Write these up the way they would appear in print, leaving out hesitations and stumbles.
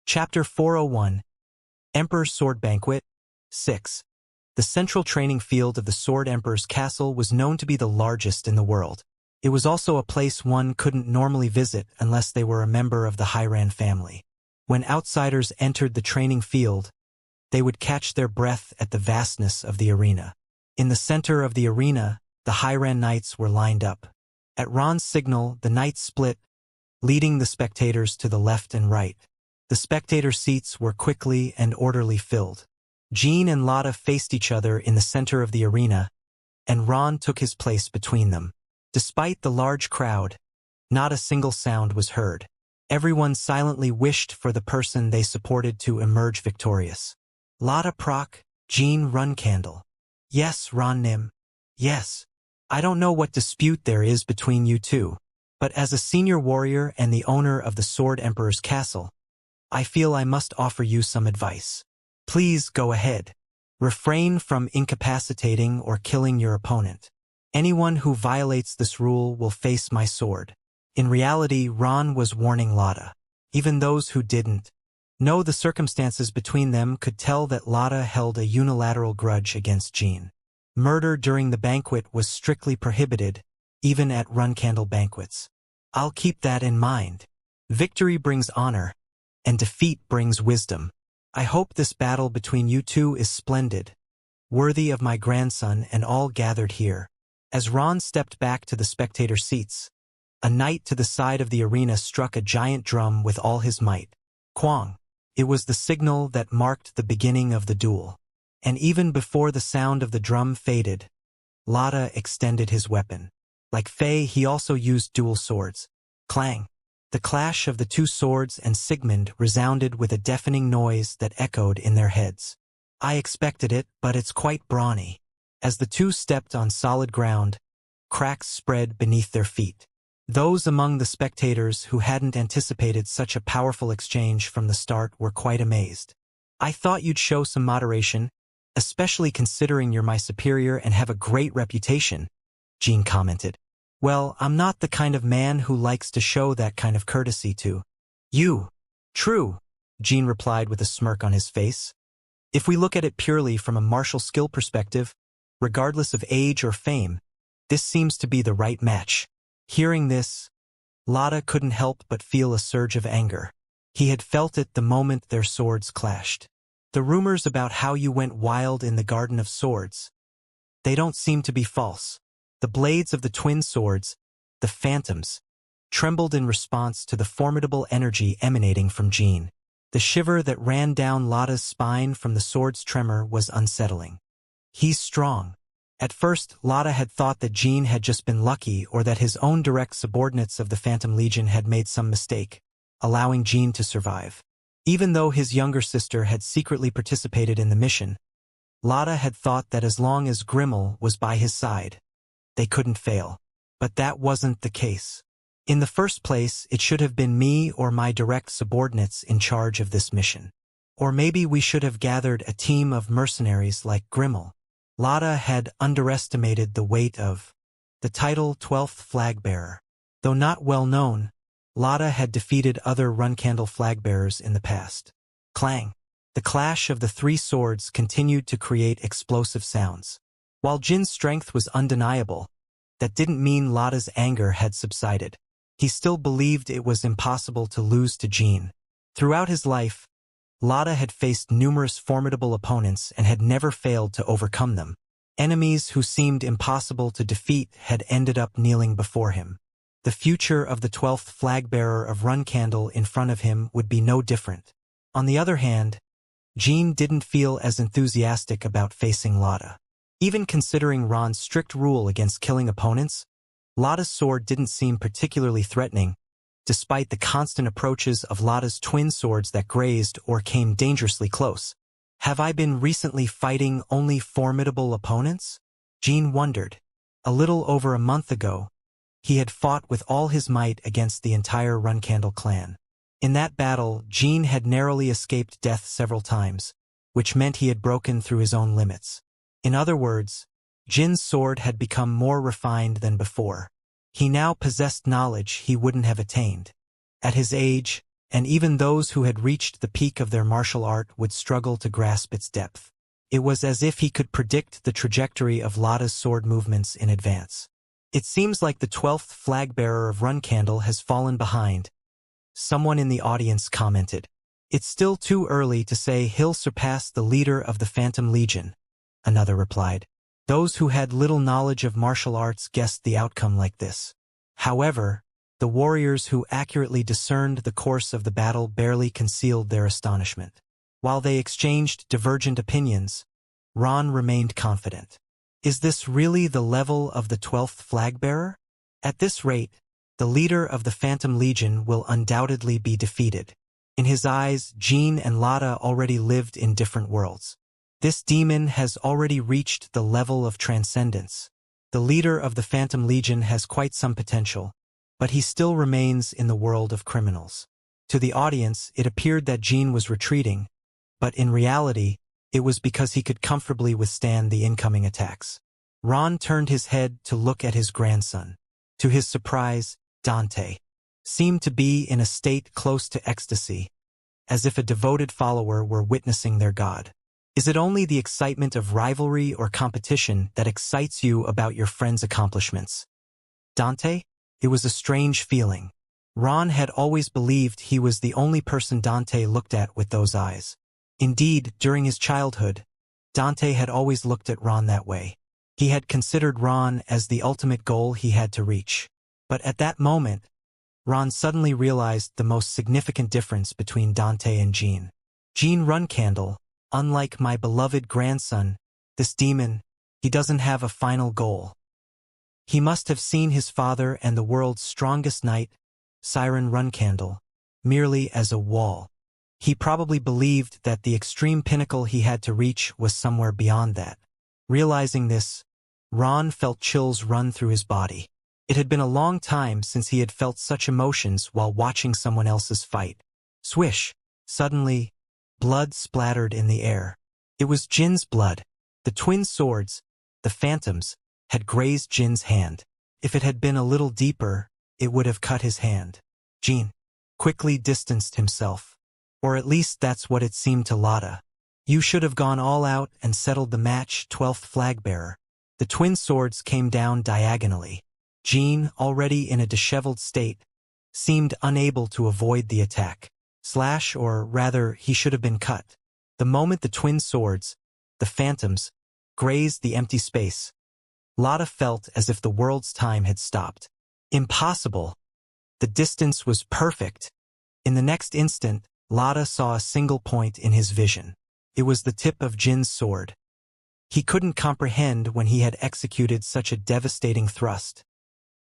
Chapter 401, Emperor's Sword Banquet. 6. The central training field of the Sword Emperor's castle was known to be the largest in the world. It was also a place one couldn't normally visit unless they were a member of the Hiran family. When outsiders entered the training field, they would catch their breath at the vastness of the arena. In the center of the arena, the Hiran knights were lined up. At Ron's signal, the knights split, leading the spectators to the left and right. The spectator seats were quickly and orderly filled. Jean and Lotta faced each other in the center of the arena, and Ron took his place between them. Despite the large crowd, not a single sound was heard. Everyone silently wished for the person they supported to emerge victorious. Lotta proc, Jean run candle. Yes, Ron Nim. Yes. I don't know what dispute there is between you two, but as a senior warrior and the owner of the Sword Emperor's castle, I feel I must offer you some advice. Please go ahead. Refrain from incapacitating or killing your opponent. Anyone who violates this rule will face my sword. In reality, Ron was warning Lotta. Even those who didn't know the circumstances between them could tell that Lotta held a unilateral grudge against Jean. Murder during the banquet was strictly prohibited, even at run candle banquets. I'll keep that in mind. Victory brings honor, and defeat brings wisdom. I hope this battle between you two is splendid, worthy of my grandson and all gathered here. As Ron stepped back to the spectator seats, a knight to the side of the arena struck a giant drum with all his might. Quang! It was the signal that marked the beginning of the duel. And even before the sound of the drum faded, Lotta extended his weapon. Like Faye, he also used dual swords. Clang! The clash of the two swords and Sigmund resounded with a deafening noise that echoed in their heads. I expected it, but it's quite brawny. As the two stepped on solid ground, cracks spread beneath their feet. Those among the spectators who hadn't anticipated such a powerful exchange from the start were quite amazed. I thought you'd show some moderation, especially considering you're my superior and have a great reputation, Jean commented. Well, I'm not the kind of man who likes to show that kind of courtesy to you. True, Jean replied with a smirk on his face. If we look at it purely from a martial skill perspective, regardless of age or fame, this seems to be the right match. Hearing this, Lotta couldn't help but feel a surge of anger. He had felt it the moment their swords clashed. The rumors about how you went wild in the Garden of Swords, they don't seem to be false. The blades of the twin swords, the phantoms, trembled in response to the formidable energy emanating from Jean. The shiver that ran down Lotta's spine from the sword's tremor was unsettling. He's strong. At first, Lotta had thought that Jean had just been lucky or that his own direct subordinates of the Phantom Legion had made some mistake, allowing Jean to survive. Even though his younger sister had secretly participated in the mission, Lotta had thought that as long as Grimmel was by his side, they couldn't fail. But that wasn't the case. In the first place, it should have been me or my direct subordinates in charge of this mission. Or maybe we should have gathered a team of mercenaries like Grimmel. Lotta had underestimated the weight of the title 12th flag bearer. Though not well known, Lotta had defeated other run-candle flag bearers in the past. Clang! The clash of the three swords continued to create explosive sounds. While Jin's strength was undeniable, that didn't mean Lotta's anger had subsided. He still believed it was impossible to lose to Jean. Throughout his life, Lotta had faced numerous formidable opponents and had never failed to overcome them. Enemies who seemed impossible to defeat had ended up kneeling before him. The future of the 12th flag bearer of Run Candle in front of him would be no different. On the other hand, Jean didn't feel as enthusiastic about facing Lotta. Even considering Ron's strict rule against killing opponents, Lotta's sword didn't seem particularly threatening, despite the constant approaches of Lotta's twin swords that grazed or came dangerously close. Have I been recently fighting only formidable opponents? Jean wondered. A little over a month ago, he had fought with all his might against the entire Run Candle clan. In that battle, Jean had narrowly escaped death several times, which meant he had broken through his own limits. In other words, Jin's sword had become more refined than before. He now possessed knowledge he wouldn't have attained. At his age, and even those who had reached the peak of their martial art would struggle to grasp its depth. It was as if he could predict the trajectory of Lada's sword movements in advance. It seems like the 12th flag-bearer of Runcandle has fallen behind, someone in the audience commented. It's still too early to say he'll surpass the leader of the Phantom Legion, another replied. Those who had little knowledge of martial arts guessed the outcome like this. However, the warriors who accurately discerned the course of the battle barely concealed their astonishment. While they exchanged divergent opinions, Ron remained confident. Is this really the level of the 12th flag-bearer? At this rate, the leader of the Phantom Legion will undoubtedly be defeated. In his eyes, Jean and Lada already lived in different worlds. This demon has already reached the level of transcendence. The leader of the Phantom Legion has quite some potential, but he still remains in the world of criminals. To the audience, it appeared that Jean was retreating, but in reality, it was because he could comfortably withstand the incoming attacks. Ron turned his head to look at his grandson. To his surprise, Dante seemed to be in a state close to ecstasy, as if a devoted follower were witnessing their god. Is it only the excitement of rivalry or competition that excites you about your friend's accomplishments? Dante? It was a strange feeling. Ron had always believed he was the only person Dante looked at with those eyes. Indeed, during his childhood, Dante had always looked at Ron that way. He had considered Ron as the ultimate goal he had to reach. But at that moment, Ron suddenly realized the most significant difference between Dante and Jean. Jean Runcandle, unlike my beloved grandson, this demon, he doesn't have a final goal. He must have seen his father and the world's strongest knight, Siren Runcandle, merely as a wall. He probably believed that the extreme pinnacle he had to reach was somewhere beyond that. Realizing this, Ron felt chills run through his body. It had been a long time since he had felt such emotions while watching someone else's fight. Swish! Suddenly, blood splattered in the air. It was Jin's blood. The twin swords, the phantoms, had grazed Jin's hand. If it had been a little deeper, it would have cut his hand. Jin quickly distanced himself. Or at least that's what it seemed to Lada. You should have gone all out and settled the match, 12th flag-bearer. The twin swords came down diagonally. Jean, already in a disheveled state, seemed unable to avoid the attack. Slash, or rather, he should have been cut. The moment the twin swords, the phantoms, grazed the empty space, Lada felt as if the world's time had stopped. Impossible. The distance was perfect. In the next instant, Lada saw a single point in his vision. It was the tip of Jin's sword. He couldn't comprehend when he had executed such a devastating thrust.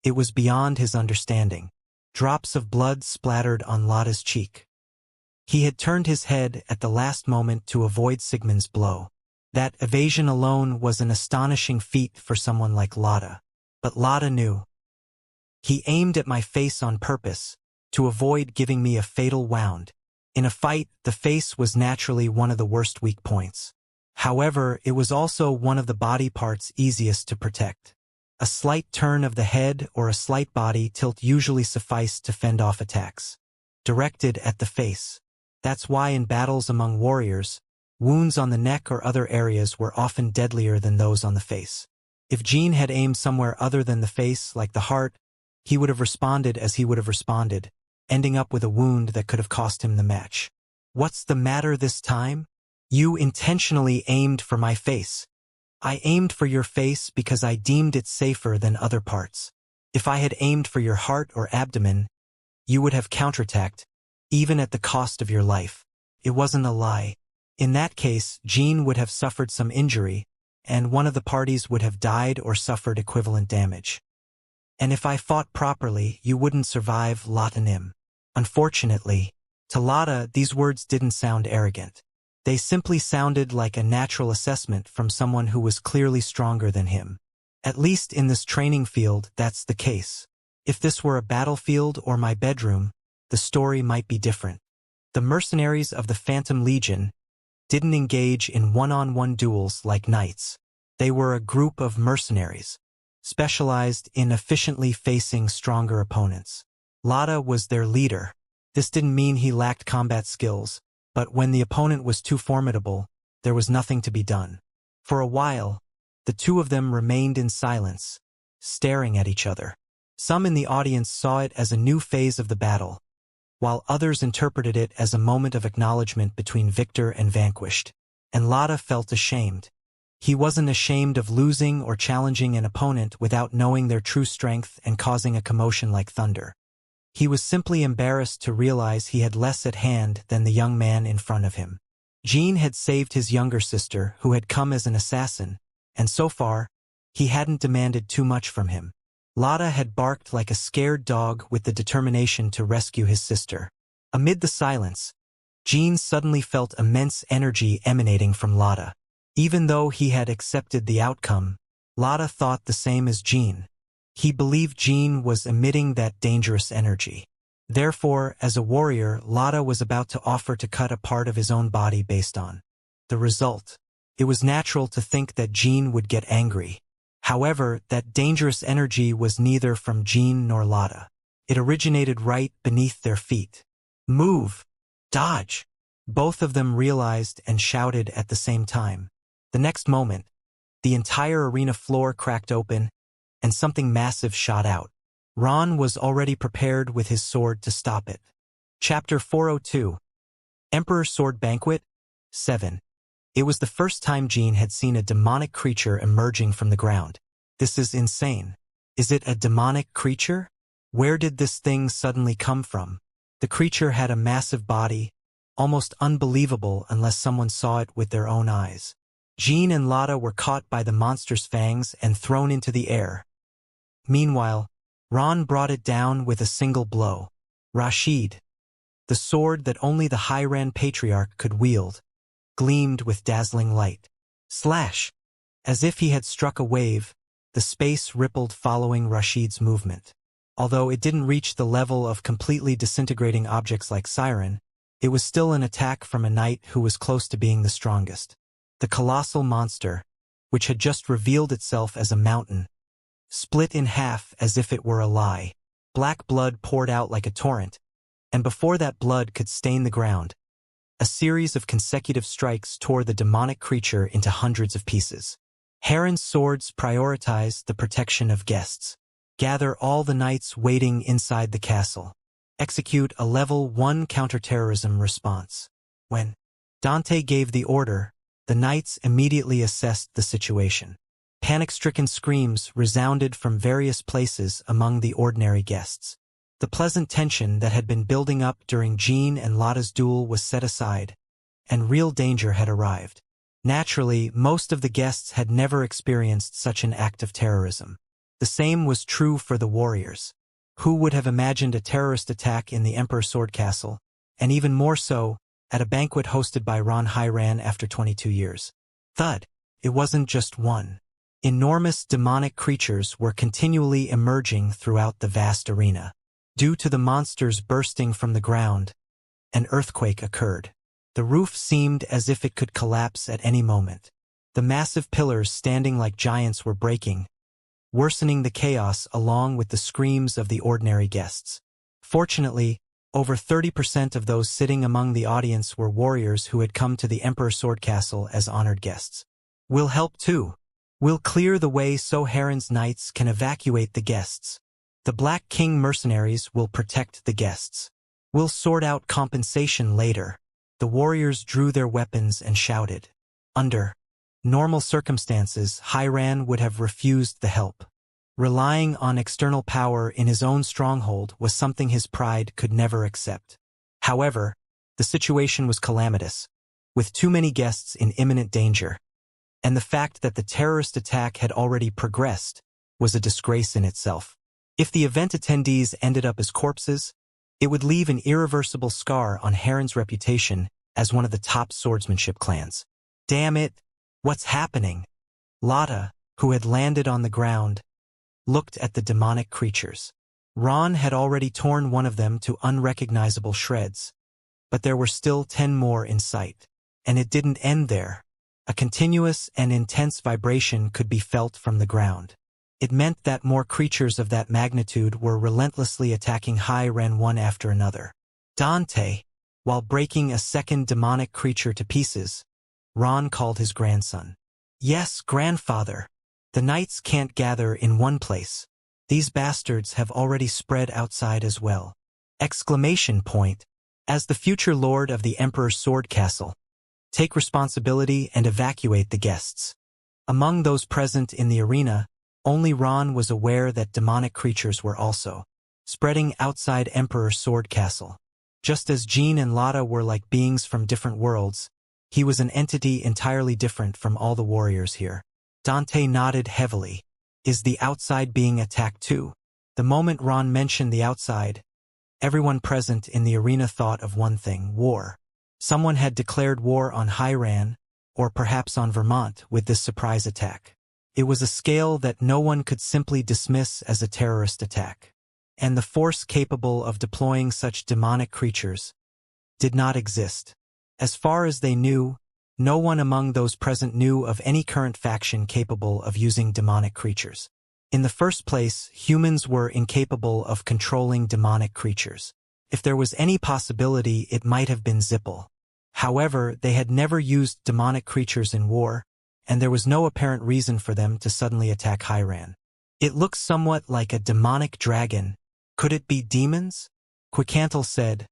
It was beyond his understanding. Drops of blood splattered on Lada's cheek. He had turned his head at the last moment to avoid Sigmund's blow. That evasion alone was an astonishing feat for someone like Lada. But Lada knew. He aimed at my face on purpose, to avoid giving me a fatal wound. In a fight, the face was naturally one of the worst weak points. However, it was also one of the body parts easiest to protect. A slight turn of the head or a slight body tilt usually sufficed to fend off attacks. Directed at the face. That's why in battles among warriors, wounds on the neck or other areas were often deadlier than those on the face. If Jean had aimed somewhere other than the face, like the heart, he would have responded as he would have responded, ending up with a wound that could have cost him the match. What's the matter this time? You intentionally aimed for my face. I aimed for your face because I deemed it safer than other parts. If I had aimed for your heart or abdomen, you would have counterattacked, even at the cost of your life. It wasn't a lie. In that case, Jean would have suffered some injury, and one of the parties would have died or suffered equivalent damage. And if I fought properly, you wouldn't survive Latanim. Unfortunately, to Lada, these words didn't sound arrogant. They simply sounded like a natural assessment from someone who was clearly stronger than him. At least in this training field, that's the case. If this were a battlefield or my bedroom, the story might be different. The mercenaries of the Phantom Legion didn't engage in one-on-one duels like knights. They were a group of mercenaries, specialized in efficiently facing stronger opponents. Lada was their leader. This didn't mean he lacked combat skills, but when the opponent was too formidable, there was nothing to be done. For a while, the two of them remained in silence, staring at each other. Some in the audience saw it as a new phase of the battle, while others interpreted it as a moment of acknowledgement between victor and vanquished. And Lada felt ashamed. He wasn't ashamed of losing or challenging an opponent without knowing their true strength and causing a commotion like thunder. He was simply embarrassed to realize he had less at hand than the young man in front of him. Jean had saved his younger sister, who had come as an assassin, and so far, he hadn't demanded too much from him. Lada had barked like a scared dog with the determination to rescue his sister. Amid the silence, Jean suddenly felt immense energy emanating from Lada. Even though he had accepted the outcome, Lada thought the same as Jean. He believed Jean was emitting that dangerous energy. Therefore, as a warrior, Lada was about to offer to cut a part of his own body based on the result. It was natural to think that Jean would get angry. However, that dangerous energy was neither from Jean nor Lada. It originated right beneath their feet. Move! Dodge! Both of them realized and shouted at the same time. The next moment, the entire arena floor cracked open, and something massive shot out. Ron was already prepared with his sword to stop it. Chapter 402. Emperor's Sword Banquet 7. It was the first time Jean had seen a demonic creature emerging from the ground. This is insane. Is it a demonic creature? Where did this thing suddenly come from? The creature had a massive body, almost unbelievable unless someone saw it with their own eyes. Jean and Lada were caught by the monster's fangs and thrown into the air. Meanwhile, Ron brought it down with a single blow. Rashid, the sword that only the High-Ran Patriarch could wield, gleamed with dazzling light. Slash! As if he had struck a wave, the space rippled following Rashid's movement. Although it didn't reach the level of completely disintegrating objects like Siren, it was still an attack from a knight who was close to being the strongest. The colossal monster, which had just revealed itself as a mountain, split in half as if it were a lie. Black blood poured out like a torrent, and before that blood could stain the ground, a series of consecutive strikes tore the demonic creature into hundreds of pieces. Heron's swords prioritized the protection of guests. Gather all the knights waiting inside the castle. Execute a Level 1 counterterrorism response. When Dante gave the order, the knights immediately assessed the situation. Panic-stricken screams resounded from various places among the ordinary guests. The pleasant tension that had been building up during Jean and Lada's duel was set aside, and real danger had arrived. Naturally, most of the guests had never experienced such an act of terrorism. The same was true for the warriors. Who would have imagined a terrorist attack in the Emperor's Sword Castle, and even more so, at a banquet hosted by Ron High-Ran after 22 years? Thud! It wasn't just one. Enormous demonic creatures were continually emerging throughout the vast arena. Due to the monsters bursting from the ground, an earthquake occurred. The roof seemed as if it could collapse at any moment. The massive pillars standing like giants were breaking, worsening the chaos along with the screams of the ordinary guests. Fortunately, over 30% of those sitting among the audience were warriors who had come to the Emperor's Sword Castle as honored guests. We'll help too. We'll clear the way so Heron's knights can evacuate the guests. The Black King mercenaries will protect the guests. We'll sort out compensation later. The warriors drew their weapons and shouted. Under normal circumstances, High-Ran would have refused the help. Relying on external power in his own stronghold was something his pride could never accept. However, the situation was calamitous, with too many guests in imminent danger, and the fact that the terrorist attack had already progressed was a disgrace in itself. If the event attendees ended up as corpses, it would leave an irreversible scar on Heron's reputation as one of the top swordsmanship clans. Damn it! What's happening? Lada, who had landed on the ground, looked at the demonic creatures. Ron had already torn one of them to unrecognizable shreds, but there were still 10 more in sight. And it didn't end there. A continuous and intense vibration could be felt from the ground. It meant that more creatures of that magnitude were relentlessly attacking High-Ran one after another. Dante, while breaking a second demonic creature to pieces, Ron called his grandson. Yes, grandfather. The knights can't gather in one place. These bastards have already spread outside as well. Exclamation point. As the future lord of the Emperor's Sword Castle, take responsibility and evacuate the guests. Among those present in the arena, only Ron was aware that demonic creatures were also spreading outside Emperor's Sword Castle. Just as Jean and Lotta were like beings from different worlds, he was an entity entirely different from all the warriors here. Dante nodded heavily. Is the outside being attacked too? The moment Ron mentioned the outside, everyone present in the arena thought of one thing: war. Someone had declared war on Hiran, or perhaps on Vermont, with this surprise attack. It was a scale that no one could simply dismiss as a terrorist attack. And the force capable of deploying such demonic creatures did not exist. As far as they knew, no one among those present knew of any current faction capable of using demonic creatures. In the first place, humans were incapable of controlling demonic creatures. If there was any possibility, it might have been Zippel. However, they had never used demonic creatures in war, and there was no apparent reason for them to suddenly attack Hiran. It looks somewhat like a demonic dragon. Could it be demons? Quicantel said,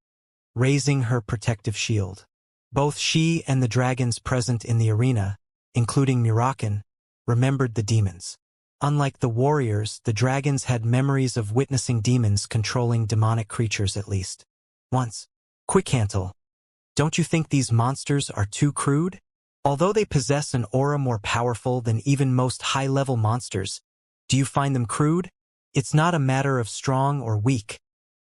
raising her protective shield. Both she and the dragons present in the arena, including Murakan, remembered the demons. Unlike the warriors, the dragons had memories of witnessing demons controlling demonic creatures at least once. Quicantel, don't you think these monsters are too crude? Although they possess an aura more powerful than even most high-level monsters, do you find them crude? It's not a matter of strong or weak,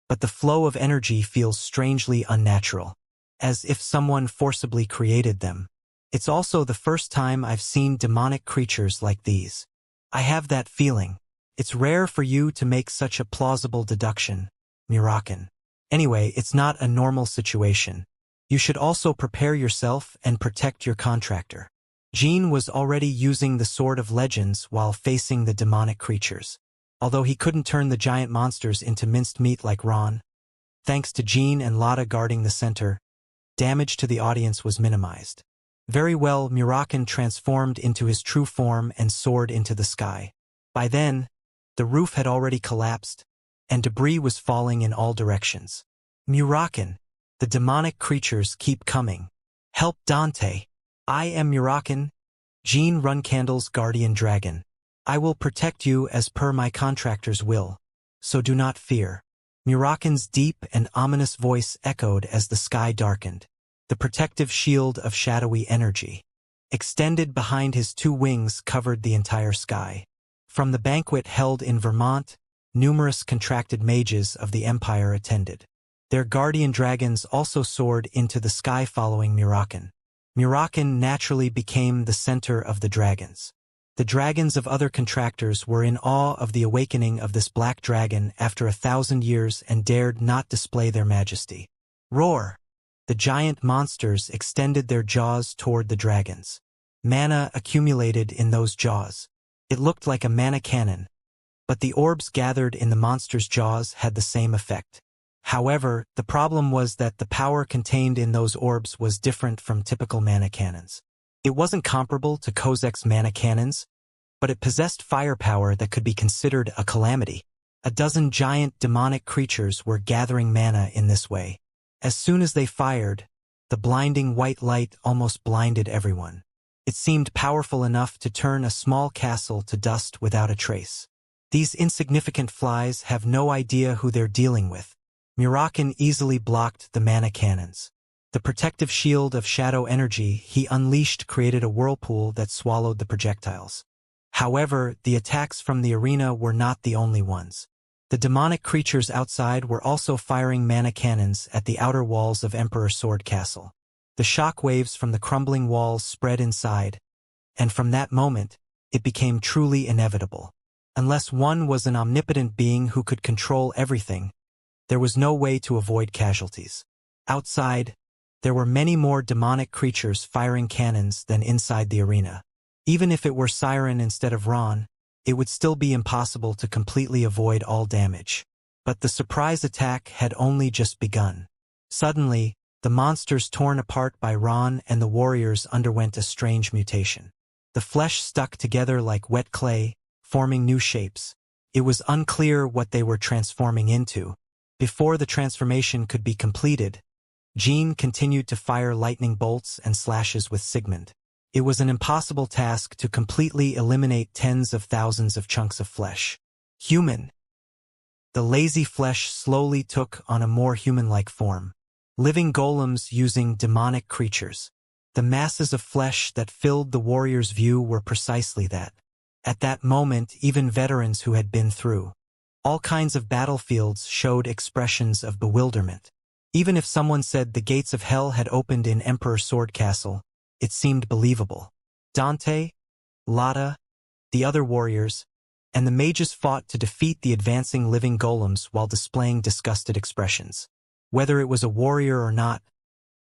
but the flow of energy feels strangely unnatural, as if someone forcibly created them. It's also the first time I've seen demonic creatures like these. I have that feeling. It's rare for you to make such a plausible deduction, Murakan. Anyway, it's not a normal situation. You should also prepare yourself and protect your contractor. Jean was already using the Sword of Legends while facing the demonic creatures. Although he couldn't turn the giant monsters into minced meat like Ron, thanks to Jean and Lotta guarding the center, damage to the audience was minimized. Very well, Murakan transformed into his true form and soared into the sky. By then, the roof had already collapsed, and debris was falling in all directions. Murakan, the demonic creatures keep coming. Help Dante. I am Murakan, Jean Runcandle's guardian dragon. I will protect you as per my contractor's will, so do not fear. Murakan's deep and ominous voice echoed as the sky darkened. The protective shield of shadowy energy, extended behind his two wings, covered the entire sky. From the banquet held in Vermont, numerous contracted mages of the Empire attended. Their guardian dragons also soared into the sky following Murakan. Murakan naturally became the center of the dragons. The dragons of other contractors were in awe of the awakening of this black dragon after 1,000 years and dared not display their majesty. Roar! The giant monsters extended their jaws toward the dragons. Mana accumulated in those jaws. It looked like a mana cannon, but the orbs gathered in the monster's jaws had the same effect. However, the problem was that the power contained in those orbs was different from typical mana cannons. It wasn't comparable to Kozek's mana cannons, but it possessed firepower that could be considered a calamity. A dozen giant demonic creatures were gathering mana in this way. As soon as they fired, the blinding white light almost blinded everyone. It seemed powerful enough to turn a small castle to dust without a trace. These insignificant flies have no idea who they're dealing with. Murakan easily blocked the mana cannons. The protective shield of shadow energy he unleashed created a whirlpool that swallowed the projectiles. However, the attacks from the arena were not the only ones. The demonic creatures outside were also firing mana cannons at the outer walls of Emperor Sword Castle. The shock waves from the crumbling walls spread inside, and from that moment, it became truly inevitable. Unless one was an omnipotent being who could control everything, there was no way to avoid casualties. Outside, there were many more demonic creatures firing cannons than inside the arena. Even if it were Siren instead of Ron, it would still be impossible to completely avoid all damage. But the surprise attack had only just begun. Suddenly, the monsters torn apart by Ron and the warriors underwent a strange mutation. The flesh stuck together like wet clay, forming new shapes. It was unclear what they were transforming into. Before the transformation could be completed, Jean continued to fire lightning bolts and slashes with Sigmund. It was an impossible task to completely eliminate tens of thousands of chunks of flesh. Human. The lazy flesh slowly took on a more human-like form. Living golems using demonic creatures. The masses of flesh that filled the warrior's view were precisely that. At that moment, even veterans who had been through all kinds of battlefields showed expressions of bewilderment. Even if someone said the gates of hell had opened in Emperor Sword Castle, it seemed believable. Dante, Lotta, the other warriors, and the mages fought to defeat the advancing living golems while displaying disgusted expressions. Whether it was a warrior or not,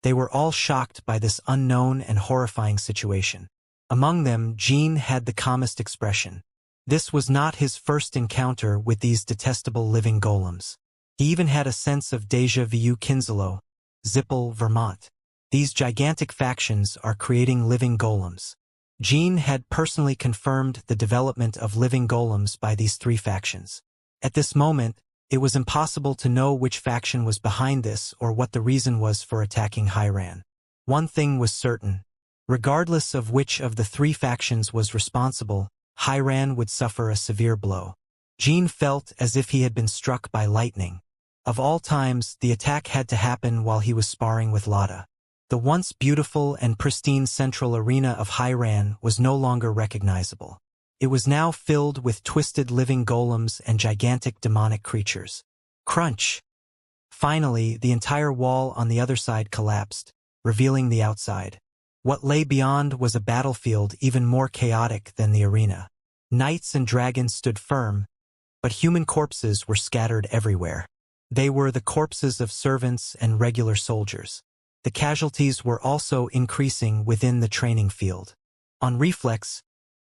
they were all shocked by this unknown and horrifying situation. Among them, Jean had the calmest expression. This was not his first encounter with these detestable living golems. He even had a sense of déjà vu. Kinslow, Zippel, Vermont. These gigantic factions are creating living golems. Jean had personally confirmed the development of living golems by these three factions. At this moment, it was impossible to know which faction was behind this or what the reason was for attacking Hiran. One thing was certain. Regardless of which of the three factions was responsible, Hiran would suffer a severe blow. Jean felt as if he had been struck by lightning. Of all times, the attack had to happen while he was sparring with Lotta. The once beautiful and pristine central arena of Hiran was no longer recognizable. It was now filled with twisted living golems and gigantic demonic creatures. Crunch! Finally, the entire wall on the other side collapsed, revealing the outside. What lay beyond was a battlefield even more chaotic than the arena. Knights and dragons stood firm, but human corpses were scattered everywhere. They were the corpses of servants and regular soldiers. The casualties were also increasing within the training field. On reflex,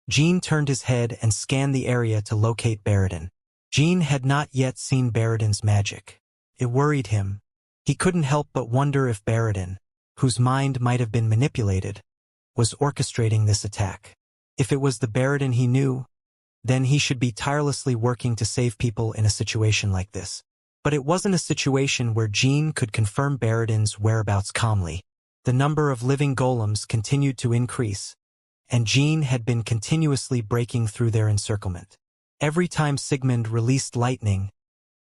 Jean turned his head and scanned the area to locate Baradin. Jean had not yet seen Baradin's magic. It worried him. He couldn't help but wonder if Baradin, whose mind might have been manipulated, was orchestrating this attack. If it was the Baradin he knew, then he should be tirelessly working to save people in a situation like this. But it wasn't a situation where Jean could confirm Baradin's whereabouts calmly. The number of living golems continued to increase, and Jean had been continuously breaking through their encirclement. Every time Sigmund released lightning,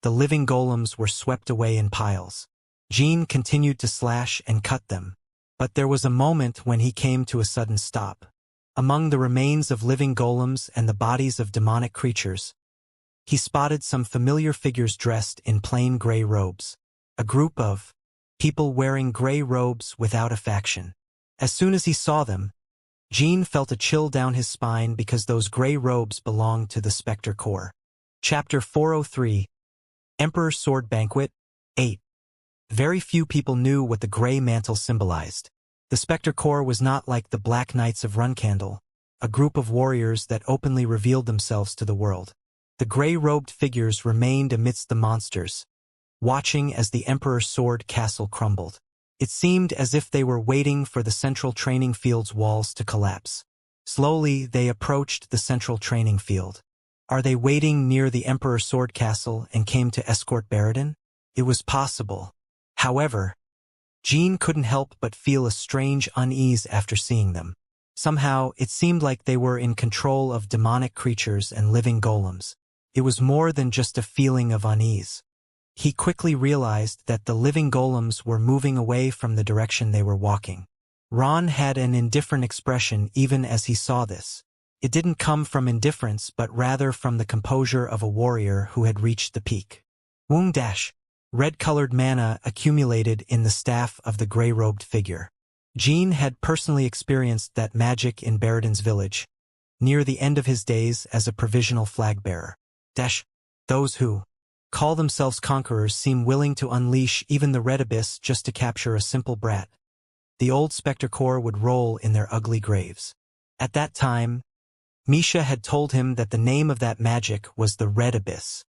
the living golems were swept away in piles. Jean continued to slash and cut them, but there was a moment when he came to a sudden stop. Among the remains of living golems and the bodies of demonic creatures, he spotted some familiar figures dressed in plain gray robes. A group of people wearing gray robes without a faction. As soon as he saw them, Jean felt a chill down his spine because those gray robes belonged to the Spectre Corps. Chapter 403, Emperor's Sword Banquet, 8. Very few people knew what the gray mantle symbolized. The Spectre Corps was not like the Black Knights of Runcandle, a group of warriors that openly revealed themselves to the world. The gray-robed figures remained amidst the monsters, watching as the Emperor's Sword Castle crumbled. It seemed as if they were waiting for the central training field's walls to collapse. Slowly, they approached the central training field. Are they waiting near the Emperor's Sword Castle and came to escort Baradin? It was possible. However, Jean couldn't help but feel a strange unease after seeing them. Somehow, it seemed like they were in control of demonic creatures and living golems. It was more than just a feeling of unease. He quickly realized that the living golems were moving away from the direction they were walking. Ron had an indifferent expression even as he saw this. It didn't come from indifference but rather from the composure of a warrior who had reached the peak. Woong dash. Red-colored mana accumulated in the staff of the gray-robed figure. Jean had personally experienced that magic in Baradin's village, near the end of his days as a provisional flag-bearer. Those who call themselves conquerors seem willing to unleash even the red abyss just to capture a simple brat. The old Spectre Corps would roll in their ugly graves. At that time, Misha had told him that the name of that magic was the red abyss.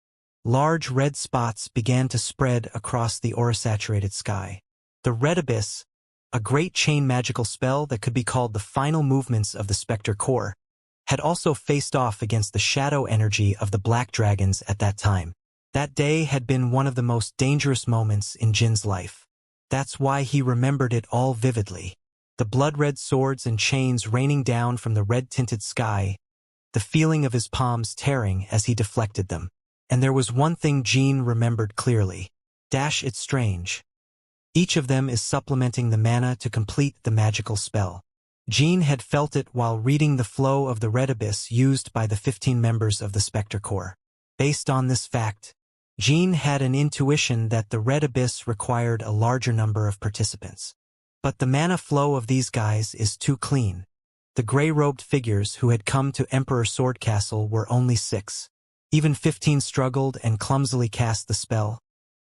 Large red spots began to spread across the aura-saturated sky. The Red Abyss, a great chain magical spell that could be called the final movements of the Spectre Core, had also faced off against the shadow energy of the Black Dragons at that time. That day had been one of the most dangerous moments in Jin's life. That's why he remembered it all vividly. The blood-red swords and chains raining down from the red-tinted sky, the feeling of his palms tearing as he deflected them. And there was one thing Jin remembered clearly. It's strange. Each of them is supplementing the mana to complete the magical spell. Jin had felt it while reading the flow of the Red Abyss used by the 15 members of the Spectre Core. Based on this fact, Jin had an intuition that the Red Abyss required a larger number of participants. But the mana flow of these guys is too clean. The gray-robed figures who had come to Emperor Sword Castle were only 6. Even 15 struggled and clumsily cast the spell,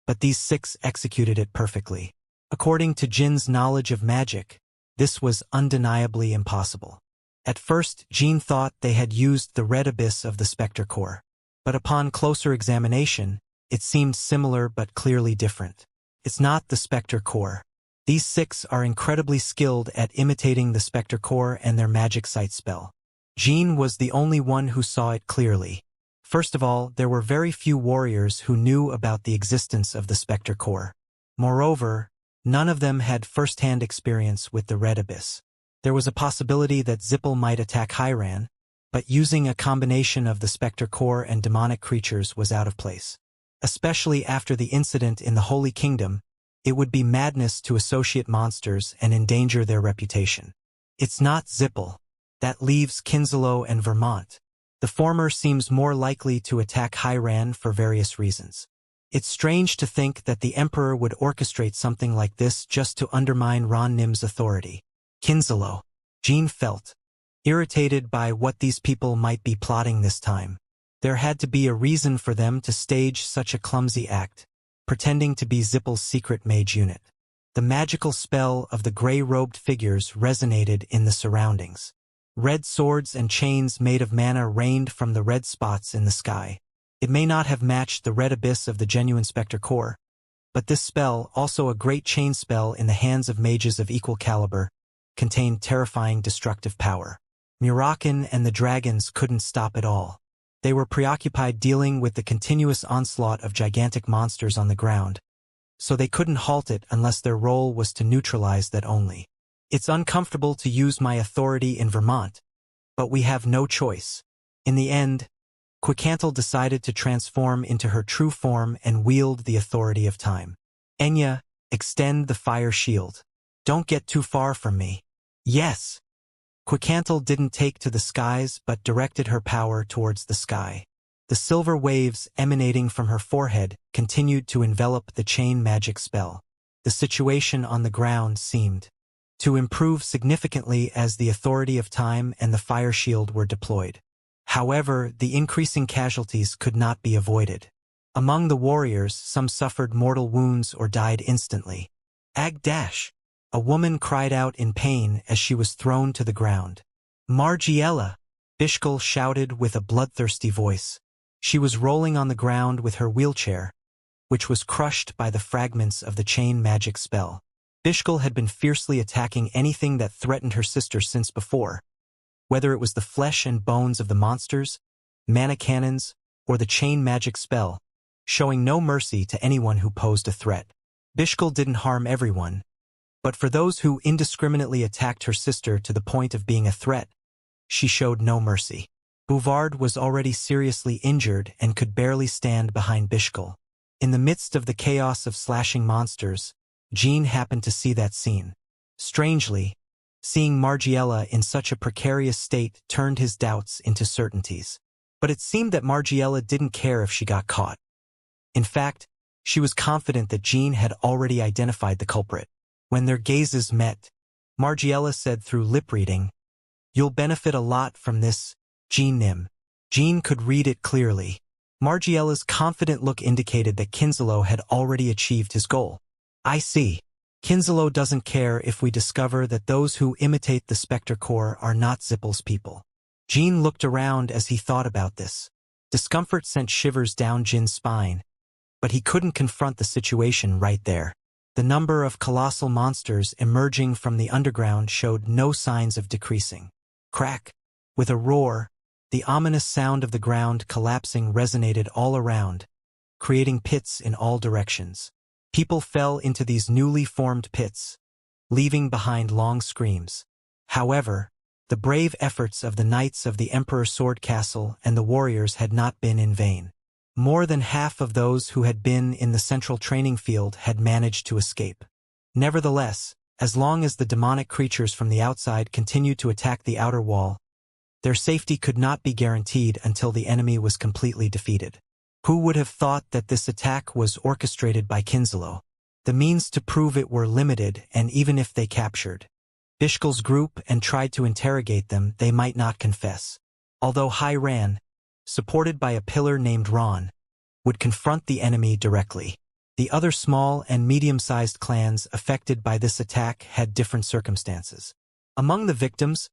but these 6 executed it perfectly. According to Jin's knowledge of magic, this was undeniably impossible. At first, Jin thought they had used the Red Abyss of the Spectre Core, but upon closer examination, it seemed similar but clearly different. It's not the Spectre Core. These 6 are incredibly skilled at imitating the Spectre Core and their magic sight spell. Jin was the only one who saw it clearly. First of all, there were very few warriors who knew about the existence of the Spectre Core. Moreover, none of them had first-hand experience with the Red Abyss. There was a possibility that Zippel might attack Hyran, but using a combination of the Spectre Core and demonic creatures was out of place. Especially after the incident in the Holy Kingdom, it would be madness to associate monsters and endanger their reputation. It's not Zippel. That leaves Kinslow and Vermont. The former seems more likely to attack Hyran for various reasons. It's strange to think that the Emperor would orchestrate something like this just to undermine Ron Nim's authority. Kinslow. Jin felt irritated by what these people might be plotting this time. There had to be a reason for them to stage such a clumsy act, pretending to be Zippel's secret mage unit. The magical spell of the gray-robed figures resonated in the surroundings. Red swords and chains made of mana rained from the red spots in the sky. It may not have matched the Red Abyss of the genuine Spectre Core, but this spell, also a great chain spell in the hands of mages of equal caliber, contained terrifying destructive power. Murakin and the dragons couldn't stop it all. They were preoccupied dealing with the continuous onslaught of gigantic monsters on the ground, so they couldn't halt it unless their role was to neutralize that only. It's uncomfortable to use my authority in Vermont, but we have no choice. In the end, Quicantle decided to transform into her true form and wield the authority of time. Enya, extend the fire shield. Don't get too far from me. Yes. Quicantle didn't take to the skies but directed her power towards the sky. The silver waves emanating from her forehead continued to envelop the chain magic spell. The situation on the ground seemed to improve significantly as the authority of time and the fire shield were deployed. However, the increasing casualties could not be avoided. Among the warriors, some suffered mortal wounds or died instantly. Ag-dash! A woman cried out in pain as she was thrown to the ground. Margiela! Bishkal shouted with a bloodthirsty voice. She was rolling on the ground with her wheelchair, which was crushed by the fragments of the chain magic spell. Bishkal had been fiercely attacking anything that threatened her sister since before, whether it was the flesh and bones of the monsters, mana cannons, or the chain magic spell, showing no mercy to anyone who posed a threat. Bishkal didn't harm everyone, but for those who indiscriminately attacked her sister to the point of being a threat, she showed no mercy. Bouvard was already seriously injured and could barely stand behind Bishkal. In the midst of the chaos of slashing monsters, Jean happened to see that scene. Strangely, seeing Margiela in such a precarious state turned his doubts into certainties. But it seemed that Margiela didn't care if she got caught. In fact, she was confident that Jean had already identified the culprit. When their gazes met, Margiela said through lip-reading, "You'll benefit a lot from this, Jean Nim." Jean could read it clearly. Margiela's confident look indicated that Kinslow had already achieved his goal. I see. Kinslow doesn't care if we discover that those who imitate the Spectre Core are not Zippel's people. Jean looked around as he thought about this. Discomfort sent shivers down Jin's spine, but he couldn't confront the situation right there. The number of colossal monsters emerging from the underground showed no signs of decreasing. Crack! With a roar, the ominous sound of the ground collapsing resonated all around, creating pits in all directions. People fell into these newly formed pits, leaving behind long screams. However, the brave efforts of the knights of the Emperor's Sword Castle and the warriors had not been in vain. More than half of those who had been in the central training field had managed to escape. Nevertheless, as long as the demonic creatures from the outside continued to attack the outer wall, their safety could not be guaranteed until the enemy was completely defeated. Who would have thought that this attack was orchestrated by Kinslow? The means to prove it were limited, and even if they captured Bishkal's group and tried to interrogate them, they might not confess. Although Ran, supported by a pillar named Ron, would confront the enemy directly. The other small and medium-sized clans affected by this attack had different circumstances. Among the victims,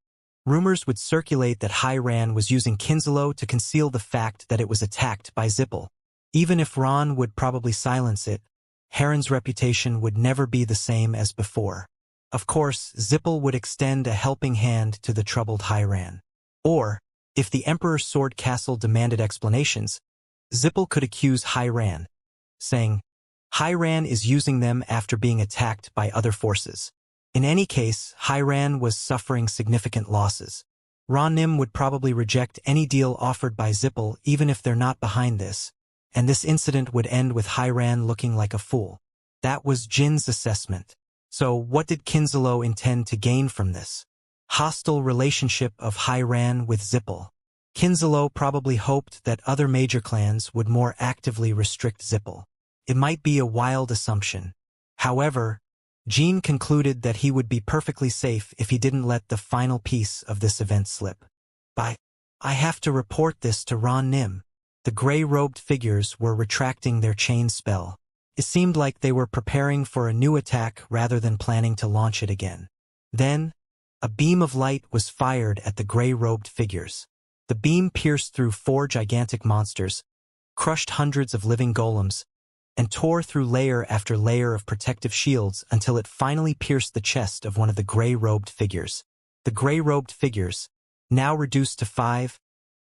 rumors would circulate that Ran was using Kinslow to conceal the fact that it was attacked by Zippel. Even if Ron would probably silence it, Heron's reputation would never be the same as before. Of course, Zippel would extend a helping hand to the troubled Ran. Or, if the Emperor's Sword Castle demanded explanations, Zippel could accuse Ran, saying, Ran is using them after being attacked by other forces. In any case, Ran was suffering significant losses. Nim would probably reject any deal offered by Zippel even if they're not behind this, and this incident would end with Ran looking like a fool. That was Jin's assessment. So what did Kinslow intend to gain from this hostile relationship of Ran with Zippel? Kinslow probably hoped that other major clans would more actively restrict Zippel. It might be a wild assumption. However, Jin concluded that he would be perfectly safe if he didn't let the final piece of this event slip. I have to report this to Nim. The gray-robed figures were retracting their chain spell. It seemed like they were preparing for a new attack rather than planning to launch it again. Then, a beam of light was fired at the gray-robed figures. The beam pierced through 4 gigantic monsters, crushed hundreds of living golems, and tore through layer after layer of protective shields until it finally pierced the chest of one of the gray-robed figures. The gray-robed figures, now reduced to 5,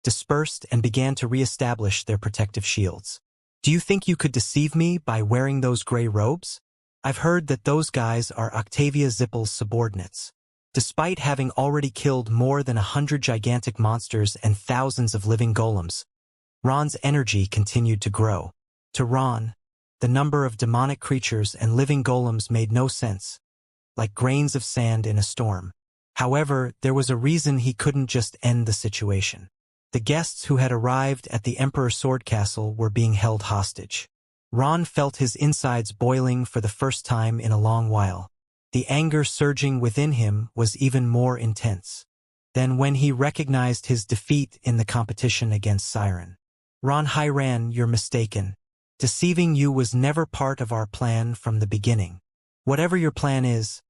dispersed and began to re-establish their protective shields. Do you think you could deceive me by wearing those gray robes? I've heard that those guys are Octavia Zippel's subordinates. Despite having already killed more than 100 gigantic monsters and thousands of living golems, Ron's energy continued to grow. To Ron, the number of demonic creatures and living golems made no sense, like grains of sand in a storm. However, there was a reason he couldn't just end the situation. The guests who had arrived at the Emperor's Sword Castle were being held hostage. Ron felt his insides boiling for the first time in a long while. The anger surging within him was even more intense than when he recognized his defeat in the competition against Siren. Ran, you're mistaken. Deceiving you was never part of our plan from the beginning. Whatever your plan is,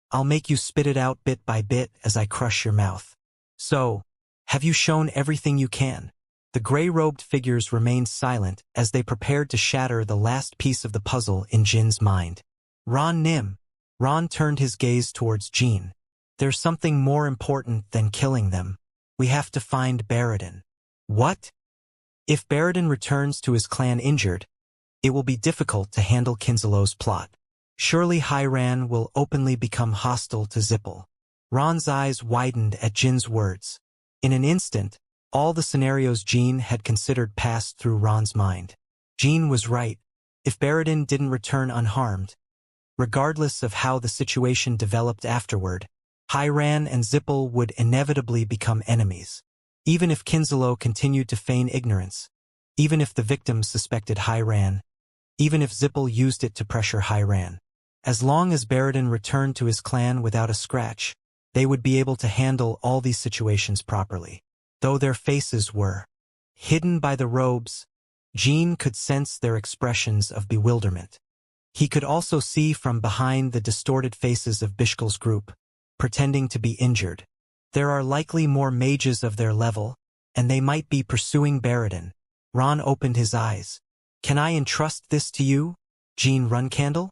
I'll make you spit it out bit by bit as I crush your mouth. So, have you shown everything you can? The gray-robed figures remained silent as they prepared to shatter the last piece of the puzzle in Jin's mind. Ron turned his gaze towards Jin. There's something more important than killing them. We have to find Baradin. What? If Baradin returns to his clan injured, it will be difficult to handle Kinslow's plot. Surely Ran will openly become hostile to Zippel. Ron's eyes widened at Jin's words. In an instant, all the scenarios Jin had considered passed through Ron's mind. Jin was right. If Baradin didn't return unharmed, regardless of how the situation developed afterward, Ran and Zippel would inevitably become enemies. Even if Kinslow continued to feign ignorance, even if the victims suspected Ran, even if Zippel used it to pressure Ran. As long as Baradin returned to his clan without a scratch, they would be able to handle all these situations properly. Though their faces were hidden by the robes, Jin could sense their expressions of bewilderment. He could also see from behind the distorted faces of Bishkal's group, pretending to be injured. There are likely more mages of their level, and they might be pursuing Baradin. Ron opened his eyes. Can I entrust this to you, Jin Runcandle?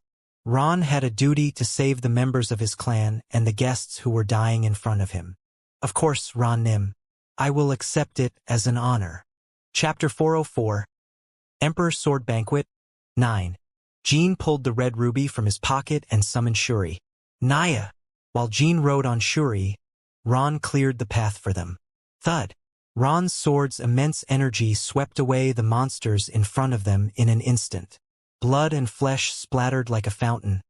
Ron had a duty to save the members of his clan and the guests who were dying in front of him. Of course, Ron Nim. I will accept it as an honor. Chapter 404. Emperor's Sword Banquet. 9. Jean pulled the red ruby from his pocket and summoned Shuri. Naya. While Jean rode on Shuri, Ron cleared the path for them. Thud. Ron's sword's immense energy swept away the monsters in front of them in an instant. Blood and flesh splattered like a fountain,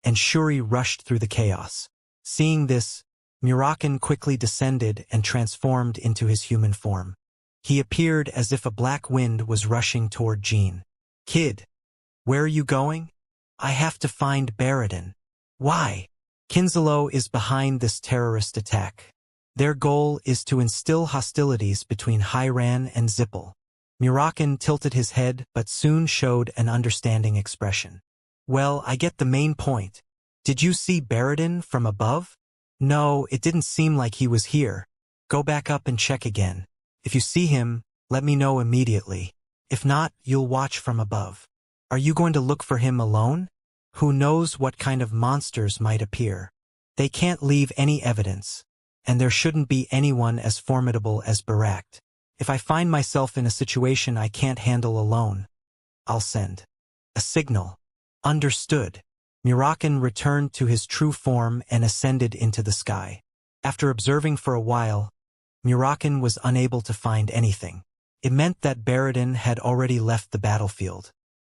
and Shuri rushed through the chaos. Seeing this, Muraken quickly descended and transformed into his human form. He appeared as if a black wind was rushing toward Jean. Kid, where are you going? I have to find Baradin. Why? Kinzalo is behind this terrorist attack. Their goal is to instill hostilities between Hyran and Zippel. Muraken tilted his head but soon showed an understanding expression. Well, I get the main point. Did you see Baradin from above? No, it didn't seem like he was here. Go back up and check again. If you see him, let me know immediately. If not, you'll watch from above. Are you going to look for him alone? Who knows what kind of monsters might appear? They can't leave any evidence, and there shouldn't be anyone as formidable as Barakt. If I find myself in a situation I can't handle alone, I'll send a signal. Understood. Muraken returned to his true form and ascended into the sky. After observing for a while, Muraken was unable to find anything. It meant that Baradin had already left the battlefield.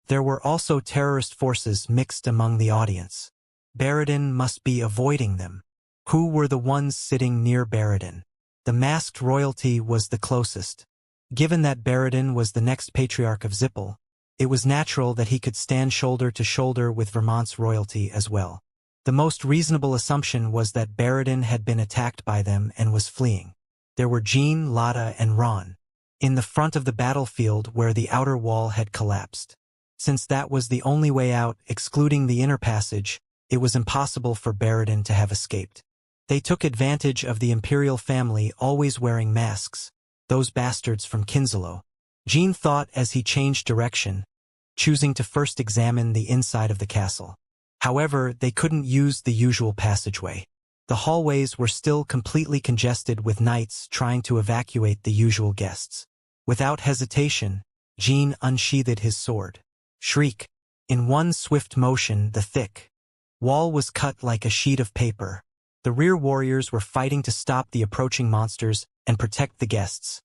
There were also terrorist forces mixed among the audience. Baradin must be avoiding them. Who were the ones sitting near Baradin? The masked royalty was the closest. Given that Baradin was the next patriarch of Zippel, it was natural that he could stand shoulder to shoulder with Vermont's royalty as well. The most reasonable assumption was that Baradin had been attacked by them and was fleeing. There were Jean, Lada, and Ron in the front of the battlefield where the outer wall had collapsed. Since that was the only way out, excluding the inner passage, it was impossible for Baradin to have escaped. They took advantage of the imperial family always wearing masks, those bastards from Kinzalo. Jean thought as he changed direction, choosing to first examine the inside of the castle. However, they couldn't use the usual passageway. The hallways were still completely congested with knights trying to evacuate the usual guests. Without hesitation, Jean unsheathed his sword. Shriek. In one swift motion, the thick wall was cut like a sheet of paper. The rear warriors were fighting to stop the approaching monsters and protect the guests,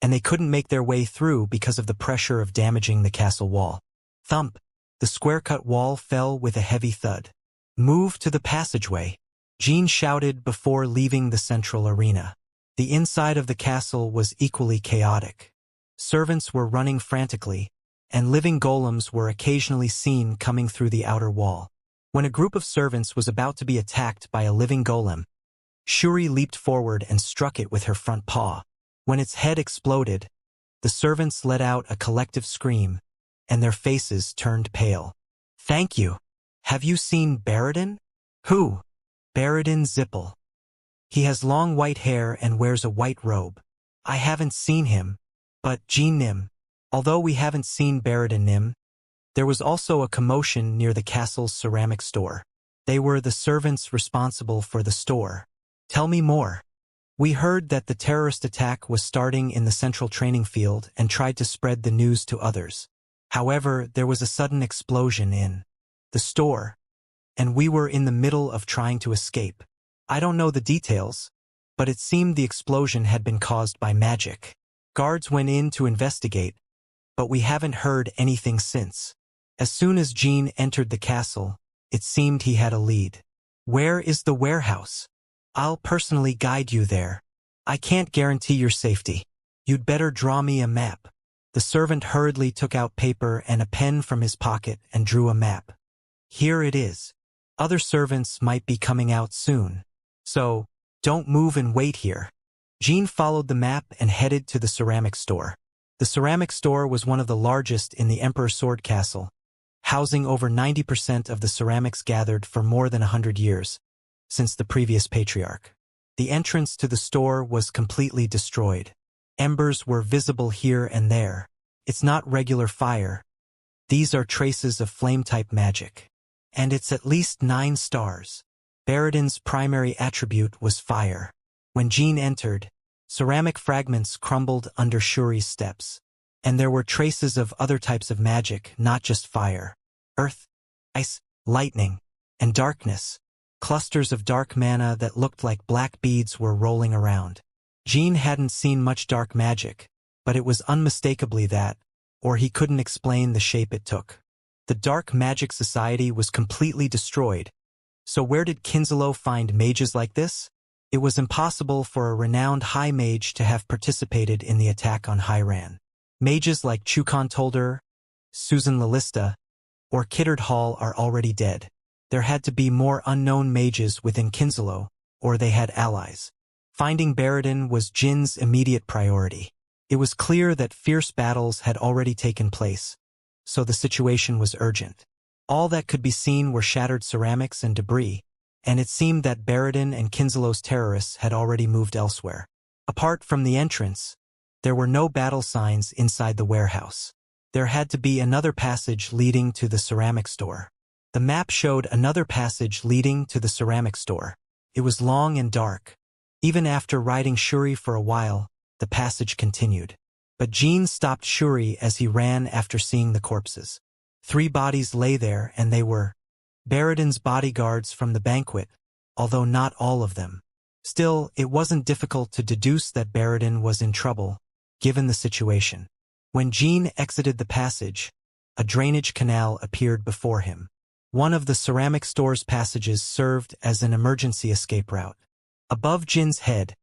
and they couldn't make their way through because of the pressure of damaging the castle wall. Thump! The square-cut wall fell with a heavy thud. Move to the passageway, Jean shouted before leaving the central arena. The inside of the castle was equally chaotic. Servants were running frantically, and living golems were occasionally seen coming through the outer wall. When a group of servants was about to be attacked by a living golem, Shuri leaped forward and struck it with her front paw. When its head exploded, the servants let out a collective scream, and their faces turned pale. Thank you. Have you seen Baradin? Who? Baradin Zippel. He has long white hair and wears a white robe. I haven't seen him, but Jean Nim. Although we haven't seen Baradin Nim, there was also a commotion near the castle's ceramic store. They were the servants responsible for the store. Tell me more. We heard that the terrorist attack was starting in the central training field and tried to spread the news to others. However, there was a sudden explosion in the store, and we were in the middle of trying to escape. I don't know the details, but it seemed the explosion had been caused by magic. Guards went in to investigate, but we haven't heard anything since. As soon as Jean entered the castle, it seemed he had a lead. Where is the warehouse? I'll personally guide you there. I can't guarantee your safety. You'd better draw me a map. The servant hurriedly took out paper and a pen from his pocket and drew a map. Here it is. Other servants might be coming out soon, so don't move and wait here. Jean followed the map and headed to the ceramic store. The ceramic store was one of the largest in the Emperor's Sword Castle, housing over 90% of the ceramics gathered for more than 100 years, since the previous patriarch. The entrance to the store was completely destroyed. Embers were visible here and there. It's not regular fire. These are traces of flame-type magic. and it's at least 9 stars. Baradin's primary attribute was fire. When Jean entered, ceramic fragments crumbled under Shuri's steps, and there were traces of other types of magic, not just fire. Earth, ice, lightning, and darkness. Clusters of dark mana that looked like black beads were rolling around. Jean hadn't seen much dark magic, but it was unmistakably that, or he couldn't explain the shape it took. The Dark Magic Society was completely destroyed. So where did Kinslow find mages like this? It was impossible for a renowned high mage to have participated in the attack on Hyran. Mages like Chukon Tolder, Susan Lalista, or Kiddard Hall are already dead. There had to be more unknown mages within Kinslow, or they had allies. Finding Baradin was Jin's immediate priority. It was clear that fierce battles had already taken place, so the situation was urgent. All that could be seen were shattered ceramics and debris, and it seemed that Baradin and Kinslow's terrorists had already moved elsewhere. Apart from the entrance, there were no battle signs inside the warehouse. There had to be another passage leading to the ceramic store. The map showed another passage leading to the ceramic store. It was long and dark. Even after riding Shuri for a while, the passage continued. But Jean stopped Shuri as he ran after seeing the corpses. 3 bodies lay there, and they were Baradin's bodyguards from the banquet, although not all of them. Still, it wasn't difficult to deduce that Baradin was in trouble, given the situation. When Jean exited the passage, a drainage canal appeared before him. One of the ceramic store's passages served as an emergency escape route. Above Jin's head,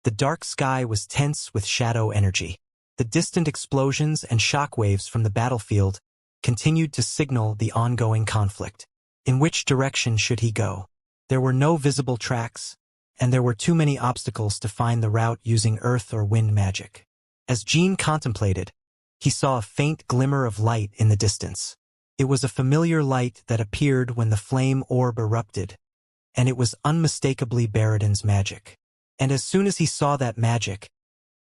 the dark sky was tense with shadow energy. The distant explosions and shockwaves from the battlefield continued to signal the ongoing conflict. In which direction should he go? There were no visible tracks, and there were too many obstacles to find the route using earth or wind magic. As Jean contemplated, he saw a faint glimmer of light in the distance. It was a familiar light that appeared when the flame orb erupted, and it was unmistakably Baradin's magic. And as soon as he saw that magic,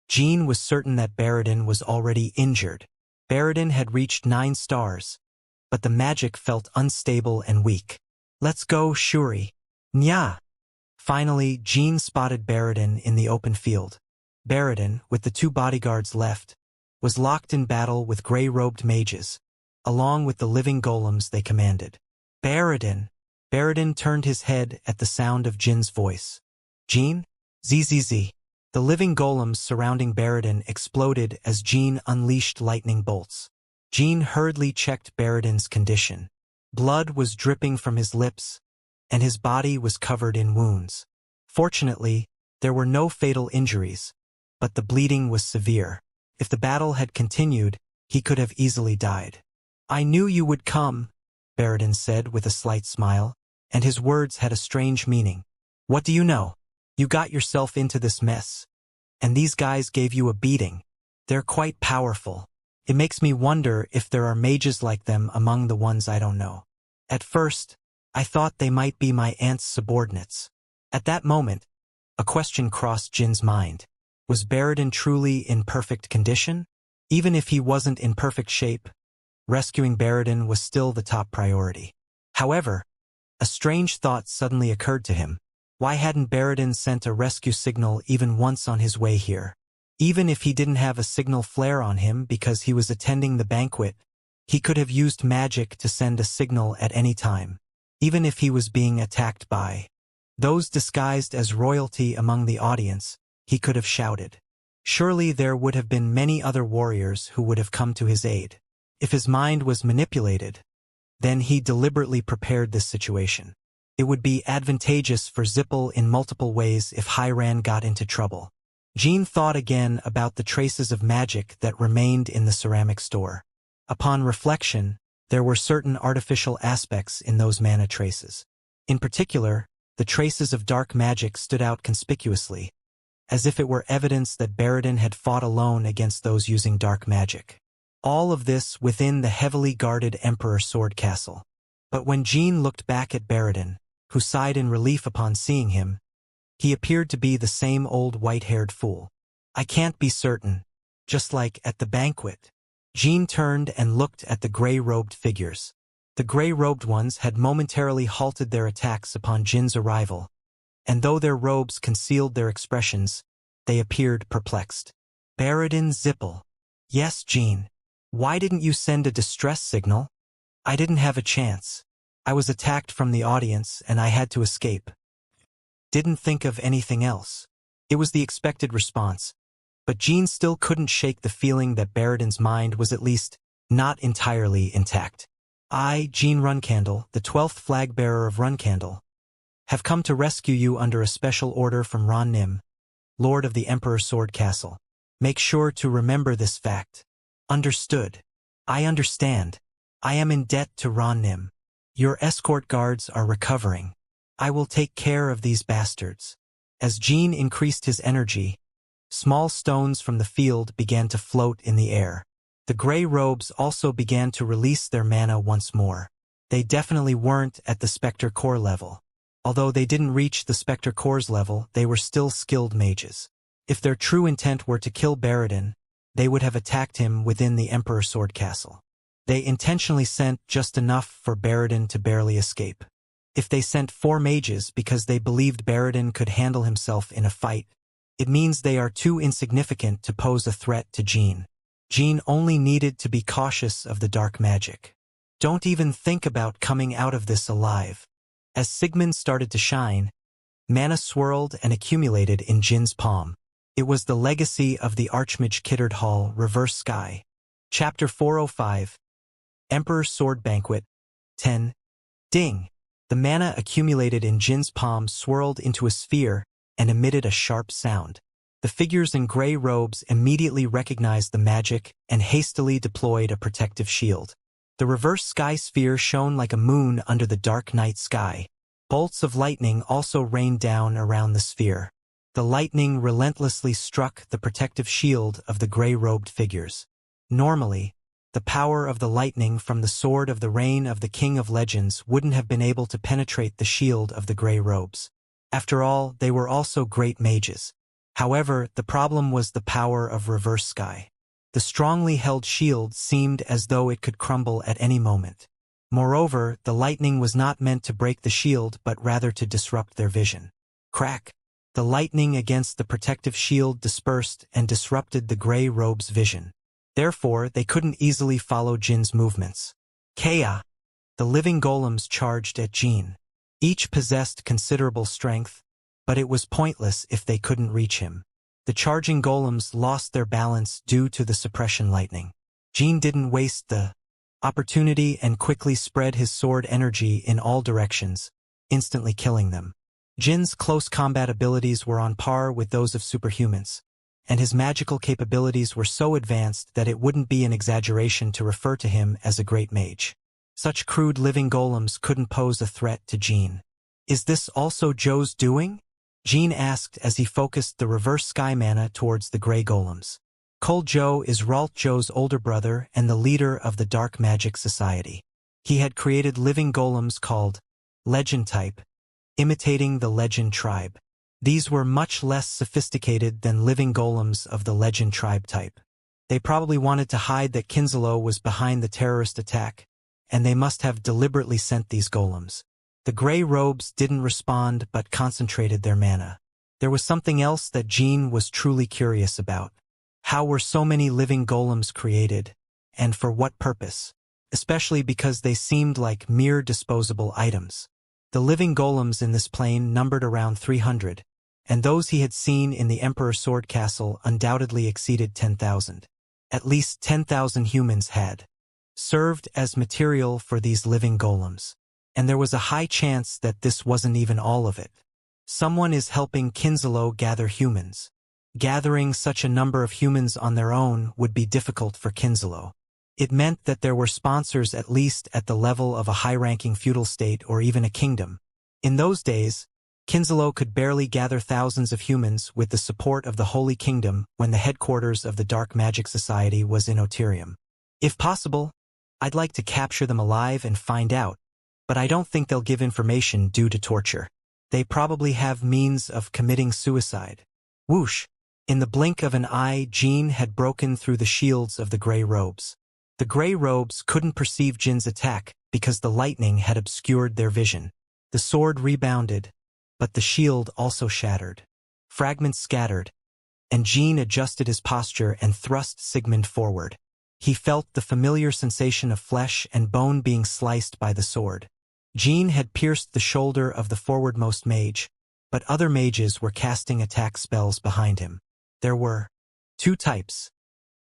Jean was certain that Baradin was already injured. Baradin had reached 9 stars, but the magic felt unstable and weak. Let's go, Shuri. Nya! Finally, Jean spotted Baradin in the open field. Baradin, with the 2 bodyguards left, was locked in battle with gray-robed mages, along with the living golems they commanded. Baradin! Baradin turned his head at the sound of Jin's voice. Jean? ZZZ. The living golems surrounding Baradin exploded as Jean unleashed lightning bolts. Jean hurriedly checked Baradin's condition. Blood was dripping from his lips, and his body was covered in wounds. Fortunately, there were no fatal injuries, but the bleeding was severe. If the battle had continued, he could have easily died. I knew you would come, Baradin said with a slight smile, and his words had a strange meaning. What do you know? You got yourself into this mess, and these guys gave you a beating. They're quite powerful. It makes me wonder if there are mages like them among the ones I don't know. At first, I thought they might be my aunt's subordinates. At that moment, a question crossed Jin's mind. Was Baradin truly in perfect condition? Even if he wasn't in perfect shape, rescuing Baradin was still the top priority. However, a strange thought suddenly occurred to him. Why hadn't Baradin sent a rescue signal even once on his way here? Even if he didn't have a signal flare on him because he was attending the banquet, he could have used magic to send a signal at any time, even if he was being attacked by those disguised as royalty among the audience. He could have shouted. Surely there would have been many other warriors who would have come to his aid. If his mind was manipulated, then he deliberately prepared this situation. It would be advantageous for Zippel in multiple ways if Hyran got into trouble. Jean thought again about the traces of magic that remained in the ceramic store. Upon reflection, there were certain artificial aspects in those mana traces. In particular, the traces of dark magic stood out conspicuously, as if it were evidence that Baradin had fought alone against those using dark magic. All of this within the heavily guarded Emperor Sword Castle. But when Jean looked back at Baradin, who sighed in relief upon seeing him, he appeared to be the same old white-haired fool. I can't be certain, just like at the banquet. Jean turned and looked at the gray-robed figures. The gray-robed ones had momentarily halted their attacks upon Jin's arrival, and though their robes concealed their expressions, they appeared perplexed. Baradin Zippel. Yes, Jin. Why didn't you send a distress signal? I didn't have a chance. I was attacked from the audience and I had to escape. Didn't think of anything else. It was the expected response, but Jin still couldn't shake the feeling that Baradin's mind was at least not entirely intact. I, Jin Runcandle, the 12th flag-bearer of Runcandle, have come to rescue you under a special order from Ron Nim, Lord of the Emperor Sword Castle. Make sure to remember this fact. Understood. I understand. I am in debt to Ron Nim. Your escort guards are recovering. I will take care of these bastards. As Jin increased his energy, small stones from the field began to float in the air. The gray robes also began to release their mana once more. They definitely weren't at the Spectre Core level. Although they didn't reach the Spectre Core's level, they were still skilled mages. If their true intent were to kill Baradin, they would have attacked him within the Emperor Sword Castle. They intentionally sent just enough for Baradin to barely escape. If they sent 4 mages because they believed Baradin could handle himself in a fight, it means they are too insignificant to pose a threat to Jin. Jin only needed to be cautious of the dark magic. Don't even think about coming out of this alive. As Sigmund started to shine, mana swirled and accumulated in Jin's palm. It was the legacy of the Archmage Kittard Hall Reverse Sky. Chapter 405. Emperor's Sword Banquet. 10. Ding! The mana accumulated in Jin's palm swirled into a sphere and emitted a sharp sound. The figures in gray robes immediately recognized the magic and hastily deployed a protective shield. The reverse sky sphere shone like a moon under the dark night sky. Bolts of lightning also rained down around the sphere. The lightning relentlessly struck the protective shield of the gray-robed figures. Normally, the power of the lightning from the sword of the reign of the King of Legends wouldn't have been able to penetrate the shield of the gray robes. After all, they were also great mages. However, the problem was the power of reverse sky. The strongly held shield seemed as though it could crumble at any moment. Moreover, the lightning was not meant to break the shield but rather to disrupt their vision. Crack! The lightning against the protective shield dispersed and disrupted the gray robe's vision. Therefore, they couldn't easily follow Jin's movements. Kea! The living golems charged at Jin. Each possessed considerable strength, but it was pointless if they couldn't reach him. The charging golems lost their balance due to the suppression lightning. Jin didn't waste the opportunity and quickly spread his sword energy in all directions, instantly killing them. Jin's close combat abilities were on par with those of superhumans, and his magical capabilities were so advanced that it wouldn't be an exaggeration to refer to him as a great mage. Such crude living golems couldn't pose a threat to Jin. Is this also Joe's doing? Jin asked as he focused the reverse sky mana towards the gray golems. Cole Joe is Ralt Joe's older brother and the leader of the Dark Magic Society. He had created living golems called Legend Type, imitating the Legend Tribe. These were much less sophisticated than living golems of the Legend Tribe type. They probably wanted to hide that Kinzalo was behind the terrorist attack, and they must have deliberately sent these golems. The gray robes didn't respond but concentrated their mana. There was something else that Jin was truly curious about. How were so many living golems created, and for what purpose? Especially because they seemed like mere disposable items. The living golems in this plane numbered around 300, and those he had seen in the Emperor Sword Castle undoubtedly exceeded 10,000. At least 10,000 humans had served as material for these living golems. And there was a high chance that this wasn't even all of it. Someone is helping Kinzalo gather humans. Gathering such a number of humans on their own would be difficult for Kinzalo. It meant that there were sponsors at least at the level of a high-ranking feudal state or even a kingdom. In those days, Kinzalo could barely gather thousands of humans with the support of the Holy Kingdom when the headquarters of the Dark Magic Society was in Oterium. If possible, I'd like to capture them alive and find out, but I don't think they'll give information due to torture. They probably have means of committing suicide. Whoosh! In the blink of an eye, Jin had broken through the shields of the gray robes. The gray robes couldn't perceive Jin's attack because the lightning had obscured their vision. The sword rebounded, but the shield also shattered. Fragments scattered, and Jin adjusted his posture and thrust Sigmund forward. He felt the familiar sensation of flesh and bone being sliced by the sword. Jin had pierced the shoulder of the forwardmost mage, but other mages were casting attack spells behind him. There were two types,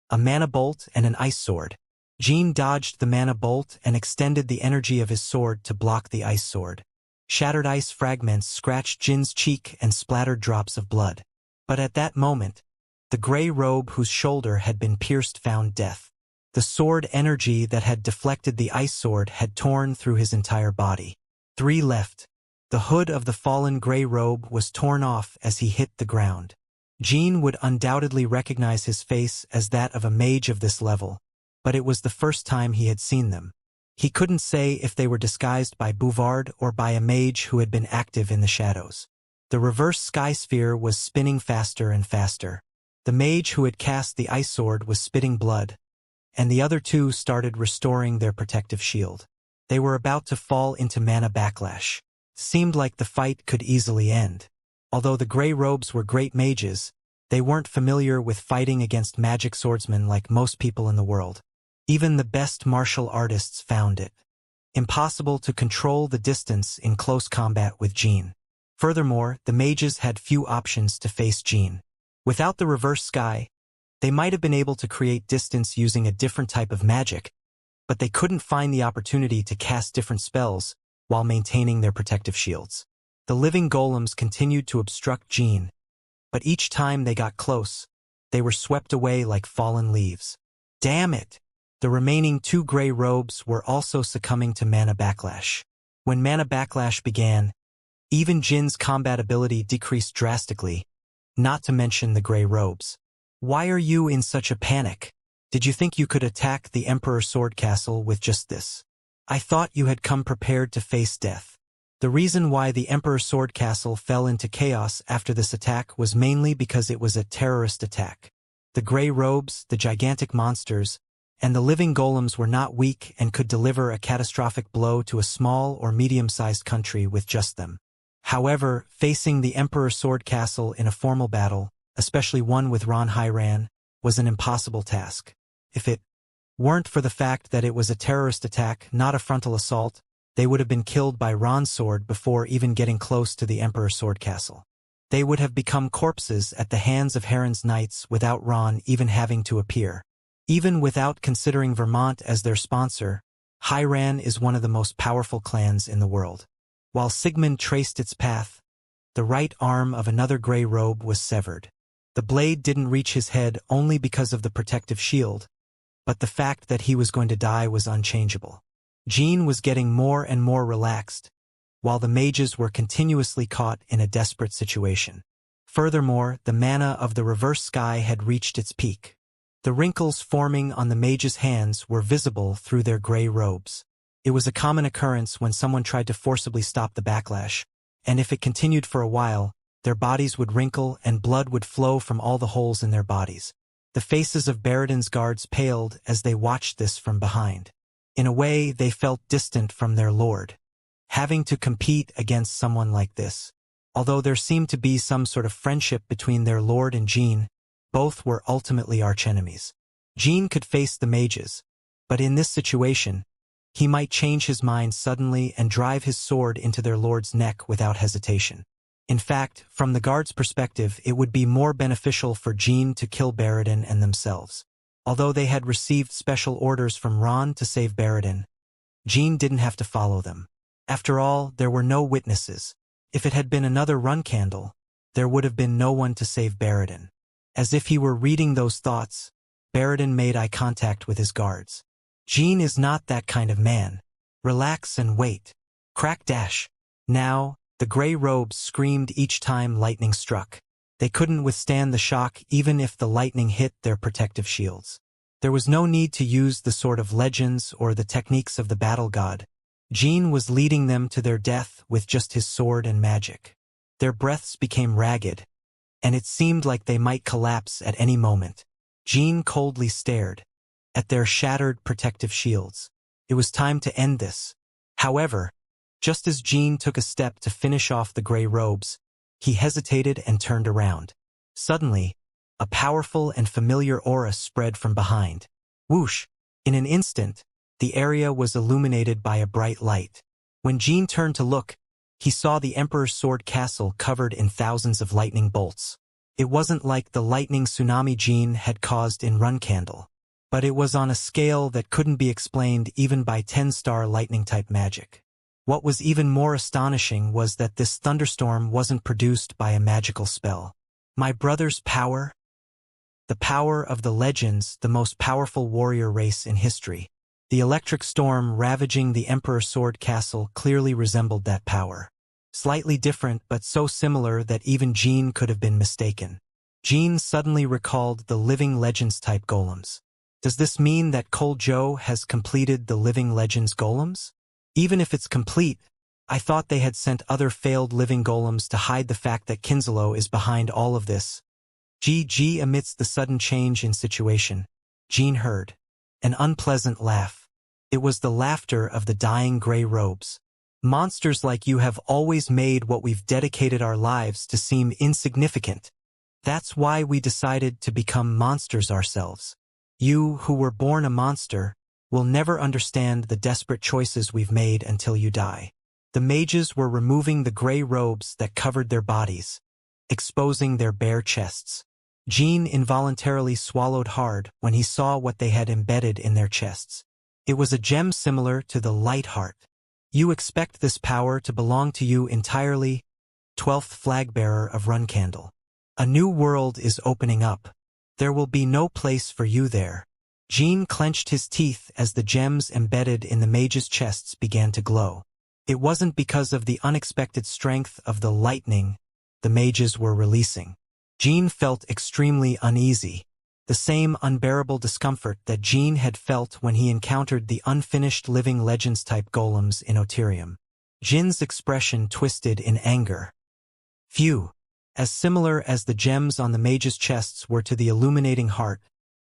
a mana bolt and an ice sword. Jin dodged the mana bolt and extended the energy of his sword to block the ice sword. Shattered ice fragments scratched Jin's cheek and splattered drops of blood. But at that moment, the gray robe whose shoulder had been pierced found death. The sword energy that had deflected the ice sword had torn through his entire body. 3 left. The hood of the fallen gray robe was torn off as he hit the ground. Jin would undoubtedly recognize his face as that of a mage of this level, but it was the first time he had seen them. He couldn't say if they were disguised by Bouvard or by a mage who had been active in the shadows. The reverse sky sphere was spinning faster and faster. The mage who had cast the ice sword was spitting blood, and the other two started restoring their protective shield. They were about to fall into mana backlash. Seemed like the fight could easily end. Although the gray robes were great mages, they weren't familiar with fighting against magic swordsmen like most people in the world. Even the best martial artists found it impossible to control the distance in close combat with Jin. Furthermore, the mages had few options to face Jin. Without the reverse sky, they might have been able to create distance using a different type of magic, but they couldn't find the opportunity to cast different spells while maintaining their protective shields. The living golems continued to obstruct Jin, but each time they got close, they were swept away like fallen leaves. Damn it! The remaining 2 gray robes were also succumbing to mana backlash. When mana backlash began, even Jin's combat ability decreased drastically, not to mention the gray robes. Why are you in such a panic? Did you think you could attack the Emperor Sword Castle with just this? I thought you had come prepared to face death. The reason why the Emperor Sword Castle fell into chaos after this attack was mainly because it was a terrorist attack. The gray robes, the gigantic monsters, and the living golems were not weak and could deliver a catastrophic blow to a small or medium-sized country with just them. However, facing the Emperor Sword Castle in a formal battle, especially one with Ron Hyran, was an impossible task. If it weren't for the fact that it was a terrorist attack, not a frontal assault, they would have been killed by Ron's sword before even getting close to the Emperor Sword Castle. They would have become corpses at the hands of Heron's knights without Ron even having to appear. Even without considering Vermont as their sponsor, Hyran is one of the most powerful clans in the world. While Sigmund traced its path, the right arm of another gray robe was severed. The blade didn't reach his head only because of the protective shield, but the fact that he was going to die was unchangeable. Jin was getting more and more relaxed, while the mages were continuously caught in a desperate situation. Furthermore, the mana of the reverse sky had reached its peak. The wrinkles forming on the mages' hands were visible through their gray robes. It was a common occurrence when someone tried to forcibly stop the backlash, and if it continued for a while, their bodies would wrinkle and blood would flow from all the holes in their bodies. The faces of Baradin's guards paled as they watched this from behind. In a way, they felt distant from their lord. Having to compete against someone like this. Although there seemed to be some sort of friendship between their lord and Jin, both were ultimately archenemies. Jin could face the mages, but in this situation, he might change his mind suddenly and drive his sword into their lord's neck without hesitation. In fact, from the guards' perspective, it would be more beneficial for Jin to kill Baradin and themselves. Although they had received special orders from Ron to save Baradin, Jin didn't have to follow them. After all, there were no witnesses. If it had been another run candle, there would have been no one to save Baradin. As if he were reading those thoughts, Baradin made eye contact with his guards. Jin is not that kind of man. Relax and wait. Crack dash. Now, the gray robes screamed each time lightning struck. They couldn't withstand the shock even if the lightning hit their protective shields. There was no need to use the sword of legends or the techniques of the battle god. Jin was leading them to their death with just his sword and magic. Their breaths became ragged, and it seemed like they might collapse at any moment. Jin coldly stared, at their shattered protective shields. It was time to end this. However, just as Jean took a step to finish off the gray robes, he hesitated and turned around. Suddenly, a powerful and familiar aura spread from behind. Whoosh! In an instant, the area was illuminated by a bright light. When Jean turned to look, he saw the Emperor's sword castle covered in thousands of lightning bolts. It wasn't like the lightning tsunami Jean had caused in Run-Candle, but it was on a scale that couldn't be explained even by 10-star lightning-type magic. What was even more astonishing was that this thunderstorm wasn't produced by a magical spell. My brother's power? The power of the legends, the most powerful warrior race in history. The electric storm ravaging the Emperor's sword castle clearly resembled that power. Slightly different but so similar that even Jean could have been mistaken. Jean suddenly recalled the living legends-type golems. Does this mean that Cole Joe has completed the living legends golems? Even if it's complete, I thought they had sent other failed living golems to hide the fact that Kinslow is behind all of this. GG. Amidst the sudden change in situation, Jean heard an unpleasant laugh. It was the laughter of the dying gray robes. Monsters like you have always made what we've dedicated our lives to seem insignificant. That's why we decided to become monsters ourselves. You, who were born a monster, will never understand the desperate choices we've made until you die. The mages were removing the gray robes that covered their bodies, exposing their bare chests. Jean involuntarily swallowed hard when he saw what they had embedded in their chests. It was a gem similar to the light heart. You expect this power to belong to you entirely, 12th flagbearer of Run-Candle. A new world is opening up. There will be no place for you there. Jean clenched his teeth as the gems embedded in the mages' chests began to glow. It wasn't because of the unexpected strength of the lightning the mages were releasing. Jean felt extremely uneasy, the same unbearable discomfort that Jean had felt when he encountered the unfinished living legends-type golems in Oterium. Jin's expression twisted in anger. Phew! As similar as the gems on the mages' chests were to the illuminating heart,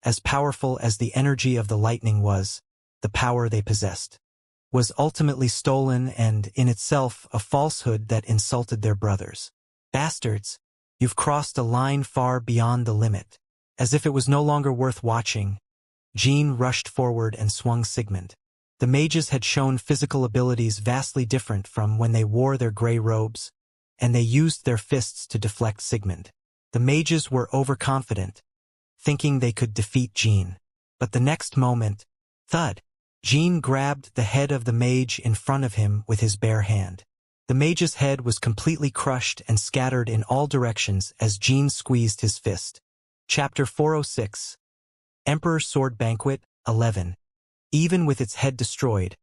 as powerful as the energy of the lightning was, the power they possessed was ultimately stolen and, in itself, a falsehood that insulted their brothers. Bastards! You've crossed a line far beyond the limit. As if it was no longer worth watching, Jean rushed forward and swung Sigmund. The mages had shown physical abilities vastly different from when they wore their gray robes, and they used their fists to deflect Sigmund. The mages were overconfident, thinking they could defeat Jean. But the next moment, thud! Jean grabbed the head of the mage in front of him with his bare hand. The mage's head was completely crushed and scattered in all directions as Jean squeezed his fist. Chapter 406. Emperor's Sword Banquet, 11. Even with its head destroyed,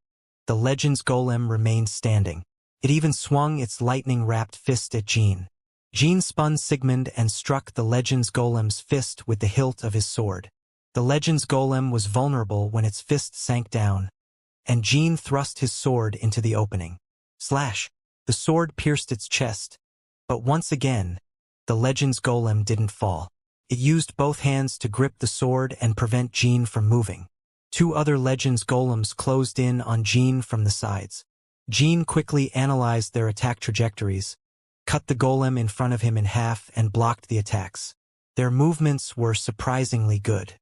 the Legends Golem remained standing. It even swung its lightning-wrapped fist at Jean. Jean spun Sigmund and struck the Legends Golem's fist with the hilt of his sword. The Legends Golem was vulnerable when its fist sank down, and Jean thrust his sword into the opening. Slash! The sword pierced its chest, but once again, the Legends Golem didn't fall. It used both hands to grip the sword and prevent Jean from moving. Two other Legends Golems closed in on Jean from the sides. Jean quickly analyzed their attack trajectories, cut the golem in front of him in half and blocked the attacks. Their movements were surprisingly good.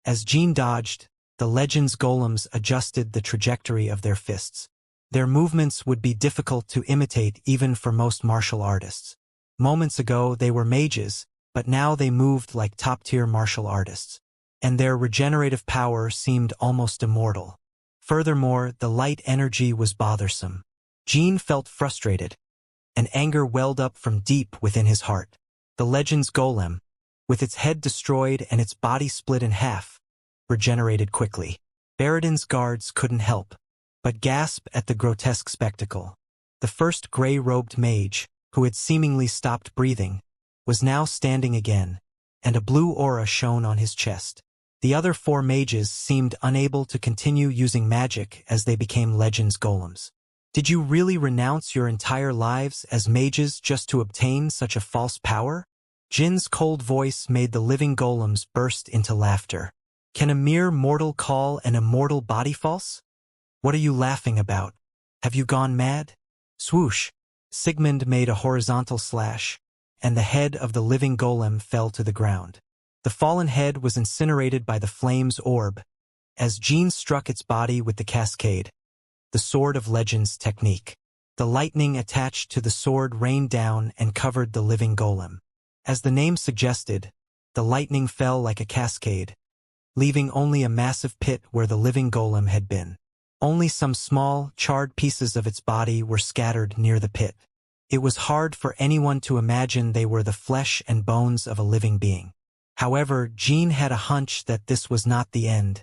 As Jean dodged, the Legends Golems adjusted the trajectory of their fists. Their movements would be difficult to imitate even for most martial artists. Moments ago they were mages, but now they moved like top-tier martial artists. And their regenerative power seemed almost immortal. Furthermore, the light energy was bothersome. Jean felt frustrated, and anger welled up from deep within his heart. The Legends Golem, with its head destroyed and its body split in half, regenerated quickly. Baradin's guards couldn't help but gasp at the grotesque spectacle. The first gray-robed mage, who had seemingly stopped breathing, was now standing again, and a blue aura shone on his chest. The other four mages seemed unable to continue using magic as they became Legends Golems. Did you really renounce your entire lives as mages just to obtain such a false power? Jin's cold voice made the living golems burst into laughter. Can a mere mortal call an immortal body false? What are you laughing about? Have you gone mad? Swoosh! Sigmund made a horizontal slash, and the head of the living golem fell to the ground. The fallen head was incinerated by the flame's orb, as Jean struck its body with the cascade, the Sword of Legends technique. The lightning attached to the sword rained down and covered the living golem. As the name suggested, the lightning fell like a cascade, leaving only a massive pit where the living golem had been. Only some small, charred pieces of its body were scattered near the pit. It was hard for anyone to imagine they were the flesh and bones of a living being. However, Jean had a hunch that this was not the end,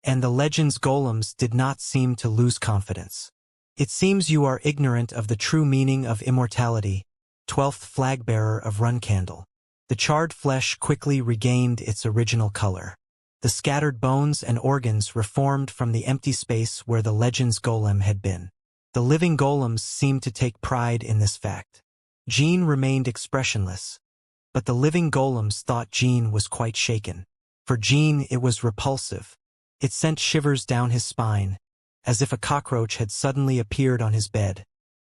and the Legends golems did not seem to lose confidence. It seems you are ignorant of the true meaning of immortality, 12th flag-bearer of Runcandle. The charred flesh quickly regained its original color. The scattered bones and organs reformed from the empty space where the Legends golem had been. The living golems seemed to take pride in this fact. Jean remained expressionless, but the living golems thought Jean was quite shaken. For Jean, it was repulsive. It sent shivers down his spine, as if a cockroach had suddenly appeared on his bed,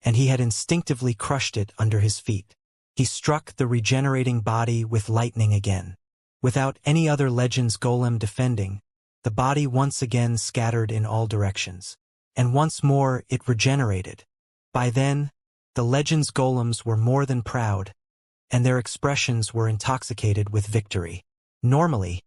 and he had instinctively crushed it under his feet. He struck the regenerating body with lightning again. Without any other Legends golem defending, the body once again scattered in all directions. And once more it regenerated. By then, the Legends golems were more than proud, and their expressions were intoxicated with victory. Normally,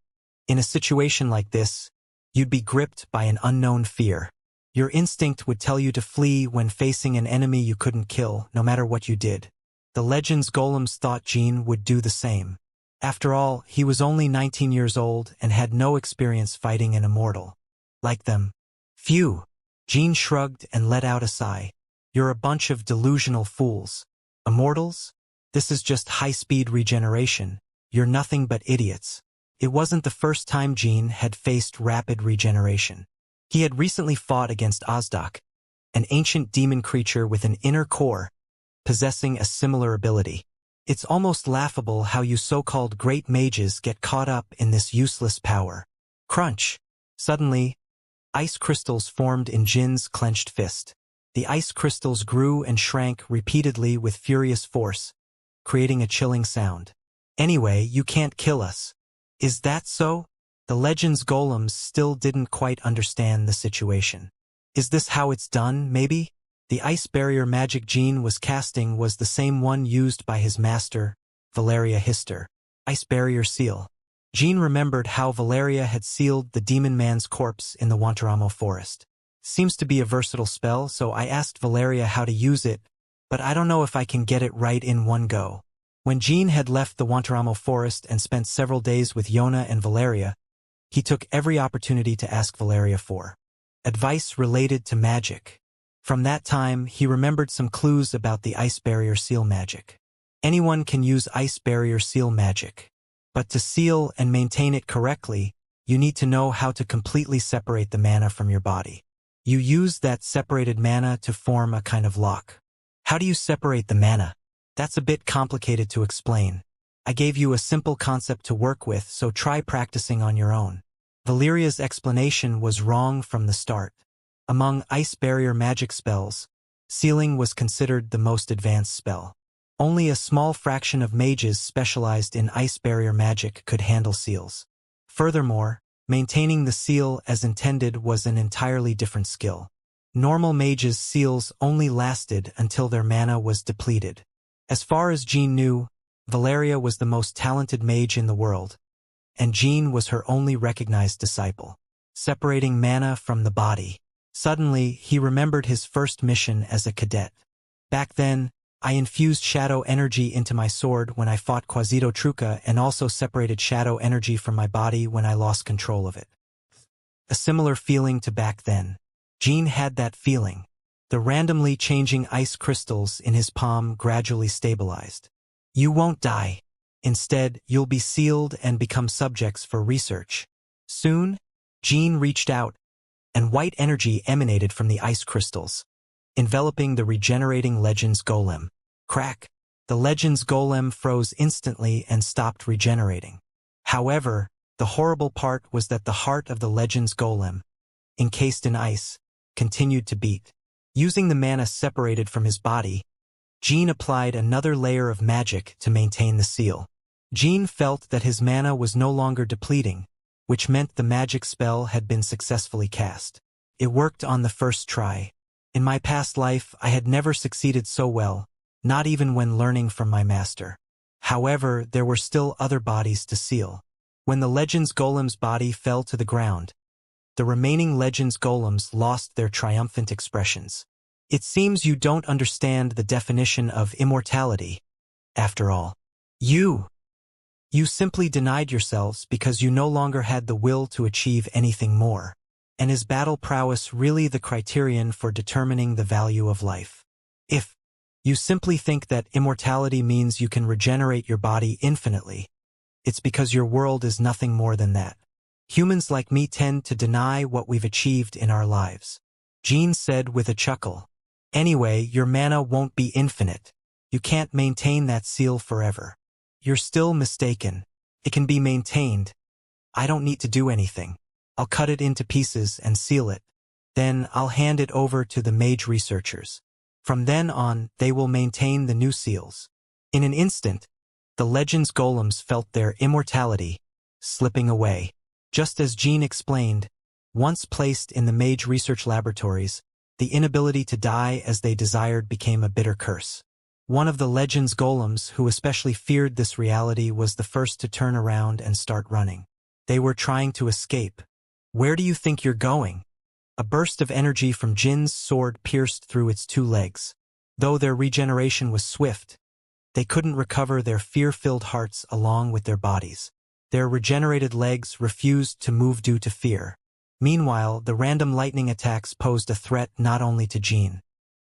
in a situation like this, you'd be gripped by an unknown fear. Your instinct would tell you to flee when facing an enemy you couldn't kill, no matter what you did. The Legends golems thought Jean would do the same. After all, he was only 19 years old and had no experience fighting an immortal. Like them. Phew! Jean shrugged and let out a sigh. You're a bunch of delusional fools. Immortals? This is just high-speed regeneration. You're nothing but idiots. It wasn't the first time Jean had faced rapid regeneration. He had recently fought against Ozdak, an ancient demon creature with an inner core, possessing a similar ability. It's almost laughable how you so-called great mages get caught up in this useless power. Crunch! Suddenly, ice crystals formed in Jin's clenched fist. The ice crystals grew and shrank repeatedly with furious force, creating a chilling sound. Anyway, you can't kill us. Is that so? The Legends golems still didn't quite understand the situation. Is this how it's done, maybe? The ice barrier magic Jean was casting was the same one used by his master, Valeria Hister. Ice barrier seal. Jean remembered how Valeria had sealed the demon man's corpse in the Wantaramo forest. Seems to be a versatile spell, so I asked Valeria how to use it, but I don't know if I can get it right in one go. When Jean had left the Wantaramo forest and spent several days with Yona and Valeria, he took every opportunity to ask Valeria for advice related to magic. From that time, he remembered some clues about the ice barrier seal magic. Anyone can use ice barrier seal magic, but to seal and maintain it correctly, you need to know how to completely separate the mana from your body. You use that separated mana to form a kind of lock. How do you separate the mana? That's a bit complicated to explain. I gave you a simple concept to work with, so try practicing on your own. Valeria's explanation was wrong from the start. Among ice barrier magic spells, sealing was considered the most advanced spell. Only a small fraction of mages specialized in ice barrier magic could handle seals. Furthermore, maintaining the seal as intended was an entirely different skill. Normal mages' seals only lasted until their mana was depleted. As far as Jean knew, Valeria was the most talented mage in the world, and Jean was her only recognized disciple. Separating mana from the body. Suddenly, he remembered his first mission as a cadet. Back then, I infused shadow energy into my sword when I fought Quasito Truca and also separated shadow energy from my body when I lost control of it. A similar feeling to back then. Jean had that feeling. The randomly changing ice crystals in his palm gradually stabilized. You won't die. Instead, you'll be sealed and become subjects for research. Soon, Jean reached out, and white energy emanated from the ice crystals, enveloping the regenerating Legends golem. Crack! The Legends golem froze instantly and stopped regenerating. However, The horrible part was that the heart of the legend's golem, encased in ice, continued to beat. Using the mana separated from his body, Jean applied another layer of magic to maintain the seal. Jean felt that his mana was no longer depleting, which meant the magic spell had been successfully cast. It worked on the first try. In my past life, I had never succeeded so well, not even when learning from my master. However, there were still other bodies to seal. When the legend's golem's body fell to the ground, the remaining legend's golems lost their triumphant expressions. It seems you don't understand the definition of immortality, after all. You simply denied yourselves because you no longer had the will to achieve anything more. And is battle prowess really the criterion for determining the value of life? If you simply think that immortality means you can regenerate your body infinitely, it's because your world is nothing more than that. Humans like me tend to deny what we've achieved in our lives. Jean said with a chuckle. Anyway, your mana won't be infinite. You can't maintain that seal forever. You're still mistaken. It can be maintained. I don't need to do anything. I'll cut it into pieces and seal it. Then I'll hand it over to the mage researchers. From then on, they will maintain the new seals. In an instant, the legend's golems felt their immortality slipping away. Just as Jean explained, once placed in the mage research laboratories, the inability to die as they desired became a bitter curse. One of the legend's golems who especially feared this reality was the first to turn around and start running. They were trying to escape. Where do you think you're going? A burst of energy from Jin's sword pierced through its two legs. Though their regeneration was swift, they couldn't recover their fear-filled hearts along with their bodies. Their regenerated legs refused to move due to fear. Meanwhile, the random lightning attacks posed a threat not only to Jean,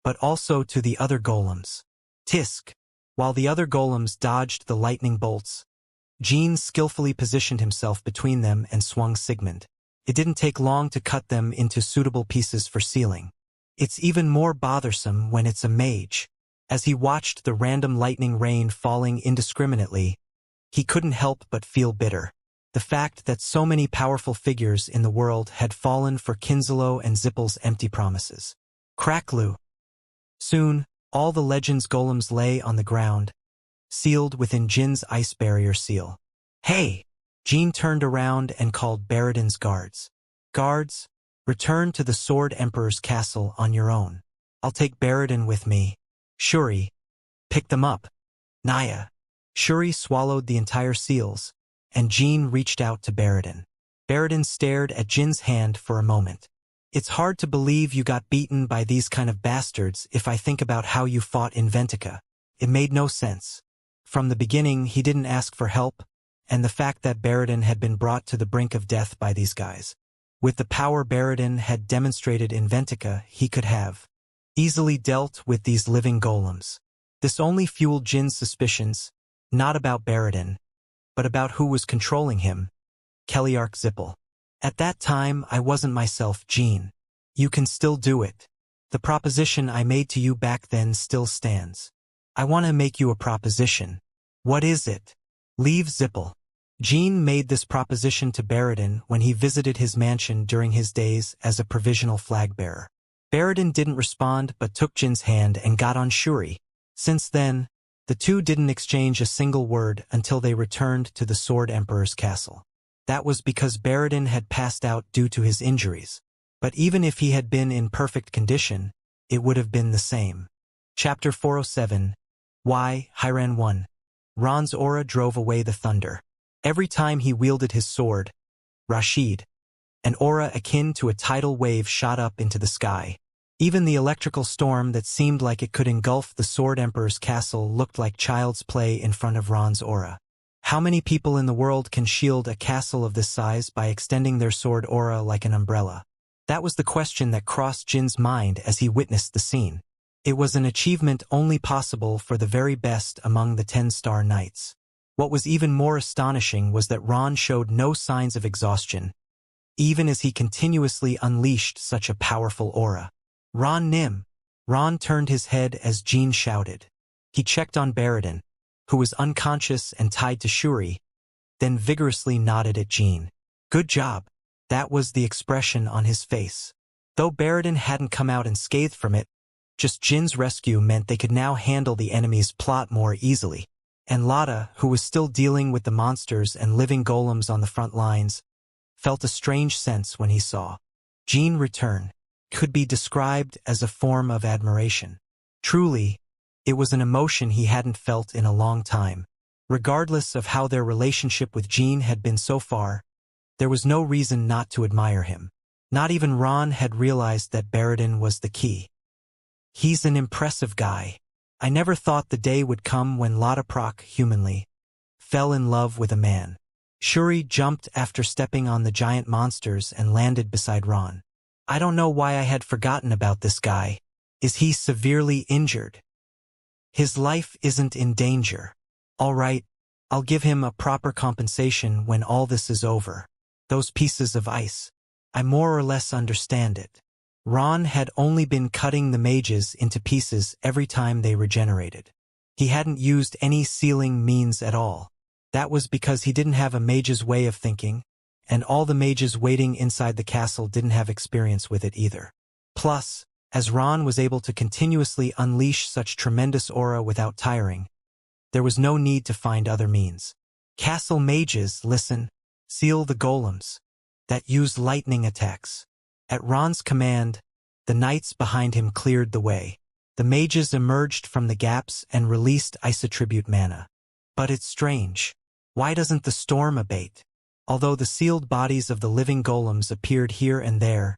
but also to the other golems. Tisk! While the other golems dodged the lightning bolts, Jean skillfully positioned himself between them and swung Sigmund. It didn't take long to cut them into suitable pieces for sealing. It's even more bothersome when it's a mage. As he watched the random lightning rain falling indiscriminately, he couldn't help but feel bitter. The fact that so many powerful figures in the world had fallen for Kinslow and Zippel's empty promises. Cracklu! Soon, all the legend's golems lay on the ground, sealed within Jin's ice barrier seal. Hey! Jean turned around and called Baradin's guards. Guards, return to the Sword Emperor's castle on your own. I'll take Baradin with me. Shuri, pick them up. Naya. Shuri swallowed the entire seals, and Jean reached out to Baradin. Baradin stared at Jin's hand for a moment. It's hard to believe you got beaten by these kind of bastards if I think about how you fought in Ventica. It made no sense. From the beginning, he didn't ask for help, and the fact that Baradin had been brought to the brink of death by these guys. With the power Baradin had demonstrated in Ventica, he could have easily dealt with these living golems. This only fueled Jin's suspicions, not about Baradin, but about who was controlling him, Keliark Zippel. At that time, I wasn't myself, Jean. You can still do it. The proposition I made to you back then still stands. I want to make you a proposition. What is it? Leave Zippel. Jean made this proposition to Baradin when he visited his mansion during his days as a provisional flag-bearer. Baradin didn't respond but took Jin's hand and got on Shuri. Since then, the two didn't exchange a single word until they returned to the Sword Emperor's castle. That was because Baradin had passed out due to his injuries. But even if he had been in perfect condition, it would have been the same. Chapter 407. Why, Hiran 1. Ron's aura drove away the thunder. Every time he wielded his sword, Rashid, an aura akin to a tidal wave shot up into the sky. Even the electrical storm that seemed like it could engulf the Sword Emperor's castle looked like child's play in front of Ron's aura. How many people in the world can shield a castle of this size by extending their sword aura like an umbrella? That was the question that crossed Jin's mind as he witnessed the scene. It was an achievement only possible for the very best among the 10-star knights. What was even more astonishing was that Ron showed no signs of exhaustion, even as he continuously unleashed such a powerful aura. Ron Nim. Ron turned his head as Jean shouted. He checked on Baradin, who was unconscious and tied to Shuri, then vigorously nodded at Jean. Good job. That was the expression on his face. Though Baradin hadn't come out unscathed from it, just Jin's rescue meant they could now handle the enemy's plot more easily. And Lotta, who was still dealing with the monsters and living golems on the front lines, felt a strange sense when he saw Jean return. Could be described as a form of admiration. Truly, it was an emotion he hadn't felt in a long time. Regardless of how their relationship with Jean had been so far, there was no reason not to admire him. Not even Ron had realized that Baradin was the key. He's an impressive guy. I never thought the day would come when Lotta Proc, humanly, fell in love with a man. Shuri jumped after stepping on the giant monsters and landed beside Ron. I don't know why I had forgotten about this guy. Is he severely injured? His life isn't in danger. All right, I'll give him a proper compensation when all this is over. Those pieces of ice. I more or less understand it. Ron had only been cutting the mages into pieces every time they regenerated. He hadn't used any sealing means at all. That was because he didn't have a mage's way of thinking, and all the mages waiting inside the castle didn't have experience with it either. Plus, as Ron was able to continuously unleash such tremendous aura without tiring, there was no need to find other means. Castle mages, listen, seal the golems that use lightning attacks. At Ron's command, the knights behind him cleared the way. The mages emerged from the gaps and released isotribute mana. But it's strange. Why doesn't the storm abate? Although the sealed bodies of the living golems appeared here and there,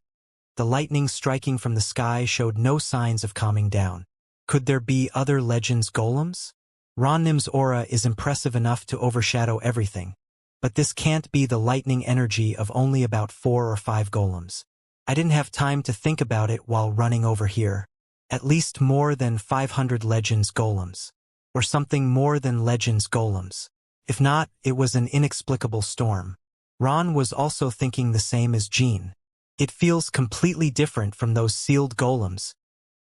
the lightning striking from the sky showed no signs of calming down. Could there be other Legends golems? Ron-Nim's aura is impressive enough to overshadow everything, but this can't be the lightning energy of only about 4 or 5 golems. I didn't have time to think about it while running over here. At least more than 500 Legends golems. Or something more than Legends golems. If not, it was an inexplicable storm. Ron was also thinking the same as Jean. It feels completely different from those sealed golems.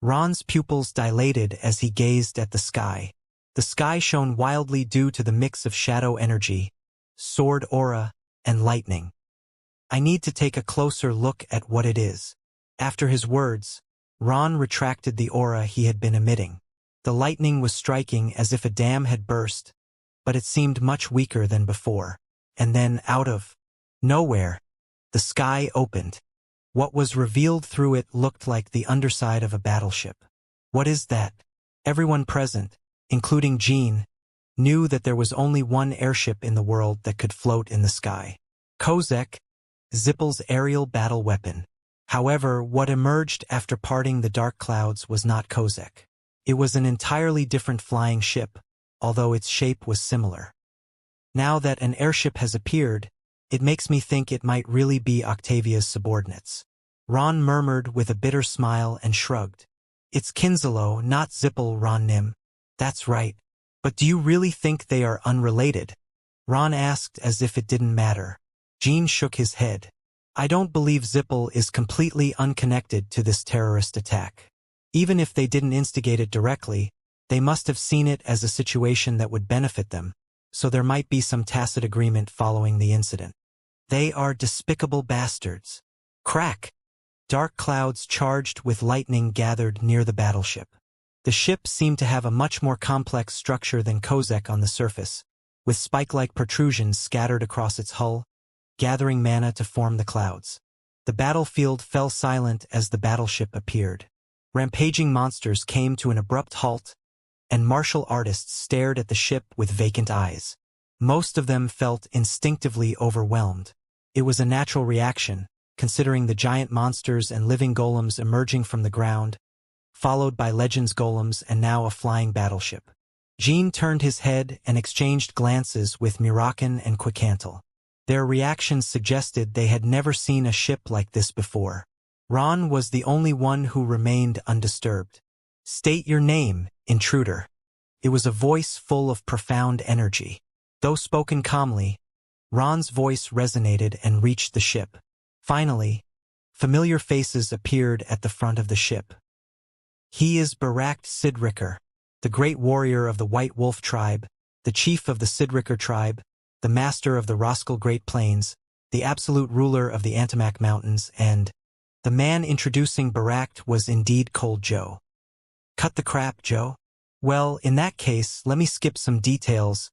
Ron's pupils dilated as he gazed at the sky. The sky shone wildly due to the mix of shadow energy, sword aura, and lightning. I need to take a closer look at what it is. After his words, Ron retracted the aura he had been emitting. The lightning was striking as if a dam had burst, but it seemed much weaker than before. And then, out of nowhere, the sky opened. What was revealed through it looked like the underside of a battleship. What is that? Everyone present, including Jean, knew that there was only one airship in the world that could float in the sky. Kozek, Zippel's aerial battle weapon. However, what emerged after parting the dark clouds was not Kozek. It was an entirely different flying ship, although its shape was similar. Now that an airship has appeared, it makes me think it might really be Octavia's subordinates. Ron murmured with a bitter smile and shrugged. It's Kinselo, not Zippel, Ron-Nim. That's right. But do you really think they are unrelated? Ron asked as if it didn't matter. Jean shook his head. I don't believe Zippel is completely unconnected to this terrorist attack. Even if they didn't instigate it directly, they must have seen it as a situation that would benefit them, so there might be some tacit agreement following the incident. They are despicable bastards. Crack! Dark clouds charged with lightning gathered near the battleship. The ship seemed to have a much more complex structure than Kozek on the surface, with spike-like protrusions scattered across its hull, gathering mana to form the clouds. The battlefield fell silent as the battleship appeared. Rampaging monsters came to an abrupt halt, and martial artists stared at the ship with vacant eyes. Most of them felt instinctively overwhelmed. It was a natural reaction, considering the giant monsters and living golems emerging from the ground, followed by Legends golems and now a flying battleship. Jean turned his head and exchanged glances with Mirakan and Quicantel. Their reactions suggested they had never seen a ship like this before. Ron was the only one who remained undisturbed. State your name, intruder. It was a voice full of profound energy. Though spoken calmly, Ron's voice resonated and reached the ship. Finally, familiar faces appeared at the front of the ship. He is Barak Sidricker, the great warrior of the White Wolf tribe, the chief of the Sidricker tribe, the master of the Roskilde Great Plains, the absolute ruler of the Antimac Mountains, and the man introducing Pact was indeed Cold Joe. Cut the crap, Joe. Well, in that case, let me skip some details.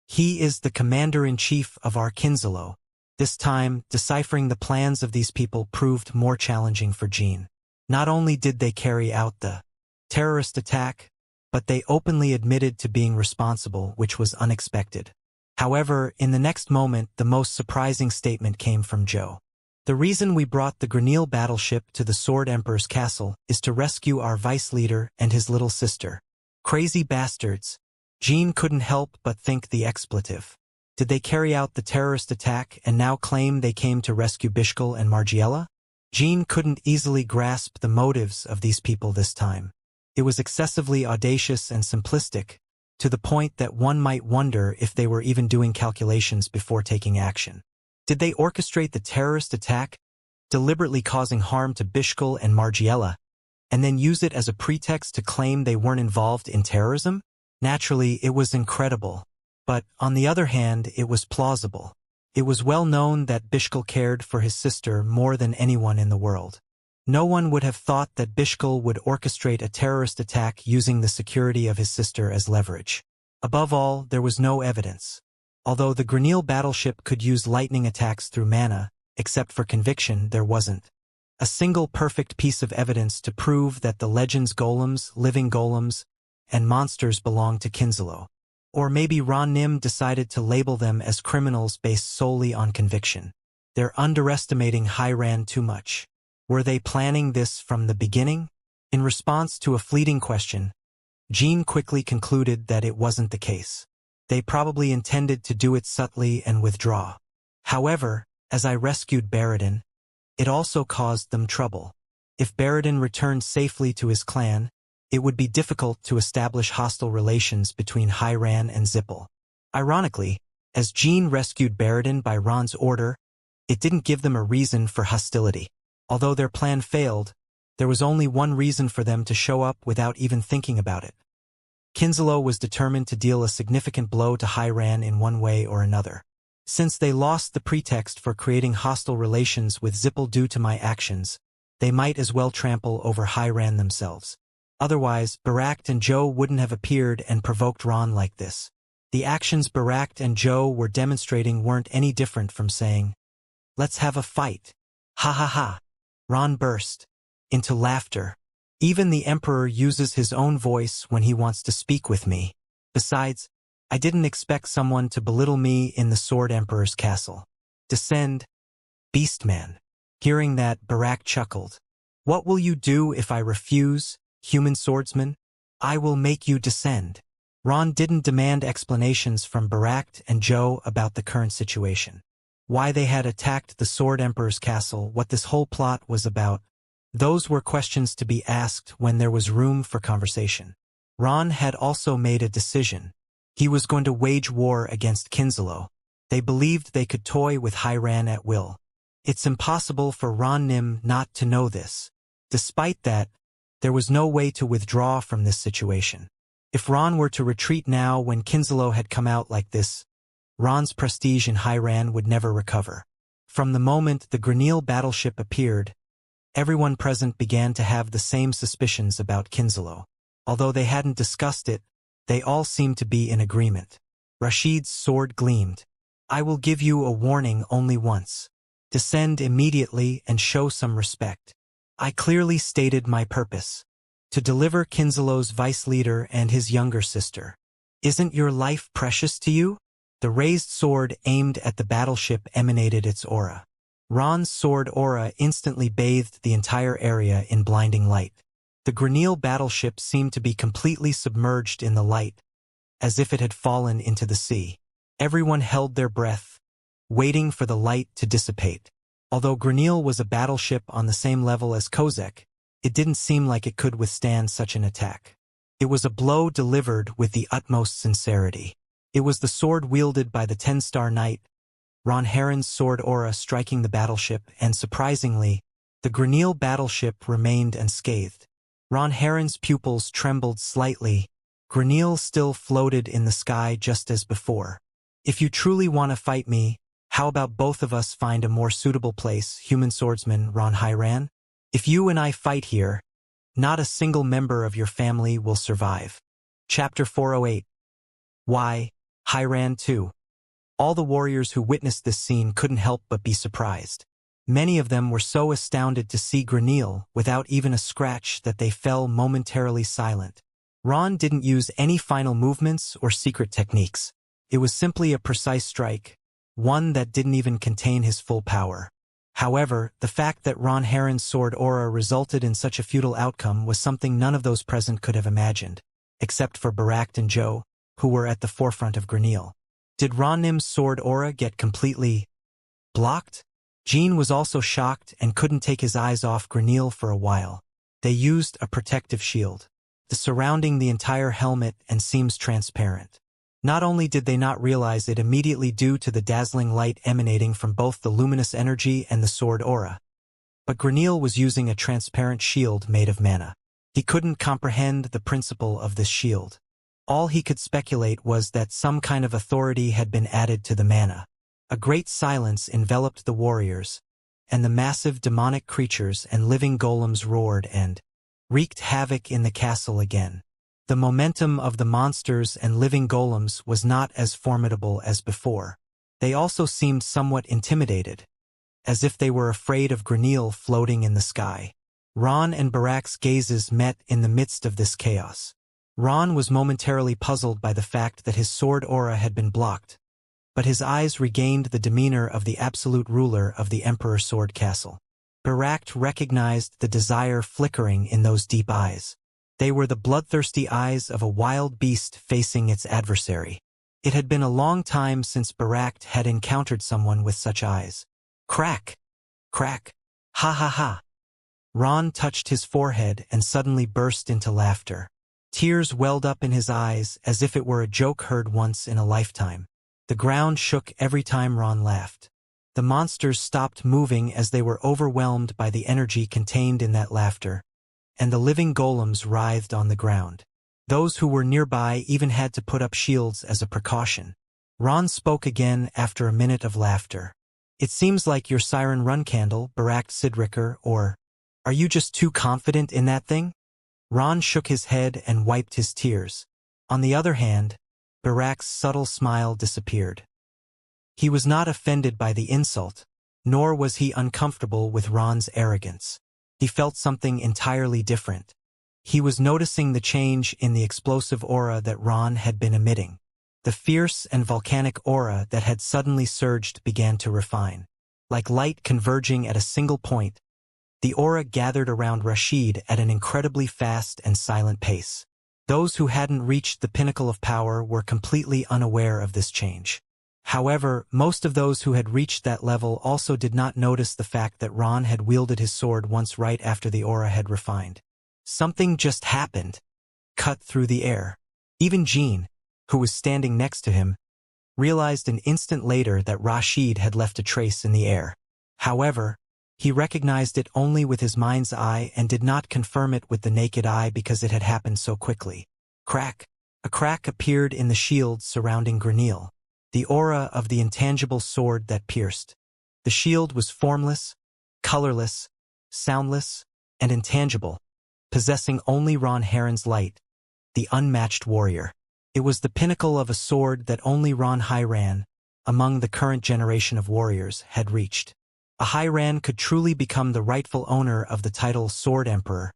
He is the commander-in-chief of our Kinslow. This time, deciphering the plans of these people proved more challenging for Jean. Not only did they carry out the terrorist attack, but they openly admitted to being responsible, which was unexpected. However, in the next moment, the most surprising statement came from Joe. The reason we brought the Grineal battleship to the Sword Emperor's castle is to rescue our vice leader and his little sister. Crazy bastards. Jean couldn't help but think the expletive. Did they carry out the terrorist attack and now claim they came to rescue Bishkal and Margiela? Jean couldn't easily grasp the motives of these people this time. It was excessively audacious and simplistic, to the point that one might wonder if they were even doing calculations before taking action. Did they orchestrate the terrorist attack, deliberately causing harm to Bishkal and Margiela, and then use it as a pretext to claim they weren't involved in terrorism? Naturally, it was incredible. But, on the other hand, it was plausible. It was well known that Bishkal cared for his sister more than anyone in the world. No one would have thought that Bishkal would orchestrate a terrorist attack using the security of his sister as leverage. Above all, there was no evidence. Although the Grineal battleship could use lightning attacks through mana, except for conviction, there wasn't a single perfect piece of evidence to prove that the Legends golems, living golems, and monsters belonged to Kinslow. Or maybe Ron Nim decided to label them as criminals based solely on conviction. They're underestimating Hyran too much. Were they planning this from the beginning? In response to a fleeting question, Jean quickly concluded that it wasn't the case. They probably intended to do it subtly and withdraw. However, as I rescued Baradin, it also caused them trouble. If Baradin returned safely to his clan, it would be difficult to establish hostile relations between Hyran and Zippel. Ironically, as Jean rescued Baradin by Ron's order, it didn't give them a reason for hostility. Although their plan failed, there was only one reason for them to show up without even thinking about it. Kinslow was determined to deal a significant blow to Hyran in one way or another. Since they lost the pretext for creating hostile relations with Zippel due to my actions, they might as well trample over Hyran themselves. Otherwise, Pact and Joe wouldn't have appeared and provoked Ron like this. The actions Pact and Joe were demonstrating weren't any different from saying, "Let's have a fight." Ha ha ha. Ron burst into laughter. Even the Emperor uses his own voice when he wants to speak with me. Besides, I didn't expect someone to belittle me in the Sword Emperor's castle. Descend, Beastman. Hearing that, Pact chuckled. What will you do if I refuse, human swordsman? I will make you descend. Ron didn't demand explanations from Pact and Joe about the current situation. Why they had attacked the Sword Emperor's castle, what this whole plot was about. Those were questions to be asked when there was room for conversation. Ron had also made a decision. He was going to wage war against Kinslow. They believed they could toy with Hyran at will. It's impossible for Ron Nim not to know this. Despite that, there was no way to withdraw from this situation. If Ron were to retreat now when Kinslow had come out like this, Ron's prestige in Hyran would never recover. From the moment the Grineal battleship appeared, everyone present began to have the same suspicions about Kinslow. Although they hadn't discussed it, they all seemed to be in agreement. Rashid's sword gleamed. I will give you a warning only once. Descend immediately and show some respect. I clearly stated my purpose. To deliver Kinslow's vice leader and his younger sister. Isn't your life precious to you? The raised sword aimed at the battleship emanated its aura. Ron's sword aura instantly bathed the entire area in blinding light. The Grineal battleship seemed to be completely submerged in the light, as if it had fallen into the sea. Everyone held their breath, waiting for the light to dissipate. Although Grineal was a battleship on the same level as Kozek, it didn't seem like it could withstand such an attack. It was a blow delivered with the utmost sincerity. It was the sword wielded by the 10-star knight, Ron Heron's sword aura striking the battleship, and surprisingly, the Grineal battleship remained unscathed. Ron Heron's pupils trembled slightly. Grineal still floated in the sky just as before. If you truly want to fight me, how about both of us find a more suitable place, human swordsman Reincarnation? If you and I fight here, not a single member of your family will survive. Chapter 408. Why, Hiran 2. All the warriors who witnessed this scene couldn't help but be surprised. Many of them were so astounded to see Granil without even a scratch that they fell momentarily silent. Ron didn't use any final movements or secret techniques. It was simply a precise strike, one that didn't even contain his full power. However, the fact that Ron Heron's sword aura resulted in such a futile outcome was something none of those present could have imagined, except for Pact and Joe, who were at the forefront of Granil. Did Ronim's sword aura get completely blocked? Jean was also shocked and couldn't take his eyes off Granil for a while. They used a protective shield, surrounding the entire helmet and seems transparent. Not only did they not realize it immediately due to the dazzling light emanating from both the luminous energy and the sword aura, but Granil was using a transparent shield made of mana. He couldn't comprehend the principle of this shield. All he could speculate was that some kind of authority had been added to the mana. A great silence enveloped the warriors, and the massive demonic creatures and living golems roared and wreaked havoc in the castle again. The momentum of the monsters and living golems was not as formidable as before. They also seemed somewhat intimidated, as if they were afraid of Granil floating in the sky. Ron and Pact's gazes met in the midst of this chaos. Ron was momentarily puzzled by the fact that his sword aura had been blocked, but his eyes regained the demeanor of the absolute ruler of the Emperor Sword Castle. Pact recognized the desire flickering in those deep eyes. They were the bloodthirsty eyes of a wild beast facing its adversary. It had been a long time since Pact had encountered someone with such eyes. Crack! Crack! Ha ha ha! Ron touched his forehead and suddenly burst into laughter. Tears welled up in his eyes as if it were a joke heard once in a lifetime. The ground shook every time Ron laughed. The monsters stopped moving as they were overwhelmed by the energy contained in that laughter, and the living golems writhed on the ground. Those who were nearby even had to put up shields as a precaution. Ron spoke again after a minute of laughter. It seems like your siren run candle, Pact Sidricker, or are you just too confident in that thing? Ron shook his head and wiped his tears. On the other hand, Pact's subtle smile disappeared. He was not offended by the insult, nor was he uncomfortable with Ron's arrogance. He felt something entirely different. He was noticing the change in the explosive aura that Ron had been emitting. The fierce and volcanic aura that had suddenly surged began to refine. Like light converging at a single point, the aura gathered around Rashid at an incredibly fast and silent pace. Those who hadn't reached the pinnacle of power were completely unaware of this change. However, most of those who had reached that level also did not notice the fact that Ron had wielded his sword once right after the aura had refined. Something just happened, cut through the air. Even Jean, who was standing next to him, realized an instant later that Rashid had left a trace in the air. However, he recognized it only with his mind's eye and did not confirm it with the naked eye because it had happened so quickly. Crack! A crack appeared in the shield surrounding Granil, the aura of the intangible sword that pierced. The shield was formless, colorless, soundless, and intangible, possessing only Ron Heron's light, the unmatched warrior. It was the pinnacle of a sword that only Ron Hiran, among the current generation of warriors, had reached. A Hiran could truly become the rightful owner of the title Sword Emperor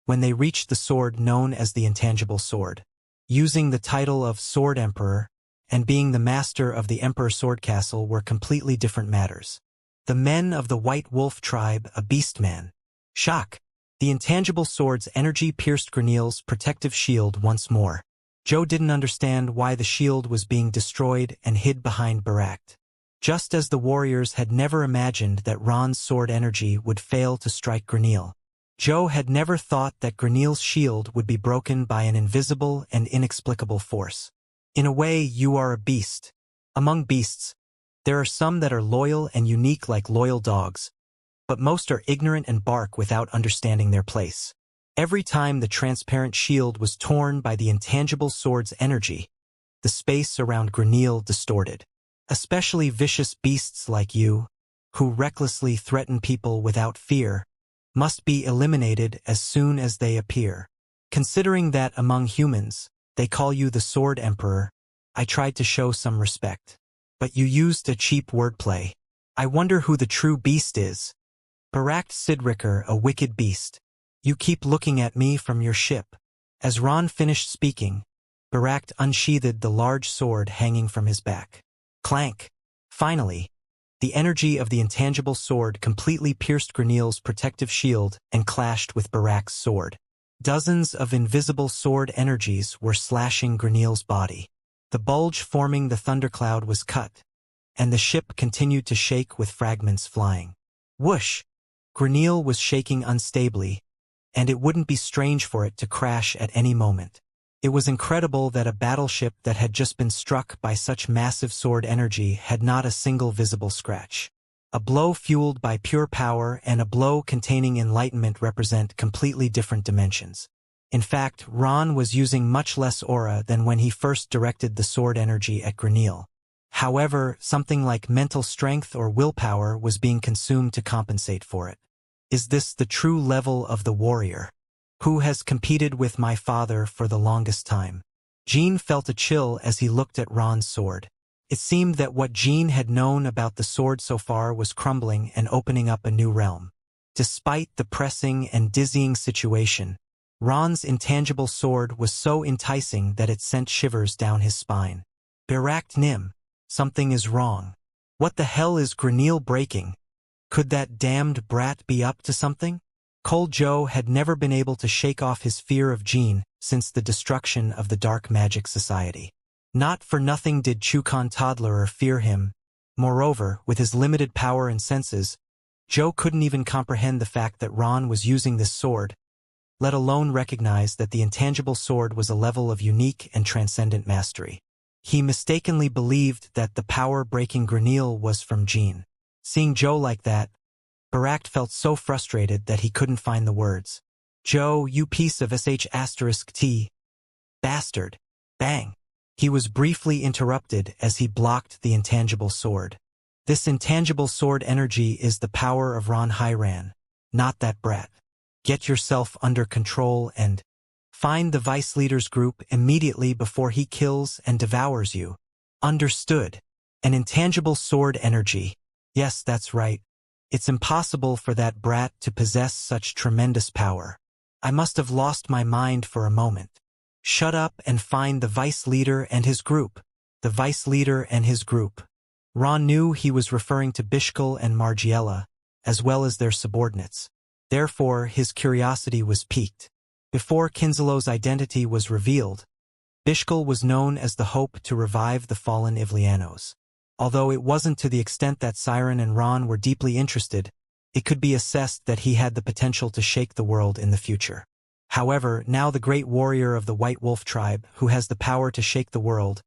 when they reached the sword known as the Intangible Sword. Using the title of Sword Emperor and being the master of the Emperor Sword Castle were completely different matters. The men of the White Wolf tribe, a beastman. Shock! The intangible sword's energy pierced Granil's protective shield once more. Joe didn't understand why the shield was being destroyed and hid behind Pact. Just as the warriors had never imagined that Ron's sword energy would fail to strike Granil, Joe had never thought that Granil's shield would be broken by an invisible and inexplicable force. In a way, you are a beast. Among beasts, there are some that are loyal and unique like loyal dogs, but most are ignorant and bark without understanding their place. Every time the transparent shield was torn by the intangible sword's energy, the space around Granil distorted. Especially vicious beasts like you, who recklessly threaten people without fear, must be eliminated as soon as they appear. Considering that among humans, they call you the Sword Emperor, I tried to show some respect. But you used a cheap wordplay. I wonder who the true beast is. Barakt Sidricker, a wicked beast. You keep looking at me from your ship. As Ron finished speaking, Barakt unsheathed the large sword hanging from his back. Clank! Finally, the energy of the intangible sword completely pierced Granil's protective shield and clashed with Barakt's sword. Dozens of invisible sword energies were slashing Granil's body. The bulge forming the thundercloud was cut, and the ship continued to shake with fragments flying. Whoosh! Granil was shaking unstably, and it wouldn't be strange for it to crash at any moment. It was incredible that a battleship that had just been struck by such massive sword energy had not a single visible scratch. A blow fueled by pure power and a blow containing enlightenment represent completely different dimensions. In fact, Ron was using much less aura than when he first directed the sword energy at Granil. However, something like mental strength or willpower was being consumed to compensate for it. Is this the true level of the warrior? Who has competed with my father for the longest time? Gene felt a chill as he looked at Ron's sword. It seemed that what Gene had known about the sword so far was crumbling and opening up a new realm. Despite the pressing and dizzying situation, Ron's intangible sword was so enticing that it sent shivers down his spine. Barakt Nim, something is wrong. What the hell is Granil breaking? Could that damned brat be up to something? Cole Joe had never been able to shake off his fear of Gene since the destruction of the Dark Magic Society. Not for nothing did Chukan Toddlerer fear him. Moreover, with his limited power and senses, Joe couldn't even comprehend the fact that Ron was using this sword, let alone recognize that the intangible sword was a level of unique and transcendent mastery. He mistakenly believed that the power breaking Granil was from Gene. Seeing Joe like that, Barakt felt so frustrated that he couldn't find the words. Joe, you piece of sh*t. Bastard. Bang. He was briefly interrupted as he blocked the intangible sword. This intangible sword energy is the power of Ron Hyran, not that brat. Get yourself under control and find the Vice Leader's group immediately before he kills and devours you. Understood. An intangible sword energy. Yes, that's right. It's impossible for that brat to possess such tremendous power. I must have lost my mind for a moment. Shut up and find the Vice Leader and his group. The Vice Leader and his group. Ron knew he was referring to Bishkal and Margiela, as well as their subordinates. Therefore, his curiosity was piqued. Before Kinzelo's identity was revealed, Bishkal was known as the hope to revive the fallen Ivlianos. Although it wasn't to the extent that Siren and Ron were deeply interested, it could be assessed that he had the potential to shake the world in the future. However, now the great warrior of the White Wolf tribe, who has the power to shake the world,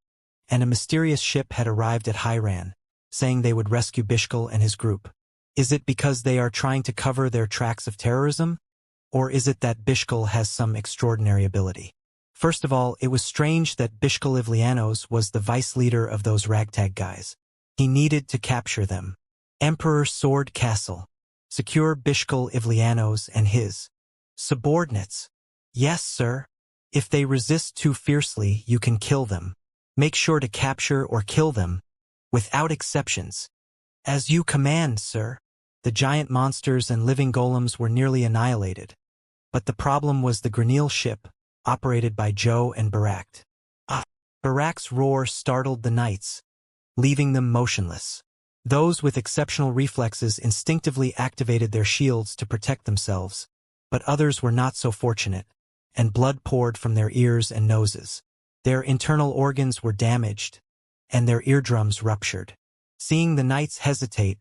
and a mysterious ship had arrived at Hyran, saying they would rescue Bishkal and his group. Is it because they are trying to cover their tracks of terrorism? Or is it that Bishkal has some extraordinary ability? First of all, it was strange that Bishkal Ivlianos was the vice leader of those ragtag guys. He needed to capture them. Emperor Sword Castle. Secure Bishkal Ivlianos and his subordinates. Yes, sir. If they resist too fiercely, you can kill them. Make sure to capture or kill them, without exceptions. As you command, sir. The giant monsters and living golems were nearly annihilated. But the problem was the Granil ship, operated by Joe and Barakt. Barakt's roar startled the knights, leaving them motionless. Those with exceptional reflexes instinctively activated their shields to protect themselves, but others were not so fortunate, and blood poured from their ears and noses. Their internal organs were damaged, and their eardrums ruptured. Seeing the knights hesitate,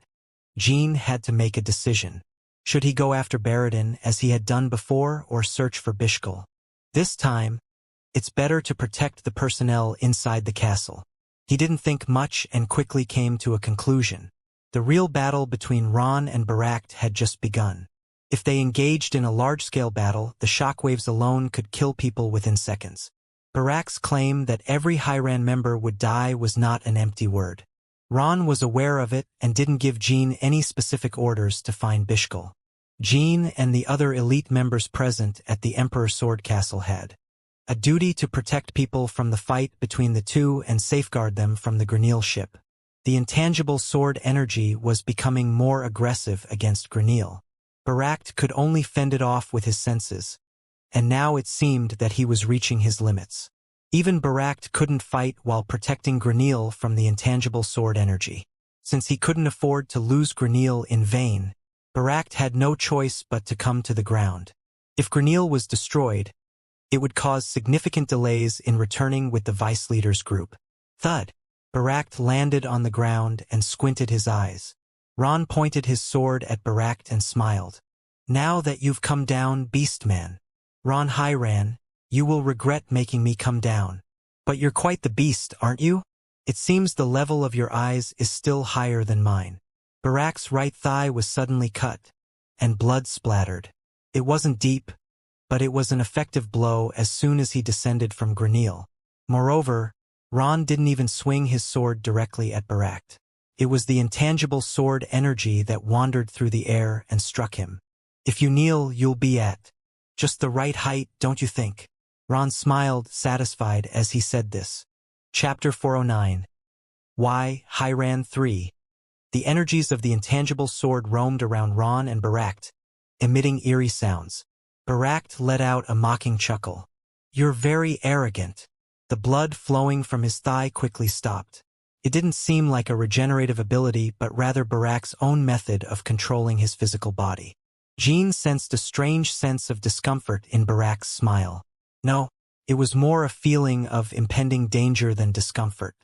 Jean had to make a decision. Should he go after Baradin as he had done before or search for Bishkal? This time, it's better to protect the personnel inside the castle. He didn't think much and quickly came to a conclusion. The real battle between Ron and Barakt had just begun. If they engaged in a large-scale battle, the shockwaves alone could kill people within seconds. Barak's claim that every Hiran member would die was not an empty word. Ron was aware of it and didn't give Jean any specific orders to find Bishkal. Jean and the other elite members present at the Emperor Sword Castle had a duty to protect people from the fight between the two and safeguard them from the Granil ship. The intangible sword energy was becoming more aggressive against Granil. Barak could only fend it off with his senses, and now it seemed that he was reaching his limits. Even Barak couldn't fight while protecting Granil from the intangible sword energy. Since he couldn't afford to lose Granil in vain, Barak had no choice but to come to the ground. If Granil was destroyed, it would cause significant delays in returning with the vice leader's group. Thud! Barak landed on the ground and squinted his eyes. Ron pointed his sword at Barak and smiled. Now that you've come down, Beastman. Ron Hiran, you will regret making me come down. But you're quite the beast, aren't you? It seems the level of your eyes is still higher than mine. Barak's right thigh was suddenly cut, and blood splattered. It wasn't deep, but it was an effective blow as soon as he descended from Granil. Moreover, Ron didn't even swing his sword directly at Barak. It was the intangible sword energy that wandered through the air and struck him. If you kneel, you'll be at just the right height, don't you think? Ron smiled, satisfied as he said this. Chapter 409. Why, Hiran 3. The energies of the intangible sword roamed around Ron and Barak, emitting eerie sounds. Barak let out a mocking chuckle. You're very arrogant. The blood flowing from his thigh quickly stopped. It didn't seem like a regenerative ability but rather Barak's own method of controlling his physical body. Jean sensed a strange sense of discomfort in Barak's smile. No, it was more a feeling of impending danger than discomfort.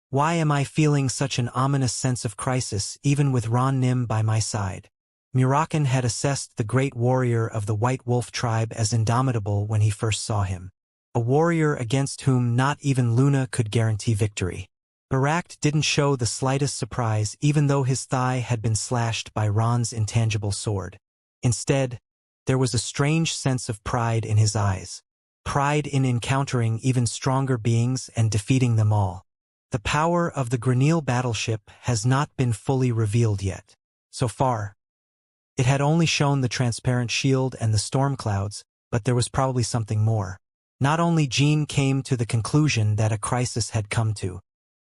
Why am I feeling such an ominous sense of crisis even with Ron Nim by my side? Murakan had assessed the great warrior of the White Wolf tribe as indomitable when he first saw him. A warrior against whom not even Luna could guarantee victory. Barak didn't show the slightest surprise even though his thigh had been slashed by Ron's intangible sword. Instead, there was a strange sense of pride in his eyes. Pride in encountering even stronger beings and defeating them all. The power of the Granil battleship has not been fully revealed yet. So far, it had only shown the transparent shield and the storm clouds, but there was probably something more. Not only Jean came to the conclusion that a crisis had come to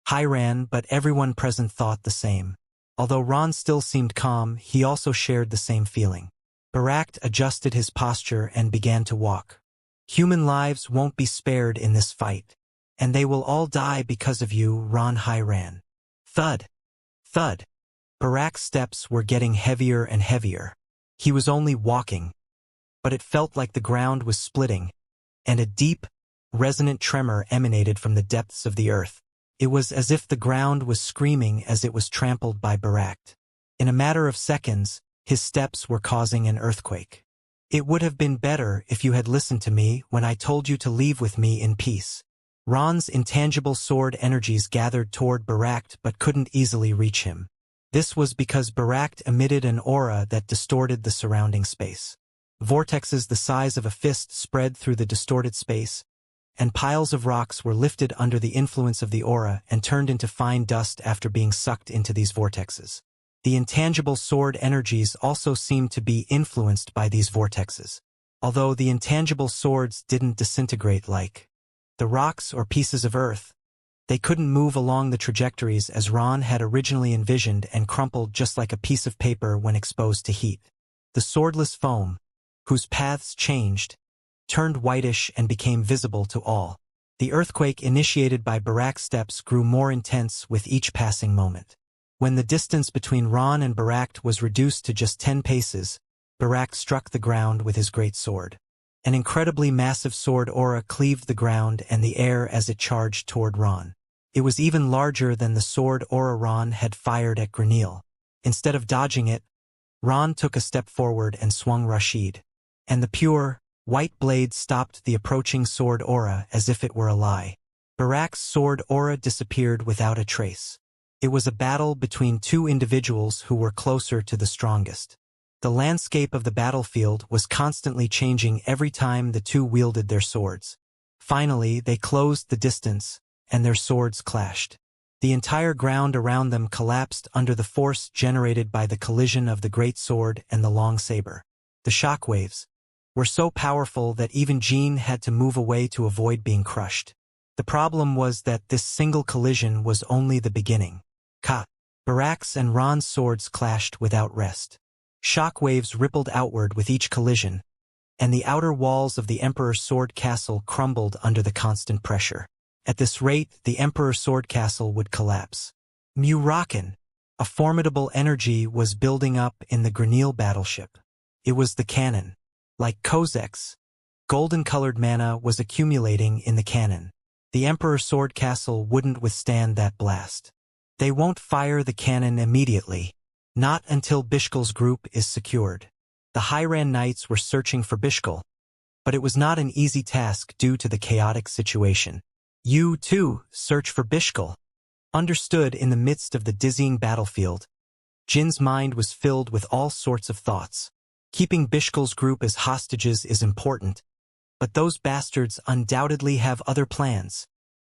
Hiran, but everyone present thought the same. Although Ron still seemed calm, he also shared the same feeling. Barak adjusted his posture and began to walk. Human lives won't be spared in this fight, and they will all die because of you, Ron Hiran. Thud! Thud! Barak's steps were getting heavier and heavier. He was only walking, but it felt like the ground was splitting, and a deep, resonant tremor emanated from the depths of the earth. It was as if the ground was screaming as it was trampled by Barak. In a matter of seconds, his steps were causing an earthquake. It would have been better if you had listened to me when I told you to leave with me in peace. Ron's intangible sword energies gathered toward Barak but couldn't easily reach him. This was because Barak emitted an aura that distorted the surrounding space. Vortexes the size of a fist spread through the distorted space, and piles of rocks were lifted under the influence of the aura and turned into fine dust after being sucked into these vortexes. The intangible sword energies also seemed to be influenced by these vortexes. Although the intangible swords didn't disintegrate like the rocks or pieces of earth, they couldn't move along the trajectories as Ron had originally envisioned and crumpled just like a piece of paper when exposed to heat. The swordless foam, whose paths changed, turned whitish and became visible to all. The earthquake initiated by Barak's steps grew more intense with each passing moment. When the distance between Ron and Barak was reduced to just 10 paces, Barak struck the ground with his great sword. An incredibly massive sword aura cleaved the ground and the air as it charged toward Ron. It was even larger than the sword aura Ron had fired at Granil. Instead of dodging it, Ron took a step forward and swung Rashid. And the pure, white blade stopped the approaching sword aura as if it were a lie. Barak's sword aura disappeared without a trace. It was a battle between two individuals who were closer to the strongest. The landscape of the battlefield was constantly changing every time the two wielded their swords. Finally, they closed the distance, and their swords clashed. The entire ground around them collapsed under the force generated by the collision of the great sword and the long saber. The shockwaves were so powerful that even Jean had to move away to avoid being crushed. The problem was that this single collision was only the beginning. Barak's and Ron's swords clashed without rest. Shockwaves rippled outward with each collision, and the outer walls of the Emperor's Sword Castle crumbled under the constant pressure. At this rate, the Emperor's Sword Castle would collapse. Murakan, a formidable energy was building up in the Granil battleship. It was the cannon. Like Kozek's, golden-colored mana was accumulating in the cannon. The Emperor's Sword Castle wouldn't withstand that blast. They won't fire the cannon immediately, not until Bishkal's group is secured. The Hyran Knights were searching for Bishkal, but it was not an easy task due to the chaotic situation. You, too, search for Bishkal. Understood in the midst of the dizzying battlefield, Jin's mind was filled with all sorts of thoughts. Keeping Bishkal's group as hostages is important, but those bastards undoubtedly have other plans.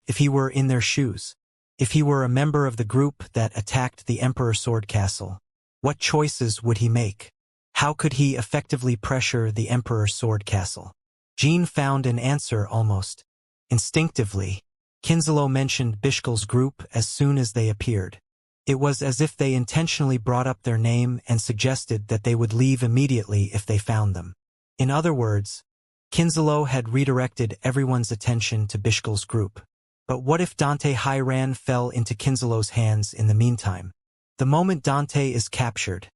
If he were in their shoes, if he were a member of the group that attacked the Emperor's Sword Castle, what choices would he make? How could he effectively pressure the Emperor's Sword Castle? Jean found an answer almost instinctively. Kinzalo mentioned Bishkal's group as soon as they appeared. It was as if they intentionally brought up their name and suggested that they would leave immediately if they found them. In other words, Kinzalo had redirected everyone's attention to Bishkal's group. But what if Dante Hyran fell into Kinzalo's hands in the meantime? The moment Dante is captured,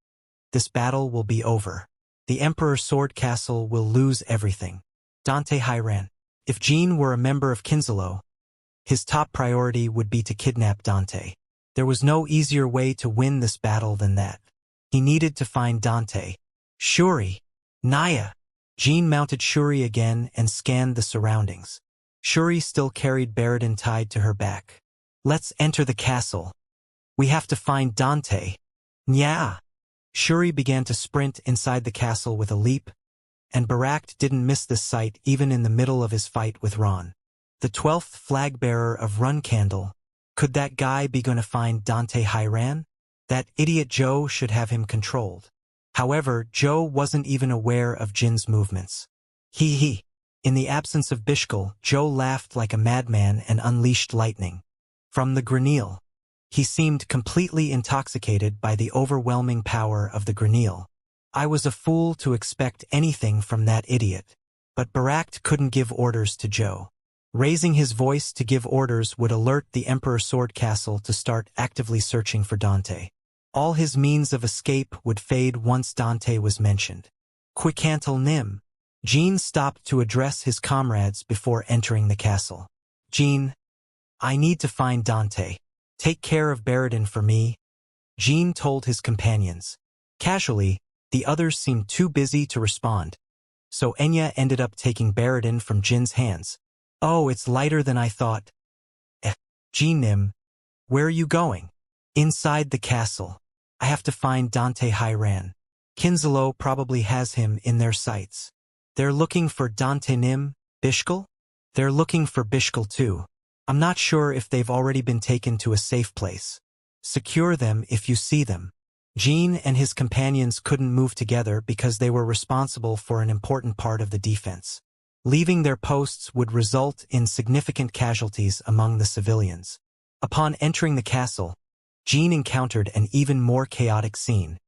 this battle will be over. The Emperor's Sword Castle will lose everything. Dante Hyran. If Jean were a member of Kinzalo, his top priority would be to kidnap Dante. There was no easier way to win this battle than that. He needed to find Dante. Shuri. Naya. Jean mounted Shuri again and scanned the surroundings. Shuri still carried Baradin tied to her back. Let's enter the castle. We have to find Dante. Nya. Shuri began to sprint inside the castle with a leap, and Barak didn't miss this sight even in the middle of his fight with Ron. The 12th flag-bearer of Run Candle. Could that guy be going to find Dante Hyran? That idiot Joe should have him controlled. However, Joe wasn't even aware of Jin's movements. He. In the absence of Bishkal, Joe laughed like a madman and unleashed lightning. From the Granil. He seemed completely intoxicated by the overwhelming power of the Granil. I was a fool to expect anything from that idiot. But Barak couldn't give orders to Joe. Raising his voice to give orders would alert the Emperor's Sword Castle to start actively searching for Dante. All his means of escape would fade once Dante was mentioned. Quicantal Nim. Jean stopped to address his comrades before entering the castle. Jean, I need to find Dante. Take care of Baradin for me, Jean told his companions. Casually, the others seemed too busy to respond, so Enya ended up taking Baradin from Jin's hands. Oh, it's lighter than I thought. Jean-Nim, where are you going? Inside the castle. I have to find Dante Hyran. Kinzalo probably has him in their sights. They're looking for Dante Nim, Bishkal? They're looking for Bishkal too. I'm not sure if they've already been taken to a safe place. Secure them if you see them. Jean and his companions couldn't move together because they were responsible for an important part of the defense. Leaving their posts would result in significant casualties among the civilians. Upon entering the castle, Jean encountered an even more chaotic scene.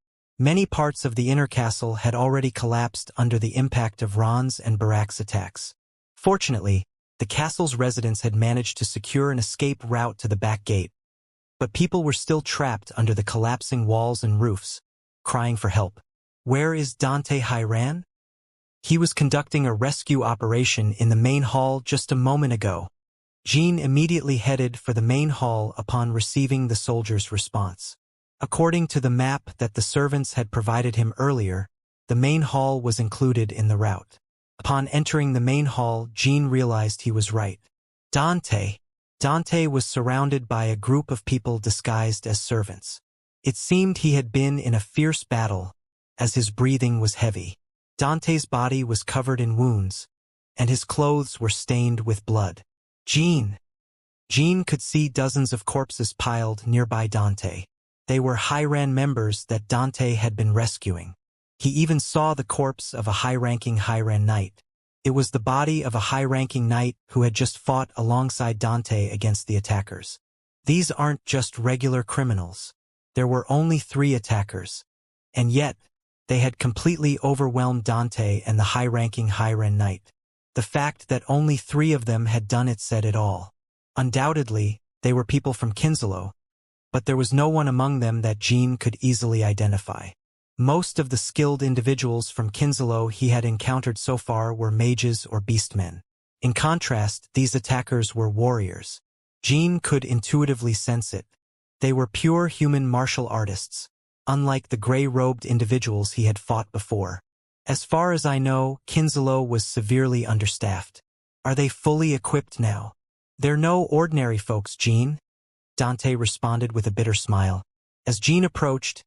Many parts of the inner castle had already collapsed under the impact of Ron's and Barak's attacks. Fortunately, the castle's residents had managed to secure an escape route to the back gate, but people were still trapped under the collapsing walls and roofs, crying for help. Where is Dante Hyran? He was conducting a rescue operation in the main hall just a moment ago. Jean immediately headed for the main hall upon receiving the soldier's response. According to the map that the servants had provided him earlier, the main hall was included in the route. Upon entering the main hall, Jean realized he was right. Dante was surrounded by a group of people disguised as servants. It seemed he had been in a fierce battle, as his breathing was heavy. Dante's body was covered in wounds, and his clothes were stained with blood. Jean could see dozens of corpses piled nearby Dante. They were High-Ran members that Dante had been rescuing. He even saw the corpse of a high-ranking High-Ran knight. It was the body of a high-ranking knight who had just fought alongside Dante against the attackers. These aren't just regular criminals. There were only 3 attackers. And yet, they had completely overwhelmed Dante and the high-ranking High-Ran knight. The fact that only 3 of them had done it said it all. Undoubtedly, they were people from Kinslow, but there was no one among them that Jean could easily identify. Most of the skilled individuals from Kinslow he had encountered so far were mages or beastmen. In contrast, these attackers were warriors. Jean could intuitively sense it. They were pure human martial artists, unlike the gray-robed individuals he had fought before. As far as I know, Kinslow was severely understaffed. Are they fully equipped now? They're no ordinary folks, Jean, Dante responded with a bitter smile. As Jean approached,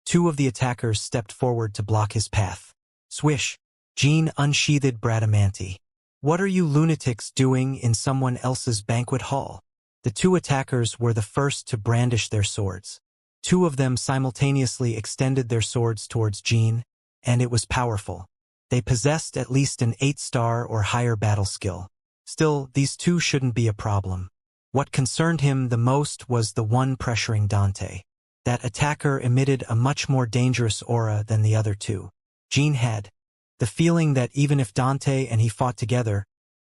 2 of the attackers stepped forward to block his path. Swish! Jean unsheathed Bradamante. What are you lunatics doing in someone else's banquet hall? The 2 attackers were the first to brandish their swords. 2 of them simultaneously extended their swords towards Jean, and it was powerful. They possessed at least an 8-star or higher battle skill. Still, these 2 shouldn't be a problem. What concerned him the most was the one pressuring Dante. That attacker emitted a much more dangerous aura than the other 2. Jean had the feeling that even if Dante and he fought together,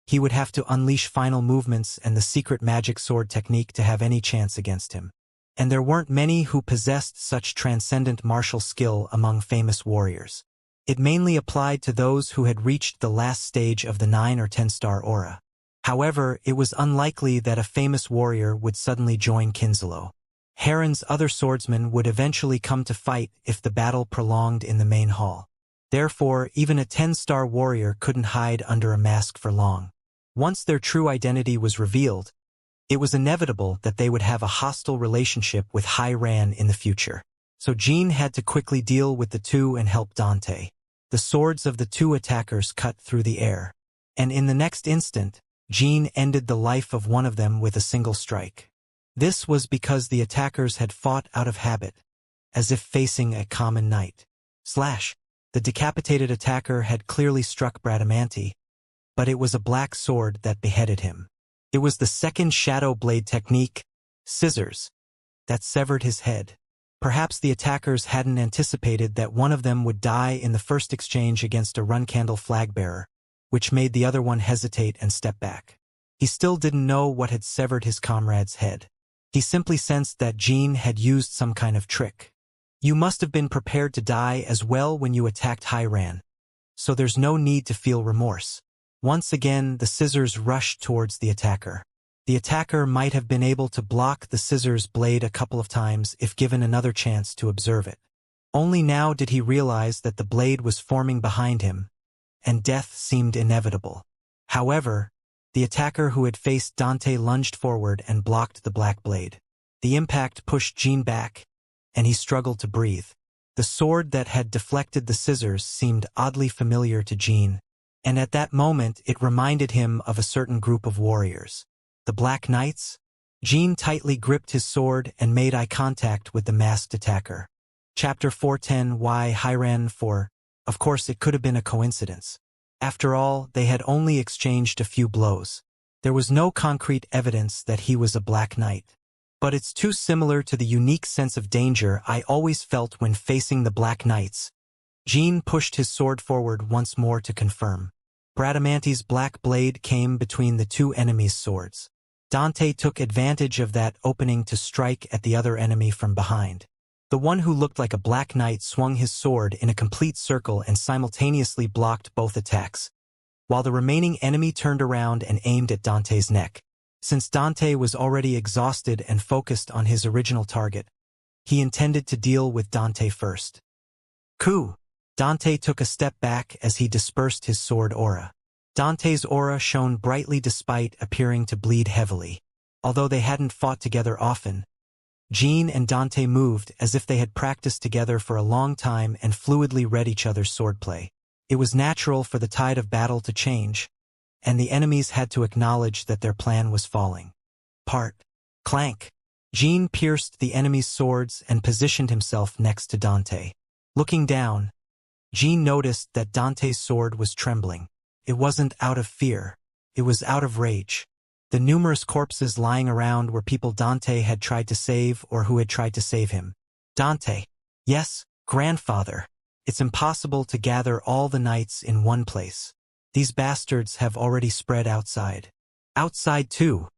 he would have to unleash final movements and the secret magic sword technique to have any chance against him. And there weren't many who possessed such transcendent martial skill among famous warriors. It mainly applied to those who had reached the last stage of the 9 or 10-star aura. However, it was unlikely that a famous warrior would suddenly join Kinslow. Heron's other swordsmen would eventually come to fight if the battle prolonged in the main hall. Therefore, even a 10-star warrior couldn't hide under a mask for long. Once their true identity was revealed, it was inevitable that they would have a hostile relationship with High-Ran in the future. So Jean had to quickly deal with the 2 and help Dante. The swords of the 2 attackers cut through the air. And in the next instant, Jean ended the life of one of them with a single strike. This was because the attackers had fought out of habit, as if facing a common knight. The decapitated attacker had clearly struck Bradamante, but it was a black sword that beheaded him. It was the second shadow blade technique, scissors, that severed his head. Perhaps the attackers hadn't anticipated that one of them would die in the first exchange against a run-candle flag-bearer, which made the other one hesitate and step back. He still didn't know what had severed his comrade's head. He simply sensed that Jean had used some kind of trick. You must have been prepared to die as well when you attacked High-Ran, so there's no need to feel remorse. Once again, the scissors rushed towards the attacker. The attacker might have been able to block the scissors blade a couple of times if given another chance to observe it. Only now did he realize that the blade was forming behind him, and death seemed inevitable. However, the attacker who had faced Dante lunged forward and blocked the black blade. The impact pushed Jean back, and he struggled to breathe. The sword that had deflected the scissors seemed oddly familiar to Jean, and at that moment it reminded him of a certain group of warriors. The Black Knights? Jean tightly gripped his sword and made eye contact with the masked attacker. Chapter 410 Why High-Ran for? Of course it could have been a coincidence. After all, they had only exchanged a few blows. There was no concrete evidence that he was a Black Knight. But it's too similar to the unique sense of danger I always felt when facing the Black Knights. Jean pushed his sword forward once more to confirm. Bradamante's black blade came between the 2 enemies' swords. Dante took advantage of that opening to strike at the other enemy from behind. The one who looked like a Black Knight swung his sword in a complete circle and simultaneously blocked both attacks, while the remaining enemy turned around and aimed at Dante's neck. Since Dante was already exhausted and focused on his original target, he intended to deal with Dante first. Coup! Dante took a step back as he dispersed his sword aura. Dante's aura shone brightly despite appearing to bleed heavily. Although they hadn't fought together often, Jean and Dante moved as if they had practiced together for a long time and fluidly read each other's swordplay. It was natural for the tide of battle to change, and the enemies had to acknowledge that their plan was falling. Part. Clank. Jean pierced the enemy's swords and positioned himself next to Dante. Looking down, Jean noticed that Dante's sword was trembling. It wasn't out of fear. It was out of rage. The numerous corpses lying around were people Dante had tried to save or who had tried to save him. Dante. Yes, grandfather. It's impossible to gather all the knights in one place. These bastards have already spread outside. Outside too.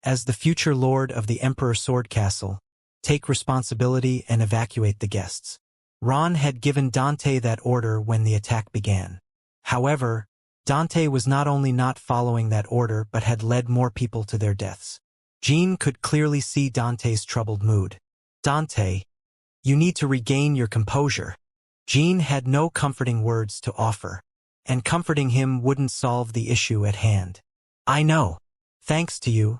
As the future lord of the Emperor Sword Castle, take responsibility and evacuate the guests. Ron had given Dante that order when the attack began. However, Dante was not only not following that order but had led more people to their deaths. Jean could clearly see Dante's troubled mood. Dante, you need to regain your composure. Jean had no comforting words to offer, and comforting him wouldn't solve the issue at hand. I know. Thanks to you,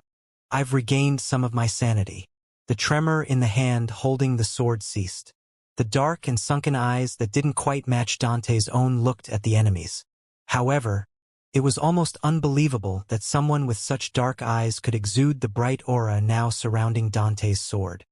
I've regained some of my sanity. The tremor in the hand holding the sword ceased. The dark and sunken eyes that didn't quite match Dante's own looked at the enemies. However, it was almost unbelievable that someone with such dark eyes could exude the bright aura now surrounding Dante's sword.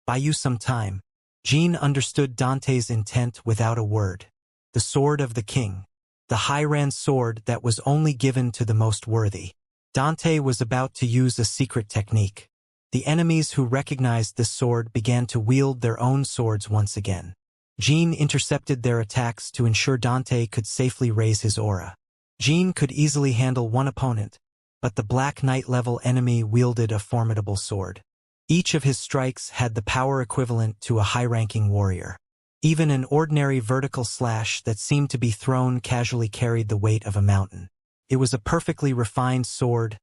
Buy you some time. Jean understood Dante's intent without a word. The sword of the king. The Hiran sword that was only given to the most worthy. Dante was about to use a secret technique. The enemies who recognized this sword began to wield their own swords once again. Jean intercepted their attacks to ensure Dante could safely raise his aura. Jean could easily handle one opponent, but the Black Knight-level enemy wielded a formidable sword. Each of his strikes had the power equivalent to a high-ranking warrior. Even an ordinary vertical slash that seemed to be thrown casually carried the weight of a mountain. It was a perfectly refined sword,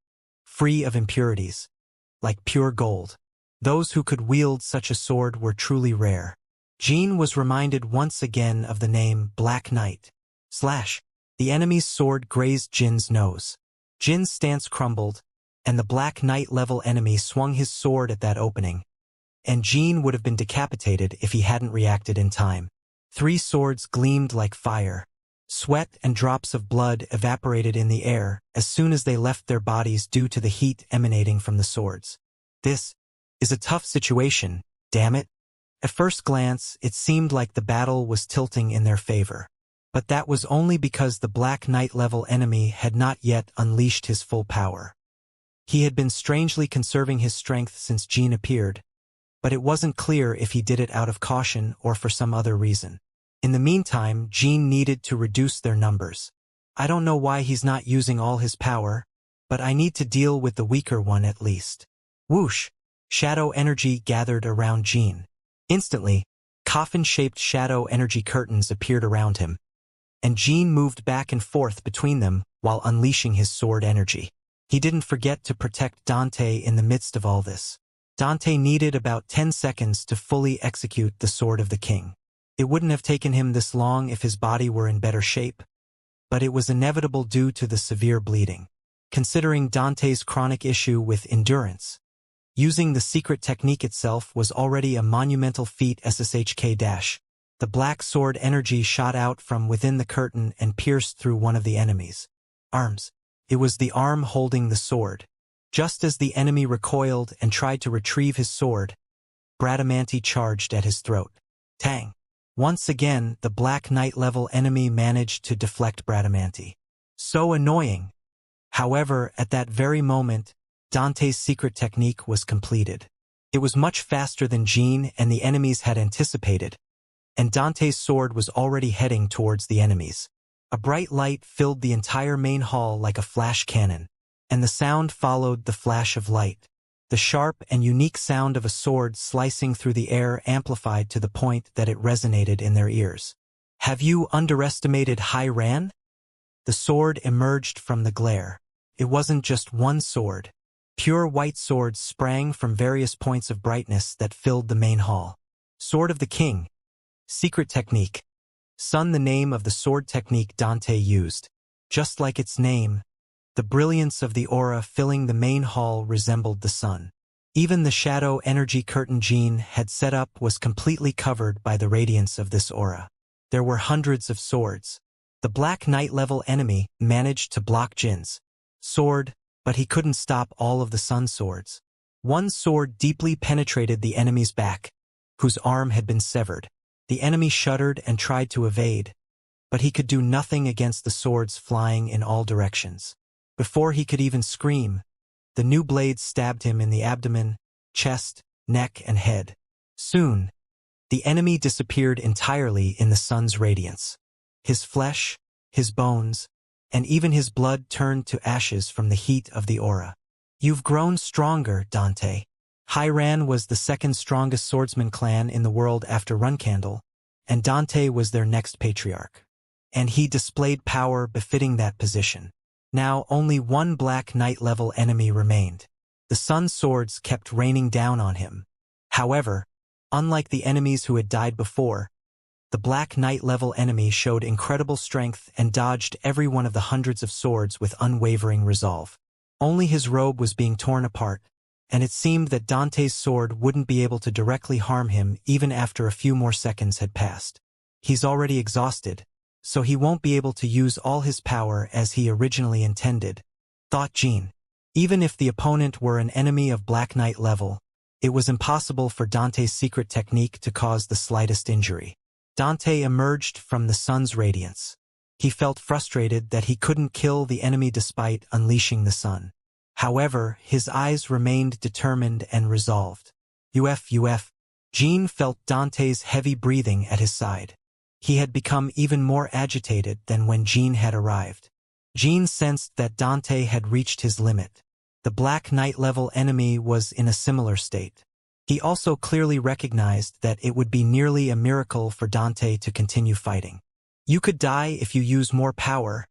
free of impurities, like pure gold. Those who could wield such a sword were truly rare. Jean was reminded once again of the name Black Knight. Slash. The enemy's sword grazed Jin's nose. Jin's stance crumbled, and the Black Knight-level enemy swung his sword at that opening, and Jean would have been decapitated if he hadn't reacted in time. 3 swords gleamed like fire. Sweat and drops of blood evaporated in the air as soon as they left their bodies due to the heat emanating from the swords. This is a tough situation, damn it. At first glance, it seemed like the battle was tilting in their favor. But that was only because the Black Knight-level enemy had not yet unleashed his full power. He had been strangely conserving his strength since Jean appeared, but it wasn't clear if he did it out of caution or for some other reason. In the meantime, Jean needed to reduce their numbers. I don't know why he's not using all his power, but I need to deal with the weaker one at least. Whoosh! Shadow energy gathered around Jean. Instantly, coffin-shaped shadow energy curtains appeared around him, and Jean moved back and forth between them while unleashing his sword energy. He didn't forget to protect Dante in the midst of all this. Dante needed about 10 seconds to fully execute the Sword of the King. It wouldn't have taken him this long if his body were in better shape, but it was inevitable due to the severe bleeding. Considering Dante's chronic issue with endurance, using the secret technique itself was already a monumental feat. SSHK-. The black sword energy shot out from within the curtain and pierced through one of the enemy's arms. It was the arm holding the sword. Just as the enemy recoiled and tried to retrieve his sword, Bradamanti charged at his throat. Tang! Once again, the Black Knight-level enemy managed to deflect Bradamanti. So annoying! However, at that very moment, Dante's secret technique was completed. It was much faster than Jean and the enemies had anticipated, and Dante's sword was already heading towards the enemies. A bright light filled the entire main hall like a flash cannon, and the sound followed the flash of light. The sharp and unique sound of a sword slicing through the air amplified to the point that it resonated in their ears. Have you underestimated Hiran? The sword emerged from the glare. It wasn't just one sword. Pure white swords sprang from various points of brightness that filled the main hall. Sword of the King. Secret technique. Sun, the name of the sword technique Dante used. Just like its name, the brilliance of the aura filling the main hall resembled the sun. Even the shadow energy curtain Jean had set up was completely covered by the radiance of this aura. There were hundreds of swords. The Black Knight-level enemy managed to block Jin's sword, but he couldn't stop all of the Sun swords. One sword deeply penetrated the enemy's back, whose arm had been severed. The enemy shuddered and tried to evade, but he could do nothing against the swords flying in all directions. Before he could even scream, the new blades stabbed him in the abdomen, chest, neck, and head. Soon, the enemy disappeared entirely in the sun's radiance. His flesh, his bones, and even his blood turned to ashes from the heat of the aura. You've grown stronger, Dante. Hiran was the second strongest swordsman clan in the world after Runcandle, and Dante was their next patriarch. And he displayed power befitting that position. Now only one Black Knight-level enemy remained. The Sun swords kept raining down on him. However, unlike the enemies who had died before, the Black Knight-level enemy showed incredible strength and dodged every one of the hundreds of swords with unwavering resolve. Only his robe was being torn apart, and it seemed that Dante's sword wouldn't be able to directly harm him even after a few more seconds had passed. He's already exhausted, so he won't be able to use all his power as he originally intended, thought Jean. Even if the opponent were an enemy of Black Knight level, it was impossible for Dante's secret technique to cause the slightest injury. Dante emerged from the sun's radiance. He felt frustrated that he couldn't kill the enemy despite unleashing the sun. However, his eyes remained determined and resolved. Uf. Jean felt Dante's heavy breathing at his side. He had become even more agitated than when Jean had arrived. Jean sensed that Dante had reached his limit. The Black Knight-level enemy was in a similar state. He also clearly recognized that it would be nearly a miracle for Dante to continue fighting. You could die if you use more power.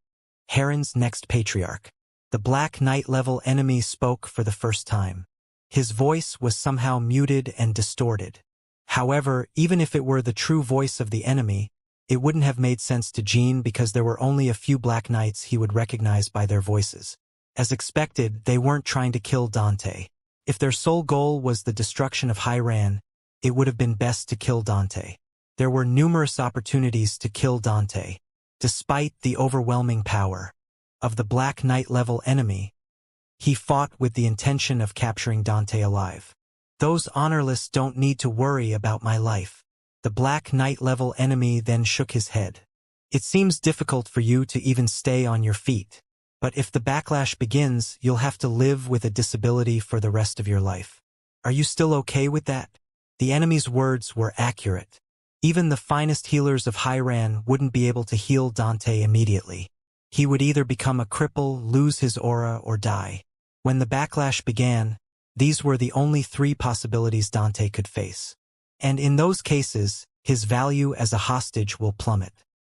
Heron's next patriarch. The Black Knight-level enemy spoke for the first time. His voice was somehow muted and distorted. However, even if it were the true voice of the enemy, it wouldn't have made sense to Jean because there were only a few Black Knights he would recognize by their voices. As expected, they weren't trying to kill Dante. If their sole goal was the destruction of Hiran, it would have been best to kill Dante. There were numerous opportunities to kill Dante. Despite the overwhelming power of the Black Knight-level enemy, he fought with the intention of capturing Dante alive. Those honorless don't need to worry about my life. The Black Knight-level enemy then shook his head. It seems difficult for you to even stay on your feet. But if the backlash begins, you'll have to live with a disability for the rest of your life. Are you still okay with that? The enemy's words were accurate. Even the finest healers of Hiran wouldn't be able to heal Dante immediately. He would either become a cripple, lose his aura, or die. When the backlash began, these were the only three possibilities Dante could face. And in those cases, his value as a hostage will plummet.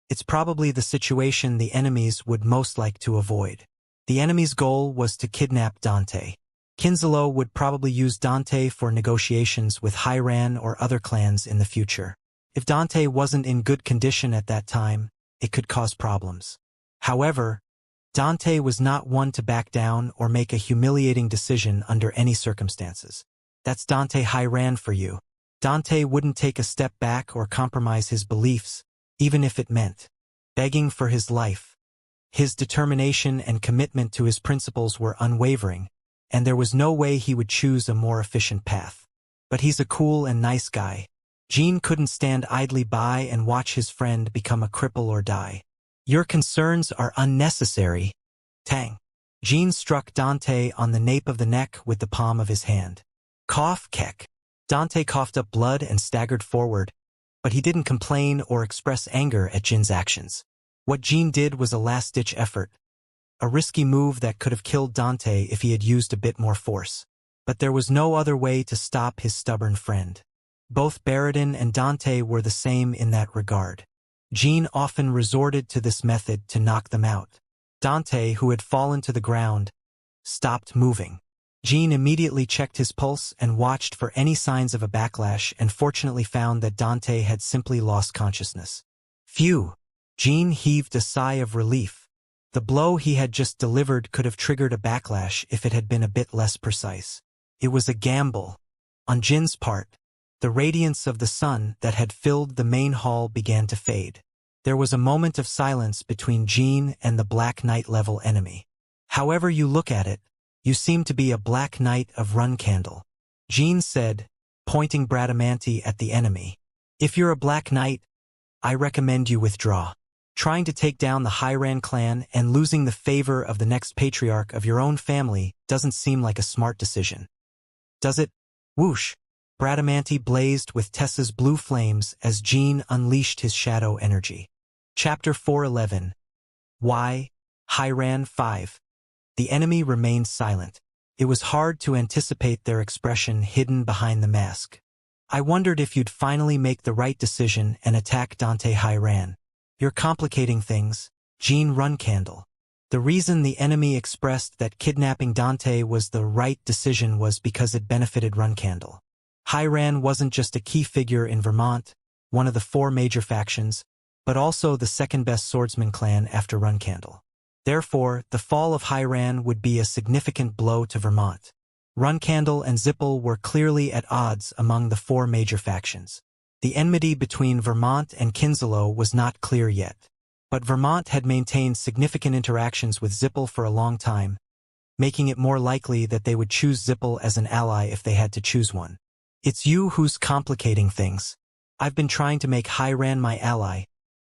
It's probably the situation the enemies would most like to avoid. The enemy's goal was to kidnap Dante. Kinzalo would probably use Dante for negotiations with Hiran or other clans in the future. If Dante wasn't in good condition at that time, it could cause problems. However, Dante was not one to back down or make a humiliating decision under any circumstances. That's Dante Hiran for you. Dante wouldn't take a step back or compromise his beliefs, even if it meant begging for his life. His determination and commitment to his principles were unwavering, and there was no way he would choose a more efficient path. But he's a cool and nice guy. Jean couldn't stand idly by and watch his friend become a cripple or die. Your concerns are unnecessary. Tang. Jean struck Dante on the nape of the neck with the palm of his hand. Cough, Keck. Dante coughed up blood and staggered forward, but he didn't complain or express anger at Jin's actions. What Jean did was a last-ditch effort, a risky move that could have killed Dante if he had used a bit more force. But there was no other way to stop his stubborn friend. Both Baradin and Dante were the same in that regard. Jean often resorted to this method to knock them out. Dante, who had fallen to the ground, stopped moving. Jean immediately checked his pulse and watched for any signs of a backlash and fortunately found that Dante had simply lost consciousness. Phew! Jean heaved a sigh of relief. The blow he had just delivered could have triggered a backlash if it had been a bit less precise. It was a gamble. On Jin's part, the radiance of the sun that had filled the main hall began to fade. There was a moment of silence between Jean and the Black Knight level enemy. However you look at it, you seem to be a Black Knight of Runcandle. Jean said, pointing Bradamanti at the enemy. If you're a Black Knight, I recommend you withdraw. Trying to take down the Hyran clan and losing the favor of the next patriarch of your own family doesn't seem like a smart decision. Does it? Whoosh! Bradamanti blazed with Tessa's blue flames as Jean unleashed his shadow energy. Chapter 411. Why? Hyran 5. The enemy remained silent. It was hard to anticipate their expression hidden behind the mask. I wondered if you'd finally make the right decision and attack Dante Hyran. You're complicating things, Jean Runcandle. The reason the enemy expressed that kidnapping Dante was the right decision was because it benefited Runcandle. Hyran wasn't just a key figure in Vermont, one of the 4 major factions, but also the second-best swordsman clan after Runcandle. Therefore, the fall of Hyran would be a significant blow to Vermont. Runcandle and Zippel were clearly at odds among the 4 major factions. The enmity between Vermont and Kinslow was not clear yet. But Vermont had maintained significant interactions with Zippel for a long time, making it more likely that they would choose Zippel as an ally if they had to choose one. It's you who's complicating things. I've been trying to make Hyran my ally,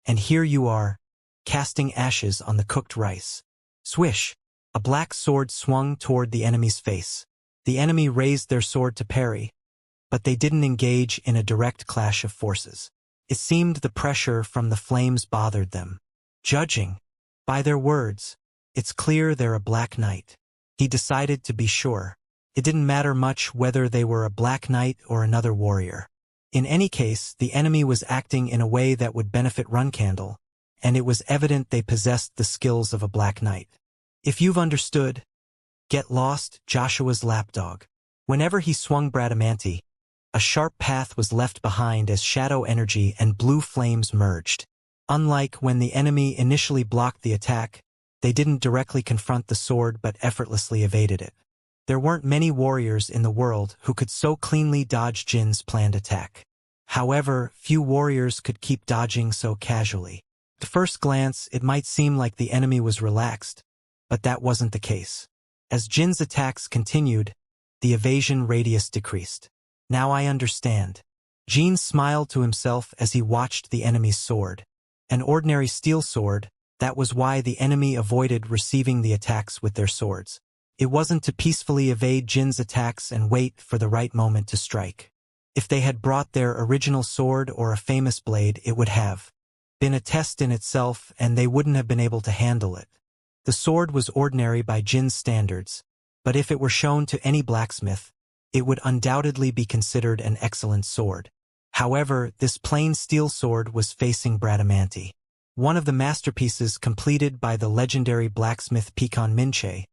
and here you are, casting ashes on the cooked rice. Swish! A black sword swung toward the enemy's face. The enemy raised their sword to parry, but they didn't engage in a direct clash of forces. It seemed the pressure from the flames bothered them. Judging by their words, it's clear they're a Black Knight. He decided to be sure. It didn't matter much whether they were a Black Knight or another warrior. In any case, the enemy was acting in a way that would benefit Runcandle, and it was evident they possessed the skills of a Black Knight. If you've understood, get lost, Joshua's lapdog. Whenever he swung Bradamanti, a sharp path was left behind as shadow energy and blue flames merged. Unlike when the enemy initially blocked the attack, they didn't directly confront the sword but effortlessly evaded it. There weren't many warriors in the world who could so cleanly dodge Jin's planned attack. However, few warriors could keep dodging so casually. At first glance, it might seem like the enemy was relaxed, but that wasn't the case. As Jin's attacks continued, the evasion radius decreased. Now I understand. Jean smiled to himself as he watched the enemy's sword. An ordinary steel sword, that was why the enemy avoided receiving the attacks with their swords. It wasn't to peacefully evade Jin's attacks and wait for the right moment to strike. If they had brought their original sword or a famous blade, it would have been a test in itself and they wouldn't have been able to handle it. The sword was ordinary by Jin's standards, but if it were shown to any blacksmith, it would undoubtedly be considered an excellent sword. However, this plain steel sword was facing Bradamanti, one of the masterpieces completed by the legendary blacksmith Picon Minche,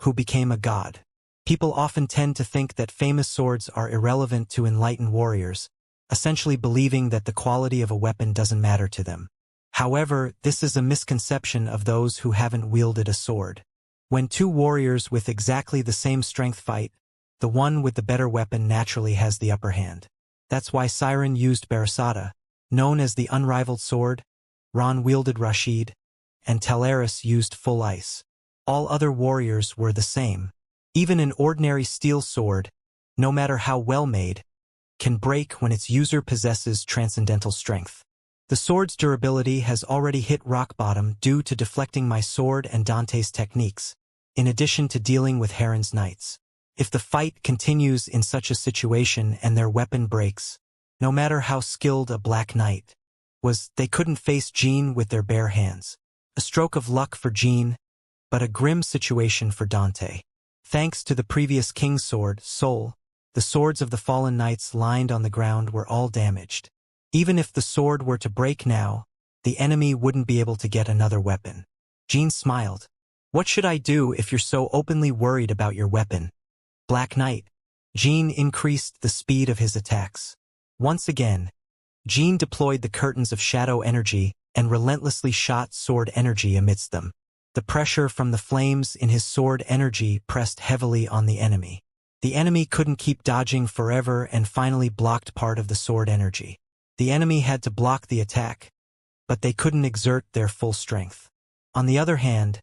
who became a god. People often tend to think that famous swords are irrelevant to enlightened warriors, essentially believing that the quality of a weapon doesn't matter to them. However, this is a misconception of those who haven't wielded a sword. When 2 warriors with exactly the same strength fight, the one with the better weapon naturally has the upper hand. That's why Siren used Barasata, known as the unrivaled sword, Ron wielded Rashid, and Talaris used full ice. All other warriors were the same. Even an ordinary steel sword, no matter how well made, can break when its user possesses transcendental strength. The sword's durability has already hit rock bottom due to deflecting my sword and Dante's techniques, in addition to dealing with Heron's knights. If the fight continues in such a situation and their weapon breaks, no matter how skilled a Black Knight was, they couldn't face Jean with their bare hands. A stroke of luck for Jean, but a grim situation for Dante. Thanks to the previous King's Sword, Soul, the swords of the fallen knights lined on the ground were all damaged. Even if the sword were to break now, the enemy wouldn't be able to get another weapon. Jean smiled. What should I do if you're so openly worried about your weapon? Black Knight. Jean increased the speed of his attacks. Once again, Jean deployed the curtains of shadow energy and relentlessly shot sword energy amidst them. The pressure from the flames in his sword energy pressed heavily on the enemy. The enemy couldn't keep dodging forever and finally blocked part of the sword energy. The enemy had to block the attack, but they couldn't exert their full strength. On the other hand,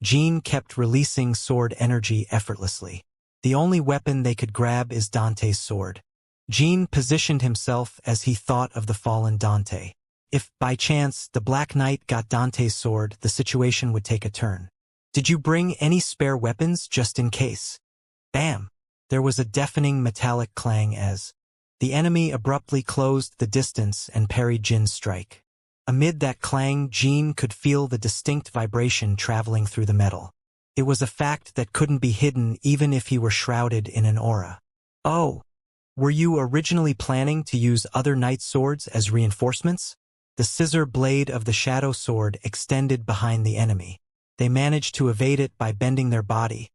Jean kept releasing sword energy effortlessly. The only weapon they could grab is Dante's sword. Jean positioned himself as he thought of the fallen Dante. If, by chance, the Black Knight got Dante's sword, the situation would take a turn. Did you bring any spare weapons just in case? Bam! There was a deafening metallic clang as the enemy abruptly closed the distance and parried Jin's strike. Amid that clang, Jean could feel the distinct vibration traveling through the metal. It was a fact that couldn't be hidden even if he were shrouded in an aura. Oh! Were you originally planning to use other knight swords as reinforcements? The scissor blade of the shadow sword extended behind the enemy. They managed to evade it by bending their body,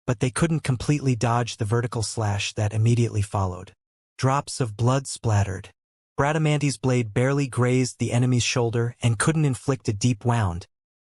but they couldn't completely dodge the vertical slash that immediately followed. Drops of blood splattered. Bradamanti's blade barely grazed the enemy's shoulder and couldn't inflict a deep wound,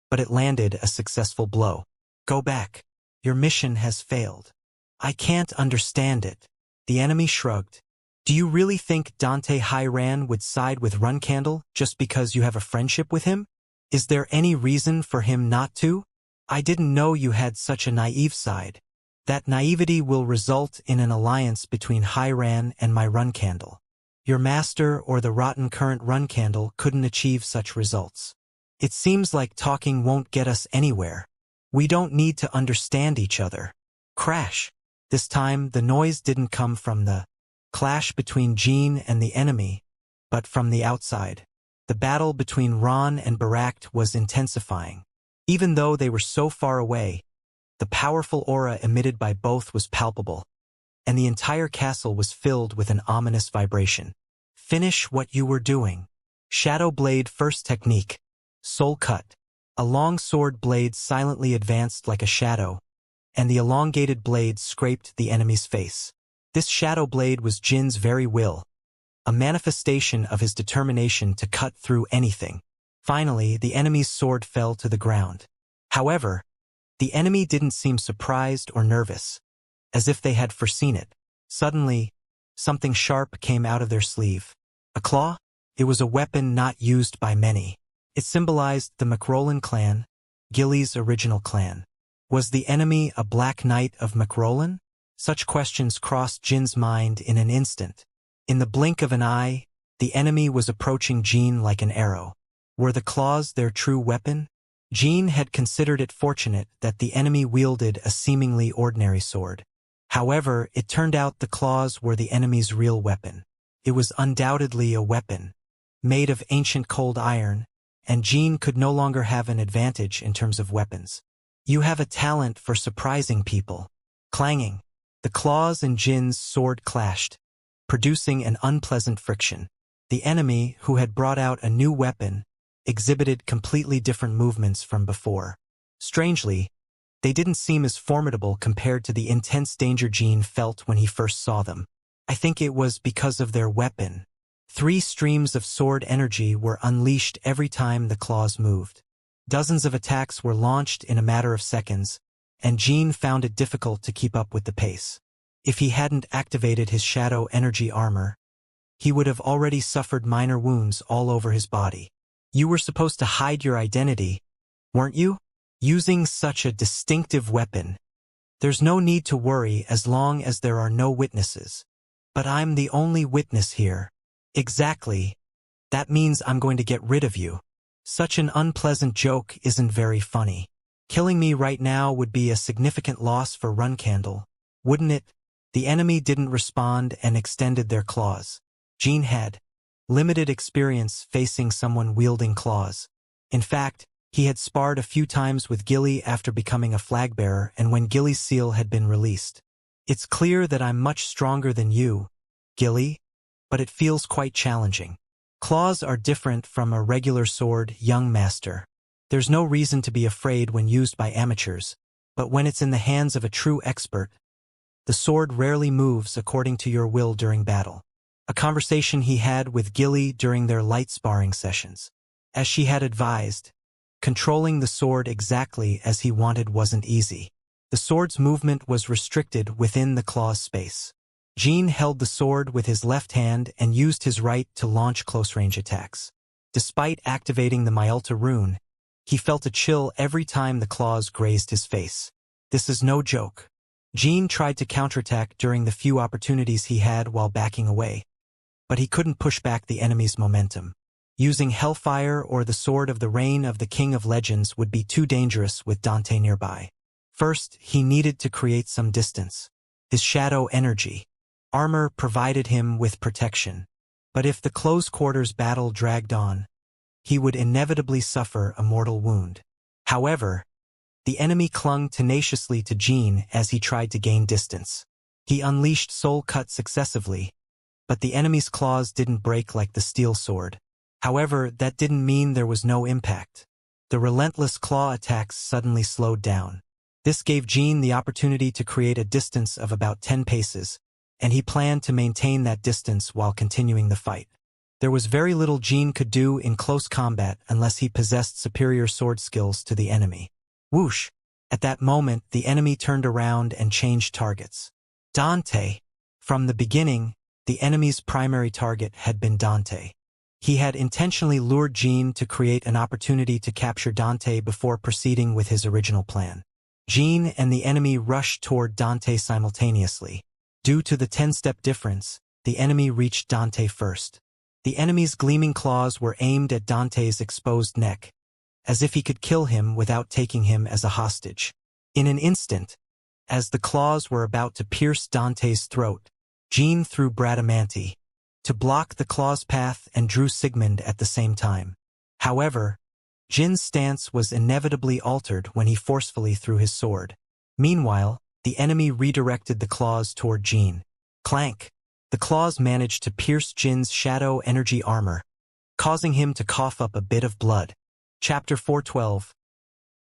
but it landed a successful blow. Go back. Your mission has failed. I can't understand it. The enemy shrugged. Do you really think Dante Hyran would side with Runcandle just because you have a friendship with him? Is there any reason for him not to? I didn't know you had such a naive side. That naivety will result in an alliance between Hyran and my Runcandle. Your master or the rotten current Runcandle couldn't achieve such results. It seems like talking won't get us anywhere. We don't need to understand each other. Crash. This time, the noise didn't come from the clash between Jean and the enemy, but from the outside. The battle between Ron and Barak was intensifying. Even though they were so far away, the powerful aura emitted by both was palpable, and the entire castle was filled with an ominous vibration. Finish what you were doing. Shadow Blade First Technique. Soul Cut. A long sword blade silently advanced like a shadow, and the elongated blade scraped the enemy's face. This shadow blade was Jin's very will, a manifestation of his determination to cut through anything. Finally, the enemy's sword fell to the ground. However, the enemy didn't seem surprised or nervous, as if they had foreseen it. Suddenly, something sharp came out of their sleeve. A claw? It was a weapon not used by many. It symbolized the McRollan clan, Gilly's original clan. Was the enemy a Black Knight of McRollan? Such questions crossed Jin's mind in an instant. In the blink of an eye, the enemy was approaching Jean like an arrow. Were the claws their true weapon? Jean had considered it fortunate that the enemy wielded a seemingly ordinary sword. However, it turned out the claws were the enemy's real weapon. It was undoubtedly a weapon, made of ancient cold iron, and Jean could no longer have an advantage in terms of weapons. You have a talent for surprising people. Clanging. The claws in Jin's sword clashed, producing an unpleasant friction. The enemy, who had brought out a new weapon, exhibited completely different movements from before. Strangely, they didn't seem as formidable compared to the intense danger Jean felt when he first saw them. I think it was because of their weapon. 3 streams of sword energy were unleashed every time the claws moved. Dozens of attacks were launched in a matter of seconds, and Jean found it difficult to keep up with the pace. If he hadn't activated his shadow energy armor, he would have already suffered minor wounds all over his body. You were supposed to hide your identity, weren't you? Using such a distinctive weapon. There's no need to worry as long as there are no witnesses. But I'm the only witness here. Exactly. That means I'm going to get rid of you. Such an unpleasant joke isn't very funny. Killing me right now would be a significant loss for Runcandle, wouldn't it? The enemy didn't respond and extended their claws. Jean had limited experience facing someone wielding claws. In fact, he had sparred a few times with Gilly after becoming a flagbearer and when Gilly's seal had been released. It's clear that I'm much stronger than you, Gilly, but it feels quite challenging. Claws are different from a regular sword, young master. There's no reason to be afraid when used by amateurs, but when it's in the hands of a true expert, the sword rarely moves according to your will during battle. A conversation he had with Gilly during their light sparring sessions. As she had advised, controlling the sword exactly as he wanted wasn't easy. The sword's movement was restricted within the claw's space. Jean held the sword with his left hand and used his right to launch close-range attacks. Despite activating the Myelta rune, he felt a chill every time the claws grazed his face. This is no joke. Jean tried to counterattack during the few opportunities he had while backing away, but he couldn't push back the enemy's momentum. Using Hellfire or the Sword of the Reign of the King of Legends would be too dangerous with Dante nearby. First, he needed to create some distance. His shadow energy armor provided him with protection, but if the close quarters battle dragged on, he would inevitably suffer a mortal wound. However, the enemy clung tenaciously to Jean as he tried to gain distance. He unleashed Soul Cut successively, but the enemy's claws didn't break like the steel sword. However, that didn't mean there was no impact. The relentless claw attacks suddenly slowed down. This gave Jean the opportunity to create a distance of about 10 paces, and he planned to maintain that distance while continuing the fight. There was very little Jean could do in close combat unless he possessed superior sword skills to the enemy. Whoosh! At that moment, the enemy turned around and changed targets. Dante. From the beginning, the enemy's primary target had been Dante. He had intentionally lured Jean to create an opportunity to capture Dante before proceeding with his original plan. Jean and the enemy rushed toward Dante simultaneously. Due to the 10-step difference, the enemy reached Dante first. The enemy's gleaming claws were aimed at Dante's exposed neck, as if he could kill him without taking him as a hostage. In an instant, as the claws were about to pierce Dante's throat, Jean threw Bradamanti to block the claw's path and drew Sigmund at the same time. However, Jin's stance was inevitably altered when he forcefully threw his sword. Meanwhile, the enemy redirected the claws toward Jean. Clank! The claws managed to pierce Jin's shadow energy armor, causing him to cough up a bit of blood. Chapter 412.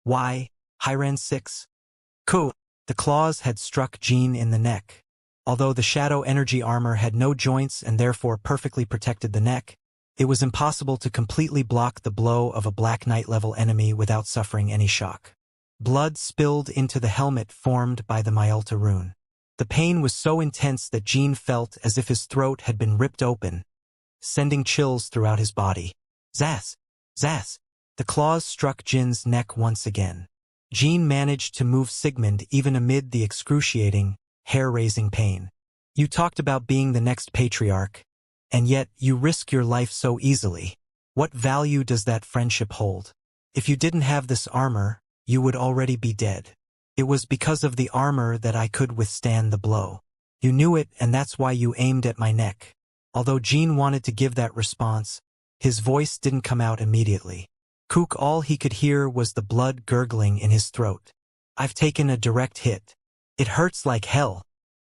Why, Hiran 6? Cool. The claws had struck Jean in the neck. Although the shadow energy armor had no joints and therefore perfectly protected the neck, it was impossible to completely block the blow of a Black Knight-level enemy without suffering any shock. Blood spilled into the helmet formed by the Myelta rune. The pain was so intense that Jean felt as if his throat had been ripped open, sending chills throughout his body. Zaz! Zaz! The claws struck Jin's neck once again. Jean managed to move Sigmund even amid the excruciating, hair-raising pain. You talked about being the next patriarch, and yet you risk your life so easily. What value does that friendship hold? If you didn't have this armor, you would already be dead. It was because of the armor that I could withstand the blow. You knew it, and that's why you aimed at my neck. Although Jean wanted to give that response, his voice didn't come out immediately. Kook, all he could hear was the blood gurgling in his throat. I've taken a direct hit. It hurts like hell.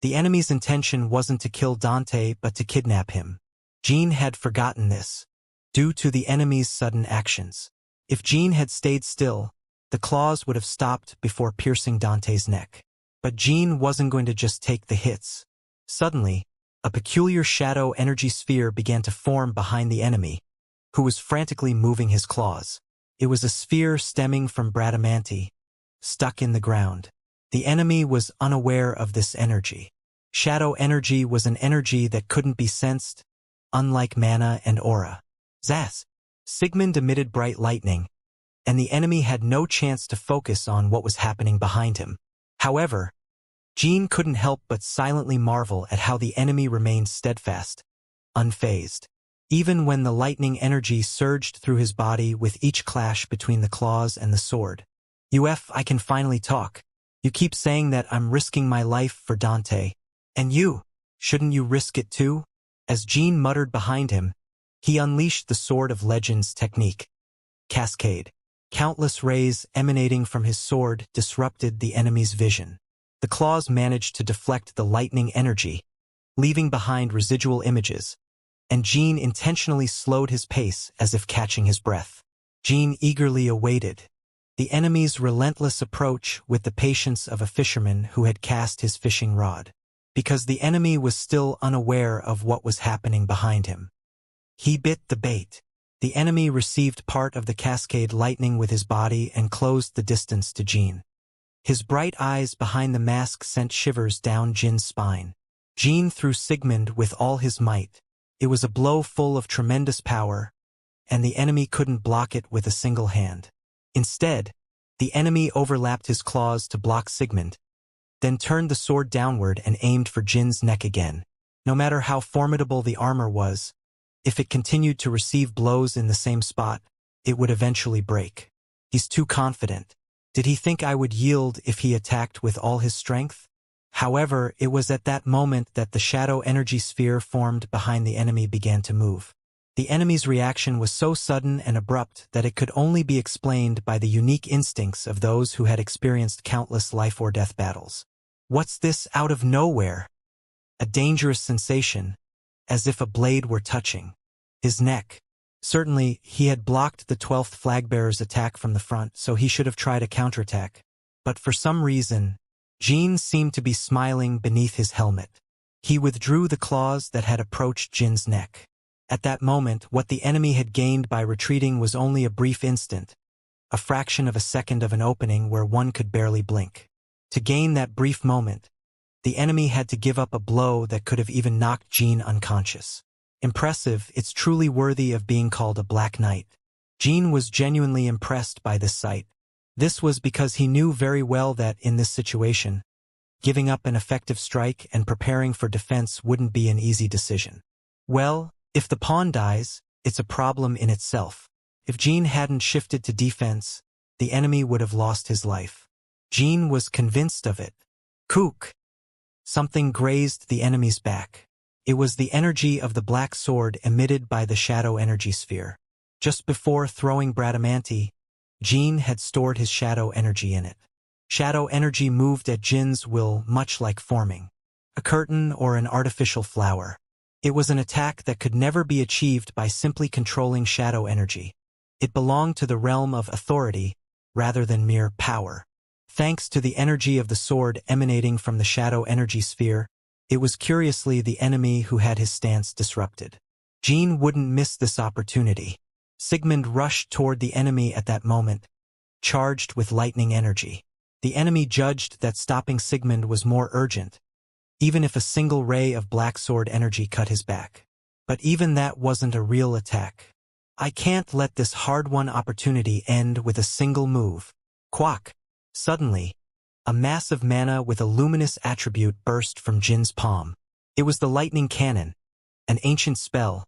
The enemy's intention wasn't to kill Dante but to kidnap him. Jean had forgotten this, due to the enemy's sudden actions. If Jean had stayed still, the claws would have stopped before piercing Dante's neck. But Jean wasn't going to just take the hits. Suddenly, a peculiar shadow energy sphere began to form behind the enemy, who was frantically moving his claws. It was a sphere stemming from Bradamanti, stuck in the ground. The enemy was unaware of this energy. Shadow energy was an energy that couldn't be sensed, unlike mana and aura. Zaz! Sigmund emitted bright lightning, and the enemy had no chance to focus on what was happening behind him. However, Jean couldn't help but silently marvel at how the enemy remained steadfast, unfazed. Even when the lightning energy surged through his body with each clash between the claws and the sword. I can finally talk. You keep saying that I'm risking my life for Dante. And shouldn't you risk it too? As Jean muttered behind him, he unleashed the Sword of Legends technique. Cascade. Countless rays emanating from his sword disrupted the enemy's vision. The claws managed to deflect the lightning energy, leaving behind residual images, and Jean intentionally slowed his pace as if catching his breath. Jean eagerly awaited the enemy's relentless approach with the patience of a fisherman who had cast his fishing rod. Because the enemy was still unaware of what was happening behind him. He bit the bait. The enemy received part of the cascade lightning with his body and closed the distance to Jean. His bright eyes behind the mask sent shivers down Jin's spine. Jean threw Sigmund with all his might. It was a blow full of tremendous power, and the enemy couldn't block it with a single hand. Instead, the enemy overlapped his claws to block Sigmund, then turned the sword downward and aimed for Jin's neck again. No matter how formidable the armor was, if it continued to receive blows in the same spot, it would eventually break. He's too confident. Did he think I would yield if he attacked with all his strength? However, it was at that moment that the shadow energy sphere formed behind the enemy began to move. The enemy's reaction was so sudden and abrupt that it could only be explained by the unique instincts of those who had experienced countless life-or-death battles. What's this out of nowhere? A dangerous sensation, as if a blade were touching his neck. Certainly, he had blocked the 12th flagbearer's attack from the front, so he should have tried a counterattack. But for some reason, Jin seemed to be smiling beneath his helmet. He withdrew the claws that had approached Jin's neck. At that moment, what the enemy had gained by retreating was only a brief instant, a fraction of a second of an opening where one could barely blink. To gain that brief moment, the enemy had to give up a blow that could have even knocked Jin unconscious. Impressive, it's truly worthy of being called a Black Knight. Jin was genuinely impressed by this sight. This was because he knew very well that, in this situation, giving up an effective strike and preparing for defense wouldn't be an easy decision. Well, if the pawn dies, it's a problem in itself. If Jin hadn't shifted to defense, the enemy would have lost his life. Jin was convinced of it. Kook! Something grazed the enemy's back. It was the energy of the black sword emitted by the shadow energy sphere. Just before throwing Bradamanti, Jin had stored his shadow energy in it. Shadow energy moved at Jin's will, much like forming a curtain or an artificial flower. It was an attack that could never be achieved by simply controlling shadow energy. It belonged to the realm of authority, rather than mere power. Thanks to the energy of the sword emanating from the shadow energy sphere, it was curiously the enemy who had his stance disrupted. Jin wouldn't miss this opportunity. Sigmund rushed toward the enemy at that moment, charged with lightning energy. The enemy judged that stopping Sigmund was more urgent, even if a single ray of black sword energy cut his back. But even that wasn't a real attack. I can't let this hard-won opportunity end with a single move. Quack! Suddenly, a mass of mana with a luminous attribute burst from Jin's palm. It was the lightning cannon, an ancient spell,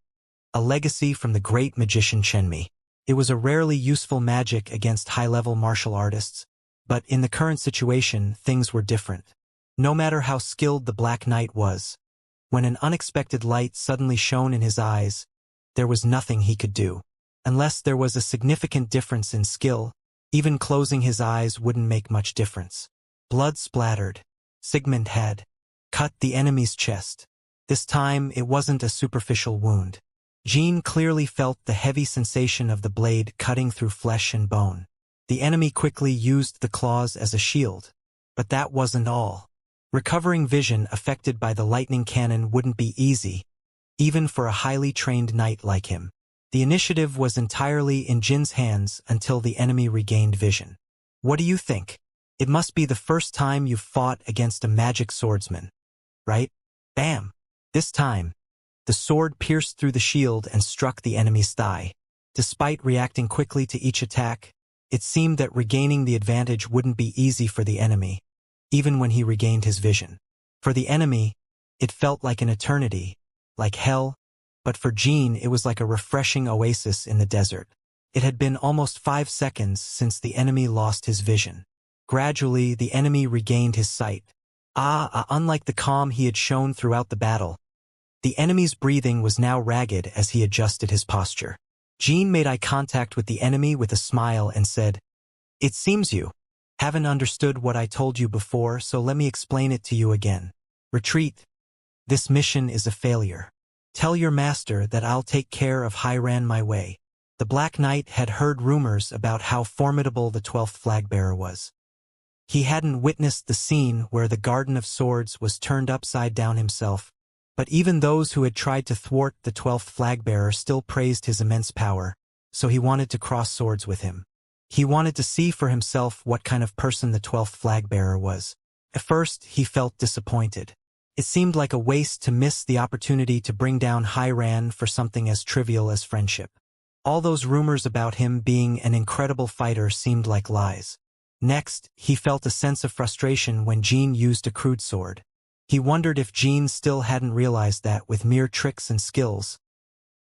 a legacy from the great magician Chenmi. It was a rarely useful magic against high-level martial artists, but in the current situation, things were different. No matter how skilled the Black Knight was, when an unexpected light suddenly shone in his eyes, there was nothing he could do. Unless there was a significant difference in skill, even closing his eyes wouldn't make much difference. Blood splattered. Sigmund had cut the enemy's chest. This time, it wasn't a superficial wound. Jin clearly felt the heavy sensation of the blade cutting through flesh and bone. The enemy quickly used the claws as a shield. But that wasn't all. Recovering vision affected by the lightning cannon wouldn't be easy, even for a highly trained knight like him. The initiative was entirely in Jin's hands until the enemy regained vision. What do you think? It must be the first time you've fought against a magic swordsman, right? Bam! This time, the sword pierced through the shield and struck the enemy's thigh. Despite reacting quickly to each attack, it seemed that regaining the advantage wouldn't be easy for the enemy, even when he regained his vision. For the enemy, it felt like an eternity, like hell, but for Jin it was like a refreshing oasis in the desert. It had been almost 5 seconds since the enemy lost his vision. Gradually, the enemy regained his sight. Unlike the calm he had shown throughout the battle, the enemy's breathing was now ragged as he adjusted his posture. Jin made eye contact with the enemy with a smile and said, "It seems you haven't understood what I told you before, so let me explain it to you again. Retreat. This mission is a failure. Tell your master that I'll take care of Hiran my way." The Black Knight had heard rumors about how formidable the 12th flagbearer was. He hadn't witnessed the scene where the Garden of Swords was turned upside down himself, but even those who had tried to thwart the 12th flagbearer still praised his immense power, so he wanted to cross swords with him. He wanted to see for himself what kind of person the 12th flagbearer was. At first, he felt disappointed. It seemed like a waste to miss the opportunity to bring down Hiran for something as trivial as friendship. All those rumors about him being an incredible fighter seemed like lies. Next, he felt a sense of frustration when Jean used a crude sword. He wondered if Jean still hadn't realized that with mere tricks and skills,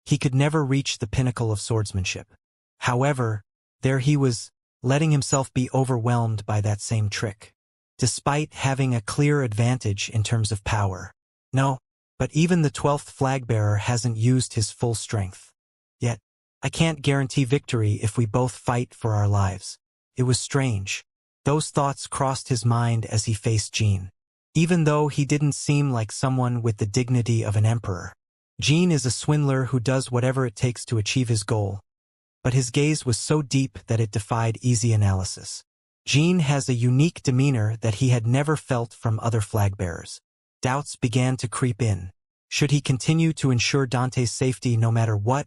he could never reach the pinnacle of swordsmanship. However, there he was, letting himself be overwhelmed by that same trick, despite having a clear advantage in terms of power. No, but even the 12th flag-bearer hasn't used his full strength. Yet, I can't guarantee victory if we both fight for our lives. It was strange. Those thoughts crossed his mind as he faced Jean. Even though he didn't seem like someone with the dignity of an emperor. Jean is a swindler who does whatever it takes to achieve his goal. But his gaze was so deep that it defied easy analysis. Jean has a unique demeanor that he had never felt from other flag-bearers. Doubts began to creep in. Should he continue to ensure Dante's safety no matter what?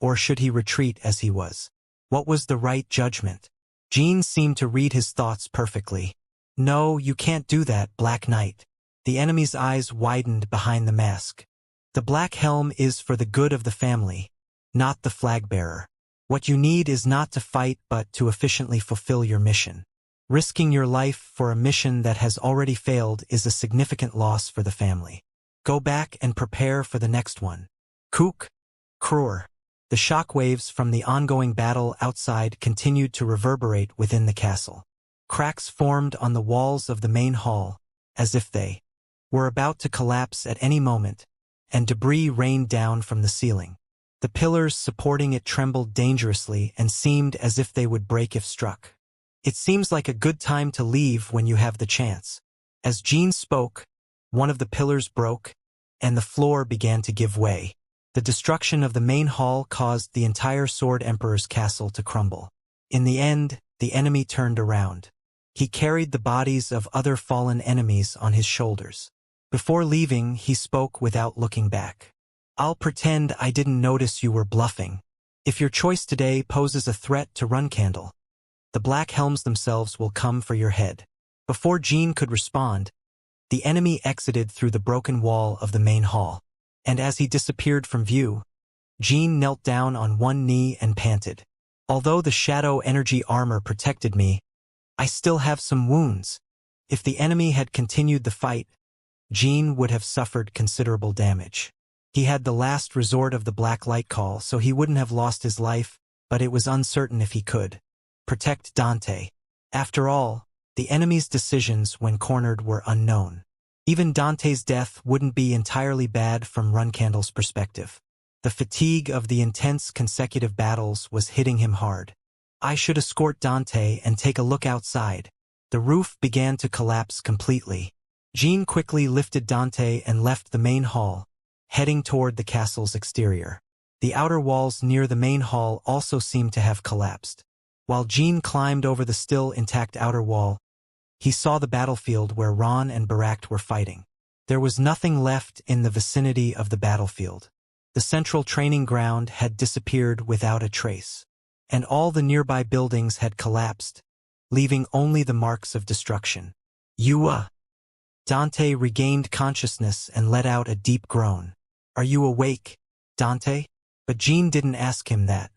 Or should he retreat as he was? What was the right judgment? Jean seemed to read his thoughts perfectly. No, you can't do that, Black Knight. The enemy's eyes widened behind the mask. The black helm is for the good of the family, not the flag-bearer. What you need is not to fight but to efficiently fulfill your mission. Risking your life for a mission that has already failed is a significant loss for the family. Go back and prepare for the next one. Kook, Krur. The shockwaves from the ongoing battle outside continued to reverberate within the castle. Cracks formed on the walls of the main hall, as if they were about to collapse at any moment, and debris rained down from the ceiling. The pillars supporting it trembled dangerously and seemed as if they would break if struck. It seems like a good time to leave when you have the chance. As Jean spoke, one of the pillars broke, and the floor began to give way. The destruction of the main hall caused the entire Sword Emperor's castle to crumble. In the end, the enemy turned around. He carried the bodies of other fallen enemies on his shoulders. Before leaving, he spoke without looking back. I'll pretend I didn't notice you were bluffing. If your choice today poses a threat to Reincarnation, the Black Helms themselves will come for your head. Before Jean could respond, the enemy exited through the broken wall of the main hall. And as he disappeared from view, Jean knelt down on one knee and panted. Although the shadow energy armor protected me, I still have some wounds. If the enemy had continued the fight, Jean would have suffered considerable damage. He had the last resort of the black light call, so he wouldn't have lost his life, but it was uncertain if he could protect Dante. After all, the enemy's decisions when cornered were unknown. Even Dante's death wouldn't be entirely bad from Reincarnation's perspective. The fatigue of the intense consecutive battles was hitting him hard. I should escort Dante and take a look outside. The roof began to collapse completely. Jean quickly lifted Dante and left the main hall, heading toward the castle's exterior. The outer walls near the main hall also seemed to have collapsed. While Jean climbed over the still intact outer wall, he saw the battlefield where Ron and Pact were fighting. There was nothing left in the vicinity of the battlefield. The central training ground had disappeared without a trace, and all the nearby buildings had collapsed, leaving only the marks of destruction. Dante regained consciousness and let out a deep groan. Are you awake, Dante? But Jean didn't ask him that.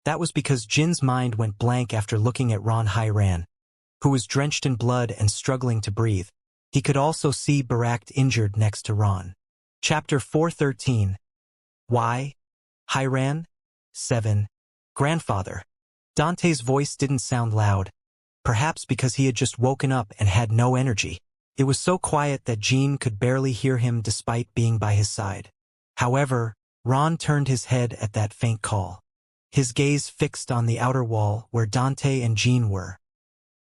That was because Jin's mind went blank after looking at Ron Hyran, who was drenched in blood and struggling to breathe. He could also see Pact injured next to Ron. Chapter 413. Why? Hyran? 7. Grandfather. Dante's voice didn't sound loud, perhaps because he had just woken up and had no energy. It was so quiet that Jean could barely hear him despite being by his side. However, Ron turned his head at that faint call, his gaze fixed on the outer wall where Dante and Jean were.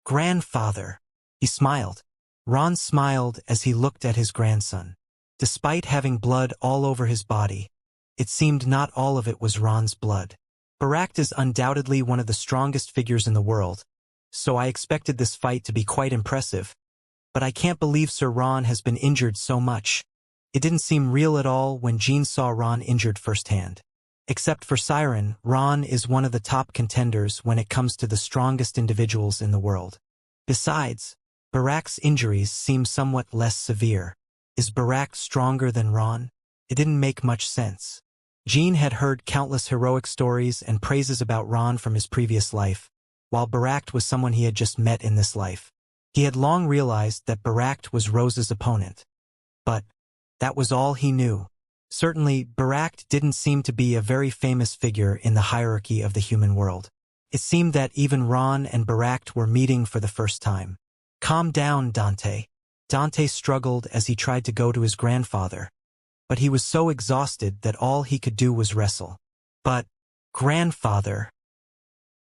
Grandfather. He smiled. Ron smiled as he looked at his grandson. Despite having blood all over his body, it seemed not all of it was Ron's blood. Pact is undoubtedly one of the strongest figures in the world, so I expected this fight to be quite impressive. But I can't believe Sir Ron has been injured so much. It didn't seem real at all when Jean saw Ron injured firsthand. Except for Siren, Ron is one of the top contenders when it comes to the strongest individuals in the world. Besides, Pact's injuries seem somewhat less severe. Is Pact stronger than Ron? It didn't make much sense. Jean had heard countless heroic stories and praises about Ron from his previous life, while Pact was someone he had just met in this life. He had long realized that Pact was Rose's opponent. But that was all he knew. Certainly, Pact didn't seem to be a very famous figure in the hierarchy of the human world. It seemed that even Ron and Pact were meeting for the first time. "Calm down, Dante." Dante struggled as he tried to go to his grandfather, but he was so exhausted that all he could do was wrestle. "But, grandfather,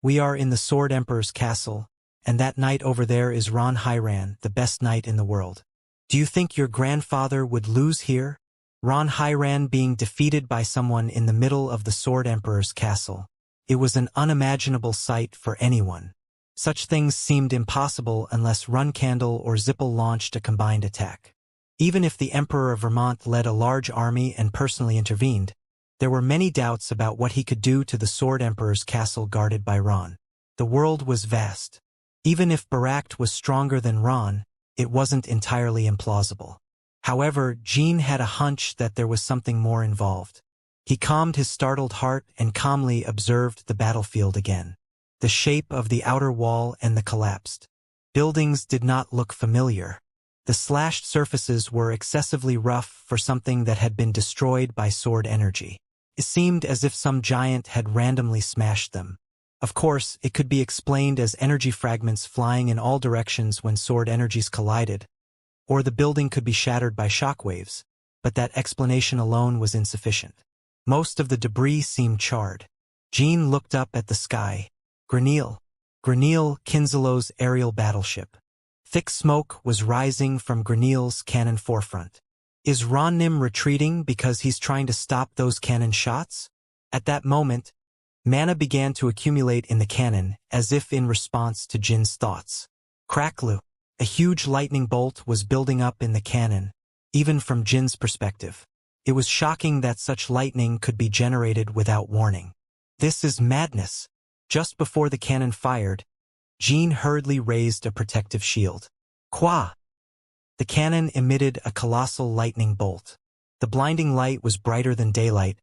we are in the Sword Emperor's castle, and that knight over there is Ron Hiran, the best knight in the world. Do you think your grandfather would lose here?" Ron Hiran being defeated by someone in the middle of the Sword Emperor's castle. It was an unimaginable sight for anyone. Such things seemed impossible unless Runcandle or Zipple launched a combined attack. Even if the Emperor of Vermont led a large army and personally intervened, there were many doubts about what he could do to the Sword Emperor's castle guarded by Ron. The world was vast. Even if Pact was stronger than Ron, it wasn't entirely implausible. However, Jean had a hunch that there was something more involved. He calmed his startled heart and calmly observed the battlefield again. The shape of the outer wall and the collapsed buildings did not look familiar. The slashed surfaces were excessively rough for something that had been destroyed by sword energy. It seemed as if some giant had randomly smashed them. Of course, it could be explained as energy fragments flying in all directions when sword energies collided, or the building could be shattered by shockwaves, but that explanation alone was insufficient. Most of the debris seemed charred. Jean looked up at the sky. Grenil, Kinzelo's aerial battleship. Thick smoke was rising from Grenil's cannon forefront. Is Ronnim retreating because he's trying to stop those cannon shots? At that moment, mana began to accumulate in the cannon, as if in response to Jin's thoughts. Cracklu, a huge lightning bolt was building up in the cannon, even from Jin's perspective. It was shocking that such lightning could be generated without warning. This is madness. Just before the cannon fired, Jean hurriedly raised a protective shield. Qua! The cannon emitted a colossal lightning bolt. The blinding light was brighter than daylight,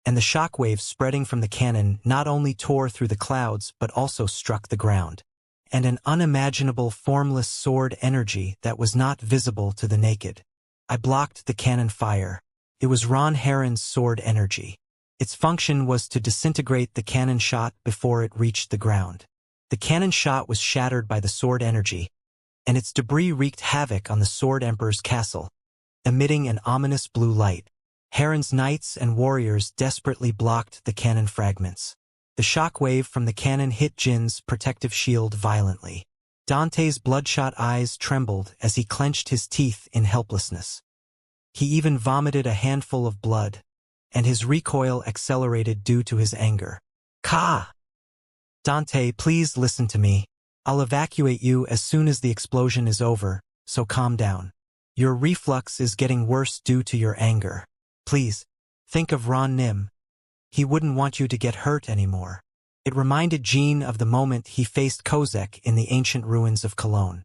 and the shockwaves spreading from the cannon not only tore through the clouds but also struck the ground. And an unimaginable formless sword energy that was not visible to the naked. I blocked the cannon fire. It was Ron Heron's sword energy. Its function was to disintegrate the cannon shot before it reached the ground. The cannon shot was shattered by the sword energy, and its debris wreaked havoc on the Sword Emperor's castle, emitting an ominous blue light. Heron's knights and warriors desperately blocked the cannon fragments. The shockwave from the cannon hit Jin's protective shield violently. Dante's bloodshot eyes trembled as he clenched his teeth in helplessness. He even vomited a handful of blood, and his recoil accelerated due to his anger. Ka! Dante, please listen to me. I'll evacuate you as soon as the explosion is over, so calm down. Your reflux is getting worse due to your anger. Please, think of Ron Nim. He wouldn't want you to get hurt anymore. It reminded Jean of the moment he faced Kozek in the ancient ruins of Cologne.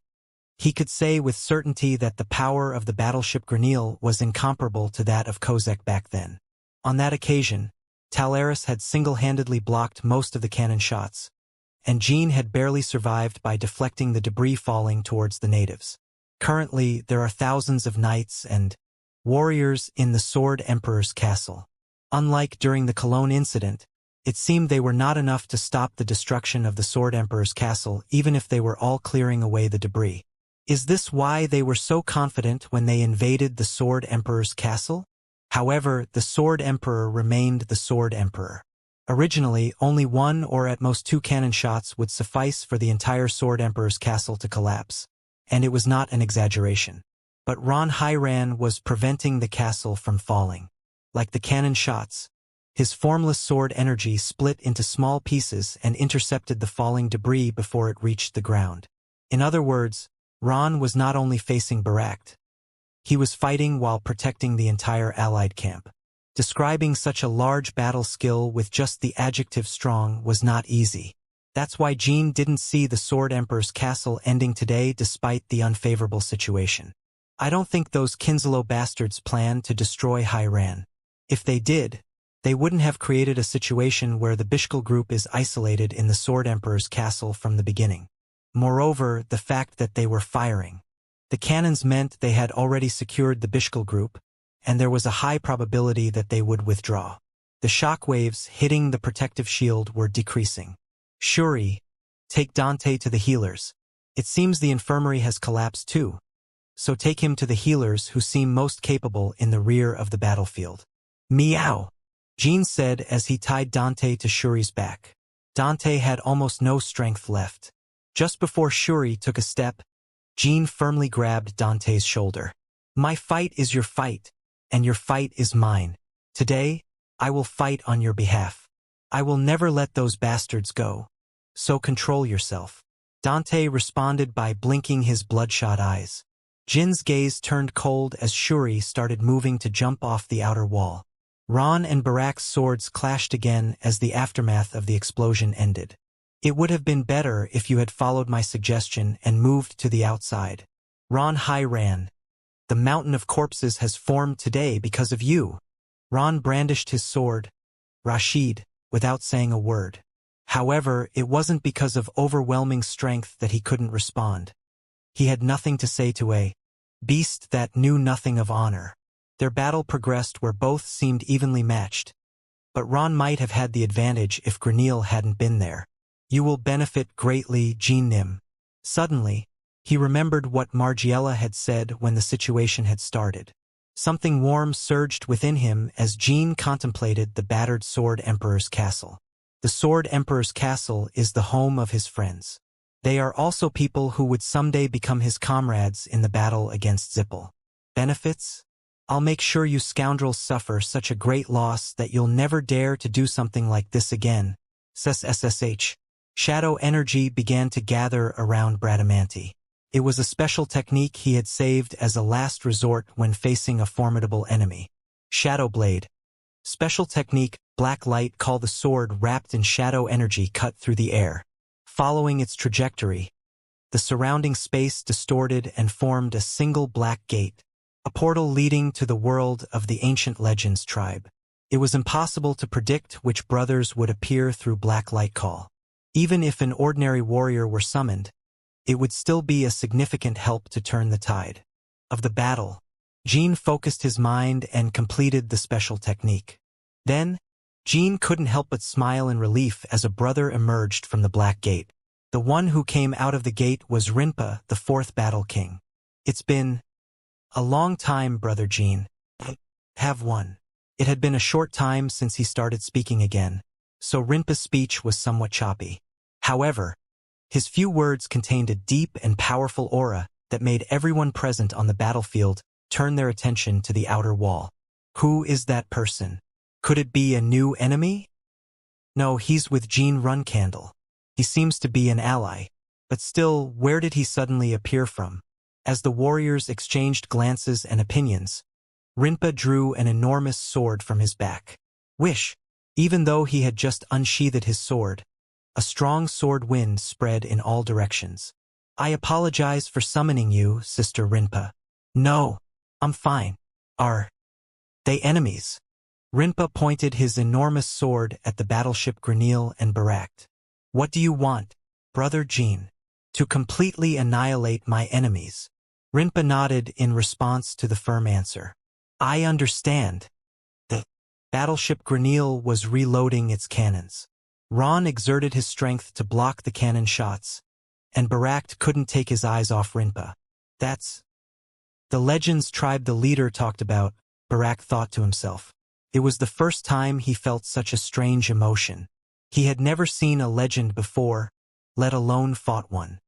He could say with certainty that the power of the battleship Grenil was incomparable to that of Kozek back then. On that occasion, Talaris had single-handedly blocked most of the cannon shots, and Jean had barely survived by deflecting the debris falling towards the natives. Currently, there are thousands of knights and warriors in the Sword Emperor's castle. Unlike during the Cologne incident, it seemed they were not enough to stop the destruction of the Sword Emperor's castle even if they were all clearing away the debris. Is this why they were so confident when they invaded the Sword Emperor's castle? However, the Sword Emperor remained the Sword Emperor. Originally, only one or at most two cannon shots would suffice for the entire Sword Emperor's castle to collapse, and it was not an exaggeration. But Ron Hiran was preventing the castle from falling. Like the cannon shots, his formless sword energy split into small pieces and intercepted the falling debris before it reached the ground. In other words, Ron was not only facing Pact, he was fighting while protecting the entire Allied camp. Describing such a large battle skill with just the adjective strong was not easy. That's why Jean didn't see the Sword Emperor's castle ending today despite the unfavorable situation. I don't think those Kinzelo bastards planned to destroy Hiran. If they did, They wouldn't have created a situation where the Bishkal group is isolated in the Sword Emperor's castle from the beginning. Moreover, the fact that they were firing the cannons meant they had already secured the Bishkal group, and there was a high probability that they would withdraw. The shock waves hitting the protective shield were decreasing. Shuri, take Dante to the healers. It seems the infirmary has collapsed too. So take him to the healers who seem most capable in the rear of the battlefield. Meow, Jean said as he tied Dante to Shuri's back. Dante had almost no strength left. Just before Shuri took a step, Jean firmly grabbed Dante's shoulder. My fight is your fight, and your fight is mine. Today, I will fight on your behalf. I will never let those bastards go. So control yourself. Dante responded by blinking his bloodshot eyes. Jin's gaze turned cold as Shuri started moving to jump off the outer wall. Ron and Barak's swords clashed again as the aftermath of the explosion ended. It would have been better if you had followed my suggestion and moved to the outside. Ron ran. The mountain of corpses has formed today because of you. Ron brandished his sword, Rashid, without saying a word. However, it wasn't because of overwhelming strength that he couldn't respond. He had nothing to say to a beast that knew nothing of honor. Their battle progressed where both seemed evenly matched. But Ron might have had the advantage if Granil hadn't been there. You will benefit greatly, Jean Nim. Suddenly, he remembered what Margiela had said when the situation had started. Something warm surged within him as Jean contemplated the battered Sword Emperor's castle. The Sword Emperor's castle is the home of his friends. They are also people who would someday become his comrades in the battle against Zippel. Benefits? I'll make sure you scoundrels suffer such a great loss that you'll never dare to do something like this again. SSH. Shadow energy began to gather around Bradamanti. It was a special technique he had saved as a last resort when facing a formidable enemy. Shadow Blade. Special technique, black light call the sword wrapped in shadow energy cut through the air. Following its trajectory, the surrounding space distorted and formed a single black gate, a portal leading to the world of the ancient legends tribe. It was impossible to predict which brothers would appear through black light call. Even if an ordinary warrior were summoned, it would still be a significant help to turn the tide of the battle. Jean focused his mind and completed the special technique. Then, Jean couldn't help but smile in relief as a brother emerged from the Black Gate. The one who came out of the gate was Rinpa, the fourth Battle King. It's been a long time, Brother Jean. Have one. It had been a short time since he started speaking again, so Rinpa's speech was somewhat choppy. However, his few words contained a deep and powerful aura that made everyone present on the battlefield turn their attention to the outer wall. Who is that person? Could it be a new enemy? No, he's with Jean Runcandle. He seems to be an ally. But still, where did he suddenly appear from? As the warriors exchanged glances and opinions, Rinpa drew an enormous sword from his back. Whish! Even though he had just unsheathed his sword, a strong sword wind spread in all directions. I apologize for summoning you, Sister Rinpa. No, I'm fine. Are they enemies? Rinpa pointed his enormous sword at the battleship Granil and Barak. What do you want, Brother Jean? To completely annihilate my enemies. Rinpa nodded in response to the firm answer. I understand. The battleship Granil was reloading its cannons. Ron exerted his strength to block the cannon shots, and Barak couldn't take his eyes off Rinpa. That's the legends tribe the leader talked about, Barak thought to himself. It was the first time he felt such a strange emotion. He had never seen a legend before, let alone fought one.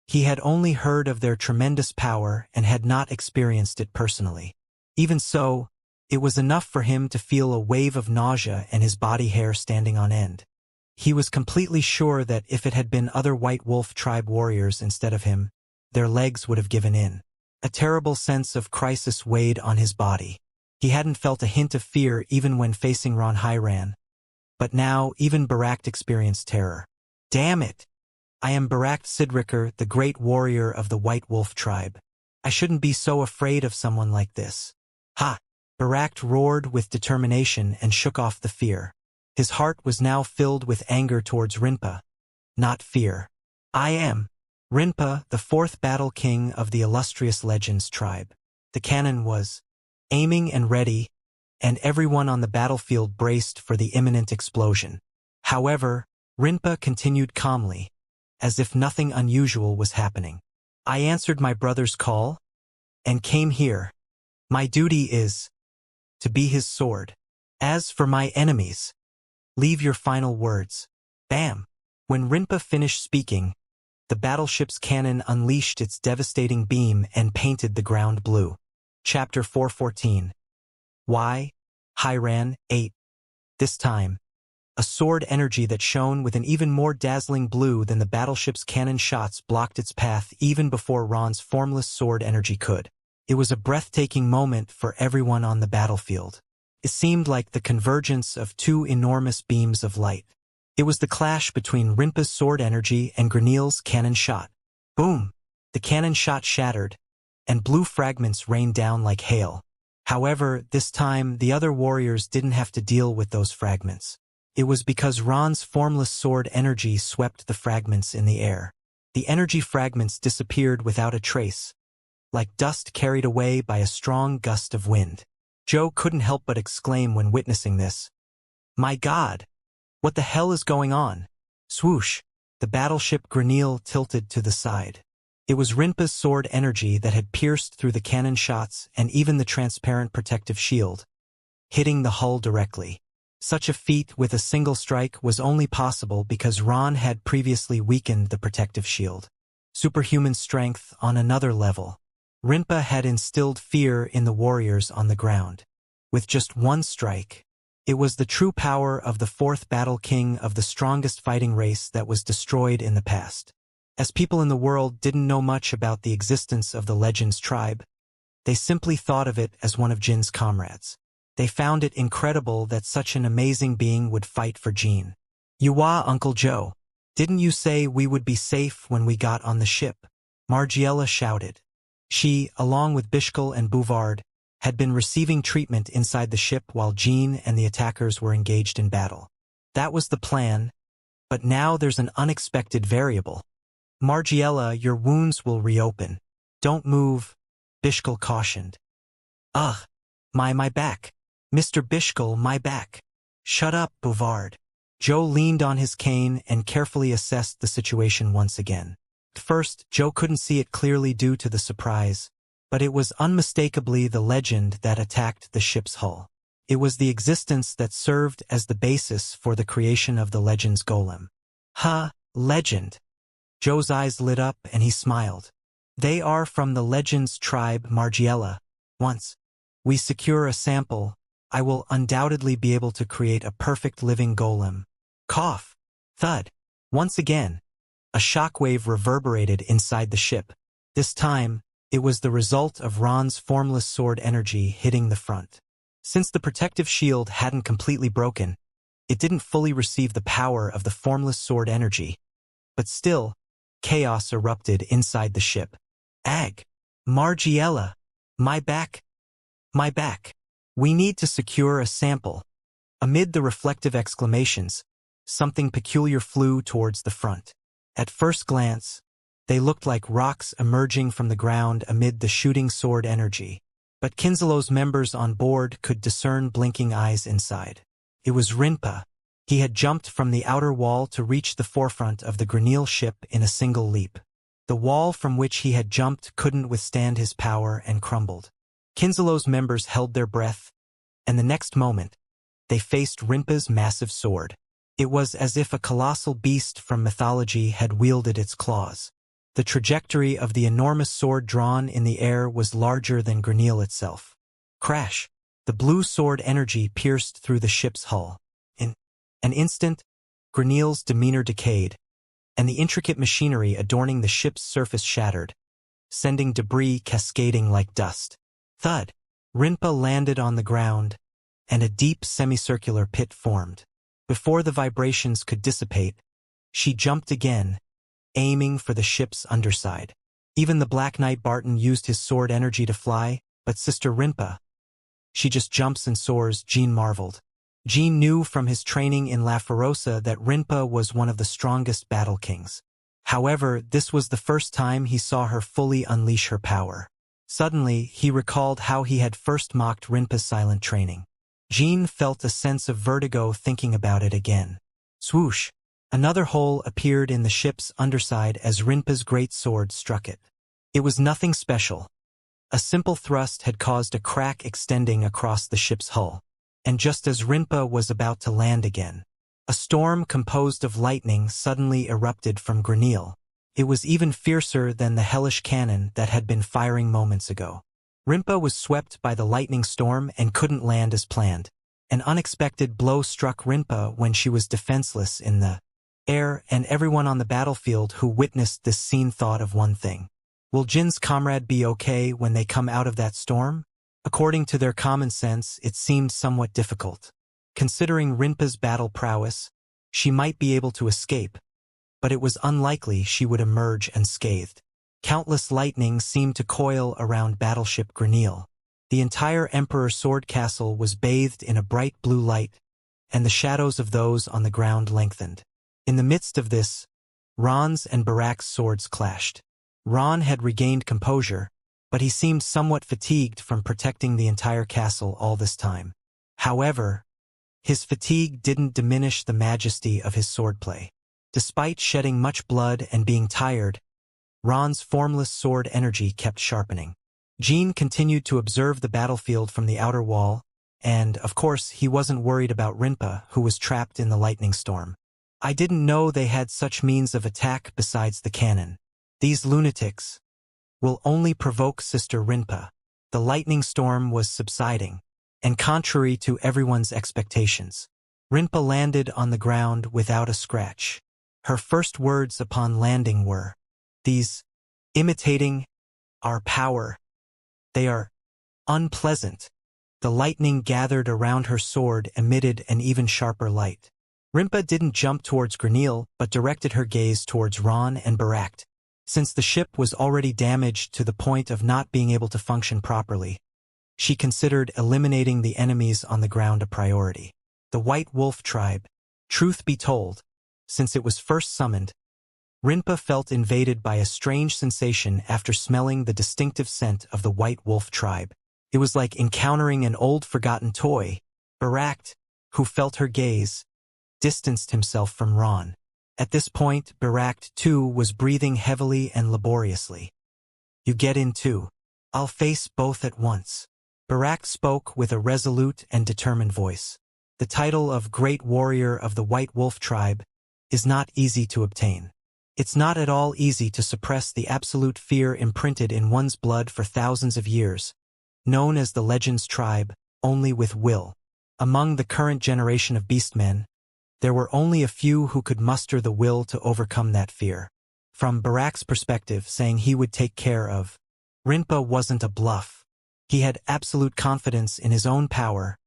He had only heard of their tremendous power and had not experienced it personally. Even so, it was enough for him to feel a wave of nausea and his body hair standing on end. He was completely sure that if it had been other White Wolf tribe warriors instead of him, their legs would have given in. A terrible sense of crisis weighed on his body. He hadn't felt a hint of fear even when facing Ron Hyran. But now, even Barak experienced terror. Damn it! I am Barak Sidricker, the great warrior of the White Wolf tribe. I shouldn't be so afraid of someone like this. Ha! Barak roared with determination and shook off the fear. His heart was now filled with anger towards Rinpa, not fear. I am Rinpa, the fourth battle king of the illustrious Legends tribe. The cannon was aiming and ready, and everyone on the battlefield braced for the imminent explosion. However, Rinpa continued calmly, as if nothing unusual was happening. I answered my brother's call, and came here. My duty is to be his sword. As for my enemies, leave your final words. Bam! When Rinpa finished speaking, the battleship's cannon unleashed its devastating beam and painted the ground blue. Chapter 414. Why? Hiran 8. This time, a sword energy that shone with an even more dazzling blue than the battleship's cannon shots blocked its path even before Ron's formless sword energy could. It was a breathtaking moment for everyone on the battlefield. It seemed like the convergence of two enormous beams of light. It was the clash between Rinpa's sword energy and Grenil's cannon shot. Boom! The cannon shot shattered, and blue fragments rained down like hail. However, this time the other warriors didn't have to deal with those fragments. It was because Ron's formless sword energy swept the fragments in the air. The energy fragments disappeared without a trace, like dust carried away by a strong gust of wind. Joe couldn't help but exclaim when witnessing this. My God! What the hell is going on? Swoosh! The battleship Grenil tilted to the side. It was Rinpa's sword energy that had pierced through the cannon shots and even the transparent protective shield, hitting the hull directly. Such a feat with a single strike was only possible because Ron had previously weakened the protective shield. Superhuman strength on another level. Rinpa had instilled fear in the warriors on the ground. With just one strike, it was the true power of the fourth battle king of the strongest fighting race that was destroyed in the past. As people in the world didn't know much about the existence of the Legends tribe, they simply thought of it as one of Jin's comrades. They found it incredible that such an amazing being would fight for Jin. Yuwa, Uncle Joe, didn't you say we would be safe when we got on the ship? Margiela shouted. She, along with Bishkal and Bouvard, had been receiving treatment inside the ship while Jean and the attackers were engaged in battle. That was the plan, but now there's an unexpected variable. Margiela, your wounds will reopen. Don't move, Bishkal cautioned. Ugh, my back. Mr. Bishkal, my back. Shut up, Bouvard. Joe leaned on his cane and carefully assessed the situation once again. At first, Joe couldn't see it clearly due to the surprise, but it was unmistakably the legend that attacked the ship's hull. It was the existence that served as the basis for the creation of the Legend's golem. Legend. Joe's eyes lit up and he smiled. They are from the Legend's tribe, Margiela. Once we secure a sample, I will undoubtedly be able to create a perfect living golem. Cough. Thud. Once again, a shockwave reverberated inside the ship. This time, it was the result of Ron's formless sword energy hitting the front. Since the protective shield hadn't completely broken, it didn't fully receive the power of the formless sword energy. But still, chaos erupted inside the ship. Ag. Margiela. My back. My back. We need to secure a sample. Amid the reflective exclamations, something peculiar flew towards the front. At first glance, they looked like rocks emerging from the ground amid the shooting sword energy. But Kinzelo's members on board could discern blinking eyes inside. It was Rinpa. He had jumped from the outer wall to reach the forefront of the Grenil ship in a single leap. The wall from which he had jumped couldn't withstand his power and crumbled. Kinzelo's members held their breath, and the next moment, they faced Rinpa's massive sword. It was as if a colossal beast from mythology had wielded its claws. The trajectory of the enormous sword drawn in the air was larger than Grenil itself. Crash! The blue sword energy pierced through the ship's hull. In an instant, Grenil's demeanor decayed, and the intricate machinery adorning the ship's surface shattered, sending debris cascading like dust. Thud! Rinpa landed on the ground, and a deep semicircular pit formed. Before the vibrations could dissipate, she jumped again, aiming for the ship's underside. Even the Black Knight Barton used his sword energy to fly, but Sister Rinpa, She just jumps and soars, Jean marveled. Jean knew from his training in La Ferosa that Rinpa was one of the strongest battle kings. However, this was the first time he saw her fully unleash her power. Suddenly, he recalled how he had first mocked Rinpa's silent training. Jean felt a sense of vertigo thinking about it again. Swoosh! Another hole appeared in the ship's underside as Rinpa's great sword struck it. It was nothing special. A simple thrust had caused a crack extending across the ship's hull. And just as Rinpa was about to land again, a storm composed of lightning suddenly erupted from Granil. It was even fiercer than the hellish cannon that had been firing moments ago. Rinpa was swept by the lightning storm and couldn't land as planned. An unexpected blow struck Rinpa when she was defenseless in the air, and everyone on the battlefield who witnessed this scene thought of one thing. Will Jin's comrade be okay when they come out of that storm? According to their common sense, it seemed somewhat difficult. Considering Rinpa's battle prowess, she might be able to escape, but it was unlikely she would emerge unscathed. Countless lightning seemed to coil around battleship Granil. The entire Emperor Sword Castle was bathed in a bright blue light, and the shadows of those on the ground lengthened. In the midst of this, Ron's and Barak's swords clashed. Ron had regained composure, but he seemed somewhat fatigued from protecting the entire castle all this time. However, his fatigue didn't diminish the majesty of his swordplay. Despite shedding much blood and being tired, Ron's formless sword energy kept sharpening. Jean continued to observe the battlefield from the outer wall, and, of course, he wasn't worried about Rinpa, who was trapped in the lightning storm. I didn't know they had such means of attack besides the cannon. These lunatics will only provoke Sister Rinpa. The lightning storm was subsiding, and contrary to everyone's expectations, Rinpa landed on the ground without a scratch. Her first words upon landing were, "These imitating our power. They are unpleasant." The lightning gathered around her sword emitted an even sharper light. Rinpa didn't jump towards Granil, but directed her gaze towards Ron and Barak. Since the ship was already damaged to the point of not being able to function properly, she considered eliminating the enemies on the ground a priority. The White Wolf tribe. Truth be told, since it was first summoned, Rinpa felt invaded by a strange sensation after smelling the distinctive scent of the White Wolf tribe. It was like encountering an old forgotten toy. Barak, who felt her gaze, distanced himself from Ron. At this point, Barak, too, was breathing heavily and laboriously. "You get in too. I'll face both at once." Barak spoke with a resolute and determined voice. The title of Great Warrior of the White Wolf tribe is not easy to obtain. It's not at all easy to suppress the absolute fear imprinted in one's blood for thousands of years, known as the Legends tribe, only with will. Among the current generation of beastmen, there were only a few who could muster the will to overcome that fear. From Barak's perspective, saying he would take care of Rinpa wasn't a bluff. He had absolute confidence in his own power,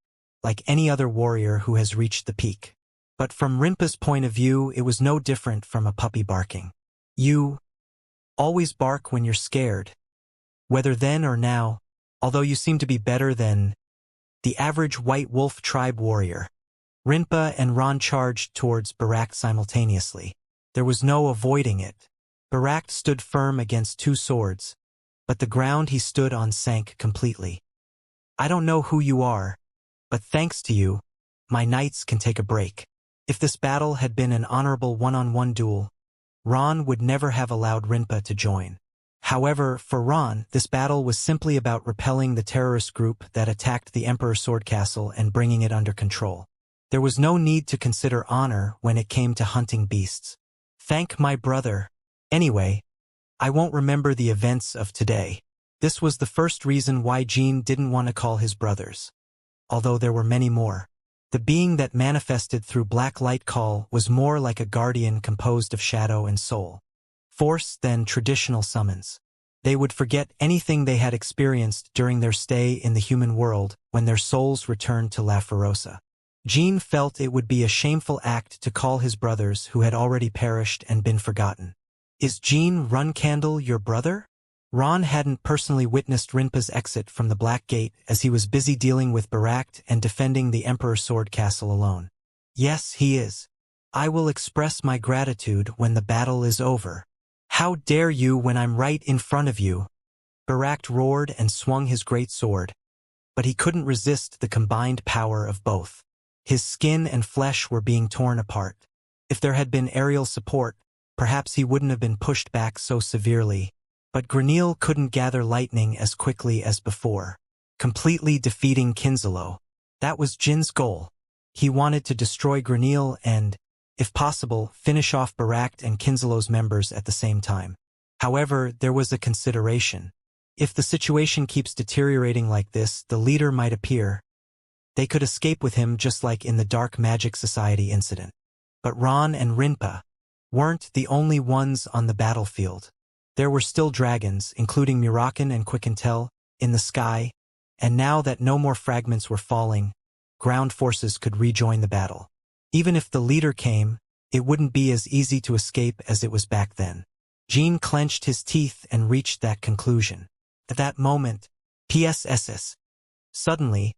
like any other warrior who has reached the peak. But from Rinpa's point of view, it was no different from a puppy barking. You always bark when you're scared. Whether then or now, although you seem to be better than the average White Wolf tribe warrior. Rinpa and Ron charged towards Barak simultaneously. There was no avoiding it. Barak stood firm against two swords, but the ground he stood on sank completely. "I don't know who you are, but thanks to you, my knights can take a break." If this battle had been an honorable one-on-one duel, Ron would never have allowed Rinpa to join. However, for Ron, this battle was simply about repelling the terrorist group that attacked the Emperor Sword Castle and bringing it under control. There was no need to consider honor when it came to hunting beasts. Thank my brother. Anyway, I won't remember the events of today. This was the first reason why Jean didn't want to call his brothers. Although there were many more. The being that manifested through Black Light Call was more like a guardian composed of shadow and soul force than traditional summons. They would forget anything they had experienced during their stay in the human world when their souls returned to La Ferosa. Jean felt it would be a shameful act to call his brothers who had already perished and been forgotten. "Is Jean Runcandle your brother?" Ron hadn't personally witnessed Rinpa's exit from the Black Gate as he was busy dealing with Pact and defending the Emperor's Sword Castle alone. Yes, he is. I will express my gratitude when the battle is over. How dare you when I'm right in front of you? Pact roared and swung his great sword, but he couldn't resist the combined power of both. His skin and flesh were being torn apart. If there had been aerial support, perhaps he wouldn't have been pushed back so severely. But Granil couldn't gather lightning as quickly as before. Completely defeating Kinsalo. That was Jin's goal. He wanted to destroy Granil and, if possible, finish off Pact and Kinsalo's members at the same time. However, there was a consideration. If the situation keeps deteriorating like this, the leader might appear. They could escape with him just like in the Dark Magic Society incident. But Ron and Rinpa weren't the only ones on the battlefield. There were still dragons, including Murakan and Quickentel, in the sky, and now that no more fragments were falling, ground forces could rejoin the battle. Even if the leader came, it wouldn't be as easy to escape as it was back then. Jean clenched his teeth and reached that conclusion. At that moment, PSSS. Suddenly,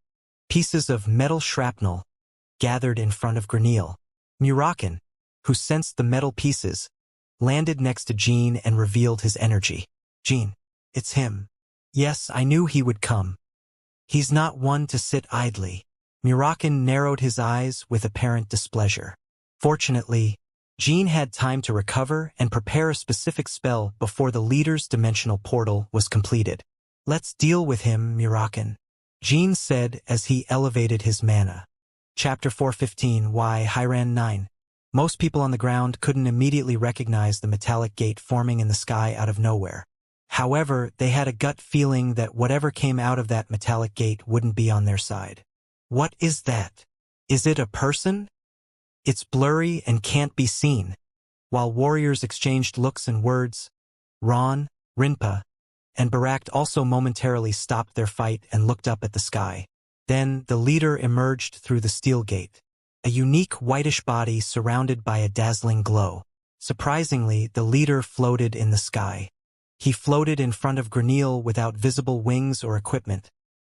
pieces of metal shrapnel gathered in front of Granil. Murakan, who sensed the metal pieces, landed next to Jean and revealed his energy. Jean, it's him. Yes, I knew he would come. He's not one to sit idly. Murakan narrowed his eyes with apparent displeasure. Fortunately, Jean had time to recover and prepare a specific spell before the leader's dimensional portal was completed. Let's deal with him, Murakan, Jean said as he elevated his mana. Chapter 415 Why Hiran 9. Most people on the ground couldn't immediately recognize the metallic gate forming in the sky out of nowhere. However, they had a gut feeling that whatever came out of that metallic gate wouldn't be on their side. What is that? Is it a person? It's blurry and can't be seen. While warriors exchanged looks and words, Ron, Rinpa, and Pact also momentarily stopped their fight and looked up at the sky. Then the leader emerged through the steel gate. A unique whitish body surrounded by a dazzling glow. Surprisingly, the leader floated in the sky. He floated in front of Granil without visible wings or equipment,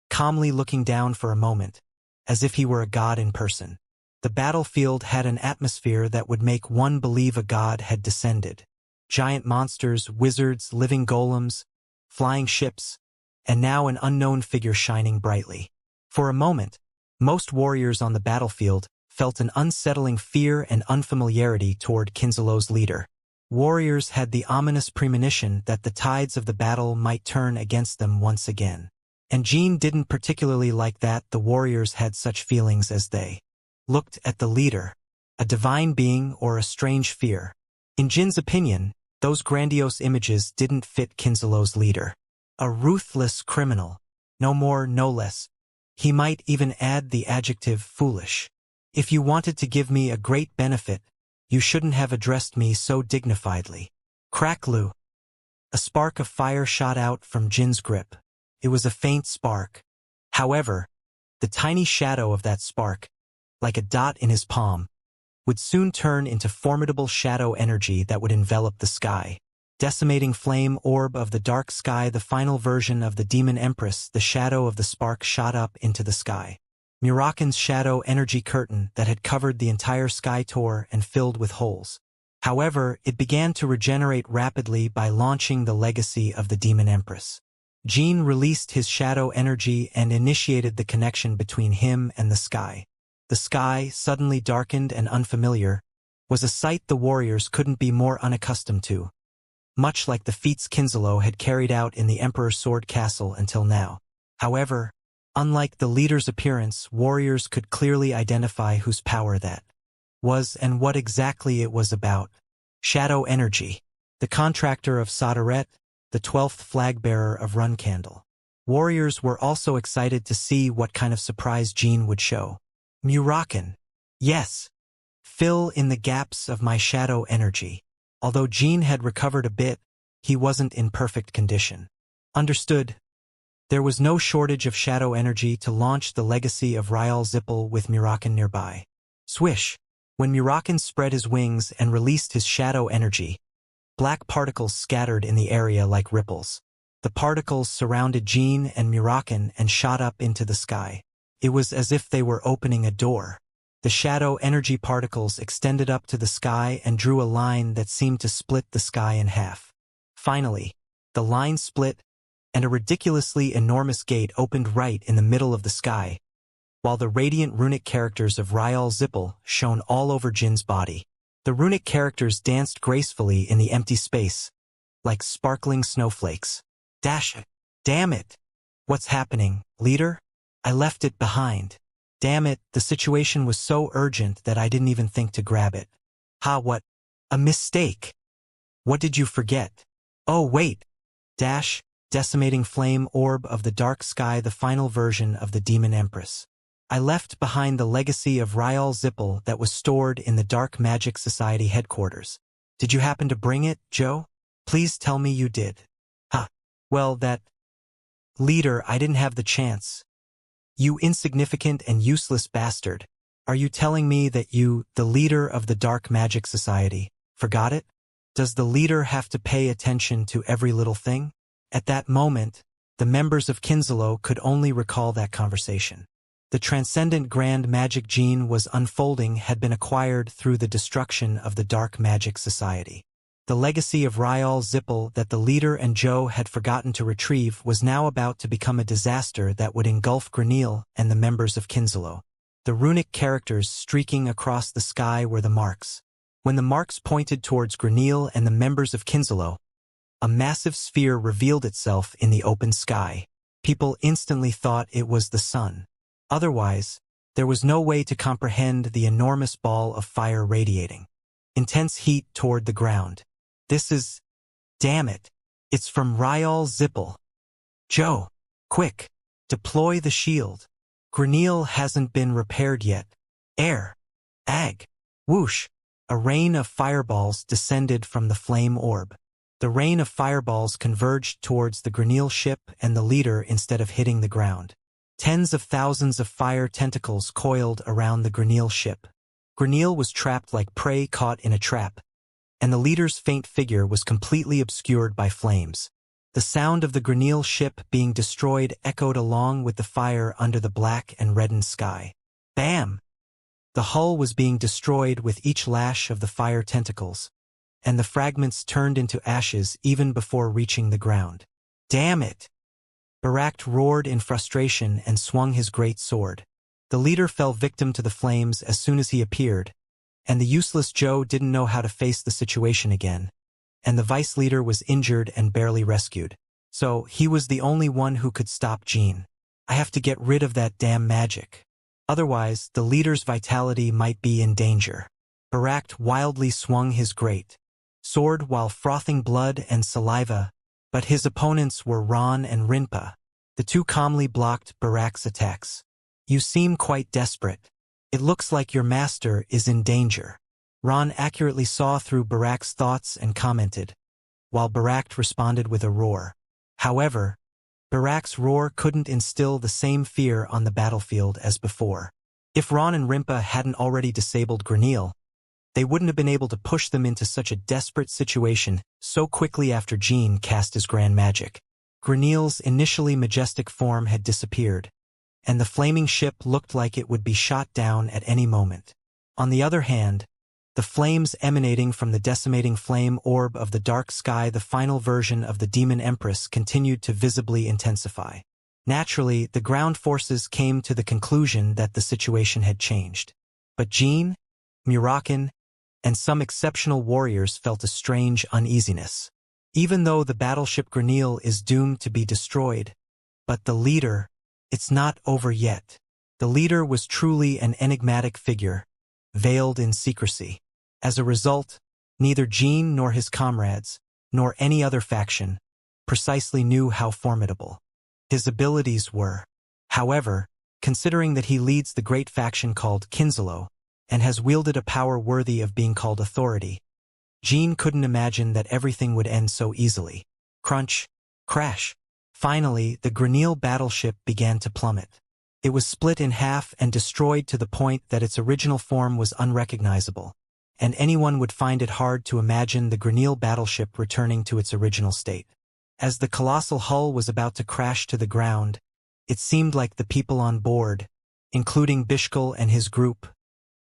calmly looking down for a moment, as if he were a god in person. The battlefield had an atmosphere that would make one believe a god had descended. Giant monsters, wizards, living golems, flying ships, and now an unknown figure shining brightly. For a moment, most warriors on the battlefield felt an unsettling fear and unfamiliarity toward Kinsalo's leader. Warriors had the ominous premonition that the tides of the battle might turn against them once again. And Jean didn't particularly like that the warriors had such feelings as they looked at the leader, a divine being or a strange fear. In Jin's opinion, those grandiose images didn't fit Kinsalo's leader. A ruthless criminal, no more, no less. He might even add the adjective foolish. If you wanted to give me a great benefit, you shouldn't have addressed me so dignifiedly. Cracklu. A spark of fire shot out from Jin's grip. It was a faint spark. However, the tiny shadow of that spark, like a dot in his palm, would soon turn into formidable shadow energy that would envelop the sky. Decimating flame orb of the dark sky, the final version of the Demon Empress, the shadow of the spark shot up into the sky. Murakan's shadow energy curtain that had covered the entire sky tore and filled with holes. However, it began to regenerate rapidly by launching the legacy of the Demon Empress. Jean released his shadow energy and initiated the connection between him and the sky. The sky, suddenly darkened and unfamiliar, was a sight the warriors couldn't be more unaccustomed to, much like the feats Kinsalo had carried out in the Emperor's Sword Castle until now. However, unlike the leader's appearance, warriors could clearly identify whose power that was and what exactly it was about. Shadow energy. The contractor of Sodaret, the 12th flag-bearer of Runcandle. Warriors were also excited to see what kind of surprise Jean would show. Murakan. Yes. Fill in the gaps of my shadow energy. Although Jean had recovered a bit, he wasn't in perfect condition. Understood. There was no shortage of shadow energy to launch the legacy of Ryal Zippel with Murakan nearby. Swish! When Murakan spread his wings and released his shadow energy, black particles scattered in the area like ripples. The particles surrounded Jean and Murakin and shot up into the sky. It was as if they were opening a door. The shadow energy particles extended up to the sky and drew a line that seemed to split the sky in half. Finally, the line split, and a ridiculously enormous gate opened right in the middle of the sky, while the radiant runic characters of Ryal Zippel shone all over Jin's body. The runic characters danced gracefully in the empty space, like sparkling snowflakes. Damn it! What's happening, leader? I left it behind. Damn it, the situation was so urgent that I didn't even think to grab it. What? A mistake! What did you forget? Oh wait! Decimating flame orb of the dark sky, the final version of the Demon Empress. I left behind the legacy of Ryal Zippel that was stored in the Dark Magic Society headquarters. Did you happen to bring it, Joe? Please tell me you did. Well, leader, I didn't have the chance. You insignificant and useless bastard. Are you telling me that you, the leader of the Dark Magic Society, forgot it? Does the leader have to pay attention to every little thing? At that moment, the members of Kinzalo could only recall that conversation. The transcendent grand magic gene was unfolding had been acquired through the destruction of the Dark Magic Society. The legacy of Ryal Zippel that the leader and Joe had forgotten to retrieve was now about to become a disaster that would engulf Granil and the members of Kinzalo. The runic characters streaking across the sky were the marks. When the marks pointed towards Granil and the members of Kinzalo, a massive sphere revealed itself in the open sky. People instantly thought it was the sun. Otherwise, there was no way to comprehend the enormous ball of fire radiating intense heat toward the ground. Damn it, it's from Ryal Zippel. Joe, quick, deploy the shield. Granil hasn't been repaired yet. Whoosh, a rain of fireballs descended from the flame orb. The rain of fireballs converged towards the Granil ship and the leader instead of hitting the ground. Tens of thousands of fire tentacles coiled around the Granil ship. Granil was trapped like prey caught in a trap, and the leader's faint figure was completely obscured by flames. The sound of the Granil ship being destroyed echoed along with the fire under the black and reddened sky. Bam! The hull was being destroyed with each lash of the fire tentacles, and the fragments turned into ashes even before reaching the ground. Damn it! Barak roared in frustration and swung his great sword. The leader fell victim to the flames as soon as he appeared, and the useless Joe didn't know how to face the situation again, and the vice leader was injured and barely rescued. So he was the only one who could stop Jean. I have to get rid of that damn magic. Otherwise, the leader's vitality might be in danger. Barak wildly swung his great sword while frothing blood and saliva, but his opponents were Ron and Rinpa. The two calmly blocked Barak's attacks. You seem quite desperate. It looks like your master is in danger. Ron accurately saw through Barak's thoughts and commented, while Barak responded with a roar. However, Barak's roar couldn't instill the same fear on the battlefield as before. If Ron and Rinpa hadn't already disabled Granil, they wouldn't have been able to push them into such a desperate situation so quickly after Jean cast his grand magic. Granil's initially majestic form had disappeared, and the flaming ship looked like it would be shot down at any moment. On the other hand, the flames emanating from the decimating flame orb of the dark sky, the final version of the Demon Empress, continued to visibly intensify. Naturally, the ground forces came to the conclusion that the situation had changed. But Jean, Murakin, and some exceptional warriors felt a strange uneasiness. Even though the battleship Granil is doomed to be destroyed, but the leader, it's not over yet. The leader was truly an enigmatic figure, veiled in secrecy. As a result, neither Jean nor his comrades, nor any other faction, precisely knew how formidable his abilities were. However, considering that he leads the great faction called Kinzalo, and has wielded a power worthy of being called authority, Jean couldn't imagine that everything would end so easily. Crunch, crash. Finally, the Granil battleship began to plummet. It was split in half and destroyed to the point that its original form was unrecognizable, and anyone would find it hard to imagine the Granil battleship returning to its original state. As the colossal hull was about to crash to the ground, it seemed like the people on board, including Bishkal and his group,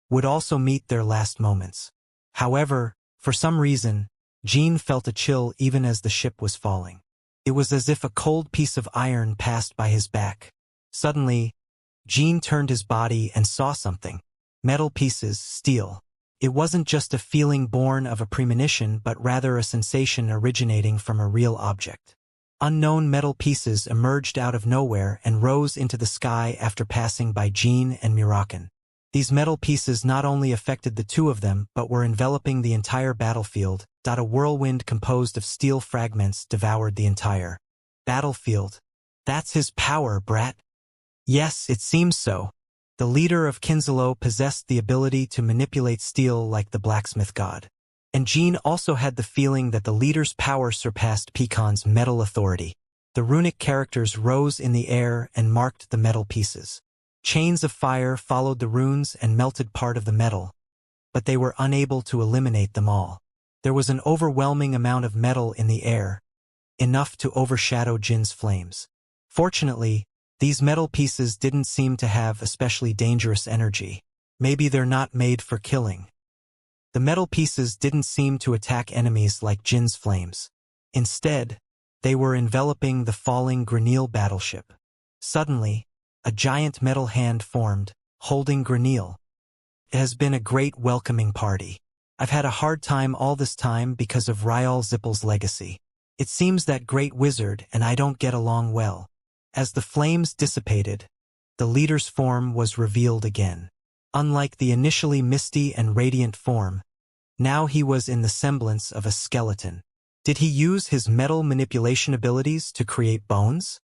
would also meet their last moments. However, for some reason, Jean felt a chill even as the ship was falling. It was as if a cold piece of iron passed by his back. Suddenly, Jean turned his body and saw something. Metal pieces, steel. It wasn't just a feeling born of a premonition but rather a sensation originating from a real object. Unknown metal pieces emerged out of nowhere and rose into the sky after passing by Jean and Murakan. These metal pieces not only affected the two of them but were enveloping the entire battlefield. A whirlwind composed of steel fragments devoured the entire battlefield. That's his power, brat. Yes, it seems so. The leader of Kinzalo possessed the ability to manipulate steel like the blacksmith god. And Jean also had the feeling that the leader's power surpassed Pekan's metal authority. The runic characters rose in the air and marked the metal pieces. Chains of fire followed the runes and melted part of the metal, but they were unable to eliminate them all. There was an overwhelming amount of metal in the air, enough to overshadow Jin's flames. Fortunately, these metal pieces didn't seem to have especially dangerous energy. Maybe they're not made for killing. The metal pieces didn't seem to attack enemies like Jin's flames. Instead, they were enveloping the falling Granil battleship. Suddenly, a giant metal hand formed, holding Granil. It has been a great welcoming party. I've had a hard time all this time because of Ryal Zippel's legacy. It seems that great wizard and I don't get along well. As the flames dissipated, the leader's form was revealed again. Unlike the initially misty and radiant form, now he was in the semblance of a skeleton. Did he use his metal manipulation abilities to create bones?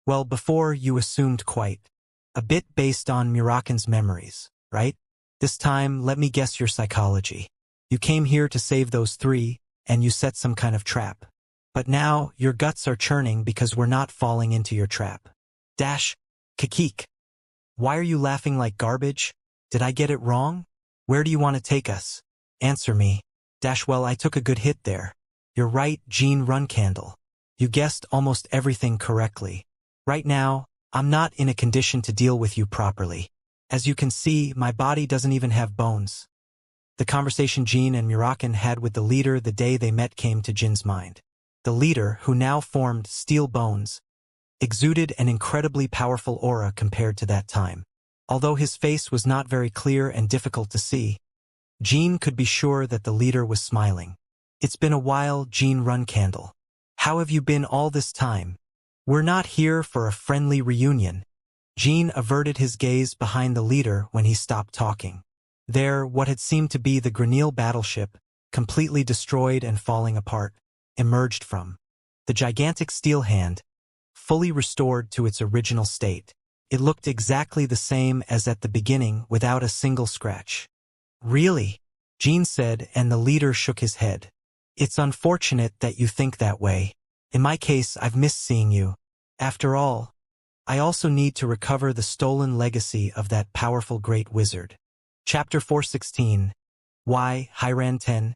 Well, before you assumed quite a bit based on Murakan's memories, right? This time, let me guess your psychology. You came here to save those three, and you set some kind of trap. But now, your guts are churning because we're not falling into your trap. Kakik. Why are you laughing like garbage? Did I get it wrong? Where do you want to take us? Answer me. Well, I took a good hit there. You're right, Jean Runcandle. You guessed almost everything correctly. Right now, I'm not in a condition to deal with you properly. As you can see, my body doesn't even have bones. The conversation Jean and Murakan had with the leader the day they met came to Jin's mind. The leader, who now formed steel bones, exuded an incredibly powerful aura compared to that time. Although his face was not very clear and difficult to see, Jean could be sure that the leader was smiling. It's been a while, Jean Runcandle. How have you been all this time? We're not here for a friendly reunion. Jean averted his gaze behind the leader when he stopped talking. There, what had seemed to be the Granil battleship, completely destroyed and falling apart, emerged from the gigantic steel hand, fully restored to its original state. It looked exactly the same as at the beginning without a single scratch. Really? Jean said, and the leader shook his head. It's unfortunate that you think that way. In my case, I've missed seeing you. After all, I also need to recover the stolen legacy of that powerful great wizard. Chapter 416. Why, Hiran 10?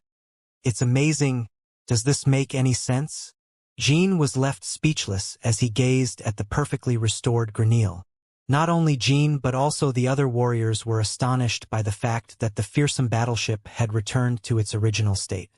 It's amazing. Does this make any sense? Jean was left speechless as he gazed at the perfectly restored Granil. Not only Jean but also the other warriors were astonished by the fact that the fearsome battleship had returned to its original state.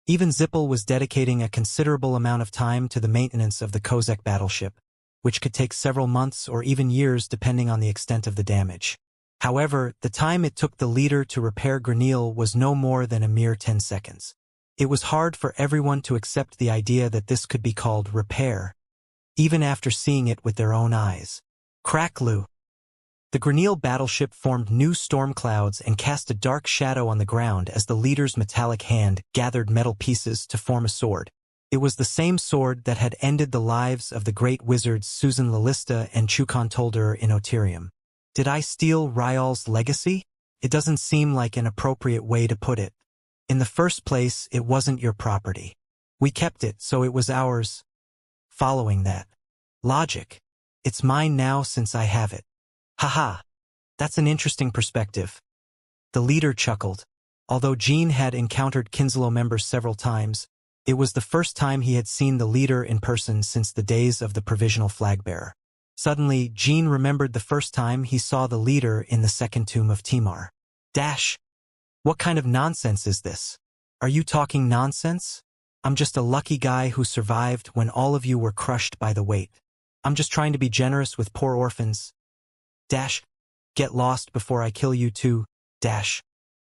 Even Zippel was dedicating a considerable amount of time to the maintenance of the Kozak battleship, which could take several months or even years depending on the extent of the damage. However, the time it took the leader to repair Granil was no more than a mere 10 seconds. It was hard for everyone to accept the idea that this could be called repair, even after seeing it with their own eyes. Cracklu. The Granil battleship formed new storm clouds and cast a dark shadow on the ground as the leader's metallic hand gathered metal pieces to form a sword. It was the same sword that had ended the lives of the great wizards Susan Lalista and Chukon Tolder in Oterium. Did I steal Ryal's legacy? It doesn't seem like an appropriate way to put it. In the first place, it wasn't your property. We kept it, so it was ours. Following that logic, it's mine now since I have it. Haha, that's an interesting perspective. The leader chuckled. Although Jean had encountered Kinzalo members several times, It was the first time he had seen the leader in person since the days of the provisional flag bearer. Suddenly, Jean remembered the first time he saw the leader in the second tomb of Timar. Dash. What kind of nonsense is this? Are you talking nonsense? I'm just a lucky guy who survived when all of you were crushed by the weight. I'm just trying to be generous with poor orphans. Dash. Get lost before I kill you too. Dash.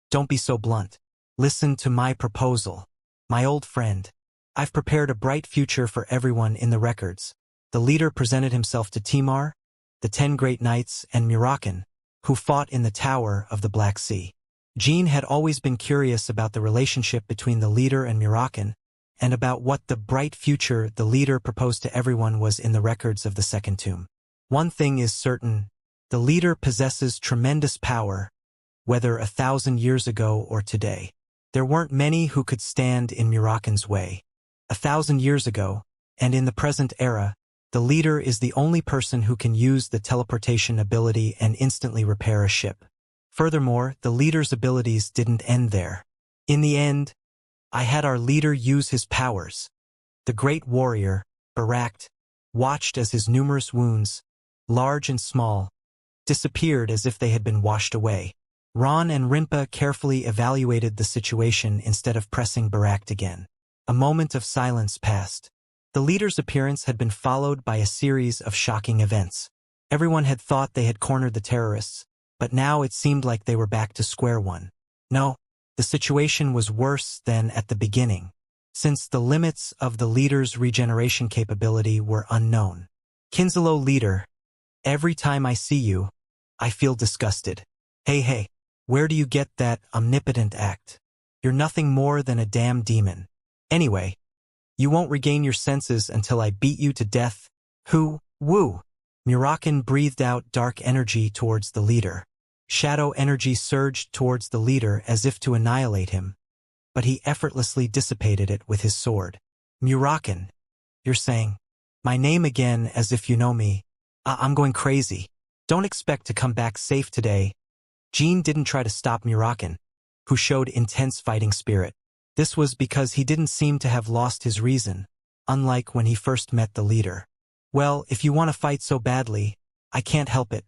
Don't be so blunt. Listen to my proposal. My old friend. I've prepared a bright future for everyone in the records. The leader presented himself to Timar, the 10 great knights, and Murakan, who fought in the Tower of the Black Sea. Jean had always been curious about the relationship between the leader and Murakan, and about what the bright future the leader proposed to everyone was in the records of the second tomb. One thing is certain, the leader possesses tremendous power, whether 1,000 years ago or today. There weren't many who could stand in Murakan's way. 1,000 years ago, and in the present era, the leader is the only person who can use the teleportation ability and instantly repair a ship. Furthermore, the leader's abilities didn't end there. In the end, I had our leader use his powers. The great warrior, Pact, watched as his numerous wounds, large and small, disappeared as if they had been washed away. Ron and Rinpa carefully evaluated the situation instead of pressing Pact again. A moment of silence passed. The leader's appearance had been followed by a series of shocking events. Everyone had thought they had cornered the terrorists, but now it seemed like they were back to square one. No, the situation was worse than at the beginning, since the limits of the leader's regeneration capability were unknown. Kinselo leader, every time I see you, I feel disgusted. Hey, where do you get that omnipotent act? You're nothing more than a damn demon. Anyway, you won't regain your senses until I beat you to death. Woo. Murakan breathed out dark energy towards the leader. Shadow energy surged towards the leader as if to annihilate him, but he effortlessly dissipated it with his sword. Murakan, you're saying my name again as if you know me. I'm going crazy. Don't expect to come back safe today. Jean didn't try to stop Murakan, who showed intense fighting spirit. This was because he didn't seem to have lost his reason, unlike when he first met the leader. Well, if you want to fight so badly, I can't help it.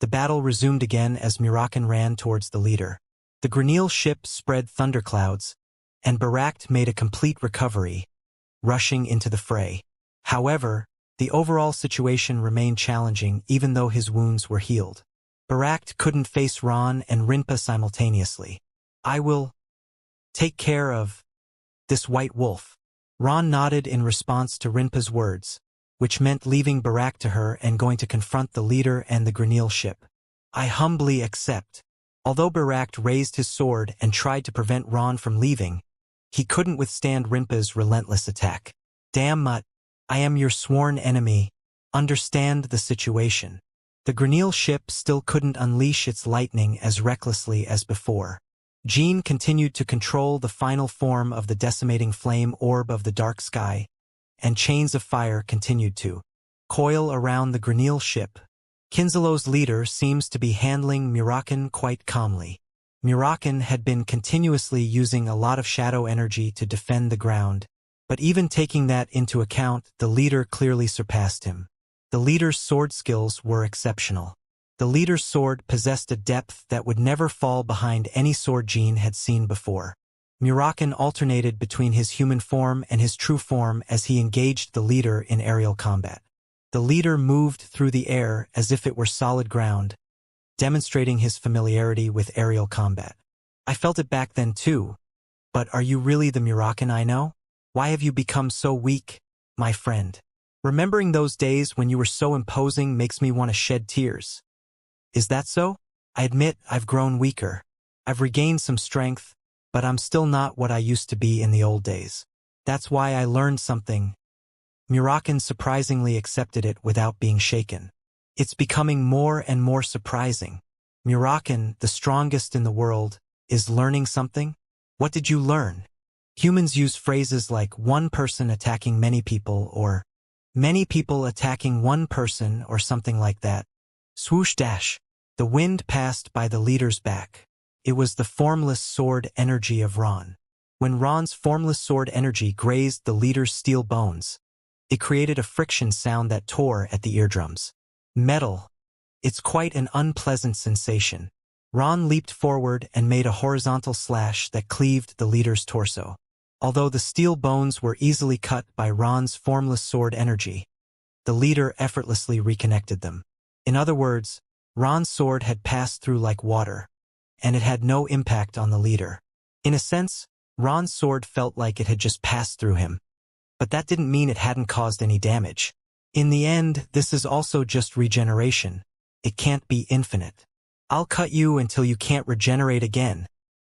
The battle resumed again as Murakan ran towards the leader. The Grenil ship spread thunderclouds, and Pact made a complete recovery, rushing into the fray. However, the overall situation remained challenging even though his wounds were healed. Pact couldn't face Ron and Rinpa simultaneously. I will take care of this white wolf. Ron nodded in response to Rinpa's words, which meant leaving Pact to her and going to confront the leader and the Grenil ship. I humbly accept. Although Pact raised his sword and tried to prevent Ron from leaving, he couldn't withstand Rinpa's relentless attack. Damn mutt, I am your sworn enemy. Understand the situation. The Grenil ship still couldn't unleash its lightning as recklessly as before. Jean continued to control the final form of the decimating flame orb of the dark sky, and chains of fire continued to coil around the Grenil ship. Kinselo's leader seems to be handling Murakan quite calmly. Murakan had been continuously using a lot of shadow energy to defend the ground, but even taking that into account, the leader clearly surpassed him. The leader's sword skills were exceptional. The leader's sword possessed a depth that would never fall behind any sword Jean had seen before. Murakan alternated between his human form and his true form as he engaged the leader in aerial combat. The leader moved through the air as if it were solid ground, demonstrating his familiarity with aerial combat. I felt it back then too, but are you really the Murakan I know? Why have you become so weak, my friend? Remembering those days when you were so imposing makes me want to shed tears. Is that so? I admit I've grown weaker. I've regained some strength, but I'm still not what I used to be in the old days. That's why I learned something. Murakan surprisingly accepted it without being shaken. It's becoming more and more surprising. Murakan, the strongest in the world, is learning something? What did you learn? Humans use phrases like one person attacking many people or many people attacking one person or something like that. Swoosh dash. The wind passed by the leader's back. It was the formless sword energy of Ron. When Ron's formless sword energy grazed the leader's steel bones, it created a friction sound that tore at the eardrums. Metal. It's quite an unpleasant sensation. Ron leaped forward and made a horizontal slash that cleaved the leader's torso. Although the steel bones were easily cut by Ron's formless sword energy, the leader effortlessly reconnected them. In other words, Ron's sword had passed through like water, and it had no impact on the leader. In a sense, Ron's sword felt like it had just passed through him, but that didn't mean it hadn't caused any damage. In the end, this is also just regeneration. It can't be infinite. I'll cut you until you can't regenerate again.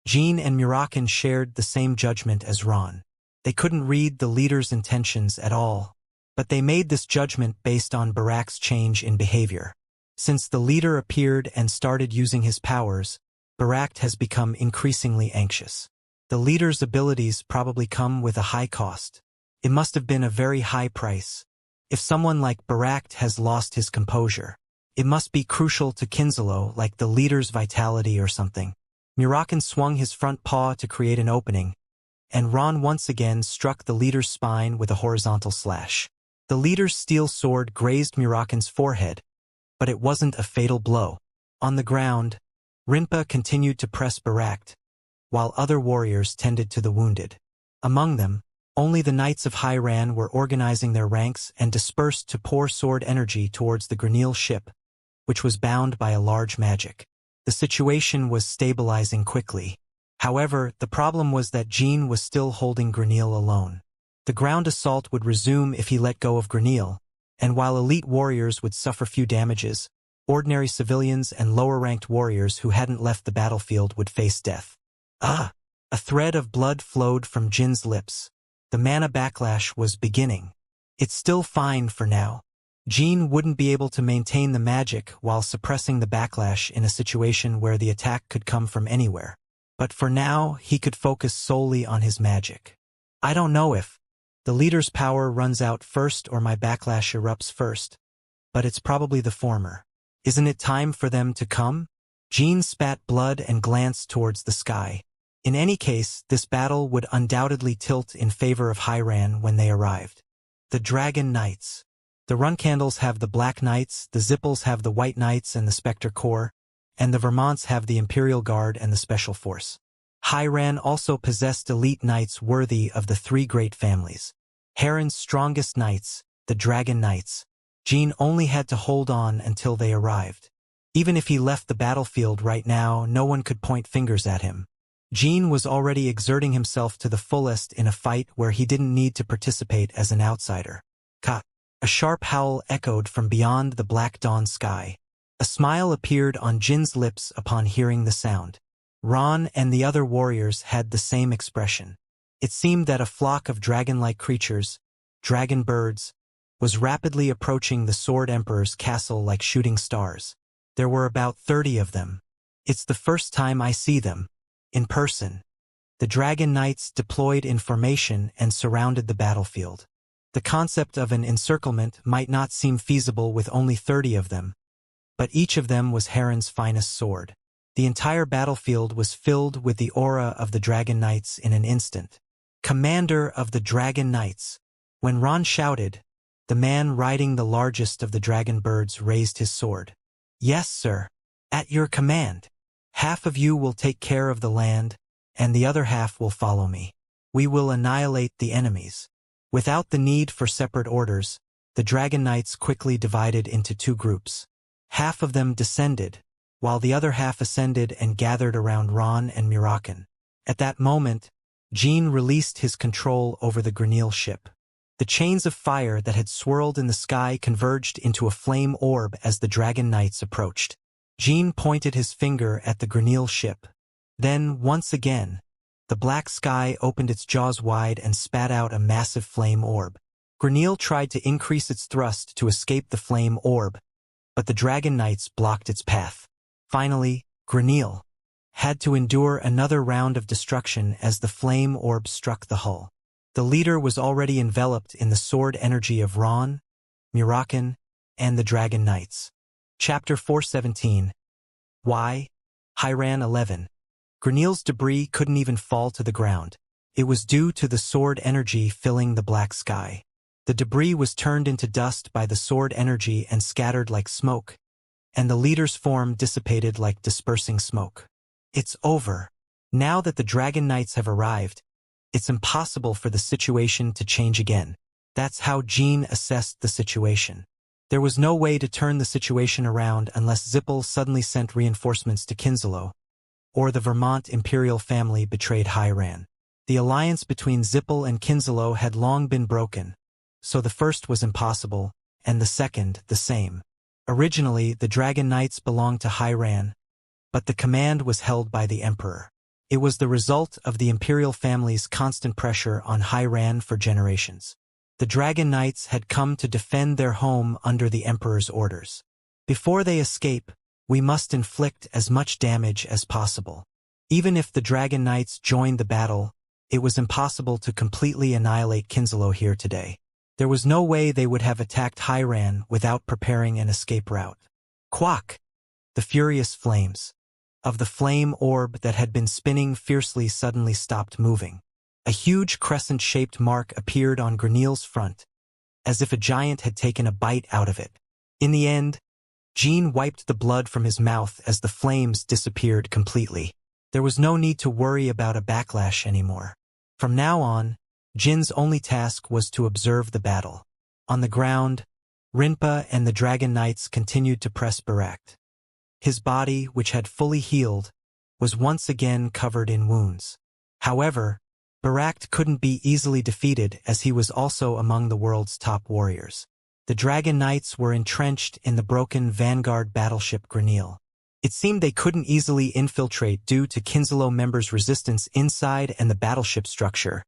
Jean and Murakin shared the same judgment as Ron. They couldn't read the leader's intentions at all, but they made this judgment based on Barak's change in behavior. Since the leader appeared and started using his powers, Barak has become increasingly anxious. The leader's abilities probably come with a high cost. It must have been a very high price. If someone like Barak has lost his composure, it must be crucial to Kinzalo, like the leader's vitality or something. Murakin swung his front paw to create an opening, and Ron once again struck the leader's spine with a horizontal slash. The leader's steel sword grazed Murakin's forehead, but it wasn't a fatal blow. On the ground, Rinpa continued to press Barak, while other warriors tended to the wounded. Among them, only the Knights of Hyran were organizing their ranks and dispersed to pour sword energy towards the Granil ship, which was bound by a large magic. The situation was stabilizing quickly. However, the problem was that Jean was still holding Granil alone. The ground assault would resume if he let go of Granil, and while elite warriors would suffer few damages, ordinary civilians and lower-ranked warriors who hadn't left the battlefield would face death. Ah! A thread of blood flowed from Jin's lips. The mana backlash was beginning. It's still fine for now. Jean wouldn't be able to maintain the magic while suppressing the backlash in a situation where the attack could come from anywhere. But for now, he could focus solely on his magic. I don't know if the leader's power runs out first or my backlash erupts first, but it's probably the former. Isn't it time for them to come? Jean spat blood and glanced towards the sky. In any case, this battle would undoubtedly tilt in favor of Hyran when they arrived. The Dragon Knights. The Runcandles have the Black Knights, the Zippels have the White Knights and the Spectre Corps, and the Vermonts have the Imperial Guard and the Special Force. Hyran also possessed elite knights worthy of the three great families. Heron's strongest knights, the Dragon Knights. Jean only had to hold on until they arrived. Even if he left the battlefield right now, no one could point fingers at him. Jean was already exerting himself to the fullest in a fight where he didn't need to participate as an outsider. Ka! A sharp howl echoed from beyond the black dawn sky. A smile appeared on Jin's lips upon hearing the sound. Ron and the other warriors had the same expression. It seemed that a flock of dragon-like creatures, dragon birds, was rapidly approaching the Sword Emperor's castle like shooting stars. There were about 30 of them. It's the first time I see them, in person. The Dragon Knights deployed in formation and surrounded the battlefield. The concept of an encirclement might not seem feasible with only 30 of them, but each of them was Heron's finest sword. The entire battlefield was filled with the aura of the Dragon Knights in an instant. Commander of the Dragon Knights. When Ron shouted, the man riding the largest of the dragon birds raised his sword. Yes, sir. At your command. Half of you will take care of the land, and the other half will follow me. We will annihilate the enemies. Without the need for separate orders, the Dragon Knights quickly divided into two groups. Half of them descended, while the other half ascended and gathered around Ron and Murakin. At that moment, Jean released his control over the Granil ship. The chains of fire that had swirled in the sky converged into a flame orb as the Dragon Knights approached. Jean pointed his finger at the Granil ship. Then, once again, the black sky opened its jaws wide and spat out a massive flame orb. Granil tried to increase its thrust to escape the flame orb, but the Dragon Knights blocked its path. Finally, Granil had to endure another round of destruction as the flame orb struck the hull. The leader was already enveloped in the sword energy of Ron, Murakin, and the Dragon Knights. Chapter 417. Why? Hyran 11. Granil's debris couldn't even fall to the ground. It was due to the sword energy filling the black sky. The debris was turned into dust by the sword energy and scattered like smoke, and the leader's form dissipated like dispersing smoke. It's over. Now that the Dragon Knights have arrived, it's impossible for the situation to change again. That's how Jean assessed the situation. There was no way to turn the situation around unless Zippel suddenly sent reinforcements to Kinslow, or the Vermont imperial family betrayed Hyran. The alliance between Zippel and Kinslow had long been broken, so the first was impossible, and the second the same. Originally, the Dragon Knights belonged to Hyran, but the command was held by the Emperor. It was the result of the imperial family's constant pressure on Hyran for generations. The Dragon Knights had come to defend their home under the Emperor's orders. Before they escape, we must inflict as much damage as possible. Even if the Dragon Knights joined the battle, it was impossible to completely annihilate Kinslow here today. There was no way they would have attacked Hyran without preparing an escape route. Quack! The furious flames of the flame orb that had been spinning fiercely suddenly stopped moving. A huge crescent-shaped mark appeared on Grenil's front, as if a giant had taken a bite out of it. In the end, Jean wiped the blood from his mouth as the flames disappeared completely. There was no need to worry about a backlash anymore. From now on, Jin's only task was to observe the battle. On the ground, Rinpa and the Dragon Knights continued to press Barak. His body, which had fully healed, was once again covered in wounds. However, Barak couldn't be easily defeated as he was also among the world's top warriors. The Dragon Knights were entrenched in the broken Vanguard battleship Grenil. It seemed they couldn't easily infiltrate due to Kinslow members' resistance inside and the battleship structure,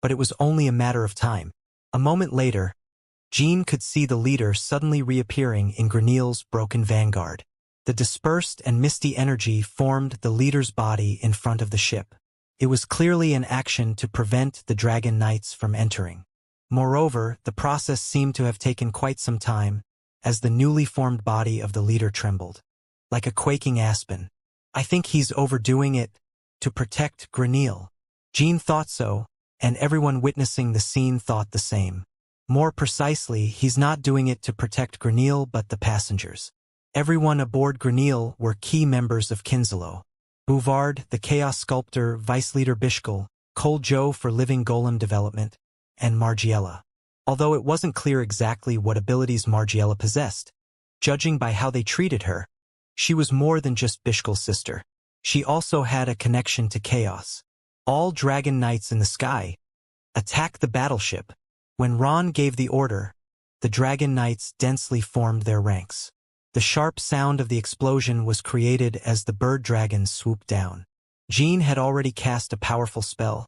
but it was only a matter of time. A moment later, Jean could see the leader suddenly reappearing in Grenil's broken Vanguard. The dispersed and misty energy formed the leader's body in front of the ship. It was clearly an action to prevent the Dragon Knights from entering. Moreover, the process seemed to have taken quite some time, as the newly formed body of the leader trembled. Like a quaking aspen. I think he's overdoing it to protect Grenil. Jean thought so, and everyone witnessing the scene thought the same. More precisely, he's not doing it to protect Grenil but the passengers. Everyone aboard Grenil were key members of Kinslow. Bouvard, the Chaos Sculptor, Vice Leader Bishkal, Cole Joe for Living Golem Development, and Margiela. Although it wasn't clear exactly what abilities Margiela possessed, judging by how they treated her, she was more than just Bishkal's sister. She also had a connection to chaos. All Dragon Knights in the sky, attack the battleship. When Ron gave the order, the Dragon Knights densely formed their ranks. The sharp sound of the explosion was created as the bird dragons swooped down. Jean had already cast a powerful spell,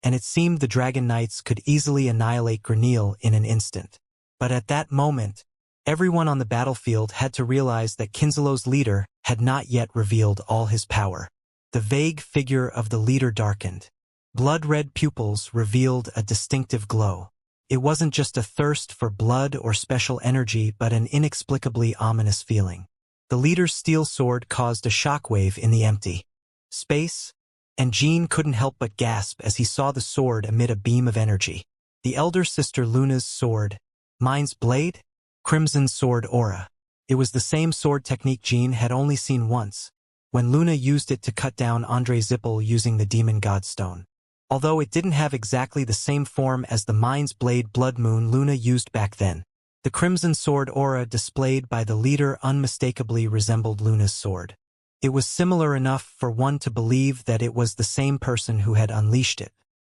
and it seemed the Dragon Knights could easily annihilate Grenil in an instant. But at that moment, everyone on the battlefield had to realize that Kinslow's leader had not yet revealed all his power. The vague figure of the leader darkened. Blood-red pupils revealed a distinctive glow. It wasn't just a thirst for blood or special energy but an inexplicably ominous feeling. The leader's steel sword caused a shockwave in the empty space, and Jean couldn't help but gasp as he saw the sword emit a beam of energy. The elder sister Luna's sword, Mine's blade? Crimson sword aura. It was the same sword technique Jean had only seen once, when Luna used it to cut down Andre Zippel using the Demon God Stone. Although it didn't have exactly the same form as the Mind's Blade Blood Moon Luna used back then, the Crimson Sword aura displayed by the leader unmistakably resembled Luna's sword. It was similar enough for one to believe that it was the same person who had unleashed it.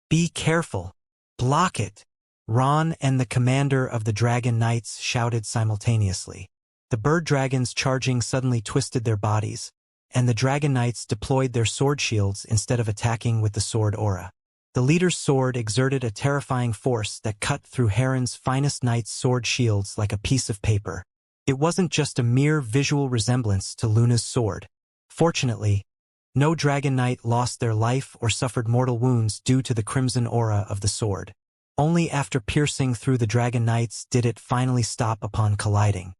Be careful. Block it. Ron and the commander of the Dragon Knights shouted simultaneously. The bird dragons charging suddenly twisted their bodies, and the Dragon Knights deployed their sword shields instead of attacking with the sword aura. The leader's sword exerted a terrifying force that cut through Heron's finest knight's sword shields like a piece of paper. It wasn't just a mere visual resemblance to Luna's sword. Fortunately, no Dragon Knight lost their life or suffered mortal wounds due to the crimson aura of the sword. Only after piercing through the Dragon Knights did it finally stop upon colliding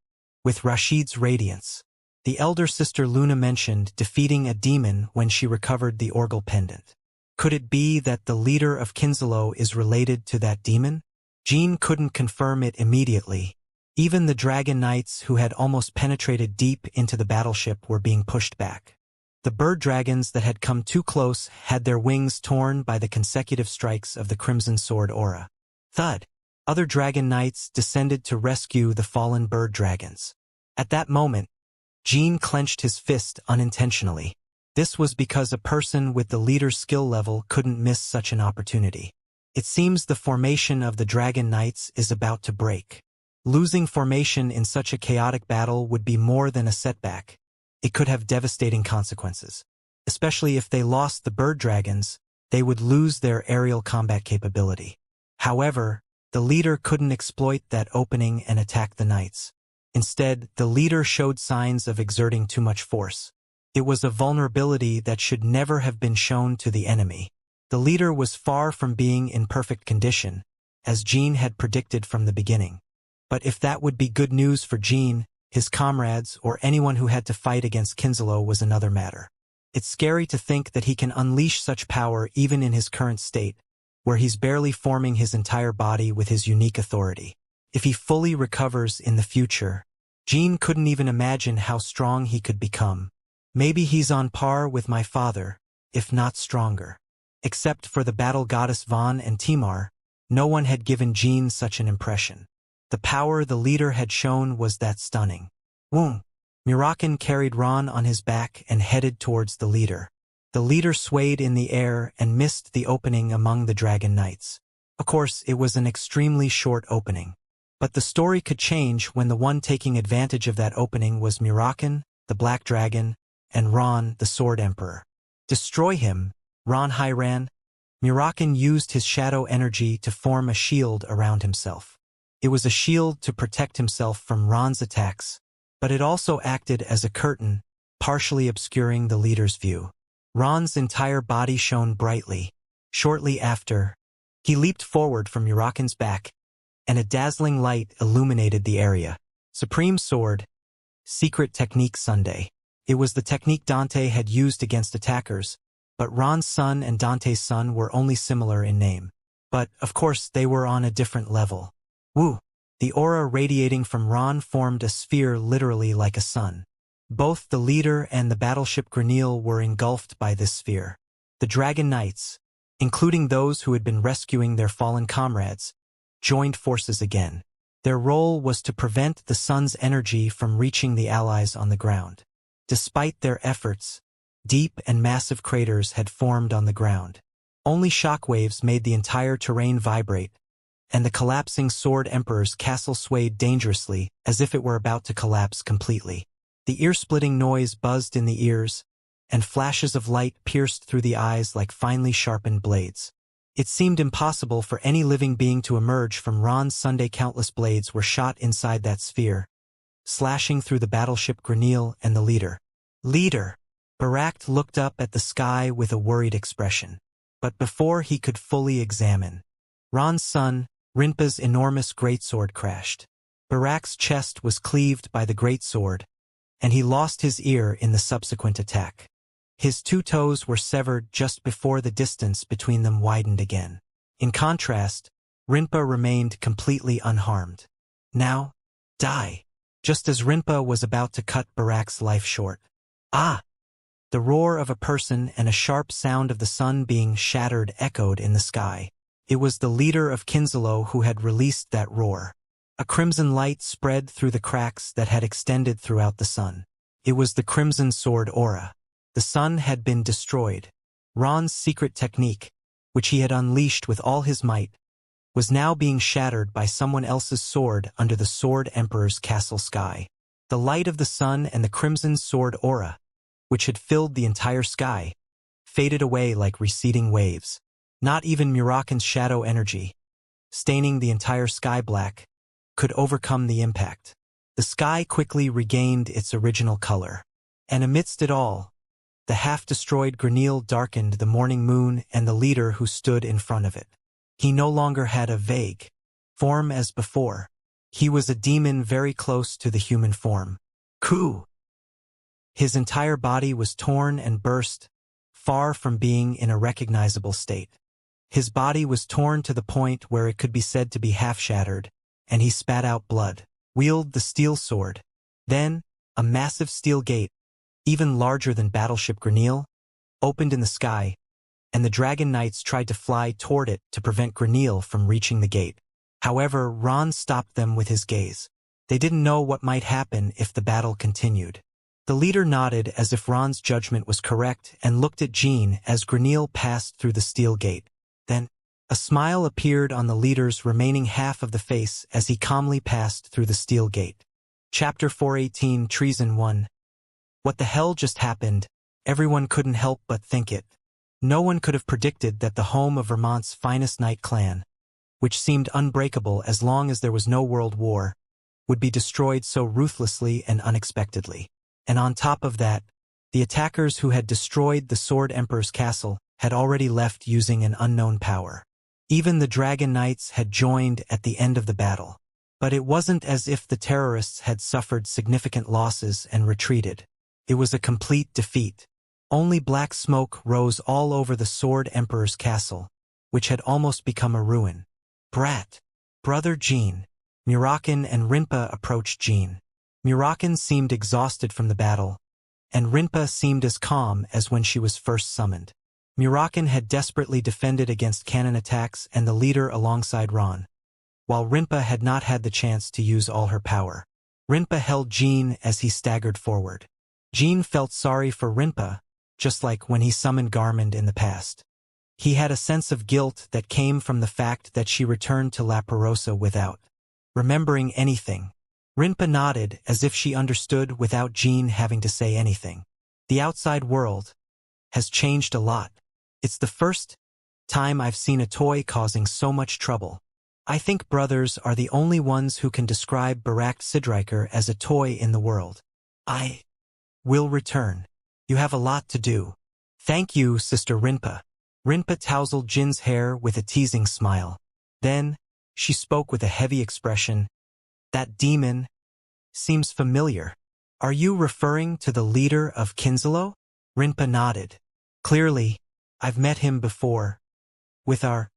with Rashid's radiance. The elder sister Luna mentioned defeating a demon when she recovered the Orgal pendant. Could it be that the leader of Kinzalo is related to that demon? Jean couldn't confirm it immediately. Even the Dragon Knights who had almost penetrated deep into the battleship were being pushed back. The bird dragons that had come too close had their wings torn by the consecutive strikes of the Crimson Sword aura. Thud! Other Dragon Knights descended to rescue the fallen bird dragons. At that moment, Jean clenched his fist unintentionally. This was because a person with the leader's skill level couldn't miss such an opportunity. It seems the formation of the Dragon Knights is about to break. Losing formation in such a chaotic battle would be more than a setback. It could have devastating consequences. Especially if they lost the bird dragons, they would lose their aerial combat capability. However, the leader couldn't exploit that opening and attack the knights. Instead, the leader showed signs of exerting too much force. It was a vulnerability that should never have been shown to the enemy. The leader was far from being in perfect condition, as Jean had predicted from the beginning. But if that would be good news for Jean, his comrades, or anyone who had to fight against Kinzalo was another matter. It's scary to think that he can unleash such power even in his current state, where he's barely forming his entire body with his unique authority. If he fully recovers in the future, Jean couldn't even imagine how strong he could become. Maybe he's on par with my father, if not stronger. Except for the battle goddess Vaughn and Timar, no one had given Jean such an impression. The power the leader had shown was that stunning. Woom! Murakan carried Ron on his back and headed towards the leader. The leader swayed in the air and missed the opening among the Dragon Knights. Of course, it was an extremely short opening. But the story could change when the one taking advantage of that opening was Murakan, the Black Dragon, and Ron, the Sword Emperor. Destroy him, Ron ran. Murakan used his shadow energy to form a shield around himself. It was a shield to protect himself from Ron's attacks, but it also acted as a curtain, partially obscuring the leader's view. Ron's entire body shone brightly. Shortly after, he leaped forward from Murakan's back, and a dazzling light illuminated the area. Supreme Sword, Secret Technique Sunday. It was the technique Dante had used against attackers, but Ron's son and Dante's son were only similar in name. But, of course, they were on a different level. Woo! The aura radiating from Ron formed a sphere literally like a sun. Both the leader and the battleship Granil were engulfed by this sphere. The Dragon Knights, including those who had been rescuing their fallen comrades, joined forces again. Their role was to prevent the sun's energy from reaching the allies on the ground. Despite their efforts, deep and massive craters had formed on the ground. Only shockwaves made the entire terrain vibrate, and the collapsing Sword Emperor's castle swayed dangerously as if it were about to collapse completely. The ear-splitting noise buzzed in the ears, and flashes of light pierced through the eyes like finely sharpened blades. It seemed impossible for any living being to emerge from Ron's Sunday. Countless blades were shot inside that sphere, slashing through the battleship Granil and the leader. Leader! Barak looked up at the sky with a worried expression. But before he could fully examine, Ron's son, Rinpa's enormous greatsword crashed. Barak's chest was cleaved by the greatsword, and he lost his ear in the subsequent attack. His two toes were severed just before the distance between them widened again. In contrast, Rinpa remained completely unharmed. Now, die! Just as Rinpa was about to cut Barak's life short. Ah! The roar of a person and a sharp sound of the sun being shattered echoed in the sky. It was the leader of Kinzalo who had released that roar. A crimson light spread through the cracks that had extended throughout the sun. It was the Crimson Sword aura. The sun had been destroyed. Ron's secret technique, which he had unleashed with all his might, was now being shattered by someone else's sword under the Sword Emperor's castle sky. The light of the sun and the Crimson Sword aura, which had filled the entire sky, faded away like receding waves. Not even Murakan's shadow energy, staining the entire sky black, could overcome the impact. The sky quickly regained its original color. And amidst it all, the half-destroyed Granil darkened the morning moon and the leader who stood in front of it. He no longer had a vague form as before. He was a demon very close to the human form. Ku! His entire body was torn and burst, far from being in a recognizable state. His body was torn to the point where it could be said to be half-shattered, and he spat out blood, wielded the steel sword. Then, a massive steel gate, even larger than Battleship Grenil, opened in the sky, and the Dragon Knights tried to fly toward it to prevent Grenil from reaching the gate. However, Ron stopped them with his gaze. They didn't know what might happen if the battle continued. The leader nodded as if Ron's judgment was correct and looked at Jean as Grenil passed through the steel gate. Then, a smile appeared on the leader's remaining half of the face as he calmly passed through the steel gate. Chapter 418 Treason 1. What the hell just happened? Everyone couldn't help but think it. No one could have predicted that the home of Vermont's finest knight clan, which seemed unbreakable as long as there was no world war, would be destroyed so ruthlessly and unexpectedly. And on top of that, the attackers who had destroyed the Sword Emperor's castle had already left using an unknown power. Even the Dragon Knights had joined at the end of the battle. But it wasn't as if the terrorists had suffered significant losses and retreated. It was a complete defeat. Only black smoke rose all over the Sword Emperor's castle, which had almost become a ruin. Brat. Brother Jean. Murakin and Rinpa approached Jean. Murakin seemed exhausted from the battle, and Rinpa seemed as calm as when she was first summoned. Murakin had desperately defended against cannon attacks and the leader alongside Ron, while Rinpa had not had the chance to use all her power. Rinpa held Jean as he staggered forward. Jean felt sorry for Rinpa, just like when he summoned Garmond in the past. He had a sense of guilt that came from the fact that she returned to La Perosa without remembering anything. Rinpa nodded as if she understood without Jean having to say anything. The outside world has changed a lot. It's the first time I've seen a toy causing so much trouble. I think brothers are the only ones who can describe Barak Sidriker as a toy in the world. I will return. You have a lot to do. Thank you, Sister Rinpa. Rinpa tousled Jin's hair with a teasing smile. Then, she spoke with a heavy expression. That demon seems familiar. Are you referring to the leader of Kinsalo? Rinpa nodded. Clearly, I've met him before. With our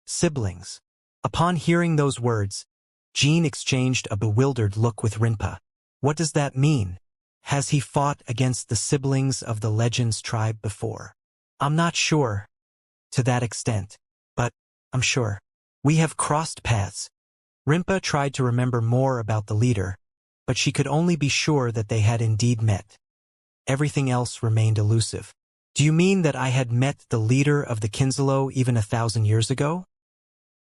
siblings. Upon hearing those words, Jean exchanged a bewildered look with Rinpa. What does that mean? Has he fought against the siblings of the Legends tribe before? I'm not sure. To that extent. But, I'm sure. We have crossed paths. Rinpa tried to remember more about the leader, but she could only be sure that they had indeed met. Everything else remained elusive. Do you mean that I had met the leader of the Kinsalo even 1,000 years ago?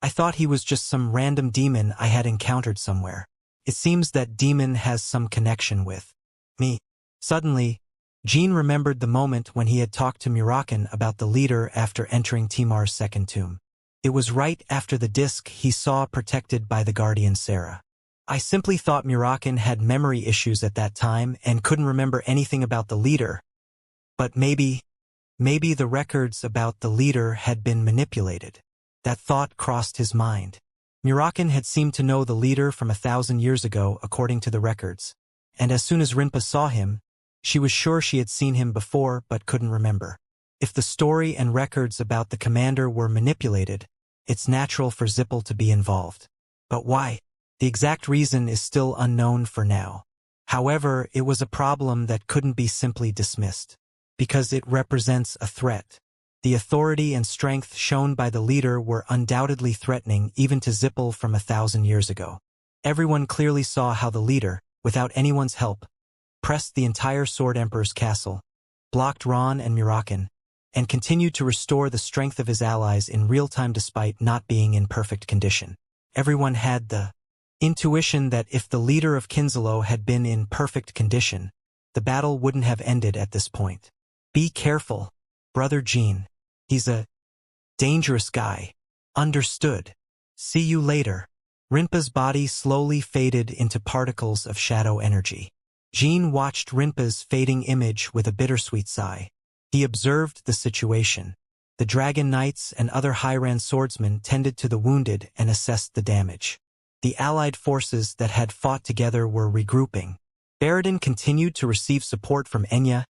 I thought he was just some random demon I had encountered somewhere. It seems that demon has some connection with me. Suddenly, Jean remembered the moment when he had talked to Murakin about the leader after entering Timar's second tomb. It was right after the disc he saw protected by the guardian Sarah. I simply thought Murakin had memory issues at that time and couldn't remember anything about the leader. But maybe the records about the leader had been manipulated. That thought crossed his mind. Murakin had seemed to know the leader from 1,000 years ago according to the records, and as soon as Rinpa saw him, she was sure she had seen him before but couldn't remember. If the story and records about the commander were manipulated, it's natural for Zippel to be involved. But why? The exact reason is still unknown for now. However, it was a problem that couldn't be simply dismissed, because it represents a threat. The authority and strength shown by the leader were undoubtedly threatening even to Zippel from 1,000 years ago. Everyone clearly saw how the leader, without anyone's help, pressed the entire Sword Emperor's castle, blocked Ron and Murakin, and continued to restore the strength of his allies in real time despite not being in perfect condition. Everyone had the intuition that if the leader of Kinsalo had been in perfect condition, the battle wouldn't have ended at this point. Be careful, Brother Jean. He's a dangerous guy. Understood. See you later. Rinpa's body slowly faded into particles of shadow energy. Jean watched Rinpa's fading image with a bittersweet sigh. He observed the situation. The Dragon Knights and other high-rank swordsmen tended to the wounded and assessed the damage. The allied forces that had fought together were regrouping. Baradin continued to receive support from Enya,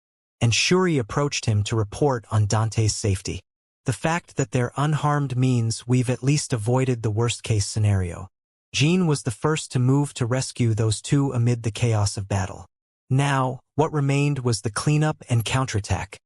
and Shuri approached him to report on Dante's safety. The fact that they're unharmed means we've at least avoided the worst-case scenario. Jean was the first to move to rescue those two amid the chaos of battle. Now, what remained was the cleanup and counterattack,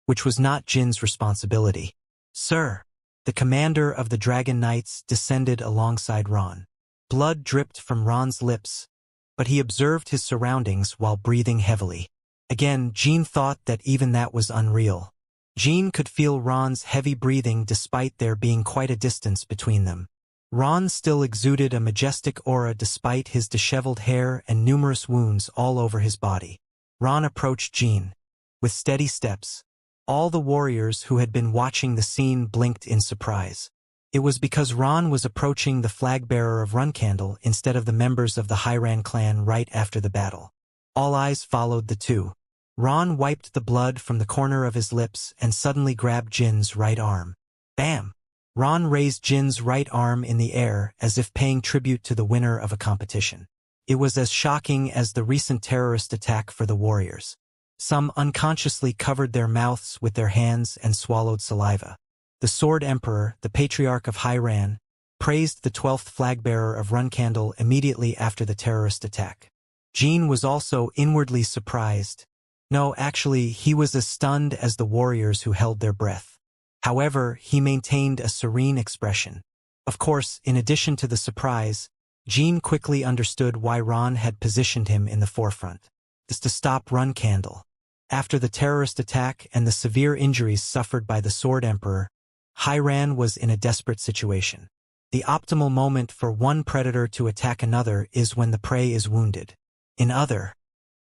which was not Jin's responsibility. "Sir," the commander of the Dragon Knights descended alongside Ron. Blood dripped from Ron's lips, but he observed his surroundings while breathing heavily. Again, Jean thought that even that was unreal. Jean could feel Ron's heavy breathing despite there being quite a distance between them. Ron still exuded a majestic aura despite his disheveled hair and numerous wounds all over his body. Ron approached Jean. With steady steps, all the warriors who had been watching the scene blinked in surprise. It was because Ron was approaching the flag-bearer of Runcandle instead of the members of the Hyran clan right after the battle. All eyes followed the two. Ron wiped the blood from the corner of his lips and suddenly grabbed Jin's right arm. Bam! Ron raised Jin's right arm in the air as if paying tribute to the winner of a competition. It was as shocking as the recent terrorist attack for the warriors. Some unconsciously covered their mouths with their hands and swallowed saliva. The Sword Emperor, the Patriarch of Hyran, praised the 12th flag-bearer of Runcandle immediately after the terrorist attack. Jean was also inwardly surprised. No, actually, he was as stunned as the warriors who held their breath. However, he maintained a serene expression. Of course, in addition to the surprise, Jean quickly understood why Ron had positioned him in the forefront. This to stop Runcandle. After the terrorist attack and the severe injuries suffered by the Sword Emperor, Hyran was in a desperate situation. The optimal moment for one predator to attack another is when the prey is wounded. In other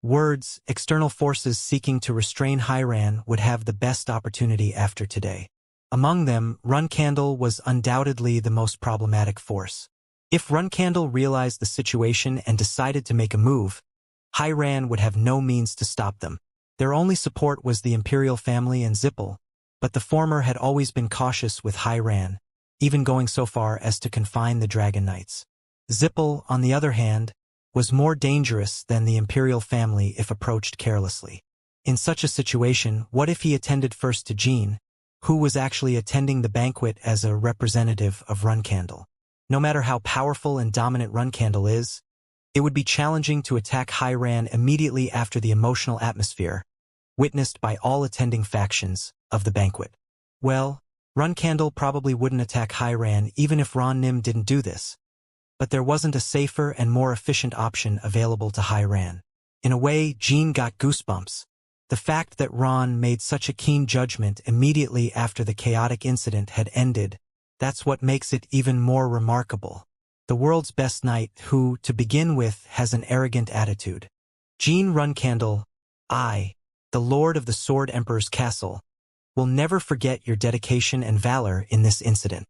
words, external forces seeking to restrain Hyran would have the best opportunity after today. Among them, Runcandle was undoubtedly the most problematic force. If Runcandle realized the situation and decided to make a move, Hyran would have no means to stop them. Their only support was the Imperial family and Zippel, but the former had always been cautious with Hyran, even going so far as to confine the Dragon Knights. Zippel, on the other hand, was more dangerous than the Imperial family if approached carelessly. In such a situation, what if he attended first to Jean, who was actually attending the banquet as a representative of Runcandle? No matter how powerful and dominant Runcandle is, it would be challenging to attack Hyran immediately after the emotional atmosphere witnessed by all attending factions of the banquet. Well, Runcandle probably wouldn't attack Hyran even if Ron Nim didn't do this. But there wasn't a safer and more efficient option available to Hyran. In a way, Jean got goosebumps. The fact that Ron made such a keen judgment immediately after the chaotic incident had ended, that's what makes it even more remarkable. The world's best knight who, to begin with, has an arrogant attitude. Jean Runcandle, I, the Lord of the Sword Emperor's castle, will never forget your dedication and valor in this incident.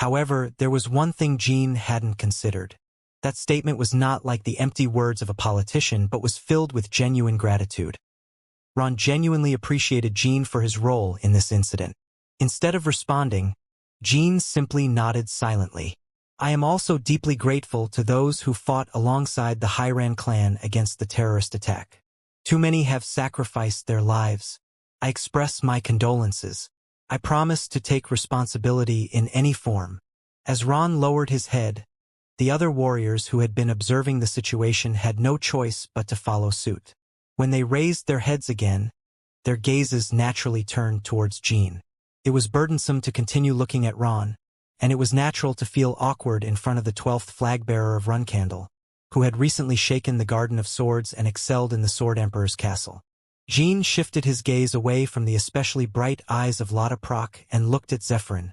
However, there was one thing Jean hadn't considered. That statement was not like the empty words of a politician but was filled with genuine gratitude. Ron genuinely appreciated Jean for his role in this incident. Instead of responding, Jean simply nodded silently. I am also deeply grateful to those who fought alongside the Hyran clan against the terrorist attack. Too many have sacrificed their lives. I express my condolences. I promise to take responsibility in any form. As Ron lowered his head, the other warriors who had been observing the situation had no choice but to follow suit. When they raised their heads again, their gazes naturally turned towards Jean. It was burdensome to continue looking at Ron, and it was natural to feel awkward in front of the 12th flag-bearer of Runcandle, who had recently shaken the Garden of Swords and excelled in the Sword Emperor's castle. Jean shifted his gaze away from the especially bright eyes of Lotta Proc and looked at Zephyrin,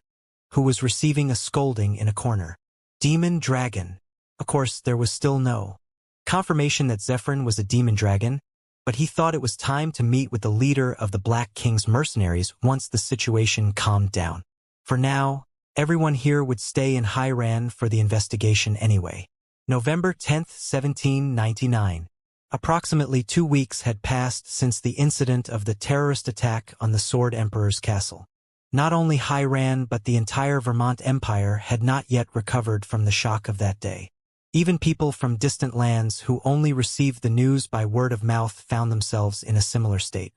who was receiving a scolding in a corner. Demon dragon. Of course, there was still no confirmation that Zephyrin was a demon dragon, but he thought it was time to meet with the leader of the Black King's mercenaries once the situation calmed down. For now, everyone here would stay in Hyran for the investigation anyway. November 10th, 1799. Approximately 2 weeks had passed since the incident of the terrorist attack on the Sword Emperor's castle. Not only Hyran but the entire Vermont Empire had not yet recovered from the shock of that day. Even people from distant lands who only received the news by word of mouth found themselves in a similar state.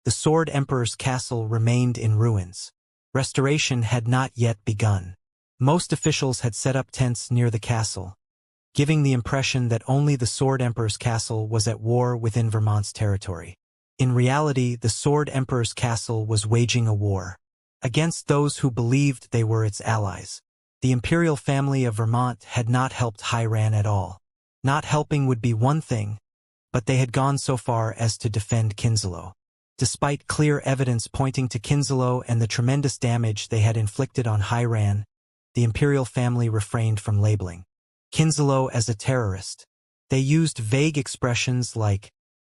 the Sword Emperor's castle remained in ruins. Restoration had not yet begun. Most officials had set up tents near the castle, giving the impression that only the Sword Emperor's castle was at war within Vermont's territory. In reality, the Sword Emperor's castle was waging a war against those who believed they were its allies. The imperial family of Vermont had not helped Hiran at all. Not helping would be one thing, but they had gone so far as to defend Kinslow. Despite clear evidence pointing to Kinslow and the tremendous damage they had inflicted on Hiran, the imperial family refrained from labeling Kinslow as a terrorist. They used vague expressions like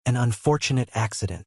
an unfortunate accident.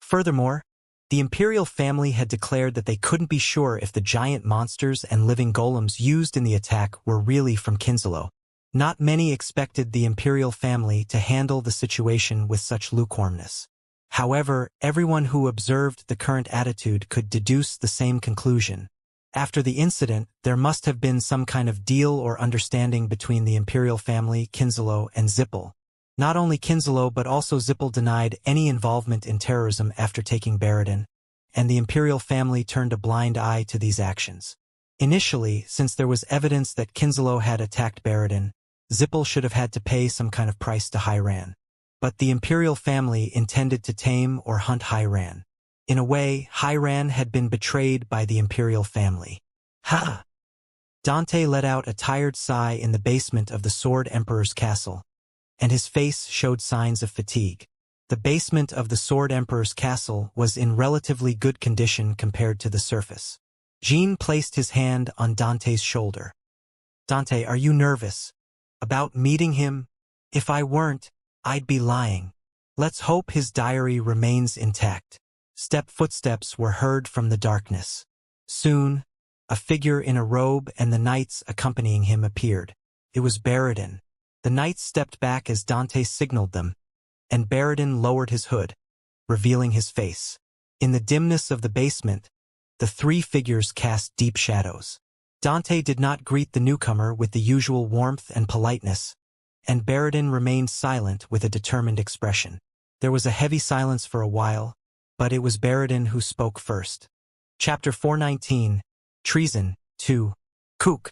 Furthermore, the imperial family had declared that they couldn't be sure if the giant monsters and living golems used in the attack were really from Kinslow. Not many expected the imperial family to handle the situation with such lukewarmness. However, everyone who observed the current attitude could deduce the same conclusion. After the incident, there must have been some kind of deal or understanding between the imperial family, Kinslow, and Zippel. Not only Kinslow but also Zippel denied any involvement in terrorism after taking Baradin, and the imperial family turned a blind eye to these actions. Initially, since there was evidence that Kinslow had attacked Baradin, Zippel should have had to pay some kind of price to Hiran. But the imperial family intended to tame or hunt Hiran. In a way, Hiran had been betrayed by the imperial family. Ha! Dante let out a tired sigh in the basement of the Sword Emperor's castle, and his face showed signs of fatigue. The basement of the Sword Emperor's castle was in relatively good condition compared to the surface. Jean placed his hand on Dante's shoulder. Dante, are you nervous about meeting him? If I weren't, I'd be lying. Let's hope his diary remains intact. Footsteps were heard from the darkness. Soon, a figure in a robe and the knights accompanying him appeared. It was Baradin. The knights stepped back as Dante signaled them, and Baradin lowered his hood, revealing his face. In the dimness of the basement, the three figures cast deep shadows. Dante did not greet the newcomer with the usual warmth and politeness, and Baradin remained silent with a determined expression. There was a heavy silence for a while, but it was Baradin who spoke first. Chapter 419, Treason, 2. Kook.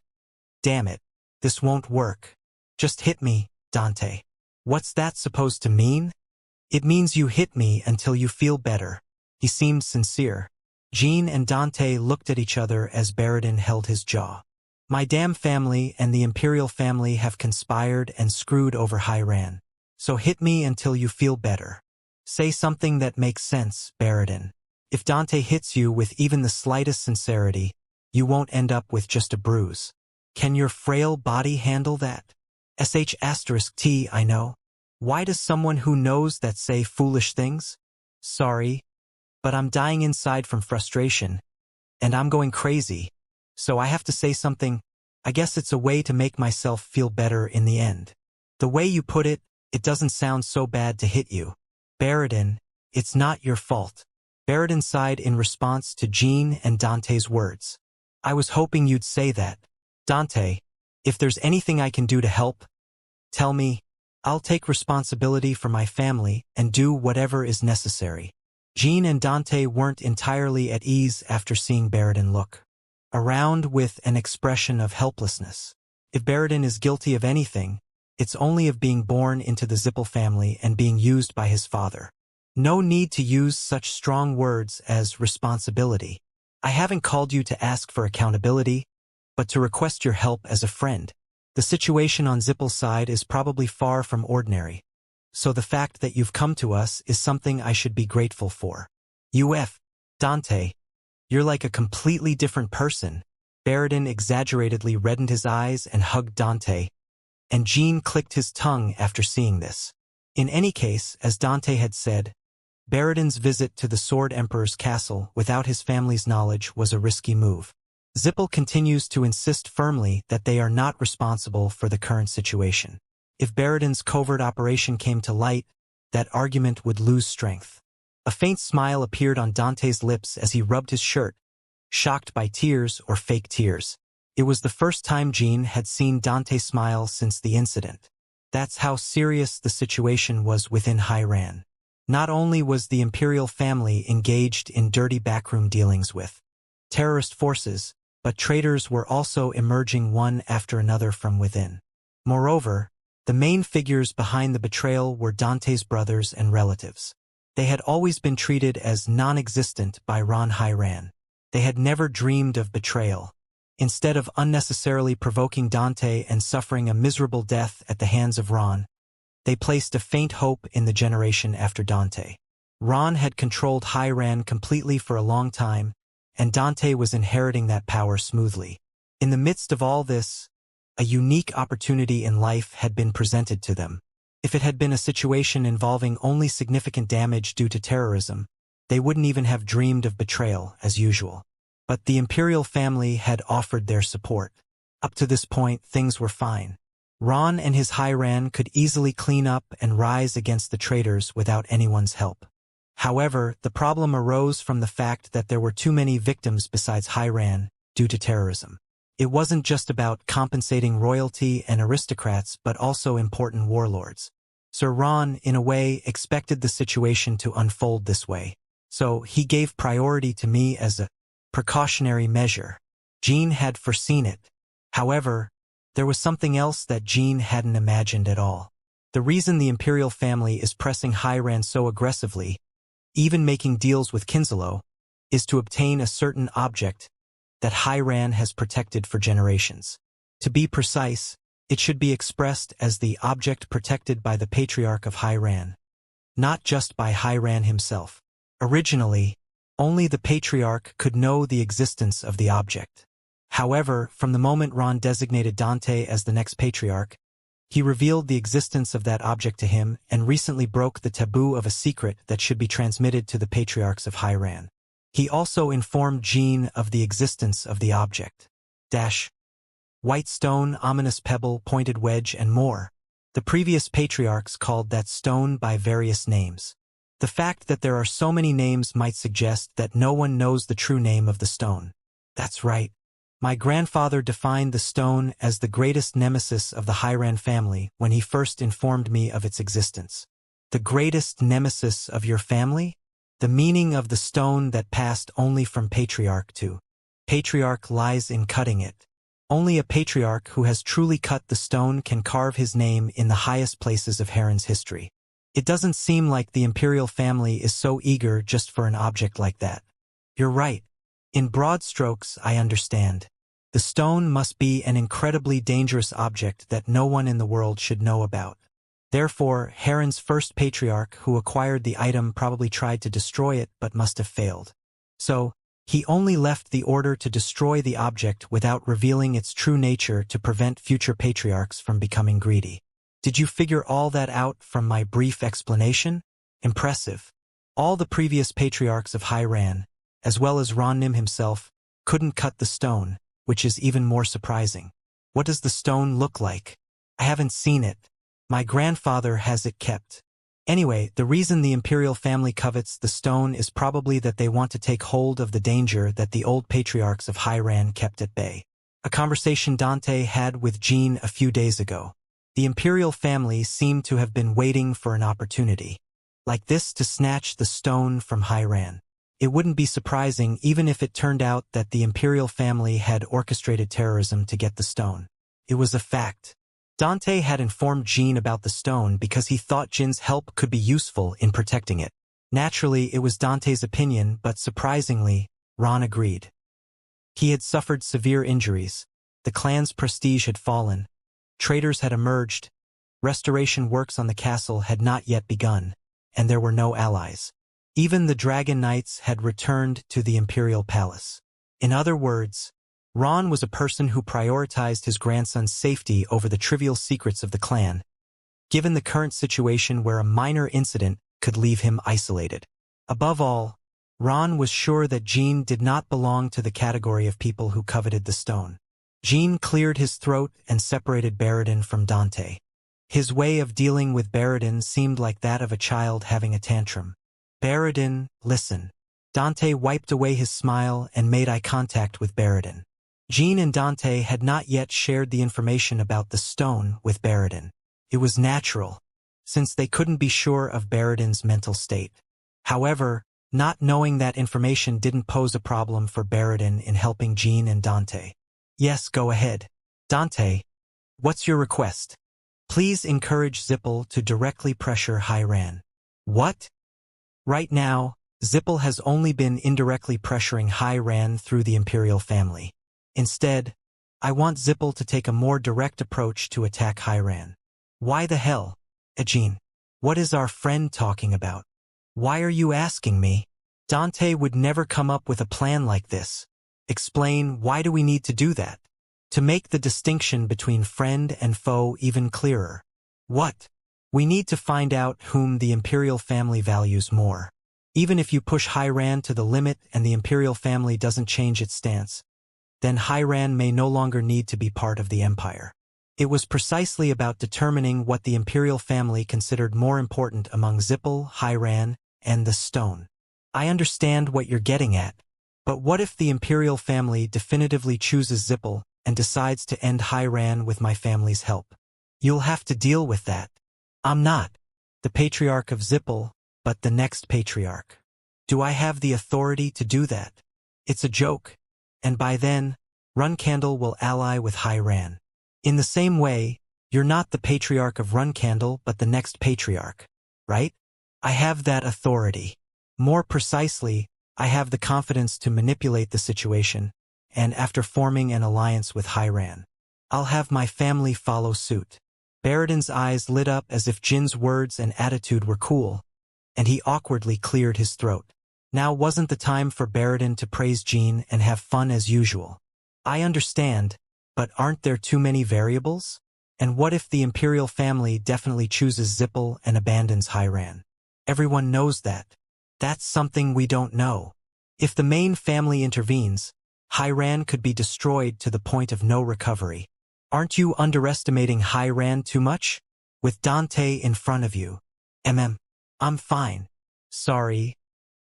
Damn it. This won't work. Just hit me, Dante. What's that supposed to mean? It means you hit me until you feel better. He seemed sincere. Jean and Dante looked at each other as Baradin held his jaw. My damn family and the imperial family have conspired and screwed over Hiran. So hit me until you feel better. Say something that makes sense, Baradin. If Dante hits you with even the slightest sincerity, you won't end up with just a bruise. Can your frail body handle that? *T, I know. Why does someone who knows that say foolish things? Sorry, but I'm dying inside from frustration, and I'm going crazy, so I have to say something. I guess it's a way to make myself feel better in the end. The way you put it, it doesn't sound so bad to hit you. Baradin, it's not your fault. Baradin sighed in response to Jean and Dante's words. I was hoping you'd say that. Dante, if there's anything I can do to help, tell me. I'll take responsibility for my family and do whatever is necessary. Jean and Dante weren't entirely at ease after seeing Baradin look around with an expression of helplessness. If Baradin is guilty of anything, it's only of being born into the Zippel family and being used by his father. No need to use such strong words as responsibility. I haven't called you to ask for accountability, but to request your help as a friend. The situation on Zippel's side is probably far from ordinary, so the fact that you've come to us is something I should be grateful for. Dante, you're like a completely different person. Baradin exaggeratedly reddened his eyes and hugged Dante, and Jean clicked his tongue after seeing this. In any case, as Dante had said, Baradin's visit to the Sword Emperor's castle without his family's knowledge was a risky move. Zippel continues to insist firmly that they are not responsible for the current situation. If Baradin's covert operation came to light, that argument would lose strength. A faint smile appeared on Dante's lips as he rubbed his shirt, shocked by tears or fake tears. It was the first time Jean had seen Dante smile since the incident. That's how serious the situation was within Hiran. Not only was the imperial family engaged in dirty backroom dealings with terrorist forces, but traitors were also emerging one after another from within. Moreover, the main figures behind the betrayal were Dante's brothers and relatives. They had always been treated as non-existent by Ron Hyran. They had never dreamed of betrayal. Instead of unnecessarily provoking Dante and suffering a miserable death at the hands of Ron, they placed a faint hope in the generation after Dante. Ron had controlled Hyran completely for a long time, and Dante was inheriting that power smoothly. In the midst of all this, a unique opportunity in life had been presented to them. If it had been a situation involving only significant damage due to terrorism, they wouldn't even have dreamed of betrayal, as usual. But the imperial family had offered their support. Up to this point, things were fine. Ron and his Hyran could easily clean up and rise against the traitors without anyone's help. However, the problem arose from the fact that there were too many victims besides Hyran due to terrorism. It wasn't just about compensating royalty and aristocrats, but also important warlords. Sir Ron, in a way, expected the situation to unfold this way. So he gave priority to me as a precautionary measure. Jean had foreseen it. However, there was something else that Jean hadn't imagined at all. The reason the imperial family is pressing Hyran so aggressively, even making deals with Kinslow, is to obtain a certain object that Hyran has protected for generations. To be precise, it should be expressed as the object protected by the Patriarch of Hyran, not just by Hyran himself. Originally, only the Patriarch could know the existence of the object. However, from the moment Ron designated Dante as the next Patriarch, he revealed the existence of that object to him and recently broke the taboo of a secret that should be transmitted to the Patriarchs of Hyran. He also informed Jean of the existence of the object. White stone, ominous pebble, pointed wedge, and more. The previous patriarchs called that stone by various names. The fact that there are so many names might suggest that no one knows the true name of the stone. That's right. My grandfather defined the stone as the greatest nemesis of the Hyran family when he first informed me of its existence. The greatest nemesis of your family? The meaning of the stone that passed only from patriarch to patriarch lies in cutting it. Only a patriarch who has truly cut the stone can carve his name in the highest places of Harren's history. It doesn't seem like the imperial family is so eager just for an object like that. You're right. In broad strokes, I understand. The stone must be an incredibly dangerous object that no one in the world should know about. Therefore, Harren's first patriarch who acquired the item probably tried to destroy it but must have failed. So, he only left the order to destroy the object without revealing its true nature to prevent future patriarchs from becoming greedy. Did you figure all that out from my brief explanation? Impressive. All the previous patriarchs of Hyran, as well as Ronnim himself, couldn't cut the stone, which is even more surprising. What does the stone look like? I haven't seen it. My grandfather has it kept. Anyway, the reason the imperial family covets the stone is probably that they want to take hold of the danger that the old patriarchs of Hyran kept at bay. A conversation Dante had with Jean a few days ago. The imperial family seemed to have been waiting for an opportunity like this to snatch the stone from Hyran. It wouldn't be surprising even if it turned out that the imperial family had orchestrated terrorism to get the stone. It was a fact. Dante had informed Jean about the stone because he thought Jin's help could be useful in protecting it. Naturally, it was Dante's opinion, but surprisingly, Ron agreed. He had suffered severe injuries. The clan's prestige had fallen. Traitors had emerged. Restoration works on the castle had not yet begun, and there were no allies. Even the Dragon Knights had returned to the imperial palace. In other words, Ron was a person who prioritized his grandson's safety over the trivial secrets of the clan, given the current situation where a minor incident could leave him isolated. Above all, Ron was sure that Jean did not belong to the category of people who coveted the stone. Jean cleared his throat and separated Baradin from Dante. His way of dealing with Baradin seemed like that of a child having a tantrum. Baradin, listen. Dante wiped away his smile and made eye contact with Baradin. Jean and Dante had not yet shared the information about the stone with Baradin. It was natural. since they couldn't be sure of Baradin's mental state. However, not knowing that information didn't pose a problem for Baradin in helping Jean and Dante. Yes, go ahead. Dante, what's your request? Please encourage Zippel to directly pressure Hiran. What? Right now, Zippel has only been indirectly pressuring Hiran through the Imperial family. Instead, I want Zippel to take a more direct approach to attack Hiran. Why the hell? Jean, what is our friend talking about? Why are you asking me? Dante would never come up with a plan like this. Explain, why do we need to do that? To make the distinction between friend and foe even clearer. What? We need to find out whom the Imperial family values more. Even if you push Hiran to the limit and the Imperial family doesn't change its stance, then Hiran may no longer need to be part of the Empire. It was precisely about determining what the Imperial family considered more important among Zippel, Hiran, and the Stone. I understand what you're getting at, but what if the Imperial family definitively chooses Zippel and decides to end Hiran with my family's help? You'll have to deal with that. I'm not the Patriarch of Zippel, but the next Patriarch. Do I have the authority to do that? It's a joke, and by then, Runcandle will ally with Hiran. In the same way, you're not the Patriarch of Runcandle, but the next Patriarch, right? I have that authority. More precisely, I have the confidence to manipulate the situation, and after forming an alliance with Hiran, I'll have my family follow suit. Baradin's eyes lit up as if Jin's words and attitude were cool, and he awkwardly cleared his throat. Now wasn't the time for Baradin to praise Jean and have fun as usual. I understand, but aren't there too many variables? And what if the Imperial family definitely chooses Zippel and abandons Hiran? Everyone knows that. That's something we don't know. If the main family intervenes, Hiran could be destroyed to the point of no recovery. Aren't you underestimating Hiran too much? With Dante in front of you. I'm fine. Sorry,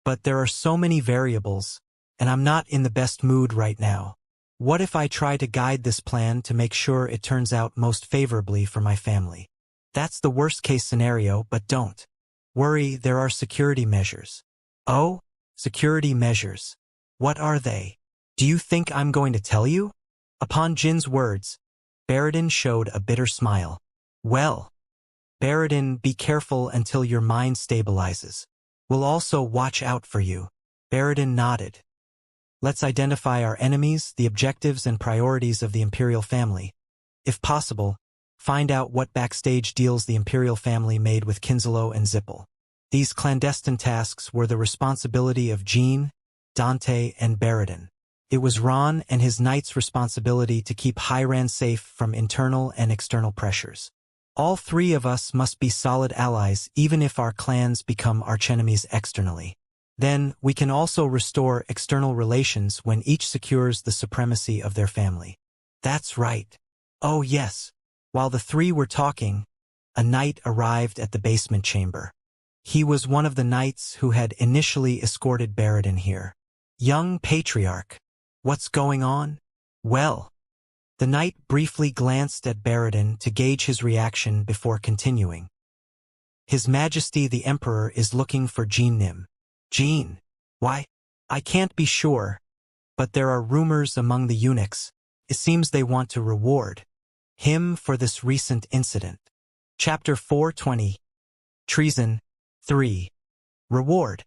but there are so many variables, and I'm not in the best mood right now. What if I try to guide this plan to make sure it turns out most favorably for my family? That's the worst-case scenario, but don't worry, there are security measures. Oh? Security measures. What are they? Do you think I'm going to tell you? Upon Jin's words, Baradin showed a bitter smile. Well, Baradin, be careful until your mind stabilizes. We'll also watch out for you. Baradin nodded. Let's identify our enemies, the objectives and priorities of the Imperial family. If possible, find out what backstage deals the Imperial family made with Kinslow and Zippel. These clandestine tasks were the responsibility of Jean, Dante, and Baradin. It was Ron and his knight's responsibility to keep Hiran safe from internal and external pressures. All three of us must be solid allies even if our clans become archenemies externally. Then, we can also restore external relations when each secures the supremacy of their family. That's right. Oh yes. While the three were talking, a knight arrived at the basement chamber. He was one of the knights who had initially escorted Baradin here. Young Patriarch. What's going on? Well, the knight briefly glanced at Baradin to gauge his reaction before continuing. His Majesty the Emperor is looking for Jean Nim. Jean? Why? I can't be sure, but there are rumors among the eunuchs. It seems they want to reward him for this recent incident. Chapter 420. Treason. 3. Reward.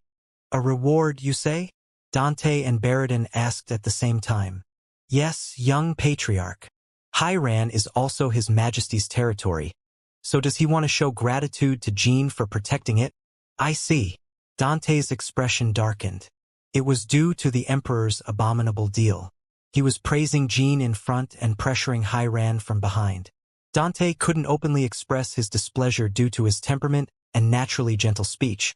A reward, you say? Dante and Baradin asked at the same time. Yes, young Patriarch. Hiran is also His Majesty's territory. So does he want to show gratitude to Jean for protecting it? I see. Dante's expression darkened. It was due to the Emperor's abominable deal. He was praising Jean in front and pressuring Hiran from behind. Dante couldn't openly express his displeasure due to his temperament and naturally gentle speech,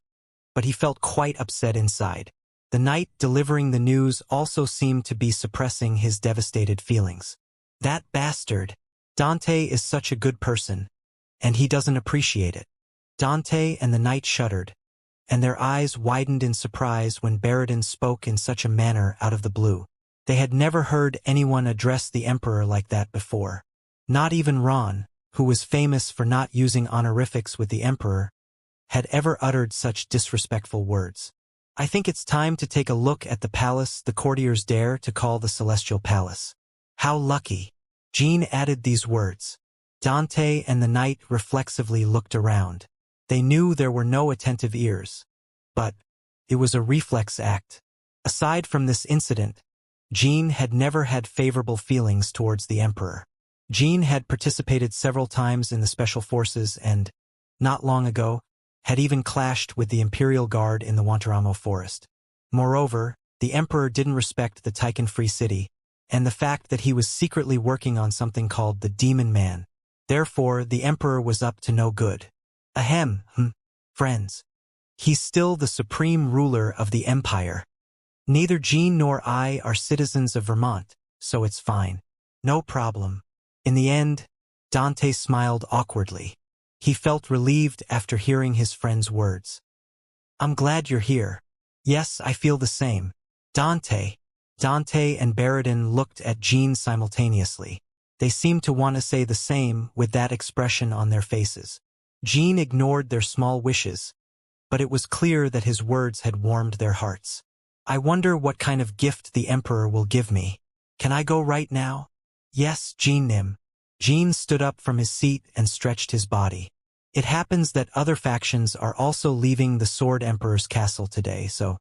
but he felt quite upset inside. The knight delivering the news also seemed to be suppressing his devastated feelings. That bastard. Dante is such a good person, and he doesn't appreciate it. Dante and the knight shuddered, and their eyes widened in surprise when Baradin spoke in such a manner out of the blue. They had never heard anyone address the Emperor like that before. Not even Ron, who was famous for not using honorifics with the emperor, had ever uttered such disrespectful words. I think it's time to take a look at the palace the courtiers dare to call the Celestial Palace. How lucky. Jean added these words. Dante and the knight reflexively looked around. They knew there were no attentive ears. But it was a reflex act. Aside from this incident, Jean had never had favorable feelings towards the emperor. Jean had participated several times in the special forces and, not long ago, had even clashed with the Imperial Guard in the Guantanamo forest. Moreover, the emperor didn't respect the Tychon-free city, and the fact that he was secretly working on something called the Demon Man. Therefore, the emperor was up to no good. Ahem, friends. He's still the supreme ruler of the empire. Neither Jean nor I are citizens of Vermont, so it's fine. No problem. In the end, Dante smiled awkwardly. He felt relieved after hearing his friend's words. I'm glad you're here. Yes, I feel the same. Dante and Baradin looked at Jean simultaneously. They seemed to want to say the same with that expression on their faces. Jean ignored their small wishes, but it was clear that his words had warmed their hearts. I wonder what kind of gift the emperor will give me. Can I go right now? Yes, Jean. Jean stood up from his seat and stretched his body. It happens that other factions are also leaving the Sword Emperor's castle today, so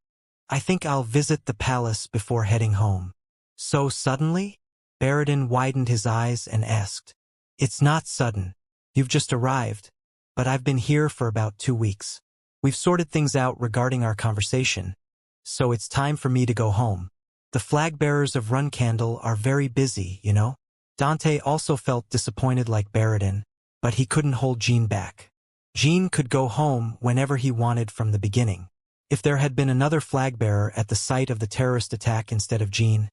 I think I'll visit the palace before heading home. So suddenly? Baradin widened his eyes and asked. It's not sudden. You've just arrived, but I've been here for about 2 weeks. We've sorted things out regarding our conversation, so it's time for me to go home. The flag bearers of Runcandle are very busy, you know? Dante also felt disappointed like Baradin, but he couldn't hold Jean back. Jean could go home whenever he wanted from the beginning. If there had been another flag bearer at the site of the terrorist attack instead of Jean,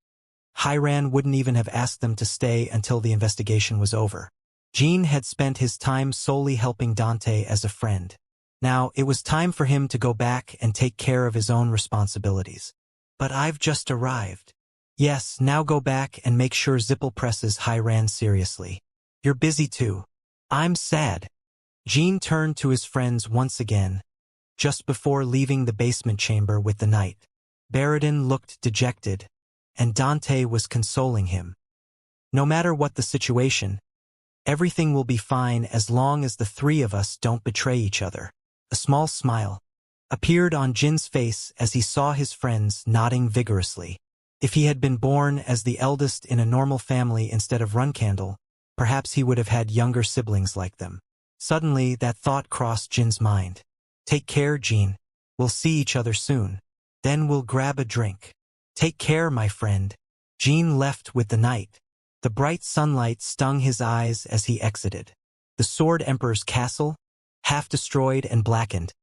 Hiran wouldn't even have asked them to stay until the investigation was over. Jean had spent his time solely helping Dante as a friend. Now, it was time for him to go back and take care of his own responsibilities. But I've just arrived. Yes, now go back and make sure Zippel presses Hiran seriously. You're busy too. I'm sad. Jean turned to his friends once again, just before leaving the basement chamber with the knight. Baradin looked dejected, and Dante was consoling him. No matter what the situation, everything will be fine as long as the three of us don't betray each other. A small smile appeared on Jin's face as he saw his friends nodding vigorously. If he had been born as the eldest in a normal family instead of Runcandle, perhaps he would have had younger siblings like them. Suddenly, that thought crossed Jin's mind. Take care, Jean. We'll see each other soon. Then we'll grab a drink. Take care, my friend. Jean left with the knight. The bright sunlight stung his eyes as he exited. The Sword Emperor's castle, half destroyed and blackened,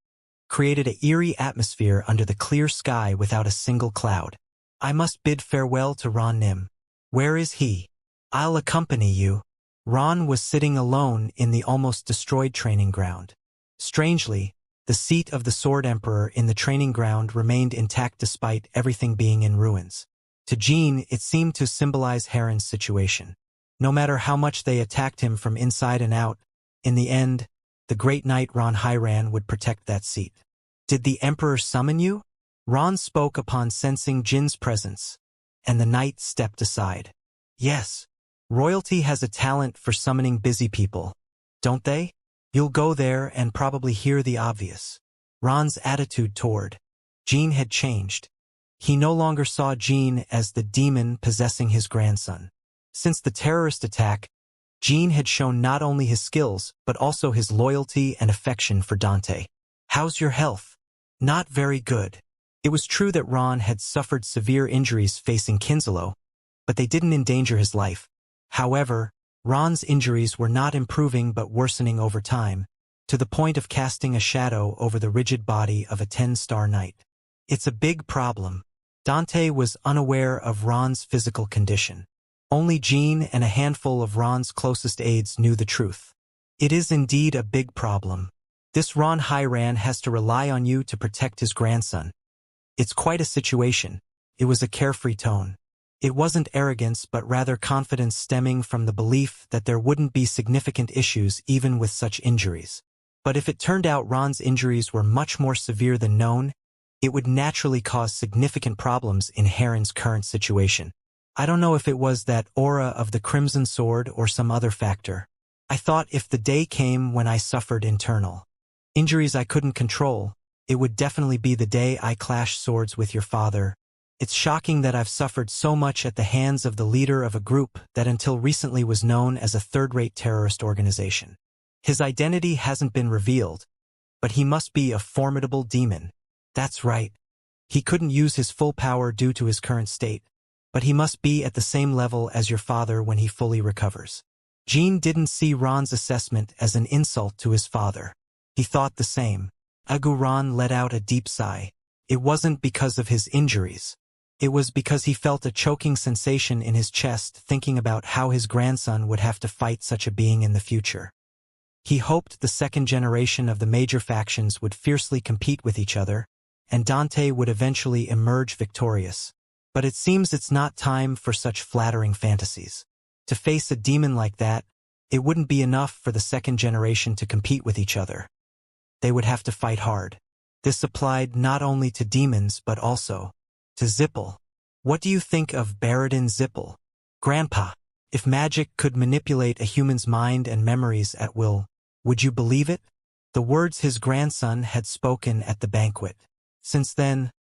created an eerie atmosphere under the clear sky without a single cloud. I must bid farewell to Ron Nim. Where is he? I'll accompany you. Ron was sitting alone in the almost destroyed training ground. Strangely, the seat of the Sword Emperor in the training ground remained intact despite everything being in ruins. To Jean, it seemed to symbolize Heron's situation. No matter how much they attacked him from inside and out, in the end, the great knight Ron Hiran would protect that seat. Did the Emperor summon you? Ron spoke upon sensing Jin's presence, and the knight stepped aside. Yes, royalty has a talent for summoning busy people, don't they? You'll go there and probably hear the obvious. Ron's attitude toward Jean had changed. He no longer saw Jean as the demon possessing his grandson. Since the terrorist attack, Jean had shown not only his skills, but also his loyalty and affection for Dante. How's your health? Not very good. It was true that Ron had suffered severe injuries facing Kinslow, but they didn't endanger his life. However, Ron's injuries were not improving but worsening over time, to the point of casting a shadow over the rigid body of a 10-star knight. It's a big problem. Dante was unaware of Ron's physical condition. Only Jean and a handful of Ron's closest aides knew the truth. It is indeed a big problem. This Ron Hiran has to rely on you to protect his grandson. It's quite a situation. It was a carefree tone. It wasn't arrogance but rather confidence stemming from the belief that there wouldn't be significant issues even with such injuries. But if it turned out Ron's injuries were much more severe than known, it would naturally cause significant problems in Heron's current situation. I don't know if it was that aura of the Crimson Sword or some other factor. I thought if the day came when I suffered internal injuries I couldn't control, it would definitely be the day I clashed swords with your father. It's shocking that I've suffered so much at the hands of the leader of a group that until recently was known as a third-rate terrorist organization. His identity hasn't been revealed, but he must be a formidable demon. That's right. He couldn't use his full power due to his current state, but he must be at the same level as your father when he fully recovers. Jean didn't see Ron's assessment as an insult to his father. He thought the same. Ron let out a deep sigh. It wasn't because of his injuries. It was because he felt a choking sensation in his chest thinking about how his grandson would have to fight such a being in the future. He hoped the second generation of the major factions would fiercely compete with each other, and Dante would eventually emerge victorious. But it seems it's not time for such flattering fantasies. To face a demon like that, it wouldn't be enough for the second generation to compete with each other. They would have to fight hard. This applied not only to demons but also to Zippel. What do you think of Baradin Zippel? Grandpa, if magic could manipulate a human's mind and memories at will, would you believe it? The words his grandson had spoken at the banquet. Since then,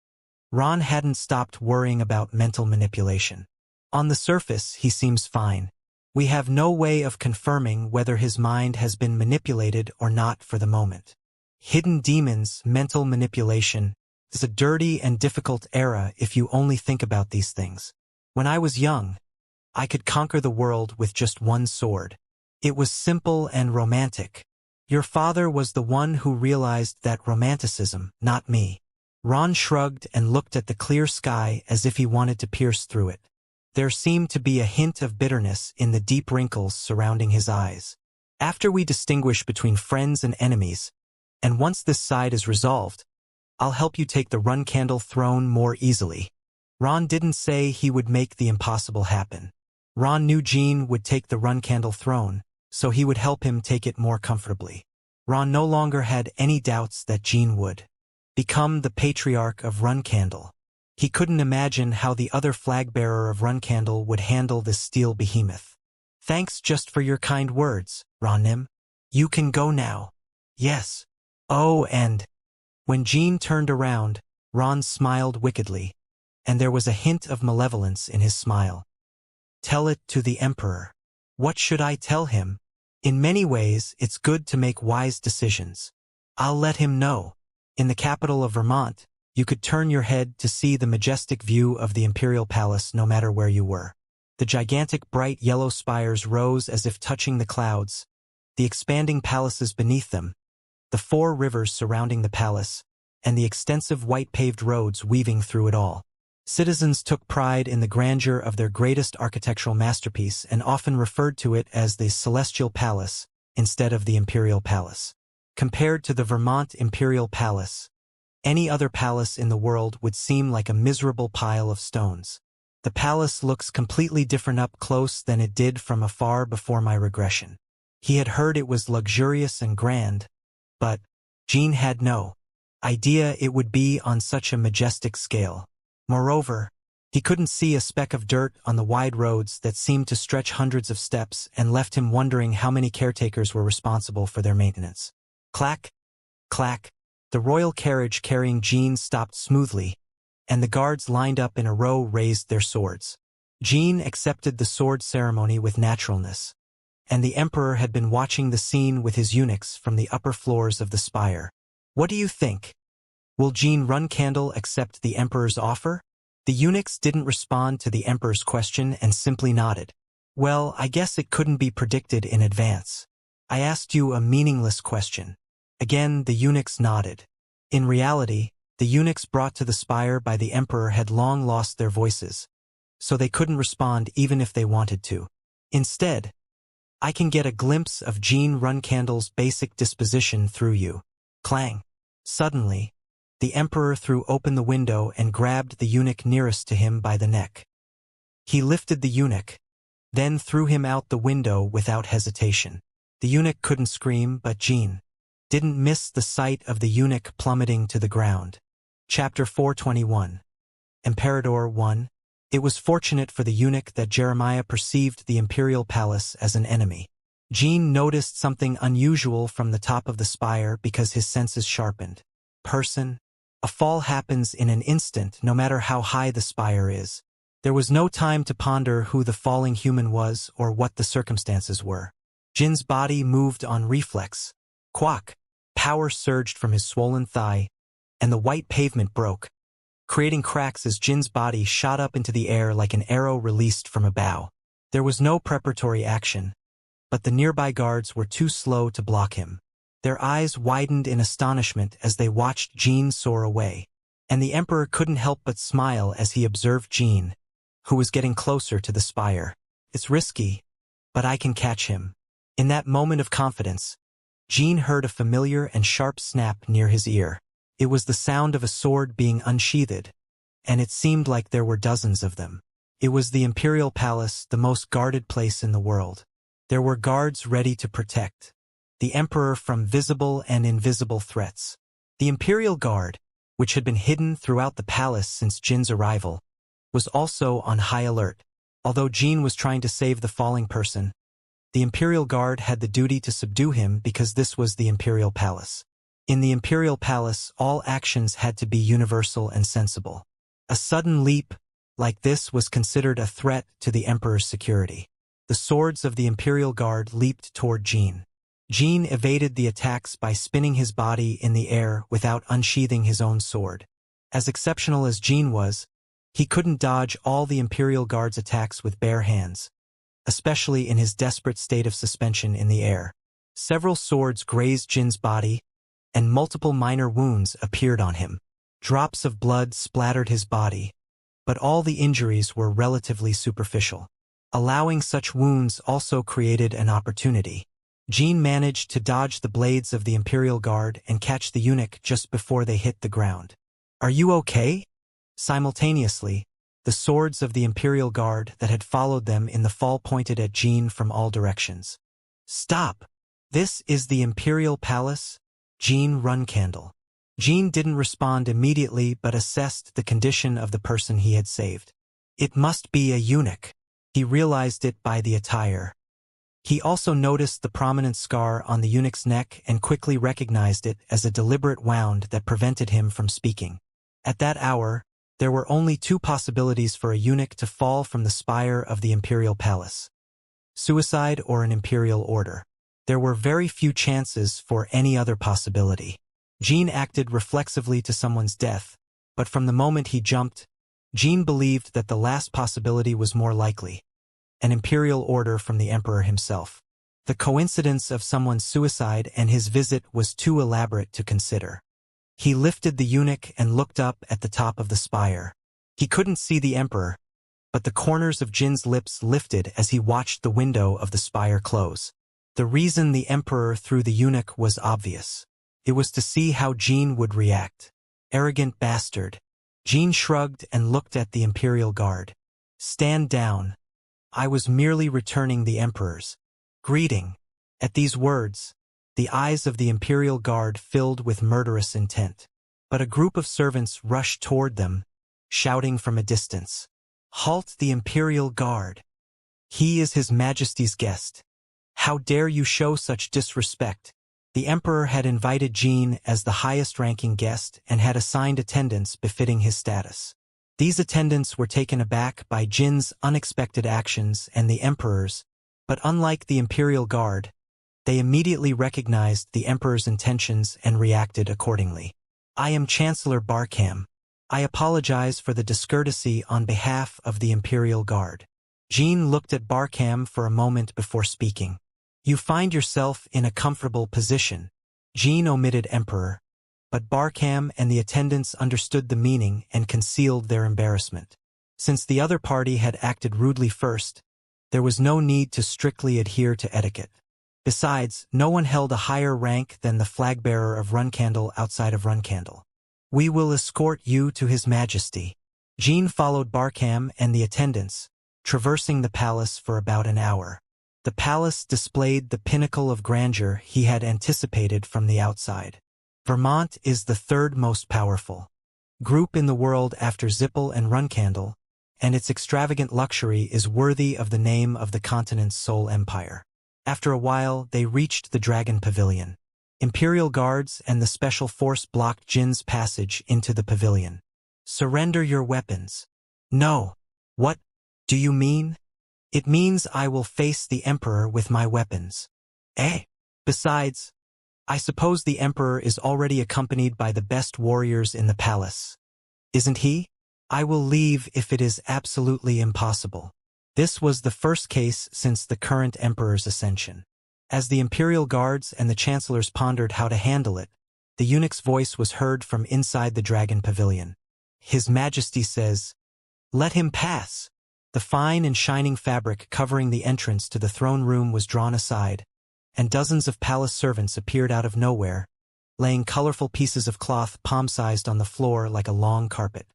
Ron hadn't stopped worrying about mental manipulation. On the surface, he seems fine. We have no way of confirming whether his mind has been manipulated or not for the moment. Hidden demons, mental manipulation, is a dirty and difficult era if you only think about these things. When I was young, I could conquer the world with just one sword. It was simple and romantic. Your father was the one who realized that romanticism, not me. Ron shrugged and looked at the clear sky as if he wanted to pierce through it. There seemed to be a hint of bitterness in the deep wrinkles surrounding his eyes. After we distinguish between friends and enemies, and once this side is resolved, I'll help you take the Run-Candle throne more easily. Ron didn't say he would make the impossible happen. Ron knew Jean would take the Run-Candle throne, so he would help him take it more comfortably. Ron no longer had any doubts that Jean would become the patriarch of Run-Candle. He couldn't imagine how the other flag-bearer of Run-Candle would handle this steel behemoth. Thanks just for your kind words, Ronim. You can go now. Yes. Oh, and when Jean turned around, Ron smiled wickedly, and there was a hint of malevolence in his smile. Tell it to the Emperor. What should I tell him? In many ways, it's good to make wise decisions. I'll let him know. In the capital of Vermont, you could turn your head to see the majestic view of the Imperial Palace no matter where you were. The gigantic bright yellow spires rose as if touching the clouds, the expanding palaces beneath them, the 4 rivers surrounding the palace, and the extensive white paved roads weaving through it all. Citizens took pride in the grandeur of their greatest architectural masterpiece and often referred to it as the Celestial Palace instead of the Imperial Palace. Compared to the Vermont Imperial Palace, any other palace in the world would seem like a miserable pile of stones. The palace looks completely different up close than it did from afar before my regression. He had heard it was luxurious and grand, but Jean had no idea it would be on such a majestic scale. Moreover, he couldn't see a speck of dirt on the wide roads that seemed to stretch hundreds of steps and left him wondering how many caretakers were responsible for their maintenance. Clack, clack. The royal carriage carrying Jean stopped smoothly, and the guards lined up in a row raised their swords. Jean accepted the sword ceremony with naturalness, and the emperor had been watching the scene with his eunuchs from the upper floors of the spire. What do you think? Will Jean Run-Candle accept the emperor's offer? The eunuchs didn't respond to the emperor's question and simply nodded. Well, I guess it couldn't be predicted in advance. I asked you a meaningless question. Again, the eunuchs nodded. In reality, the eunuchs brought to the spire by the emperor had long lost their voices, so they couldn't respond even if they wanted to. Instead, I can get a glimpse of Jean Run-Candle's basic disposition through you. Clang. Suddenly, the emperor threw open the window and grabbed the eunuch nearest to him by the neck. He lifted the eunuch, then threw him out the window without hesitation. The eunuch couldn't scream, but Jean didn't miss the sight of the eunuch plummeting to the ground. Chapter 421. Emperador 1. It was fortunate for the eunuch that Jeremiah perceived the imperial palace as an enemy. Jean noticed something unusual from the top of the spire because his senses sharpened. A fall happens in an instant, no matter how high the spire is. There was no time to ponder who the falling human was or what the circumstances were. Jin's body moved on reflex. Quack! Power surged from his swollen thigh, and the white pavement broke, creating cracks as Jin's body shot up into the air like an arrow released from a bow. There was no preparatory action, but the nearby guards were too slow to block him. Their eyes widened in astonishment as they watched Jin soar away, and the Emperor couldn't help but smile as he observed Jin, who was getting closer to the spire. It's risky, but I can catch him. In that moment of confidence, Jin heard a familiar and sharp snap near his ear. It was the sound of a sword being unsheathed, and it seemed like there were dozens of them. It was the imperial palace, the most guarded place in the world. There were guards ready to protect the Emperor from visible and invisible threats. The Imperial Guard, which had been hidden throughout the palace since Jin's arrival, was also on high alert. Although Jin was trying to save the falling person, the Imperial Guard had the duty to subdue him because this was the Imperial Palace. In the Imperial Palace, all actions had to be universal and sensible. A sudden leap like this was considered a threat to the Emperor's security. The swords of the Imperial Guard leaped toward Jin. Jin evaded the attacks by spinning his body in the air without unsheathing his own sword. As exceptional as Jin was, he couldn't dodge all the Imperial Guard's attacks with bare hands, especially in his desperate state of suspension in the air. Several swords grazed Jin's body, and multiple minor wounds appeared on him. Drops of blood splattered his body, but all the injuries were relatively superficial. Allowing such wounds also created an opportunity. Jin managed to dodge the blades of the Imperial Guard and catch the eunuch just before they hit the ground. "Are you okay?" Simultaneously, the swords of the Imperial Guard that had followed them in the fall pointed at Jin from all directions. "Stop! This is the Imperial Palace? Jin Runcandle." Jin didn't respond immediately but assessed the condition of the person he had saved. It must be a eunuch. He realized it by the attire. He also noticed the prominent scar on the eunuch's neck and quickly recognized it as a deliberate wound that prevented him from speaking. At that hour, there were only two possibilities for a eunuch to fall from the spire of the Imperial Palace: suicide or an Imperial order. There were very few chances for any other possibility. Jin acted reflexively to someone's death, but from the moment he jumped, Jin believed that the last possibility was more likely: an Imperial order from the Emperor himself. The coincidence of someone's suicide and his visit was too elaborate to consider. He lifted the eunuch and looked up at the top of the spire. He couldn't see the Emperor, but the corners of Jin's lips lifted as he watched the window of the spire close. The reason the Emperor threw the eunuch was obvious. It was to see how Jin would react. Arrogant bastard. Jin shrugged and looked at the Imperial Guard. "Stand down. I was merely returning the Emperor's greeting." At these words, the eyes of the Imperial Guard filled with murderous intent. But a group of servants rushed toward them, shouting from a distance, "Halt the Imperial Guard! He is His Majesty's guest. How dare you show such disrespect?" The Emperor had invited Jin as the highest-ranking guest and had assigned attendants befitting his status. These attendants were taken aback by Jin's unexpected actions and the Emperor's, but unlike the Imperial Guard, they immediately recognized the Emperor's intentions and reacted accordingly. "I am Chancellor Barkham. I apologize for the discourtesy on behalf of the Imperial Guard." Jin looked at Barkham for a moment before speaking. "You find yourself in a comfortable position." Jin omitted Emperor, but Barkham and the attendants understood the meaning and concealed their embarrassment. Since the other party had acted rudely first, there was no need to strictly adhere to etiquette. Besides, no one held a higher rank than the flag-bearer of Runcandle outside of Runcandle. "We will escort you to His Majesty." Jin followed Barkham and the attendants, traversing the palace for about an hour. The palace displayed the pinnacle of grandeur he had anticipated from the outside. Vermont is the third most powerful group in the world after Zippel and Runcandle, and its extravagant luxury is worthy of the name of the continent's sole empire. After a while, they reached the Dragon Pavilion. Imperial guards and the special force blocked Jin's passage into the pavilion. "Surrender your weapons." "No." "What do you mean?" "It means I will face the Emperor with my weapons." "Eh? Besides, I suppose the Emperor is already accompanied by the best warriors in the palace. Isn't he?" "I will leave if it is absolutely impossible." This was the first case since the current Emperor's ascension. As the Imperial guards and the chancellors pondered how to handle it, the eunuch's voice was heard from inside the Dragon Pavilion. "His Majesty says, let him pass." The fine and shining fabric covering the entrance to the throne room was drawn aside, and dozens of palace servants appeared out of nowhere, laying colorful pieces of cloth palm-sized on the floor like a long carpet.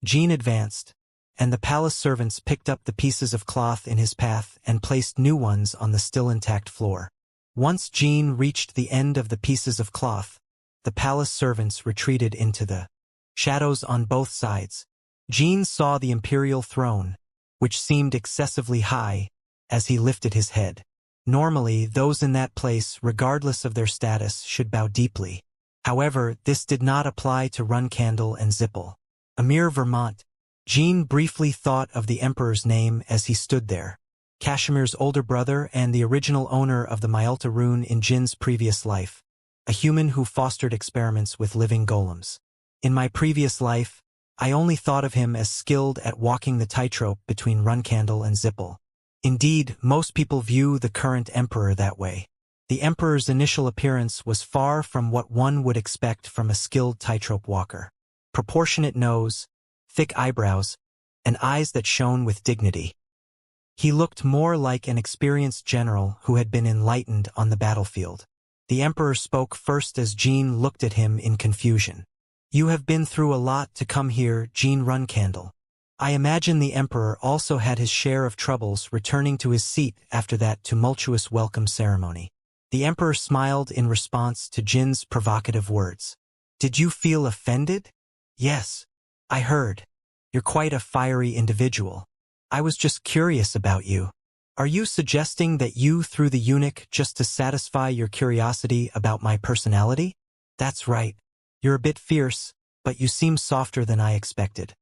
Jin advanced, and the palace servants picked up the pieces of cloth in his path and placed new ones on the still intact floor. Once Jin reached the end of the pieces of cloth, the palace servants retreated into the shadows on both sides. Jin saw the imperial throne, which seemed excessively high, as he lifted his head. Normally, those in that place, regardless of their status, should bow deeply. However, this did not apply to Runcandle and Zippel. Emir Vermont. Jin briefly thought of the Emperor's name as he stood there. Kashimir's older brother and the original owner of the Myalta rune in Jin's previous life, a human who fostered experiments with living golems. In my previous life, I only thought of him as skilled at walking the tightrope between Runcandle and Zippel. Indeed, most people view the current Emperor that way. The Emperor's initial appearance was far from what one would expect from a skilled tightrope walker. Proportionate nose, thick eyebrows, and eyes that shone with dignity. He looked more like an experienced general who had been enlightened on the battlefield. The Emperor spoke first as Jin looked at him in confusion. "You have been through a lot to come here, Jin Runcandle." I imagine the Emperor also had his share of troubles returning to his seat after that tumultuous welcome ceremony. The Emperor smiled in response to Jin's provocative words. "Did you feel offended?" "Yes. I heard. You're quite a fiery individual. I was just curious about you." "Are you suggesting that you threw the eunuch just to satisfy your curiosity about my personality?" "That's right. You're a bit fierce, but you seem softer than I expected.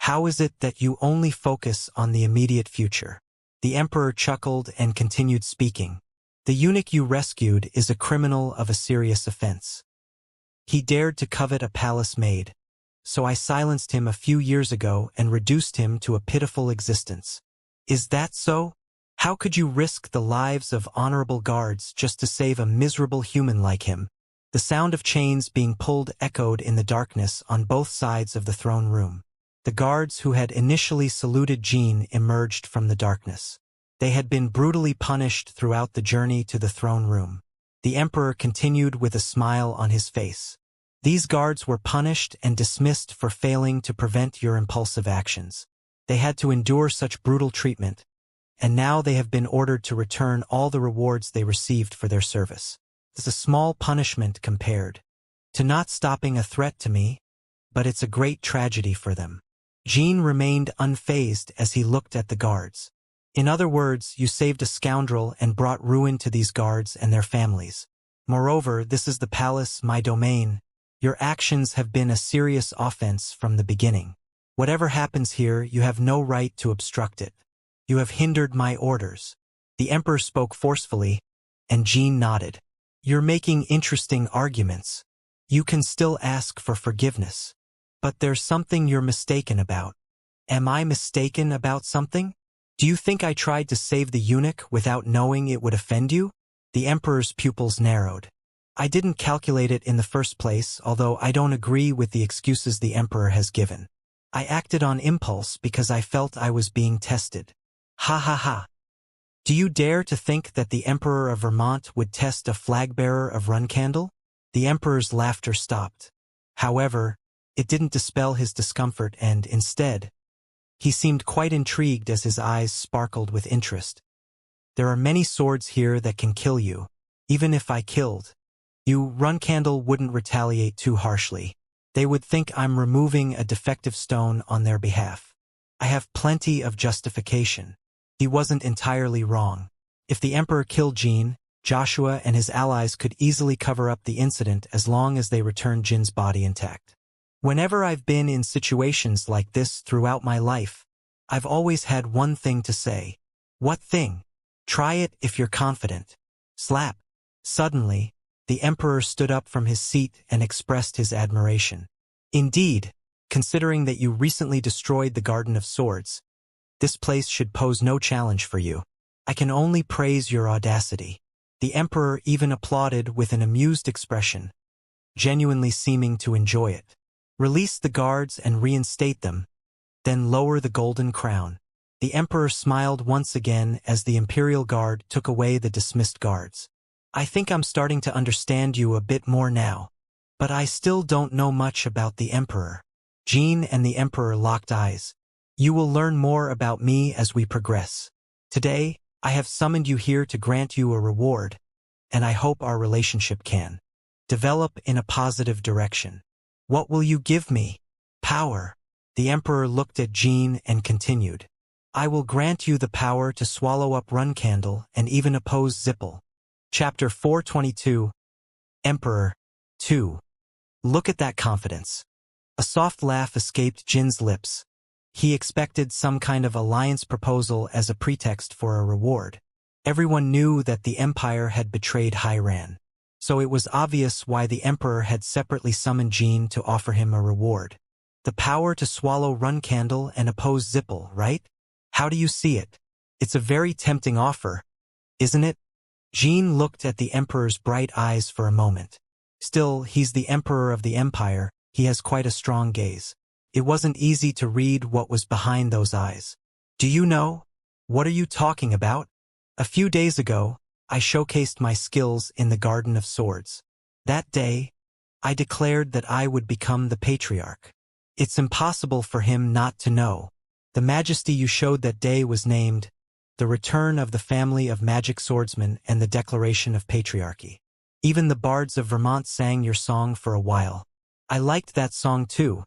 How is it that you only focus on the immediate future?" The Emperor chuckled and continued speaking. "The eunuch you rescued is a criminal of a serious offense. He dared to covet a palace maid, so I silenced him a few years ago and reduced him to a pitiful existence." "Is that so? How could you risk the lives of honorable guards just to save a miserable human like him?" The sound of chains being pulled echoed in the darkness on both sides of the throne room. The guards who had initially saluted Jin emerged from the darkness. They had been brutally punished throughout the journey to the throne room. The Emperor continued with a smile on his face. "These guards were punished and dismissed for failing to prevent your impulsive actions. They had to endure such brutal treatment, and now they have been ordered to return all the rewards they received for their service. It's a small punishment compared to not stopping a threat to me, but it's a great tragedy for them." Jin remained unfazed as he looked at the guards. "In other words, you saved a scoundrel and brought ruin to these guards and their families. Moreover, this is the palace, my domain. Your actions have been a serious offense from the beginning. Whatever happens here, you have no right to obstruct it. You have hindered my orders." The Emperor spoke forcefully, and Jin nodded. "You're making interesting arguments. You can still ask for forgiveness. But there's something you're mistaken about." "Am I mistaken about something? Do you think I tried to save the eunuch without knowing it would offend you?" The Emperor's pupils narrowed. "I didn't calculate it in the first place, although I don't agree with the excuses the Emperor has given. I acted on impulse because I felt I was being tested." "Ha ha ha. Do you dare to think that the Emperor of Vermont would test a flag-bearer of Runcandle?" The Emperor's laughter stopped. However, it didn't dispel his discomfort and, instead, He seemed quite intrigued as his eyes sparkled with interest. "There are many swords here that can kill you. Even if I killed you, Runcandle wouldn't retaliate too harshly. They would think I'm removing a defective stone on their behalf. I have plenty of justification." He wasn't entirely wrong. If the Emperor killed Jin, Joshua and his allies could easily cover up the incident as long as they returned Jin's body intact. Whenever I've been in situations like this throughout my life, I've always had one thing to say. "What thing?" "Try it if you're confident." Slap. Suddenly, the Emperor stood up from his seat and expressed his admiration. "Indeed, considering that you recently destroyed the Garden of Swords, this place should pose no challenge for you. I can only praise your audacity." The Emperor even applauded with an amused expression, genuinely seeming to enjoy it. "Release the guards and reinstate them, then lower the golden crown." The Emperor smiled once again as the Imperial Guard took away the dismissed guards. "I think I'm starting to understand you a bit more now. But I still don't know much about the Emperor." Jin and the Emperor locked eyes. "You will learn more about me as we progress. Today, I have summoned you here to grant you a reward, and I hope our relationship can develop in a positive direction." "What will you give me?" "Power." The Emperor looked at Jin and continued. "I will grant you the power to swallow up Runcandle and even oppose Zipple." Chapter 422. Emperor 2. Look at that confidence. A soft laugh escaped Jin's lips. He expected some kind of alliance proposal as a pretext for a reward. Everyone knew that the Empire had betrayed Hyran, so it was obvious why the Emperor had separately summoned Jin to offer him a reward. The power to swallow Runcandle and oppose Zipple, right? How do you see it? It's a very tempting offer, isn't it? Jin looked at the Emperor's bright eyes for a moment. Still, he's the Emperor of the Empire. He has quite a strong gaze. It wasn't easy to read what was behind those eyes. "Do you know? What are you talking about? A few days ago, I showcased my skills in the Garden of Swords. That day, I declared that I would become the Patriarch. It's impossible for him not to know. The majesty you showed that day was named The Return of the Family of Magic Swordsmen and the Declaration of Patriarchy. Even the bards of Vermont sang your song for a while. I liked that song too,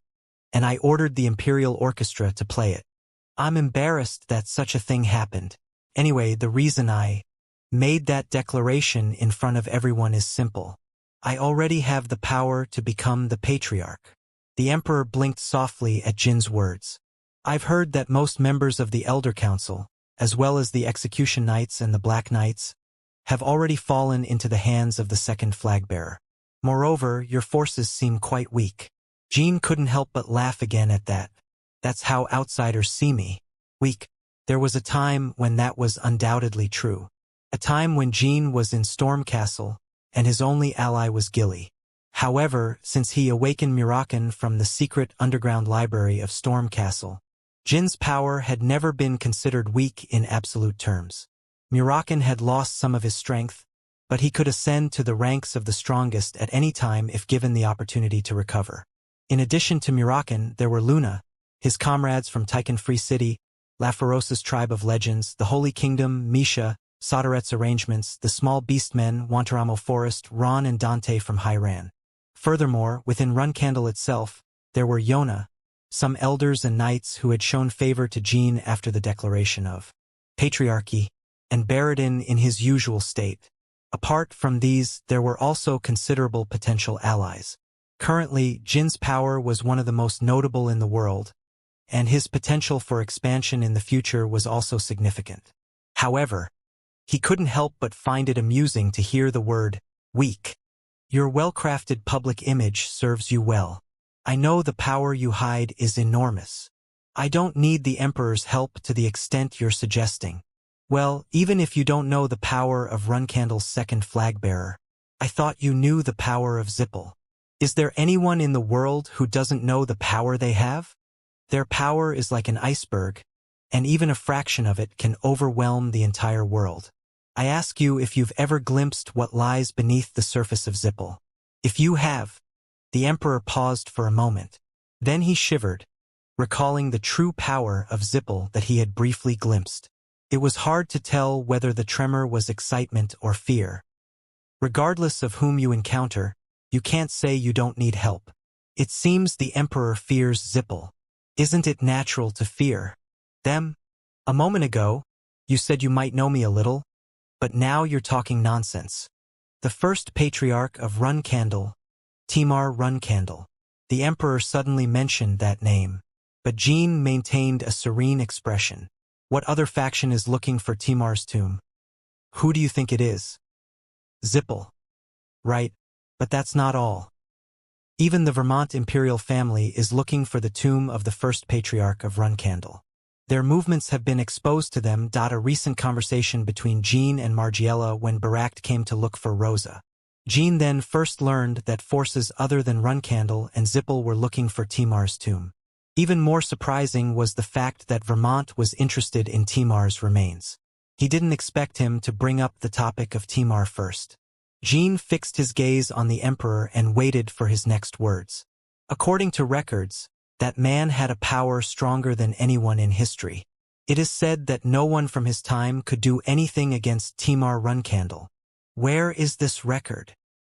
and I ordered the Imperial Orchestra to play it. I'm embarrassed that such a thing happened. Anyway, the reason I made that declaration in front of everyone is simple. I already have the power to become the Patriarch." The Emperor blinked softly at Jin's words. "I've heard that most members of the Elder Council, as well as the Execution Knights and the Black Knights, have already fallen into the hands of the second flag-bearer. Moreover, your forces seem quite weak." Jin couldn't help but laugh again at that. "That's how outsiders see me. Weak." There was a time when that was undoubtedly true. A time when Jin was in Storm Castle, and his only ally was Gilly. However, since he awakened Murakan from the secret underground library of Storm Castle, Jin's power had never been considered weak in absolute terms. Murakan had lost some of his strength, but he could ascend to the ranks of the strongest at any time if given the opportunity to recover. In addition to Murakan, there were Luna, his comrades from Tychon Free City, Laferosa's tribe of legends, the Holy Kingdom, Misha, Soderet's arrangements, the small beastmen, Wantaramo Forest, Ron and Dante from Hyran. Furthermore, within Runcandle itself, there were Yona, some elders and knights who had shown favor to Jin after the declaration of Patriarchy, and Baradin in his usual state. Apart from these, there were also considerable potential allies. Currently, Jin's power was one of the most notable in the world, and his potential for expansion in the future was also significant. However, he couldn't help but find it amusing to hear the word weak. Your well-crafted public image serves you well. I know the power you hide is enormous. I don't need the Emperor's help to the extent you're suggesting. Well, even if you don't know the power of Runcandle's second flag-bearer, I thought you knew the power of Zipple. Is there anyone in the world who doesn't know the power they have? Their power is like an iceberg, and even a fraction of it can overwhelm the entire world. I ask you if you've ever glimpsed what lies beneath the surface of Zipple. If you have. The Emperor paused for a moment. Then he shivered, recalling the true power of Zippel that he had briefly glimpsed. It was hard to tell whether the tremor was excitement or fear. Regardless of whom you encounter, you can't say you don't need help. It seems the Emperor fears Zippel. Isn't it natural to fear them? A moment ago, you said you might know me a little, but now you're talking nonsense. The first patriarch of Runcandle, Timar Runcandle. The Emperor suddenly mentioned that name, but Jean maintained a serene expression. What other faction is looking for Timar's tomb? Who do you think it is? Zippel. Right, but that's not all. Even the Vermont imperial family is looking for the tomb of the first patriarch of Runcandle. Their movements have been exposed to them. A recent conversation between Jean and Margiela when Baract came to look for Rosa. Jean then first learned that forces other than Runcandle and Zippel were looking for Timar's tomb. Even more surprising was the fact that Vermont was interested in Timar's remains. He didn't expect him to bring up the topic of Timar first. Jean fixed his gaze on the Emperor and waited for his next words. According to records, that man had a power stronger than anyone in history. It is said that no one from his time could do anything against Timar Runcandle. Where is this record?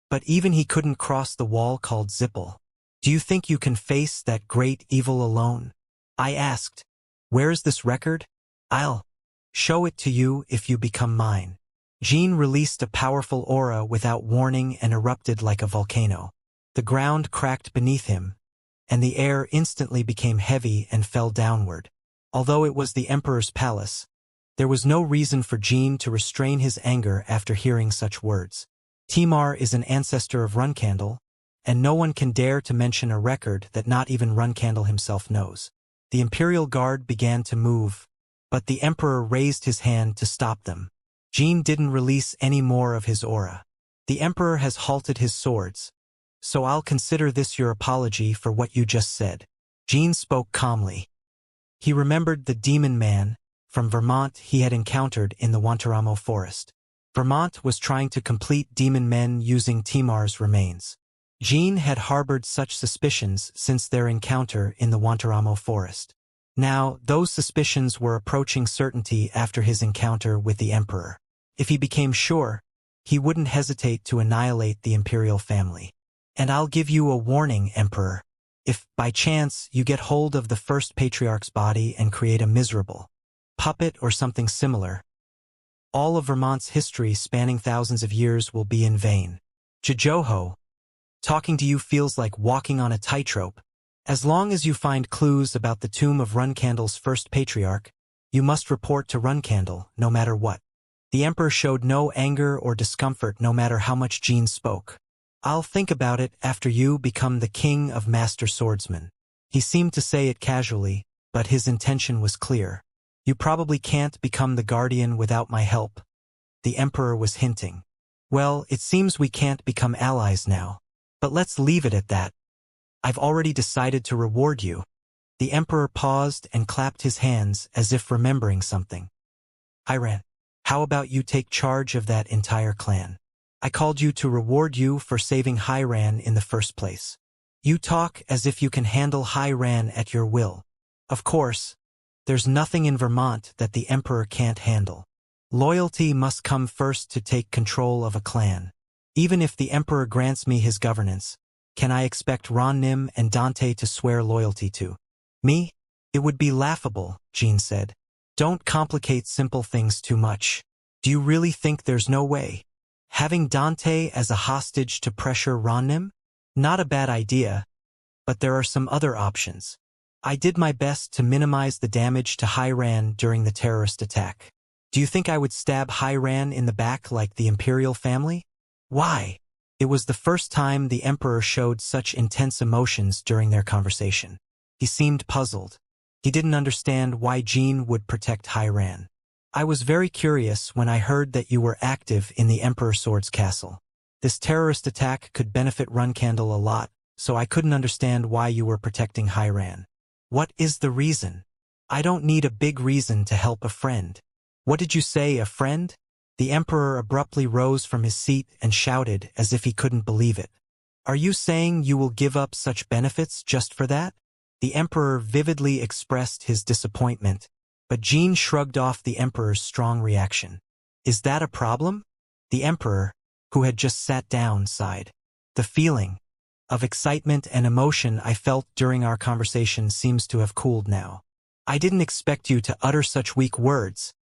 But even he couldn't cross the wall called Zippel. Do you think you can face that great evil alone? I asked. Where is this record? I'll show it to you if you become mine. Jean released a powerful aura without warning and erupted like a volcano. The ground cracked beneath him, and the air instantly became heavy and fell downward. Although it was the Emperor's palace, there was no reason for Jean to restrain his anger after hearing such words. Timar is an ancestor of Runcandle, and no one can dare to mention a record that not even Runcandle himself knows. The Imperial Guard began to move, but the Emperor raised his hand to stop them. Jean didn't release any more of his aura. The Emperor has halted his swords, so I'll consider this your apology for what you just said. Jean spoke calmly. He remembered the demon man from Vermont he had encountered in the Wantaramo forest. Vermont was trying to complete demon men using Timar's remains. Jean had harbored such suspicions since their encounter in the Wantaramo forest. Now, those suspicions were approaching certainty after his encounter with the Emperor. If he became sure, he wouldn't hesitate to annihilate the imperial family. And I'll give you a warning, Emperor. If, by chance, you get hold of the first patriarch's body and create a miserable puppet or something similar, all of Vermont's history spanning thousands of years will be in vain. Jijoho, talking to you feels like walking on a tightrope. As long as you find clues about the tomb of Runcandle's first patriarch, you must report to Runcandle, no matter what. The Emperor showed no anger or discomfort no matter how much Jean spoke. I'll think about it after you become the king of master swordsmen. He seemed to say it casually, but his intention was clear. You probably can't become the guardian without my help. The Emperor was hinting. Well, it seems we can't become allies now. But let's leave it at that. I've already decided to reward you. The Emperor paused and clapped his hands as if remembering something. Hiran, how about you take charge of that entire clan? I called you to reward you for saving Hiran in the first place. You talk as if you can handle Hiran at your will. Of course, there's nothing in Vermont that the Emperor can't handle. Loyalty must come first to take control of a clan. Even if the Emperor grants me his governance, can I expect Ron-Nim and Dante to swear loyalty to me? It would be laughable, Jean said. Don't complicate simple things too much. Do you really think there's no way? Having Dante as a hostage to pressure Ron-Nim? Not a bad idea, but there are some other options. I did my best to minimize the damage to Hiran during the terrorist attack. Do you think I would stab Hiran in the back like the Imperial family? Why? It was the first time the Emperor showed such intense emotions during their conversation. He seemed puzzled. He didn't understand why Jean would protect Hiran. I was very curious when I heard that you were active in the Emperor Sword's castle. This terrorist attack could benefit Runcandle a lot, so I couldn't understand why you were protecting Hiran. What is the reason? I don't need a big reason to help a friend. What did you say, a friend? The Emperor abruptly rose from his seat and shouted as if he couldn't believe it. Are you saying you will give up such benefits just for that? The Emperor vividly expressed his disappointment, but Jean shrugged off the Emperor's strong reaction. Is that a problem? The Emperor, who had just sat down, sighed. The feeling of excitement and emotion I felt during our conversation seems to have cooled now. I didn't expect you to utter such weak words.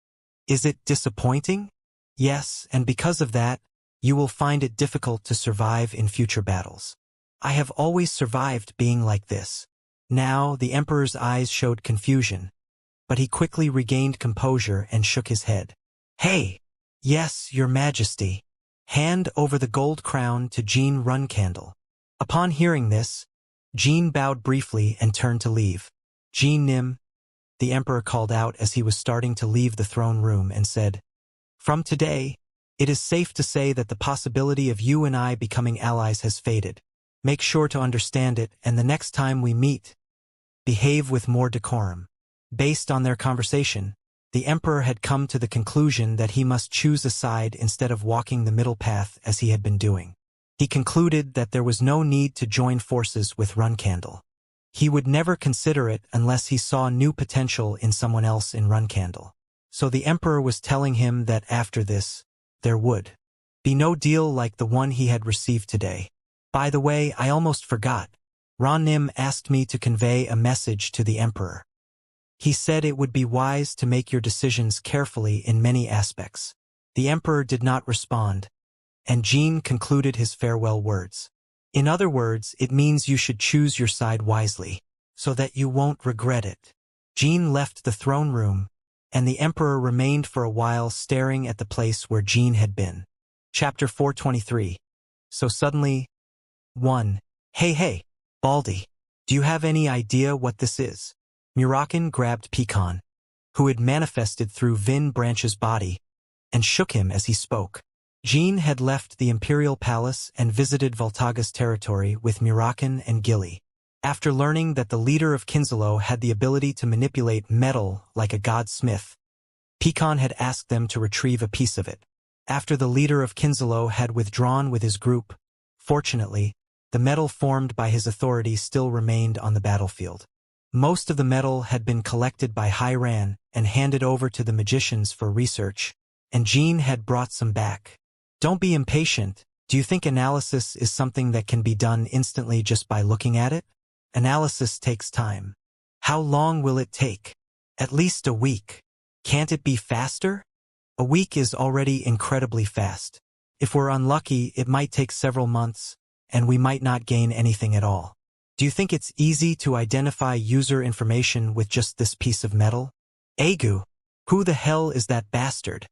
Is it disappointing? Yes, and because of that, you will find it difficult to survive in future battles. I have always survived being like this. Now, the Emperor's eyes showed confusion, but he quickly regained composure and shook his head. Hey! Yes, Your Majesty. Hand over the gold crown to Jean Runcandle. Upon hearing this, Jean bowed briefly and turned to leave. Jean Nim, the Emperor called out as he was starting to leave the throne room and said, From today, it is safe to say that the possibility of you and I becoming allies has faded. Make sure to understand it, and the next time we meet, behave with more decorum. Based on their conversation, the Emperor had come to the conclusion that he must choose a side instead of walking the middle path as he had been doing. He concluded that there was no need to join forces with Runcandle. He would never consider it unless he saw new potential in someone else in Runcandle. So the Emperor was telling him that after this, there would be no deal like the one he had received today. By the way, I almost forgot. Nim asked me to convey a message to the Emperor. He said it would be wise to make your decisions carefully in many aspects. The Emperor did not respond, and Jean concluded his farewell words. In other words, it means you should choose your side wisely, so that you won't regret it. Jean left the throne room, and the Emperor remained for a while staring at the place where Jean had been. Chapter 423. So suddenly, 1. Hey, Baldy, do you have any idea what this is? Murakin grabbed Pecan, who had manifested through Vin Branch's body, and shook him as he spoke. Jean had left the Imperial Palace and visited Voltaga's territory with Murakin and Gilly. After learning that the leader of Kinzalo had the ability to manipulate metal like a godsmith, Pecan had asked them to retrieve a piece of it. After the leader of Kinzalo had withdrawn with his group, fortunately, the metal formed by his authority still remained on the battlefield. Most of the metal had been collected by Hyran and handed over to the magicians for research, and Jean had brought some back. Don't be impatient. Do you think analysis is something that can be done instantly just by looking at it? Analysis takes time. How long will it take? At least a week. Can't it be faster? A week is already incredibly fast. If we're unlucky, it might take several months, and we might not gain anything at all. Do you think it's easy to identify user information with just this piece of metal? Agu, who the hell is that bastard?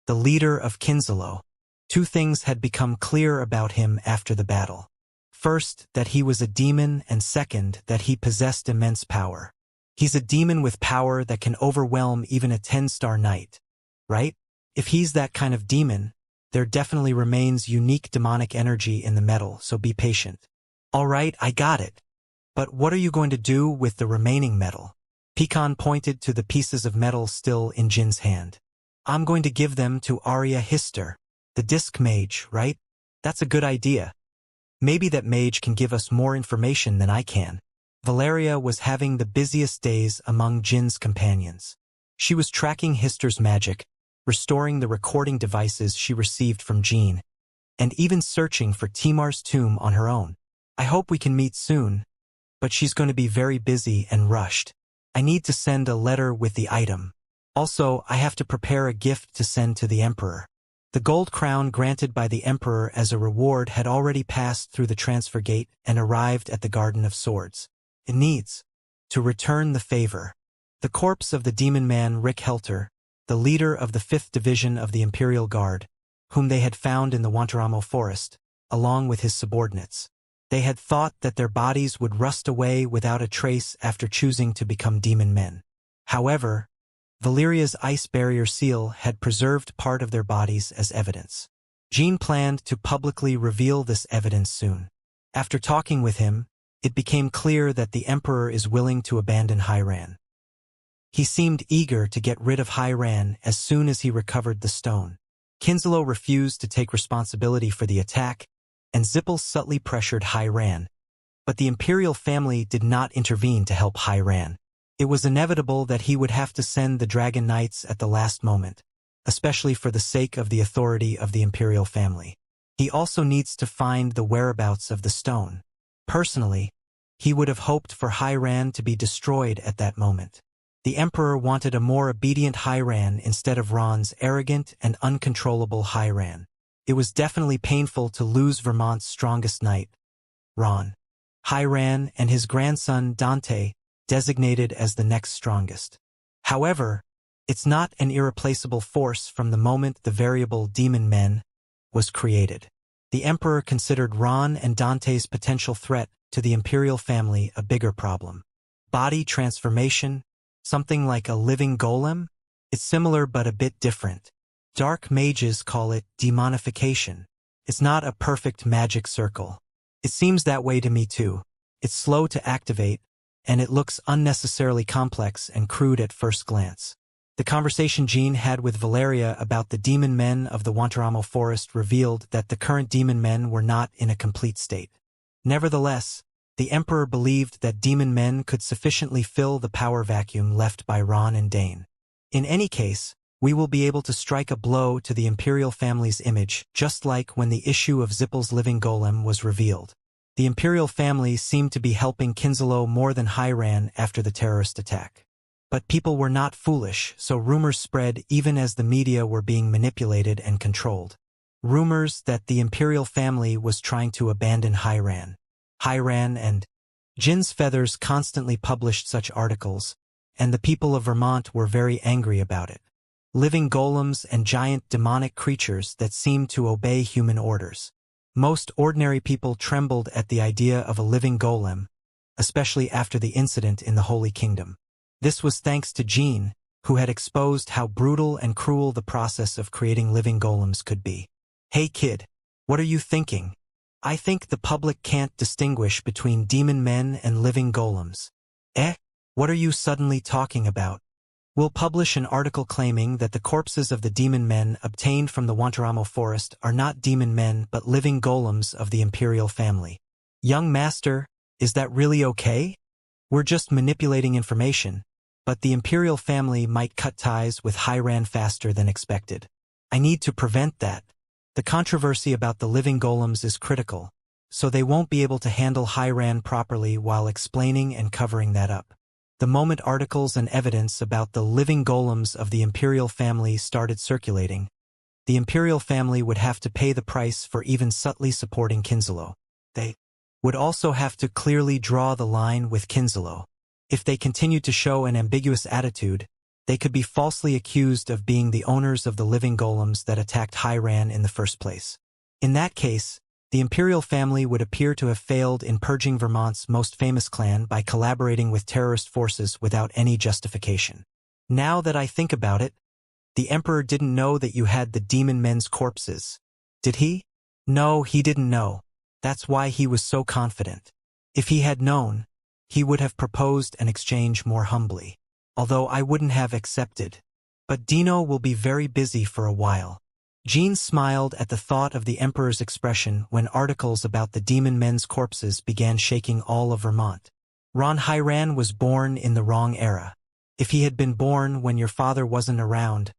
The leader of Kinzalo. Two things had become clear about him after the battle. First, that he was a demon, and second, that he possessed immense power. He's a demon with power that can overwhelm even a 10-star knight, right? If he's that kind of demon, there definitely remains unique demonic energy in the metal, so be patient. All right, I got it. But what are you going to do with the remaining metal? Pecan pointed to the pieces of metal still in Jin's hand. I'm going to give them to Arya Hister, the disc mage, right? That's a good idea. Maybe that mage can give us more information than I can. Valeria was having the busiest days among Jin's companions. She was tracking Hister's magic, restoring the recording devices she received from Jean, and even searching for Timar's tomb on her own. I hope we can meet soon, but she's going to be very busy and rushed. I need to send a letter with the item. Also, I have to prepare a gift to send to the Emperor. The gold crown granted by the Emperor as a reward had already passed through the transfer gate and arrived at the Garden of Swords. It needs to return the favor. The corpse of the demon man Rick Helter, the leader of the 5th Division of the Imperial Guard, whom they had found in the Wantaramo forest, along with his subordinates. They had thought that their bodies would rust away without a trace after choosing to become demon men. However, Valeria's ice barrier seal had preserved part of their bodies as evidence. Jean planned to publicly reveal this evidence soon. After talking with him, it became clear that the Emperor is willing to abandon Hyran. He seemed eager to get rid of Hyran as soon as he recovered the stone. Kinzalo refused to take responsibility for the attack, and Zippel subtly pressured Hyran, but the imperial family did not intervene to help Hairan. It was inevitable that he would have to send the Dragon Knights at the last moment, especially for the sake of the authority of the imperial family. He also needs to find the whereabouts of the stone. Personally, he would have hoped for Hairan to be destroyed at that moment. The emperor wanted a more obedient Hairan instead of Ron's arrogant and uncontrollable Hairan. It was definitely painful to lose Vermont's strongest knight, Ron. Hairan and his grandson Dante designated as the next strongest. However, it's not an irreplaceable force from the moment the variable demon men was created. The emperor considered Ron and Dante's potential threat to the imperial family a bigger problem. Body transformation, something like a living golem? It's similar but a bit different. Dark mages call it demonification. It's not a perfect magic circle. It seems that way to me too. It's slow to activate, and it looks unnecessarily complex and crude at first glance. The conversation Jean had with Valeria about the demon men of the Guantanamo forest revealed that the current demon men were not in a complete state. Nevertheless, the Emperor believed that demon men could sufficiently fill the power vacuum left by Ron and Dane. In any case, we will be able to strike a blow to the imperial family's image, just like when the issue of Zippel's living golem was revealed. The imperial family seemed to be helping Kinslow more than Hairan after the terrorist attack. But people were not foolish, so rumors spread even as the media were being manipulated and controlled. Rumors that the imperial family was trying to abandon Hairan. Hairan and Jin's Feathers constantly published such articles, and the people of Vermont were very angry about it. Living golems and giant demonic creatures that seemed to obey human orders. Most ordinary people trembled at the idea of a living golem, especially after the incident in the Holy Kingdom. This was thanks to Jean, who had exposed how brutal and cruel the process of creating living golems could be. Hey kid, what are you thinking? I think the public can't distinguish between demon men and living golems. What are you suddenly talking about? We'll publish an article claiming that the corpses of the demon men obtained from the Guantanamo forest are not demon men but living golems of the imperial family. Young master, is that really okay? We're just manipulating information, but the imperial family might cut ties with Hairan faster than expected. I need to prevent that. The controversy about the living golems is critical, so they won't be able to handle Hairan properly while explaining and covering that up. The moment articles and evidence about the living golems of the imperial family started circulating, the imperial family would have to pay the price for even subtly supporting Kinslow. They would also have to clearly draw the line with Kinslow. If they continued to show an ambiguous attitude, they could be falsely accused of being the owners of the living golems that attacked Hairan in the first place. In that case, the imperial family would appear to have failed in purging Vermont's most famous clan by collaborating with terrorist forces without any justification. Now that I think about it, the emperor didn't know that you had the demon men's corpses. Did he? No, he didn't know. That's why he was so confident. If he had known, he would have proposed an exchange more humbly. Although I wouldn't have accepted. But Dino will be very busy for a while. Jean smiled at the thought of the emperor's expression when articles about the demon men's corpses began shaking all of Vermont. Ron Hairan was born in the wrong era. If he had been born when your father wasn't around,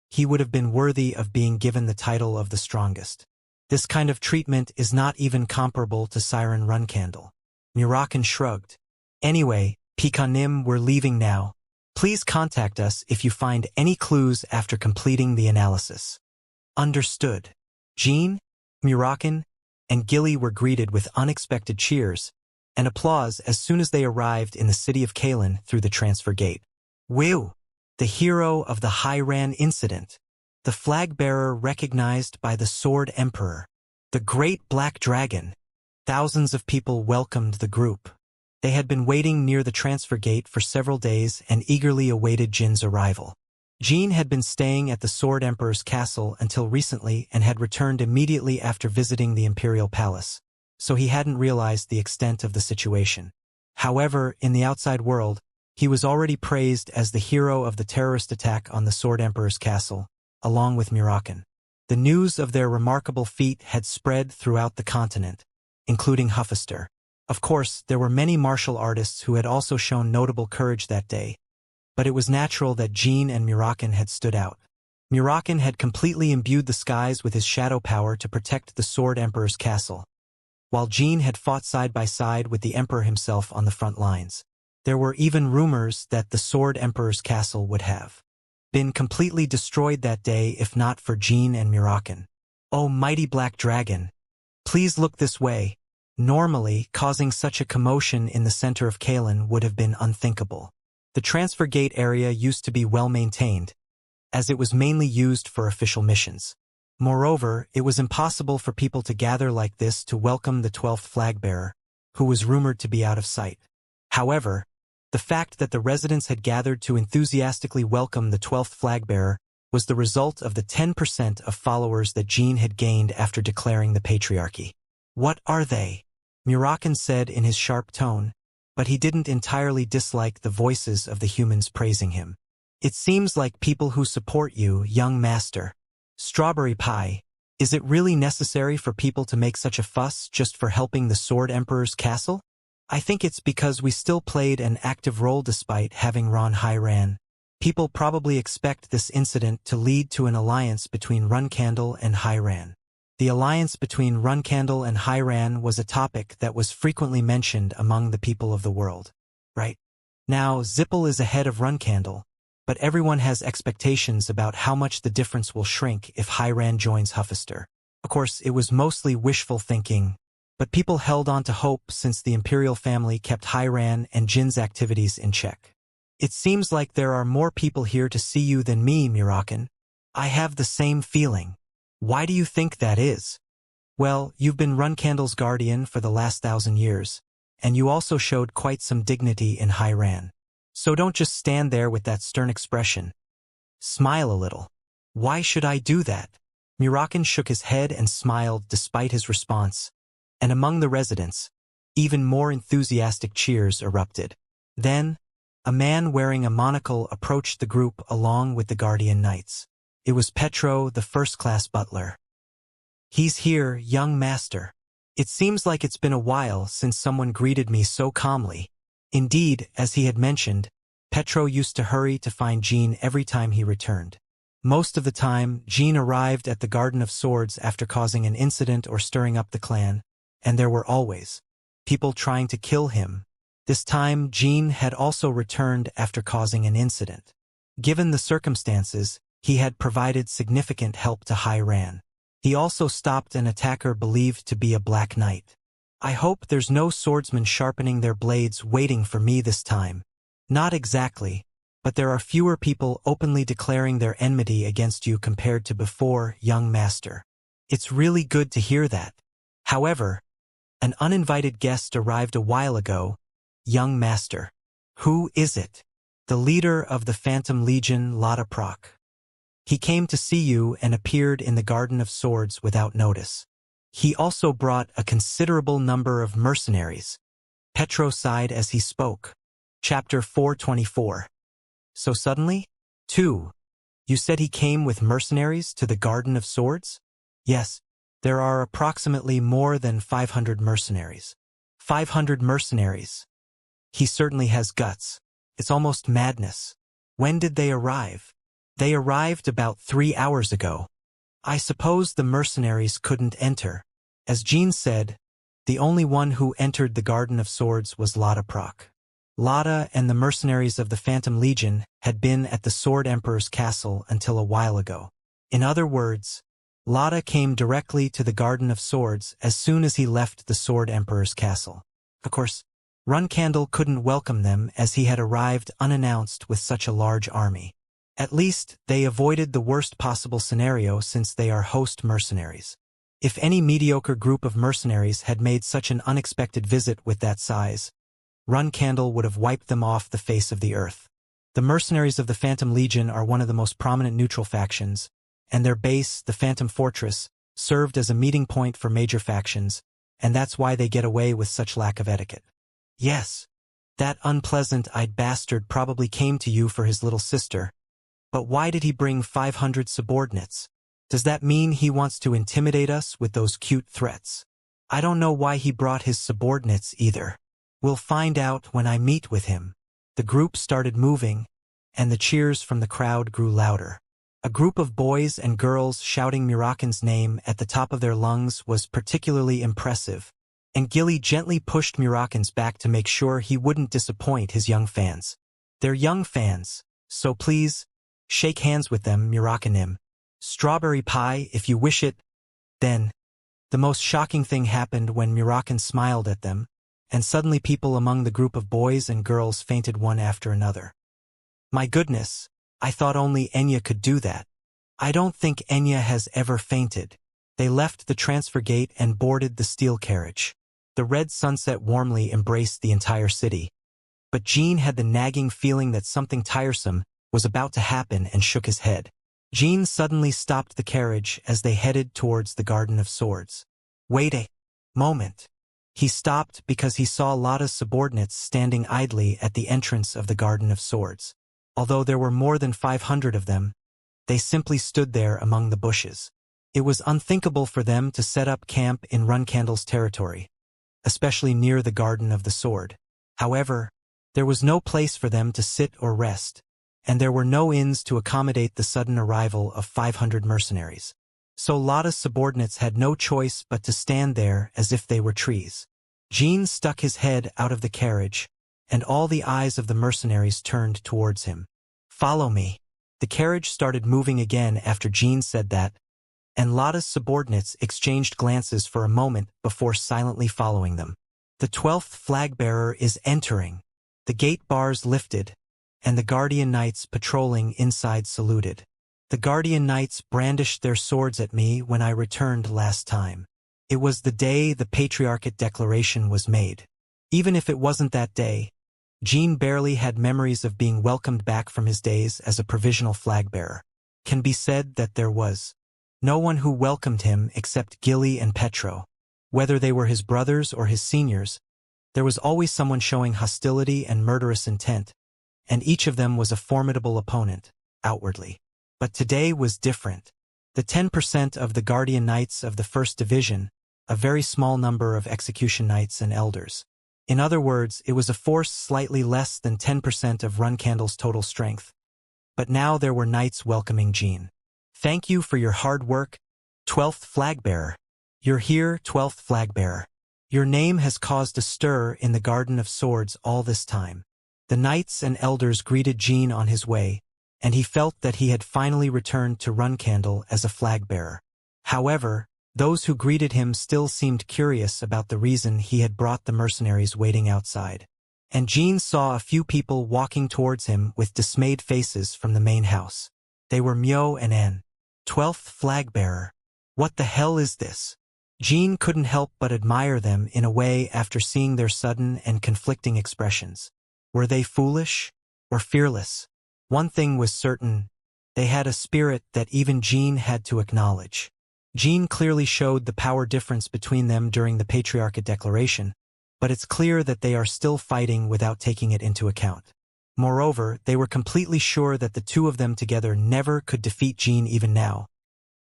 he would have been worthy of being given the title of the strongest. This kind of treatment is not even comparable to Siren Runcandle. Murakan shrugged. Anyway, Pikanim, we're leaving now. Please contact us if you find any clues after completing the analysis. Understood. Jean, Murakan, and Gilly were greeted with unexpected cheers and applause as soon as they arrived in the city of Kalen through the transfer gate. Whew! The hero of the Hairan incident. The flag-bearer recognized by the Sword Emperor. The Great Black Dragon. Thousands of people welcomed the group. They had been waiting near the transfer gate for several days and eagerly awaited Jin's arrival. Jean had been staying at the Sword Emperor's castle until recently and had returned immediately after visiting the Imperial Palace, so he hadn't realized the extent of the situation. However, in the outside world, he was already praised as the hero of the terrorist attack on the Sword Emperor's castle, along with Murakan. The news of their remarkable feat had spread throughout the continent, including Huffaster. Of course, there were many martial artists who had also shown notable courage that day, but it was natural that Jean and Murakin had stood out. Murakin had completely imbued the skies with his shadow power to protect the Sword Emperor's castle, while Jean had fought side by side with the Emperor himself on the front lines. There were even rumors that the Sword Emperor's castle would have been completely destroyed that day if not for Jean and Murakin. "Oh, mighty black dragon, please look this way." Normally, causing such a commotion in the center of Kalen would have been unthinkable. The transfer gate area used to be well maintained, as it was mainly used for official missions. Moreover, it was impossible for people to gather like this to welcome the 12th flag-bearer, who was rumored to be out of sight. However, the fact that the residents had gathered to enthusiastically welcome the 12th flag-bearer was the result of the 10% of followers that Jean had gained after declaring the patriarchy. "What are they?" Murakin said in his sharp tone, but he didn't entirely dislike the voices of the humans praising him. "It seems like people who support you, young master. Strawberry pie, is it really necessary for people to make such a fuss just for helping the Sword Emperor's castle? I think it's because we still played an active role despite having Ron Hyran. People probably expect this incident to lead to an alliance between Runcandle and Hyran." The alliance between Runcandle and Hyran was a topic that was frequently mentioned among the people of the world. Right now, Zippel is ahead of Runcandle, but everyone has expectations about how much the difference will shrink if Hyran joins Huffister. Of course, it was mostly wishful thinking, but people held on to hope since the Imperial family kept Hyran and Jin's activities in check. "It seems like there are more people here to see you than me, Murakin. I have the same feeling." "Why do you think that is?" "Well, you've been Runcandle's guardian for the last 1,000 years, and you also showed quite some dignity in Hyran. So don't just stand there with that stern expression. Smile a little." "Why should I do that?" Murakin shook his head and smiled despite his response, and among the residents, even more enthusiastic cheers erupted. Then, a man wearing a monocle approached the group along with the Guardian Knights. It was Petro, the first-class butler. "He's here, young master. It seems like it's been a while since someone greeted me so calmly." Indeed, as he had mentioned, Petro used to hurry to find Jean every time he returned. Most of the time, Jean arrived at the Garden of Swords after causing an incident or stirring up the clan, and there were always people trying to kill him. This time, Jean had also returned after causing an incident. Given the circumstances, he had provided significant help to Hyran. He also stopped an attacker believed to be a Black Knight. "I hope there's no swordsmen sharpening their blades waiting for me this time." "Not exactly, but there are fewer people openly declaring their enmity against you compared to before, young master." "It's really good to hear that. However, an uninvited guest arrived a while ago, young master." "Who is it?" "The leader of the Phantom Legion, Lotta Proc. He came to see you and appeared in the Garden of Swords without notice. He also brought a considerable number of mercenaries." Petro sighed as he spoke. Chapter 424. "So suddenly? 2. You said he came with mercenaries to the Garden of Swords?" "Yes, there are approximately more than 500 mercenaries." 500 mercenaries. He certainly has guts. It's almost madness. When did they arrive? "They arrived about 3 hours ago." "I suppose the mercenaries couldn't enter." As Jean said, the only one who entered the Garden of Swords was Lotta Proc. Lotta and the mercenaries of the Phantom Legion had been at the Sword Emperor's castle until a while ago. In other words, Lotta came directly to the Garden of Swords as soon as he left the Sword Emperor's castle. Of course, Runcandle couldn't welcome them as he had arrived unannounced with such a large army. At least, they avoided the worst possible scenario since they are host mercenaries. If any mediocre group of mercenaries had made such an unexpected visit with that size, Runcandle would have wiped them off the face of the earth. The mercenaries of the Phantom Legion are one of the most prominent neutral factions, and their base, the Phantom Fortress, served as a meeting point for major factions, and that's why they get away with such lack of etiquette. "Yes, that unpleasant-eyed bastard probably came to you for his little sister. But why did he bring 500 subordinates? Does that mean he wants to intimidate us with those cute threats?" I don't know why he brought his subordinates either. We'll find out when I meet with him. The group started moving, and the cheers from the crowd grew louder. A group of boys and girls shouting Murakan's name at the top of their lungs was particularly impressive, and Gilly gently pushed Murakan's back to make sure he wouldn't disappoint his young fans. They're young fans, so please, shake hands with them, Murakanim. Strawberry pie if you wish it. Then, the most shocking thing happened when Murakan smiled at them, and suddenly people among the group of boys and girls fainted one after another. My goodness, I thought only Enya could do that. I don't think Enya has ever fainted. They left the transfer gate and boarded the steel carriage. The red sunset warmly embraced the entire city. But Jean had the nagging feeling that something tiresome was about to happen and shook his head. Jean suddenly stopped the carriage as they headed towards the Garden of Swords. Wait a moment. He stopped because he saw Lotta's subordinates standing idly at the entrance of the Garden of Swords. Although there were more than 500 of them, they simply stood there among the bushes. It was unthinkable for them to set up camp in Runcandle's territory, especially near the Garden of the Sword. However, there was no place for them to sit or rest, and there were no inns to accommodate the sudden arrival of 500 mercenaries. So Lotta's subordinates had no choice but to stand there as if they were trees. Jean stuck his head out of the carriage, and all the eyes of the mercenaries turned towards him. Follow me. The carriage started moving again after Jean said that, and Lotta's subordinates exchanged glances for a moment before silently following them. The 12th flag-bearer is entering. The gate bars lifted, and the Guardian Knights patrolling inside saluted. The Guardian Knights brandished their swords at me when I returned last time. It was the day the Patriarchate Declaration was made. Even if it wasn't that day, Jean barely had memories of being welcomed back from his days as a provisional flag-bearer. Can be said that there was no one who welcomed him except Gilly and Petro. Whether they were his brothers or his seniors, there was always someone showing hostility and murderous intent, and each of them was a formidable opponent, outwardly. But today was different. The 10% of the Guardian Knights of the 1st Division, a very small number of Execution Knights and Elders. In other words, it was a force slightly less than 10% of Runcandle's total strength. But now there were knights welcoming Jean. Thank you for your hard work, 12th flag-bearer. You're here, 12th flag-bearer. Your name has caused a stir in the Garden of Swords all this time. The knights and elders greeted Jean on his way, and he felt that he had finally returned to Runcandle as a flag-bearer. However, those who greeted him still seemed curious about the reason he had brought the mercenaries waiting outside. And Jean saw a few people walking towards him with dismayed faces from the main house. They were Myo and En. 12th flag-bearer. What the hell is this? Jean couldn't help but admire them in a way after seeing their sudden and conflicting expressions. Were they foolish or fearless? One thing was certain, they had a spirit that even Jean had to acknowledge. Jean clearly showed the power difference between them during the Patriarchate Declaration, but it's clear that they are still fighting without taking it into account. Moreover, they were completely sure that the two of them together never could defeat Jean even now,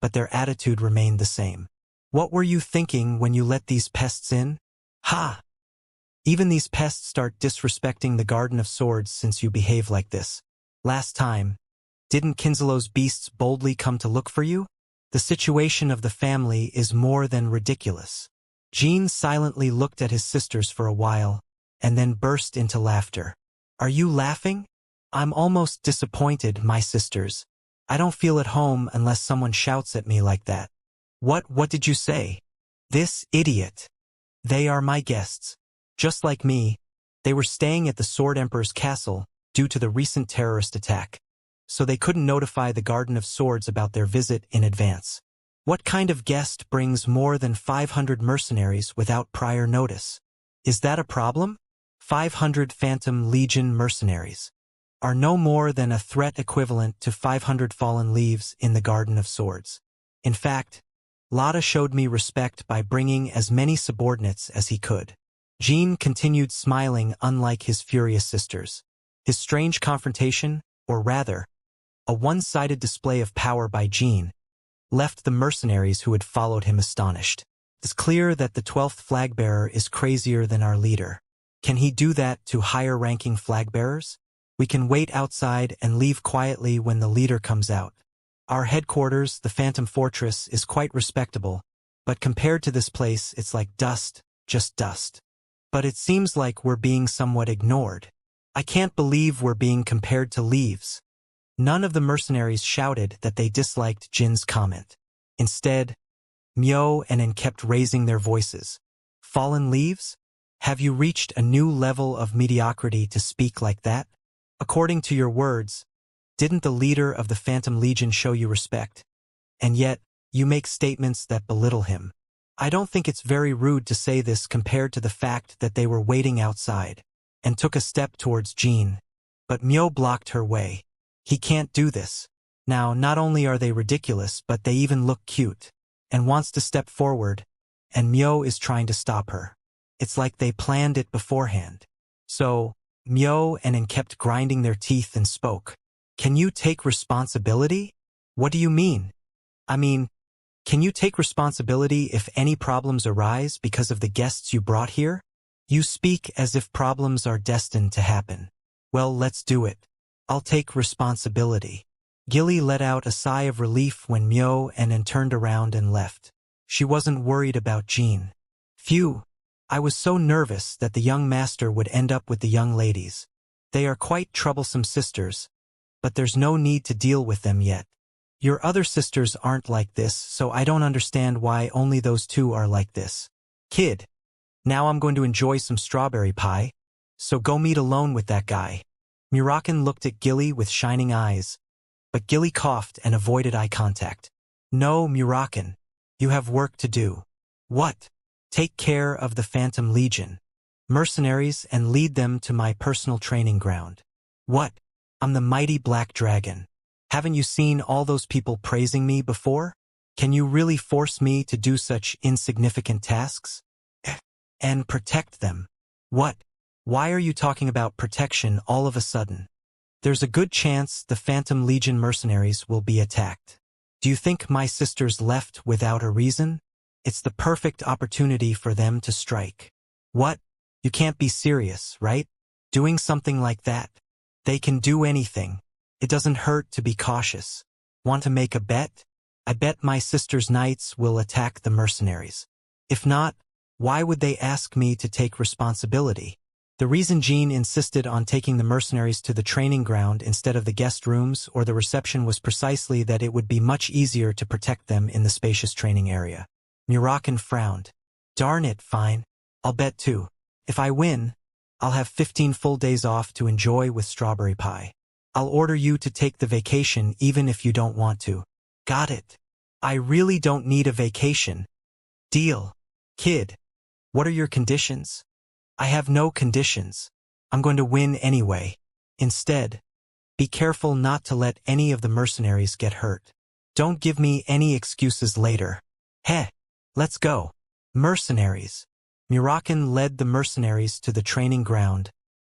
but their attitude remained the same. What were you thinking when you let these pests in? Ha! Even these pests start disrespecting the Garden of Swords since you behave like this. Last time, didn't Kinzelo's beasts boldly come to look for you? The situation of the family is more than ridiculous. Jean silently looked at his sisters for a while, and then burst into laughter. Are you laughing? I'm almost disappointed, my sisters. I don't feel at home unless someone shouts at me like that. What did you say? This idiot. They are my guests. Just like me, they were staying at the Sword Emperor's castle due to the recent terrorist attack, so they couldn't notify the Garden of Swords about their visit in advance. What kind of guest brings more than 500 mercenaries without prior notice? Is that a problem? 500 Phantom Legion mercenaries are no more than a threat equivalent to 500 fallen leaves in the Garden of Swords. In fact, Lotta showed me respect by bringing as many subordinates as he could. Jean continued smiling unlike his furious sisters. His strange confrontation, or rather, a one-sided display of power by Jean, left the mercenaries who had followed him astonished. It's clear that the 12th flag bearer is crazier than our leader. Can he do that to higher-ranking flag bearers? We can wait outside and leave quietly when the leader comes out. Our headquarters, the Phantom Fortress, is quite respectable, but compared to this place, it's like dust, just dust. But it seems like we're being somewhat ignored. I can't believe we're being compared to leaves. None of the mercenaries shouted that they disliked Jin's comment. Instead, Myo and En kept raising their voices. Fallen leaves? Have you reached a new level of mediocrity to speak like that? According to your words, didn't the leader of the Phantom Legion show you respect? And yet, you make statements that belittle him. I don't think it's very rude to say this compared to the fact that they were waiting outside, and took a step towards Jin. But Myo blocked her way. He can't do this. Now, not only are they ridiculous, but they even look cute. And wants to step forward, and Myo is trying to stop her. It's like they planned it beforehand. So, Myo and En kept grinding their teeth and spoke. Can you take responsibility? What do you mean? I mean, can you take responsibility if any problems arise because of the guests you brought here? You speak as if problems are destined to happen. Well, let's do it. I'll take responsibility. Gilly let out a sigh of relief when Myo and En turned around and left. She wasn't worried about Jin. Phew, I was so nervous that the young master would end up with the young ladies. They are quite troublesome sisters, but there's no need to deal with them yet. Your other sisters aren't like this, so I don't understand why only those two are like this. Kid, now I'm going to enjoy some strawberry pie, so go meet alone with that guy. Muraken looked at Gilly with shining eyes, but Gilly coughed and avoided eye contact. No, Muraken, you have work to do. What? Take care of the Phantom Legion, mercenaries, and lead them to my personal training ground. What? I'm the mighty Black Dragon. Haven't you seen all those people praising me before? Can you really force me to do such insignificant tasks? And protect them? What? Why are you talking about protection all of a sudden? There's a good chance the Phantom Legion mercenaries will be attacked. Do you think my sisters left without a reason? It's the perfect opportunity for them to strike. What? You can't be serious, right? Doing something like that. They can do anything. It doesn't hurt to be cautious. Want to make a bet? I bet my sister's knights will attack the mercenaries. If not, why would they ask me to take responsibility? The reason Jean insisted on taking the mercenaries to the training ground instead of the guest rooms or the reception was precisely that it would be much easier to protect them in the spacious training area. Muraken frowned. Darn it, fine. I'll bet too. If I win, I'll have 15 full days off to enjoy with strawberry pie. I'll order you to take the vacation even if you don't want to. Got it. I really don't need a vacation. Deal. Kid, what are your conditions? I have no conditions. I'm going to win anyway. Instead, be careful not to let any of the mercenaries get hurt. Don't give me any excuses later. Heh, let's go. Mercenaries. Muraken led the mercenaries to the training ground,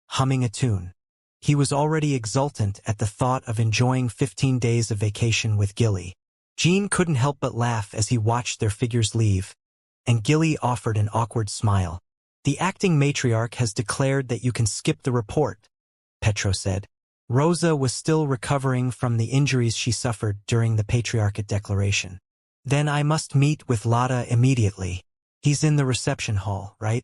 humming a tune. He was already exultant at the thought of enjoying 15 days of vacation with Gilly. Jean couldn't help but laugh as he watched their figures leave, and Gilly offered an awkward smile. The acting matriarch has declared that you can skip the report, Petro said. Rosa was still recovering from the injuries she suffered during the patriarchate declaration. Then I must meet with Lada immediately. He's in the reception hall, right?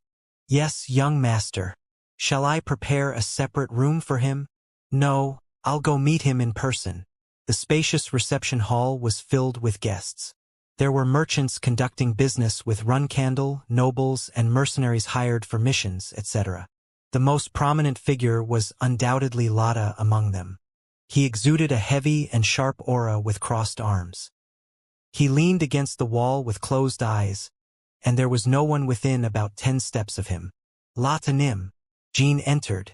Yes, young master. Shall I prepare a separate room for him? No, I'll go meet him in person. The spacious reception hall was filled with guests. There were merchants conducting business with Runcandle, nobles, and mercenaries hired for missions, etc. The most prominent figure was undoubtedly Lada among them. He exuded a heavy and sharp aura with crossed arms. He leaned against the wall with closed eyes, and there was no one within about 10 steps of him. Lata Nim. Jean entered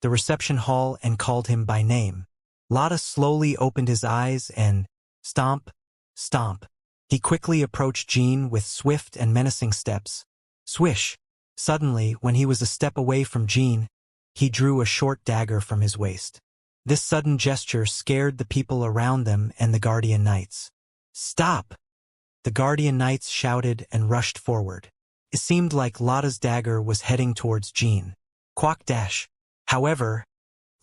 the reception hall and called him by name. Lada slowly opened his eyes and, stomp, stomp. He quickly approached Jean with swift and menacing steps. Swish! Suddenly, when he was a step away from Jean, he drew a short dagger from his waist. This sudden gesture scared the people around them and the Guardian Knights. Stop! The Guardian Knights shouted and rushed forward. It seemed like Lotta's dagger was heading towards Jean. Quack dash. However,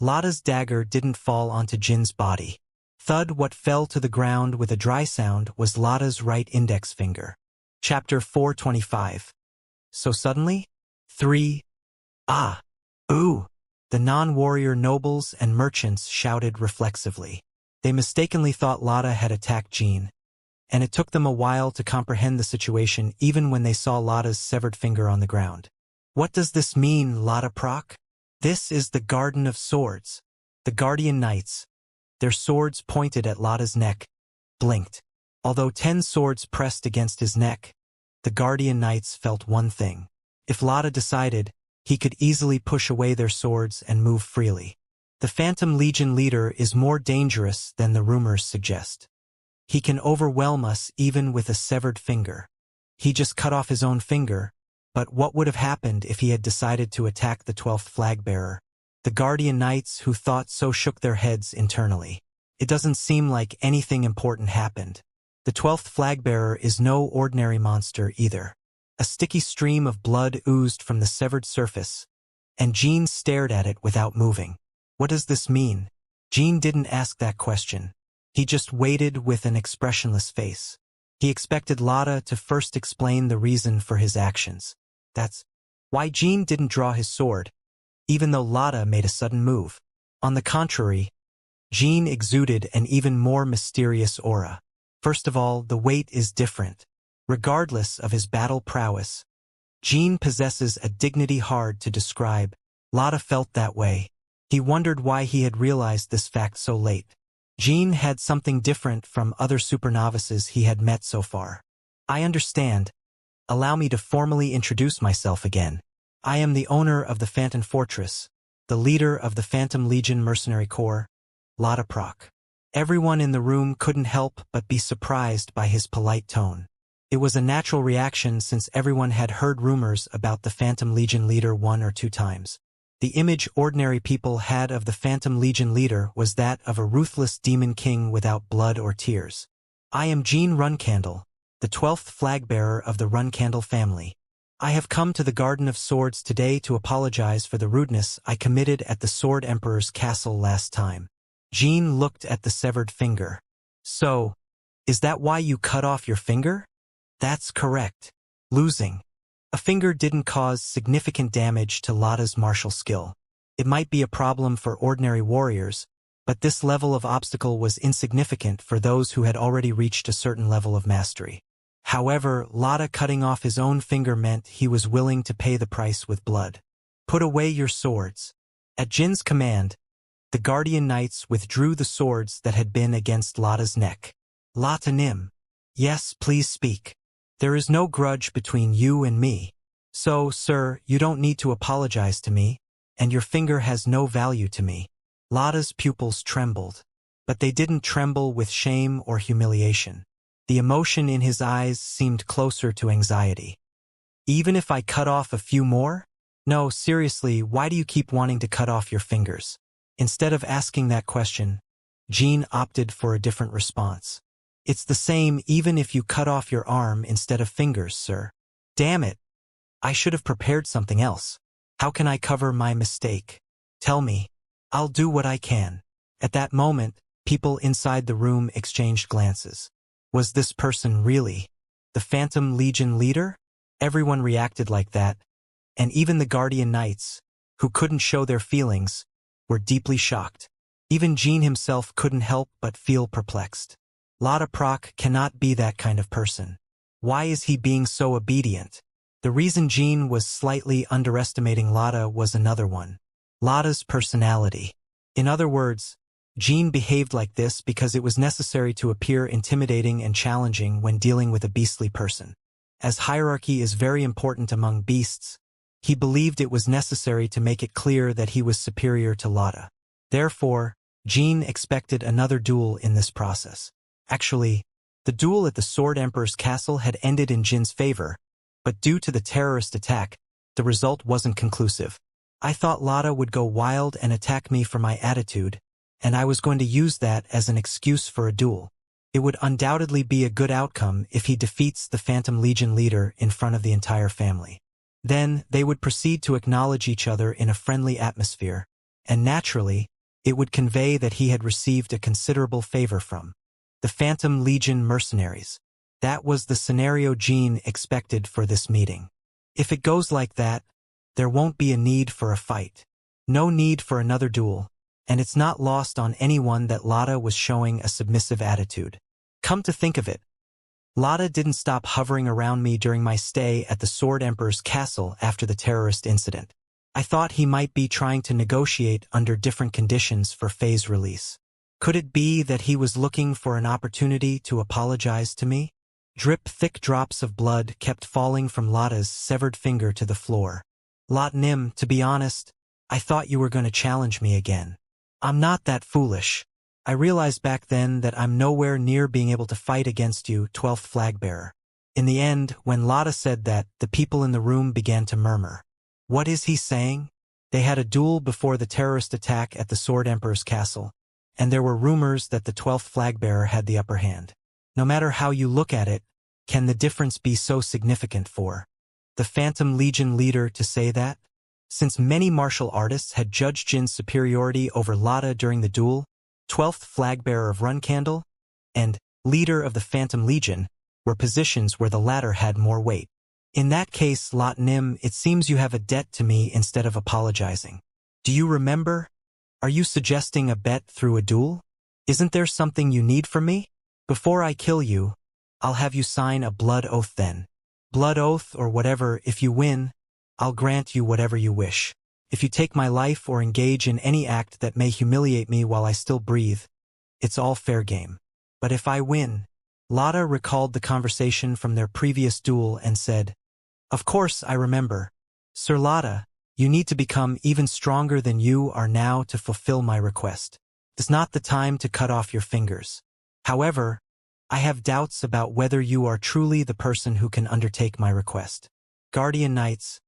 Lotta's dagger didn't fall onto Jin's body. Thud, what fell to the ground with a dry sound was Lotta's right index finger. Chapter 425. So suddenly? 3. Ah. Ooh. The non-warrior nobles and merchants shouted reflexively. They mistakenly thought Lotta had attacked Jean, and it took them a while to comprehend the situation even when they saw Lotta's severed finger on the ground. What does this mean, Lotta Proc? This is the Garden of Swords. The Guardian Knights, their swords pointed at Lotta's neck, blinked. Although 10 swords pressed against his neck, the Guardian Knights felt one thing. If Lotta decided, he could easily push away their swords and move freely. The Phantom Legion leader is more dangerous than the rumors suggest. He can overwhelm us even with a severed finger. He just cut off his own finger, but what would have happened if he had decided to attack the 12th flag-bearer? The Guardian Knights who thought so shook their heads internally. It doesn't seem like anything important happened. The 12th flag-bearer is no ordinary monster either. A sticky stream of blood oozed from the severed surface, and Jean stared at it without moving. What does this mean? Jean didn't ask that question. He just waited with an expressionless face. He expected Lotta to first explain the reason for his actions. That's why Jean didn't draw his sword, even though Lotta made a sudden move. On the contrary, Jean exuded an even more mysterious aura. First of all, the weight is different. Regardless of his battle prowess, Jean possesses a dignity hard to describe. Lotta felt that way. He wondered why he had realized this fact so late. Jean had something different from other supernovices he had met so far. I understand. Allow me to formally introduce myself again. I am the owner of the Phantom Fortress, the leader of the Phantom Legion Mercenary Corps, Lotta Proc. Everyone in the room couldn't help but be surprised by his polite tone. It was a natural reaction since everyone had heard rumors about the Phantom Legion leader 1 or 2 times. The image ordinary people had of the Phantom Legion leader was that of a ruthless demon king without blood or tears. I am Jean Runcandle, the 12th flag-bearer of the Runcandle family. I have come to the Garden of Swords today to apologize for the rudeness I committed at the Sword Emperor's castle last time. Jean looked at the severed finger. So, is that why you cut off your finger? That's correct. Losing a finger didn't cause significant damage to Lotta's martial skill. It might be a problem for ordinary warriors, but this level of obstacle was insignificant for those who had already reached a certain level of mastery. However, Lotta cutting off his own finger meant he was willing to pay the price with blood. Put away your swords. At Jin's command, the Guardian Knights withdrew the swords that had been against Lotta's neck. Lotta Nim. Yes, please speak. There is no grudge between you and me. So, sir, you don't need to apologize to me, and your finger has no value to me. Lotta's pupils trembled, but they didn't tremble with shame or humiliation. The emotion in his eyes seemed closer to anxiety. Even if I cut off a few more? No, seriously, why do you keep wanting to cut off your fingers? Instead of asking that question, Jean opted for a different response. It's the same even if you cut off your arm instead of fingers, sir. Damn it. I should have prepared something else. How can I cover my mistake? Tell me. I'll do what I can. At that moment, people inside the room exchanged glances. Was this person really the Phantom Legion leader? Everyone reacted like that, and even the Guardian Knights, who couldn't show their feelings, were deeply shocked. Even Jean himself couldn't help but feel perplexed. Lotta Proc cannot be that kind of person. Why is he being so obedient? The reason Jean was slightly underestimating Lotta was another one. Lotta's personality. In other words, Jean behaved like this because it was necessary to appear intimidating and challenging when dealing with a beastly person. As hierarchy is very important among beasts, he believed it was necessary to make it clear that he was superior to Lotta. Therefore, Jean expected another duel in this process. Actually, the duel at the Sword Emperor's castle had ended in Jin's favor, but due to the terrorist attack, the result wasn't conclusive. I thought Lotta would go wild and attack me for my attitude, and I was going to use that as an excuse for a duel. It would undoubtedly be a good outcome if he defeats the Phantom Legion leader in front of the entire family. Then, they would proceed to acknowledge each other in a friendly atmosphere, and naturally, it would convey that he had received a considerable favor from the Phantom Legion mercenaries. That was the scenario Jean expected for this meeting. If it goes like that, there won't be a need for a fight. No need for another duel, and it's not lost on anyone that Lotta was showing a submissive attitude. Come to think of it, Lotta didn't stop hovering around me during my stay at the Sword Emperor's castle after the terrorist incident. I thought he might be trying to negotiate under different conditions for Faye's release. Could it be that he was looking for an opportunity to apologize to me? Thick drops of blood kept falling from Lotta's severed finger to the floor. Lot Nim, to be honest, I thought you were going to challenge me again. I'm not that foolish. I realized back then that I'm nowhere near being able to fight against you, 12th Flagbearer. In the end, when Lotta said that, the people in the room began to murmur. What is he saying? They had a duel before the terrorist attack at the Sword Emperor's castle, and there were rumors that the 12th Flagbearer had the upper hand. No matter how you look at it, can the difference be so significant for the Phantom Legion leader to say that? Since many martial artists had judged Jin's superiority over Lotta during the duel, 12th Flagbearer of Runcandle and leader of the Phantom Legion were positions where the latter had more weight. In that case, Lot Nim, it seems you have a debt to me instead of apologizing. Do you remember? Are you suggesting a bet through a duel? Isn't there something you need from me? Before I kill you, I'll have you sign a blood oath then. Blood oath or whatever. If you win, I'll grant you whatever you wish. If you take my life or engage in any act that may humiliate me while I still breathe, it's all fair game. But if I win, Lotta recalled the conversation from their previous duel and said, Of course I remember. Sir Lotta, you need to become even stronger than you are now to fulfill my request. It's not the time to cut off your fingers. However, I have doubts about whether you are truly the person who can undertake my request. Guardian Knights,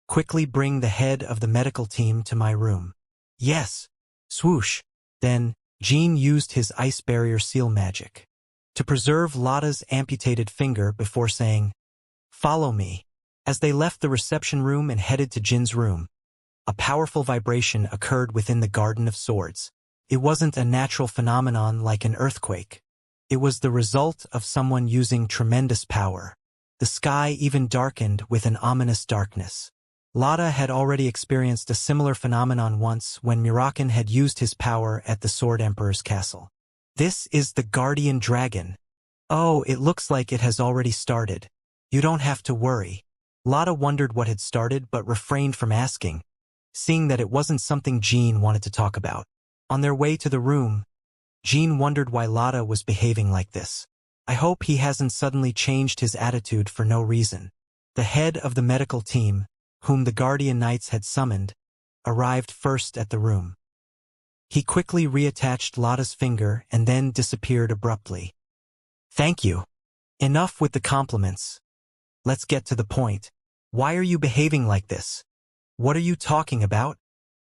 quickly bring the head of the medical team to my room. Yes. Swoosh. Then, Jean used his ice barrier seal magic to preserve Lotta's amputated finger before saying, Follow me. As they left the reception room and headed to Jin's room, a powerful vibration occurred within the Garden of Swords. It wasn't a natural phenomenon like an earthquake. It was the result of someone using tremendous power. The sky even darkened with an ominous darkness. Lotta had already experienced a similar phenomenon once when Murakan had used his power at the Sword Emperor's castle. This is the Guardian Dragon. Oh, it looks like it has already started. You don't have to worry. Lotta wondered what had started but refrained from asking, seeing that it wasn't something Jean wanted to talk about. On their way to the room, Jean wondered why Lotta was behaving like this. I hope he hasn't suddenly changed his attitude for no reason. The head of the medical team, whom the Guardian Knights had summoned, arrived first at the room. He quickly reattached Lotta's finger and then disappeared abruptly. Thank you. Enough with the compliments. Let's get to the point. Why are you behaving like this? What are you talking about?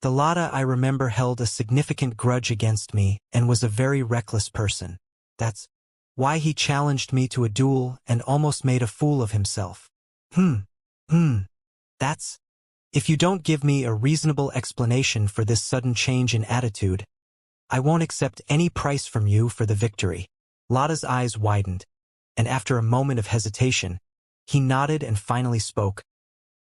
The Lotta I remember held a significant grudge against me and was a very reckless person. That's why he challenged me to a duel and almost made a fool of himself. That's... If you don't give me a reasonable explanation for this sudden change in attitude, I won't accept any price from you for the victory. Lotta's eyes widened, and after a moment of hesitation, he nodded and finally spoke.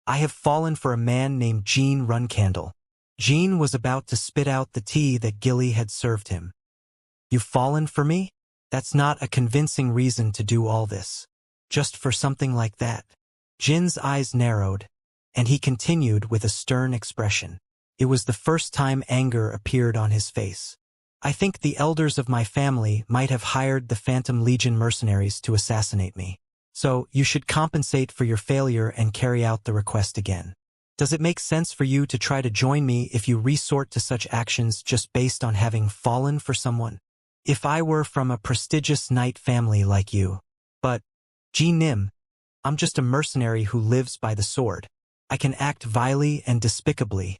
I have fallen for a man named Jean Runcandle. Jean was about to spit out the tea that Gilly had served him. You've fallen for me? That's not a convincing reason to do all this. Just for something like that. Jin's eyes narrowed, and he continued with a stern expression. It was the first time anger appeared on his face. I think the elders of my family might have hired the Phantom Legion mercenaries to assassinate me. So, you should compensate for your failure and carry out the request again. Does it make sense for you to try to join me if you resort to such actions just based on having fallen for someone? If I were from a prestigious knight family like you. But, Ji Nim, I'm just a mercenary who lives by the sword. I can act vilely and despicably,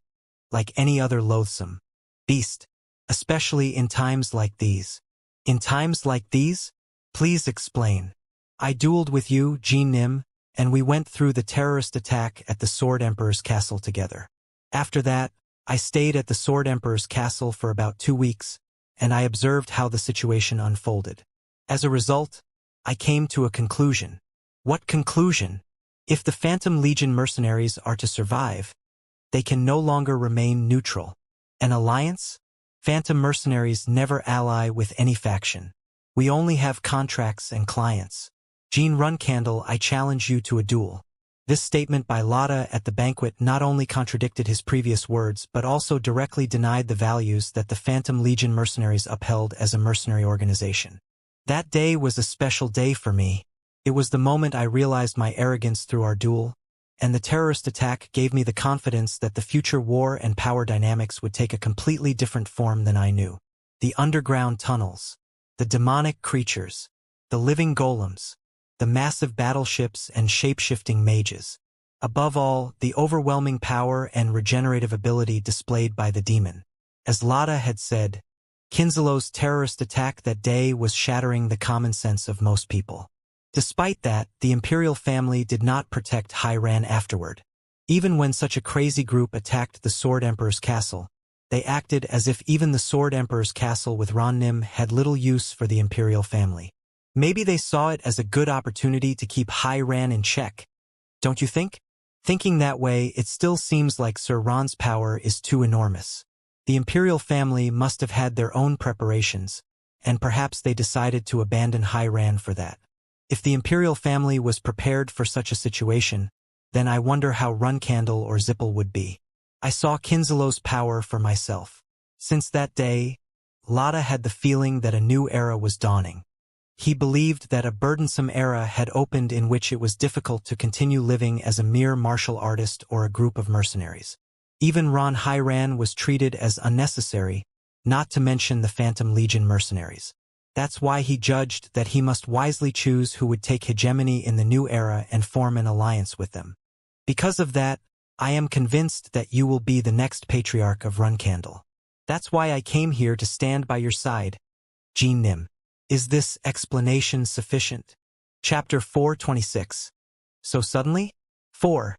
like any other loathsome beast, especially in times like these. In times like these? Please explain. I dueled with you, Jean Nim, and we went through the terrorist attack at the Sword Emperor's castle together. After that, I stayed at the Sword Emperor's castle for about 2 weeks, and I observed how the situation unfolded. As a result, I came to a conclusion. What conclusion? If the Phantom Legion mercenaries are to survive, they can no longer remain neutral. An alliance? Phantom mercenaries never ally with any faction. We only have contracts and clients. Jean Runcandle, I challenge you to a duel. This statement by Lotta at the banquet not only contradicted his previous words but also directly denied the values that the Phantom Legion mercenaries upheld as a mercenary organization. That day was a special day for me. It was the moment I realized my arrogance through our duel, and the terrorist attack gave me the confidence that the future war and power dynamics would take a completely different form than I knew. The underground tunnels, the demonic creatures, the living golems, the massive battleships and shape-shifting mages. Above all, the overwhelming power and regenerative ability displayed by the demon. As Lotta had said, Kinzelo's terrorist attack that day was shattering the common sense of most people. Despite that, the Imperial family did not protect Hyran afterward. Even when such a crazy group attacked the Sword Emperor's castle, they acted as if even the Sword Emperor's castle with Ronnim had little use for the Imperial family. Maybe they saw it as a good opportunity to keep Hyran in check. Don't you think? Thinking that way, it still seems like Sir Ron's power is too enormous. The Imperial family must have had their own preparations, and perhaps they decided to abandon Hyran for that. If the Imperial family was prepared for such a situation, then I wonder how Runcandle or Zippel would be. I saw Kinzelo's power for myself. Since that day, Lotta had the feeling that a new era was dawning. He believed that a burdensome era had opened in which it was difficult to continue living as a mere martial artist or a group of mercenaries. Even Ron Hyran was treated as unnecessary, not to mention the Phantom Legion mercenaries. That's why he judged that he must wisely choose who would take hegemony in the new era and form an alliance with them. Because of that, I am convinced that you will be the next patriarch of Runcandle. That's why I came here to stand by your side. Jean Nim. Is this explanation sufficient? Chapter 426. So suddenly? 4.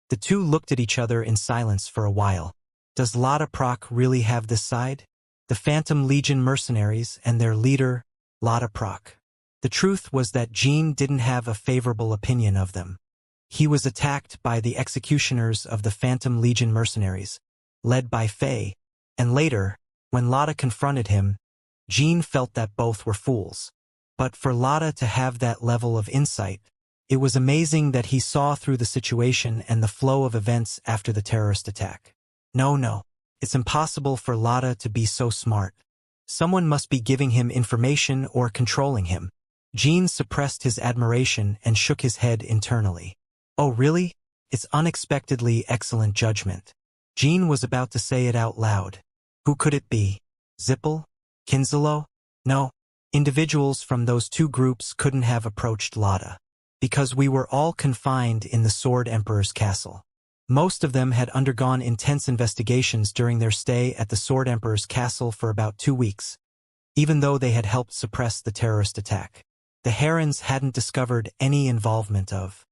The two looked at each other in silence for a while. Does Lotta Proc really have this side? The Phantom Legion mercenaries and their leader, Lotta Proc. The truth was that Jean didn't have a favorable opinion of them. He was attacked by the executioners of the Phantom Legion mercenaries, led by Faye, and later, when Lotta confronted him, Jean felt that both were fools. But for Lotta to have that level of insight, it was amazing that he saw through the situation and the flow of events after the terrorist attack. No. It's impossible for Lotta to be so smart. Someone must be giving him information or controlling him. Jean suppressed his admiration and shook his head internally. Oh really? It's unexpectedly excellent judgment. Jean was about to say it out loud. Who could it be? Zippel? Kinzelo? No. Individuals from those two groups couldn't have approached Lotta. Because we were all confined in the Sword Emperor's castle. Most of them had undergone intense investigations during their stay at the Sword Emperor's castle for about 2 weeks, even though they had helped suppress the terrorist attack. The Herons hadn't discovered any involvement of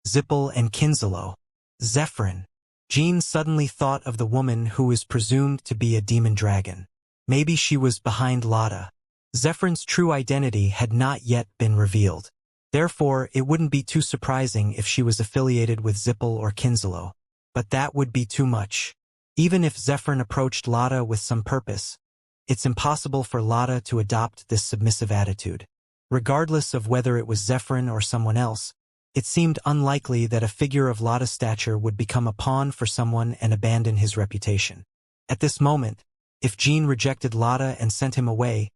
Zippel and Kinzelo. Zephyrin. Jean suddenly thought of the woman who is presumed to be a demon dragon. Maybe she was behind Lotta. Zephyrин's true identity had not yet been revealed. Therefore, it wouldn't be too surprising if she was affiliated with Zippel or Kinzelo. But that would be too much. Even if Zephyrin approached Lotta with some purpose, it's impossible for Lotta to adopt this submissive attitude. Regardless of whether it was Zephyrin or someone else, it seemed unlikely that a figure of Lotta's stature would become a pawn for someone and abandon his reputation. At this moment, if Jean rejected Lotta and sent him away,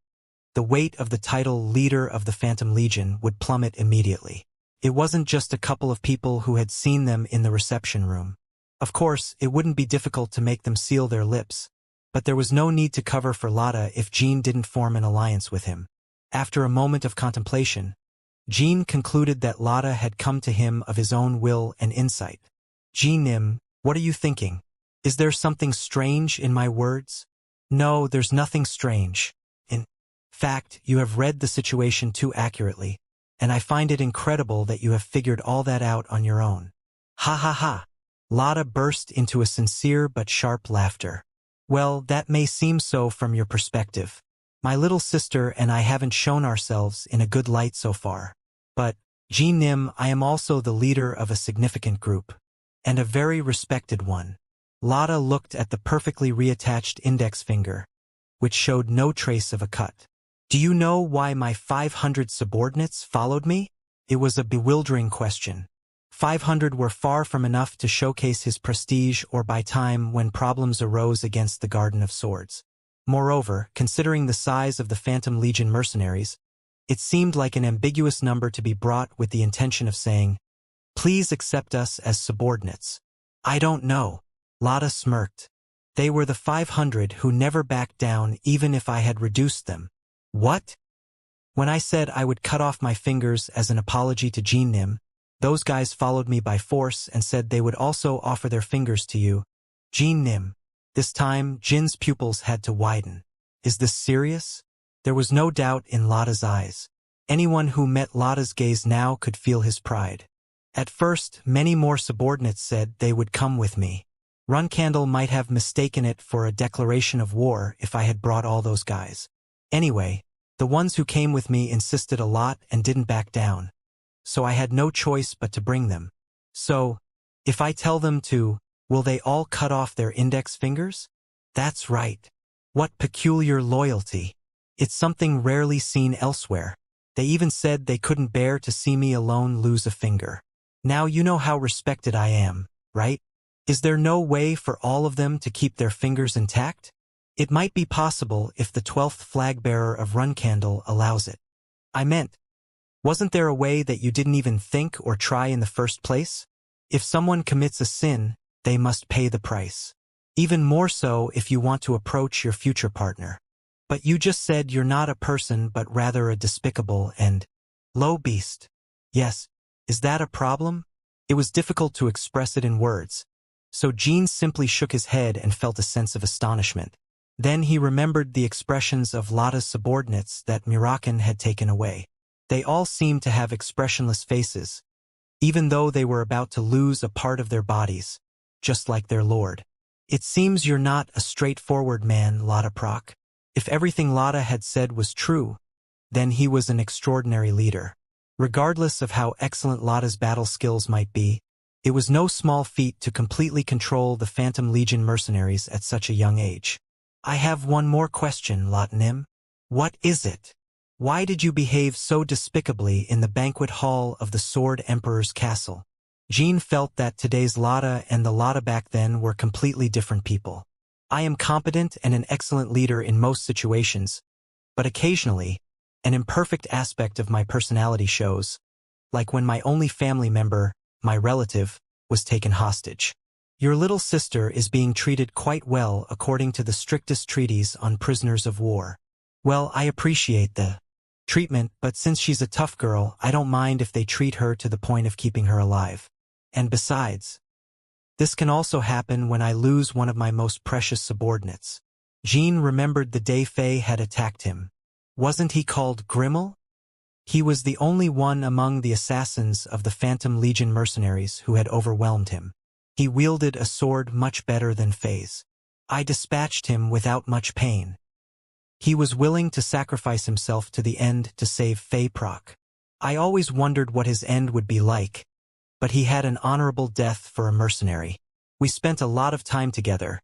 the weight of the title leader of the Phantom Legion would plummet immediately. It wasn't just a couple of people who had seen them in the reception room. Of course, it wouldn't be difficult to make them seal their lips, but there was no need to cover for Lotta if Jean didn't form an alliance with him. After a moment of contemplation, Jean concluded that Lotta had come to him of his own will and insight. Jean Nim, what are you thinking? Is there something strange in my words? No, there's nothing strange. In Fact, you have read the situation too accurately, and I find it incredible that you have figured all that out on your own. Ha ha ha. Lotta burst into a sincere but sharp laughter. Well, that may seem so from your perspective. My little sister and I haven't shown ourselves in a good light so far. But, Jean Nim, I am also the leader of a significant group. And a very respected one. Lotta looked at the perfectly reattached index finger, which showed no trace of a cut. Do you know why my 500 subordinates followed me? It was a bewildering question. 500 were far from enough to showcase his prestige or buy time when problems arose against the Garden of Swords. Moreover, considering the size of the Phantom Legion mercenaries, it seemed like an ambiguous number to be brought with the intention of saying, "Please accept us as subordinates." I don't know. Lotta smirked. They were the 500 who never backed down even if I had reduced them. What? When I said I would cut off my fingers as an apology to Jean Nim, those guys followed me by force and said they would also offer their fingers to you. Jean Nim. This time, Jin's pupils had to widen. Is this serious? There was no doubt in Lotta's eyes. Anyone who met Lotta's gaze now could feel his pride. At first, many more subordinates said they would come with me. Runcandle might have mistaken it for a declaration of war if I had brought all those guys. Anyway, the ones who came with me insisted a lot and didn't back down. So I had no choice but to bring them. So, if I tell them to, will they all cut off their index fingers? That's right. What peculiar loyalty. It's something rarely seen elsewhere. They even said they couldn't bear to see me alone lose a finger. Now you know how respected I am, right? Is there no way for all of them to keep their fingers intact? It might be possible if the 12th flag-bearer of Runcandle allows it. I meant, wasn't there a way that you didn't even think or try in the first place? If someone commits a sin, they must pay the price. Even more so if you want to approach your future partner. But you just said you're not a person but rather a despicable and low beast. Yes, is that a problem? It was difficult to express it in words. So Jean simply shook his head and felt a sense of astonishment. Then he remembered the expressions of Lotta's subordinates that Mirakan had taken away. They all seemed to have expressionless faces, even though they were about to lose a part of their bodies, just like their lord. It seems you're not a straightforward man, Lotta Proc. If everything Lotta had said was true, then he was an extraordinary leader. Regardless of how excellent Lotta's battle skills might be, it was no small feat to completely control the Phantom Legion mercenaries at such a young age. I have one more question, Lot Nim. What is it? Why did you behave so despicably in the banquet hall of the Sword Emperor's castle? Jean felt that today's Lotta and the Lotta back then were completely different people. I am competent and an excellent leader in most situations, but occasionally, an imperfect aspect of my personality shows, like when my only family member, my relative, was taken hostage. Your little sister is being treated quite well according to the strictest treaties on prisoners of war. Well, I appreciate the treatment, but since she's a tough girl, I don't mind if they treat her to the point of keeping her alive. And besides, this can also happen when I lose one of my most precious subordinates. Jean remembered the day Faye had attacked him. Wasn't he called Grimmel? He was the only one among the assassins of the Phantom Legion mercenaries who had overwhelmed him. He wielded a sword much better than Faye's. I dispatched him without much pain. He was willing to sacrifice himself to the end to save Faye Proc. I always wondered what his end would be like, but he had an honorable death for a mercenary. We spent a lot of time together,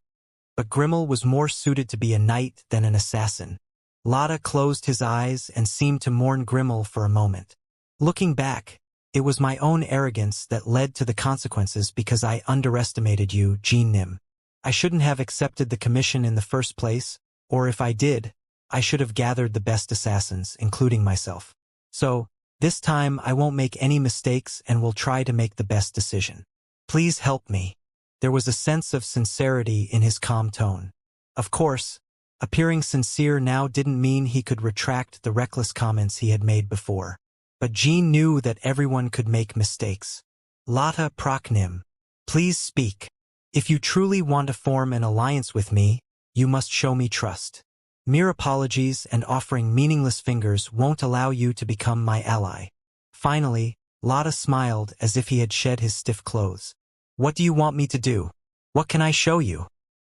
but Grimmel was more suited to be a knight than an assassin. Lotta closed his eyes and seemed to mourn Grimmel for a moment. Looking back, it was my own arrogance that led to the consequences because I underestimated you, Jean Nim. I shouldn't have accepted the commission in the first place, or if I did, I should have gathered the best assassins, including myself. So, this time I won't make any mistakes and will try to make the best decision. Please help me. There was a sense of sincerity in his calm tone. Of course, appearing sincere now didn't mean he could retract the reckless comments he had made before. But Jean knew that everyone could make mistakes. Lotta Proc Nim, please speak. If you truly want to form an alliance with me, you must show me trust. Mere apologies and offering meaningless fingers won't allow you to become my ally. Finally, Lotta smiled as if he had shed his stiff clothes. What do you want me to do? What can I show you?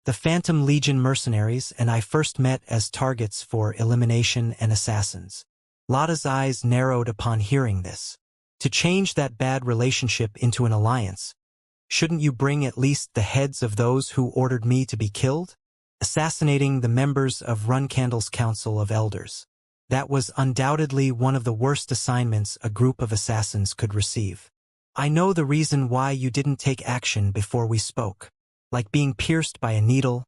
The Phantom Legion mercenaries and I first met as targets for elimination and assassins. Lotta's eyes narrowed upon hearing this. To change that bad relationship into an alliance, shouldn't you bring at least the heads of those who ordered me to be killed? Assassinating the members of Runcandle's Council of Elders. That was undoubtedly one of the worst assignments a group of assassins could receive. I know the reason why you didn't take action before we spoke. Like being pierced by a needle.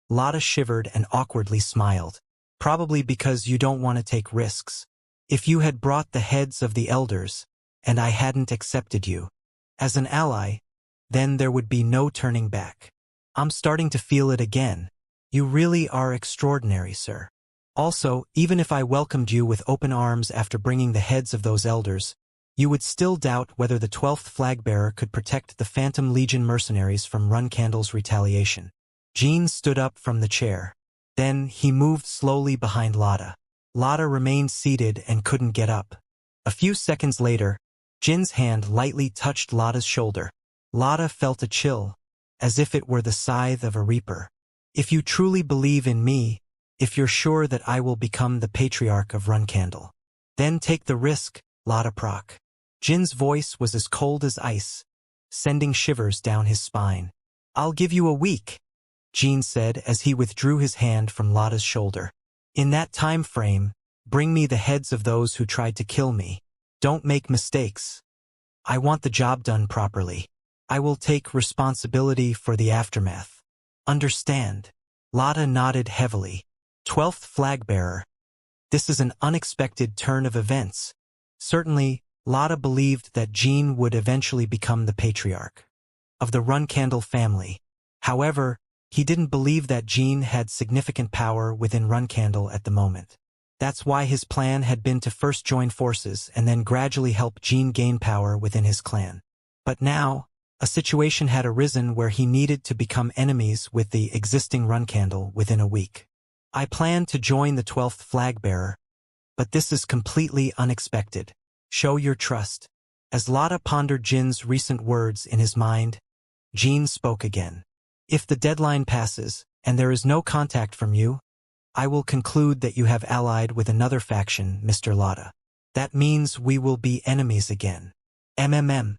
Lotta shivered and awkwardly smiled. Probably because you don't want to take risks. If you had brought the heads of the elders, and I hadn't accepted you as an ally, then there would be no turning back. I'm starting to feel it again. You really are extraordinary, sir. Also, even if I welcomed you with open arms after bringing the heads of those elders, you would still doubt whether the 12th flagbearer could protect the Phantom Legion mercenaries from Runcandle's retaliation. Jean stood up from the chair. Then he moved slowly behind Lotta. Lotta remained seated and couldn't get up. A few seconds later, Jin's hand lightly touched Lotta's shoulder. Lotta felt a chill, as if it were the scythe of a reaper. If you truly believe in me, if you're sure that I will become the patriarch of Runcandle, then take the risk, Lotta Proc. Jin's voice was as cold as ice, sending shivers down his spine. I'll give you a week, Jean said as he withdrew his hand from Lotta's shoulder. In that time frame, bring me the heads of those who tried to kill me. Don't make mistakes. I want the job done properly. I will take responsibility for the aftermath. Understand? Lotta nodded heavily. 12th flagbearer. This is an unexpected turn of events. Certainly, Lotta believed that Jean would eventually become the patriarch of the Runcandle family. However, he didn't believe that Jean had significant power within Runcandle at the moment. That's why his plan had been to first join forces and then gradually help Jean gain power within his clan. But now, a situation had arisen where he needed to become enemies with the existing Runcandle within a week. I planned to join the 12th flagbearer, but this is completely unexpected. Show your trust. As Lotta pondered Jin's recent words in his mind, Jean spoke again. If the deadline passes, and there is no contact from you, I will conclude that you have allied with another faction, Mr. Lotta. That means we will be enemies again. MMM.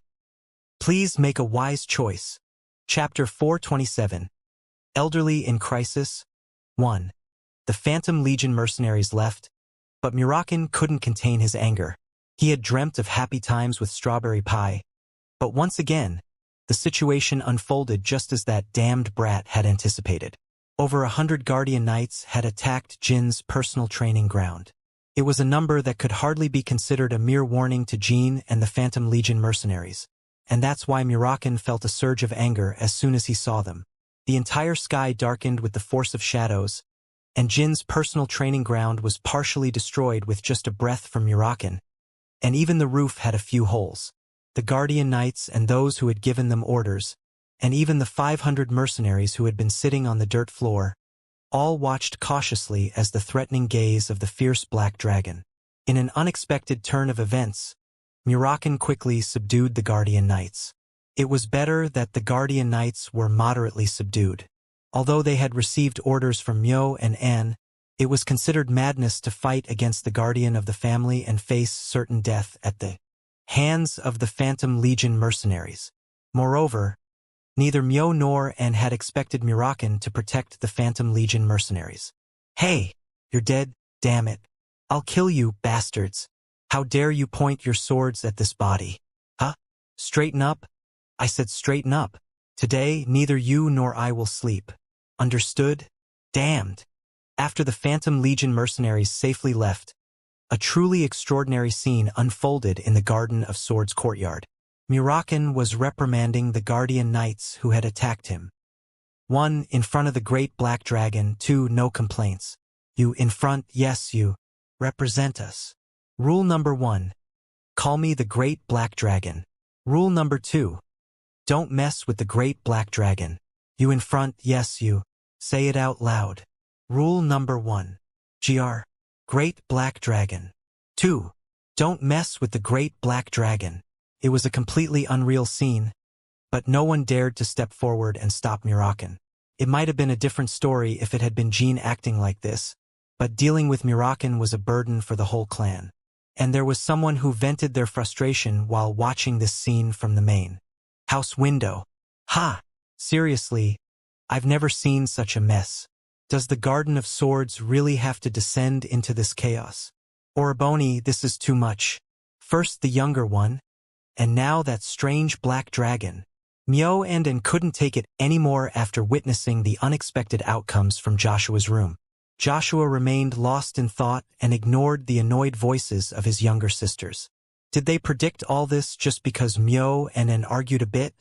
Please make a wise choice. Chapter 427. Elderly in Crisis. 1. The Phantom Legion mercenaries left, but Murakin couldn't contain his anger. He had dreamt of happy times with strawberry pie. But once again, the situation unfolded just as that damned brat had anticipated. Over 100 Guardian Knights had attacked Jin's personal training ground. It was a number that could hardly be considered a mere warning to Jean and the Phantom Legion mercenaries. And that's why Murakin felt a surge of anger as soon as he saw them. The entire sky darkened with the force of shadows, and Jin's personal training ground was partially destroyed with just a breath from Murakin. And even the roof had a few holes. The Guardian Knights and those who had given them orders, and even the 500 mercenaries who had been sitting on the dirt floor, all watched cautiously as the threatening gaze of the fierce black dragon. In an unexpected turn of events, Murakin quickly subdued the Guardian Knights. It was better that the Guardian Knights were moderately subdued. Although they had received orders from Myo and Anne, it was considered madness to fight against the guardian of the family and face certain death at the hands of the Phantom Legion mercenaries. Moreover, neither Myo nor Anne had expected Murakin to protect the Phantom Legion mercenaries. Hey, you're dead, damn it. I'll kill you, bastards. How dare you point your swords at this body? Huh? Straighten up? I said straighten up. Today, neither you nor I will sleep. Understood? Damned. After the Phantom Legion mercenaries safely left, a truly extraordinary scene unfolded in the Garden of Swords courtyard. Murakin was reprimanding the Guardian Knights who had attacked him. 1. In front of the great black dragon. 2. No complaints. You in front, yes, you represent us. Rule number 1. Call me the great black dragon. Rule number 2. Don't mess with the great black dragon. You in front, yes, you say it out loud. Rule number 1. Gr. Great Black Dragon. 2. Don't mess with the Great Black Dragon. It was a completely unreal scene, but no one dared to step forward and stop Murakan. It might have been a different story if it had been Jean acting like this, but dealing with Murakan was a burden for the whole clan. And there was someone who vented their frustration while watching this scene from the main house window. Ha! Seriously, I've never seen such a mess. Does the Garden of Swords really have to descend into this chaos? Oriboni, this is too much. First the younger one, and now that strange black dragon. Myo and couldn't take it anymore after witnessing the unexpected outcomes from Joshua's room. Joshua remained lost in thought and ignored the annoyed voices of his younger sisters. Did they predict all this just because Myo and argued a bit?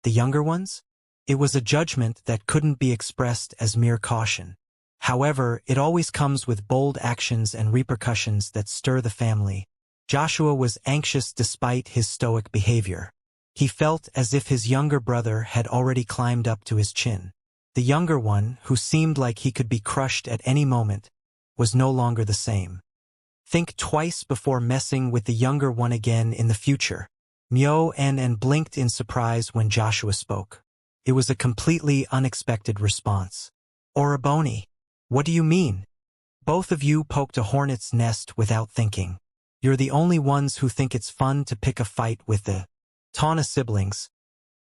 The younger ones? It was a judgment that couldn't be expressed as mere caution. However, it always comes with bold actions and repercussions that stir the family. Joshua was anxious despite his stoic behavior. He felt as if his younger brother had already climbed up to his chin. The younger one, who seemed like he could be crushed at any moment, was no longer the same. Think twice before messing with the younger one again in the future. Myo and blinked in surprise when Joshua spoke. It was a completely unexpected response. Oriboni, what do you mean? Both of you poked a hornet's nest without thinking. You're the only ones who think it's fun to pick a fight with the Tana siblings,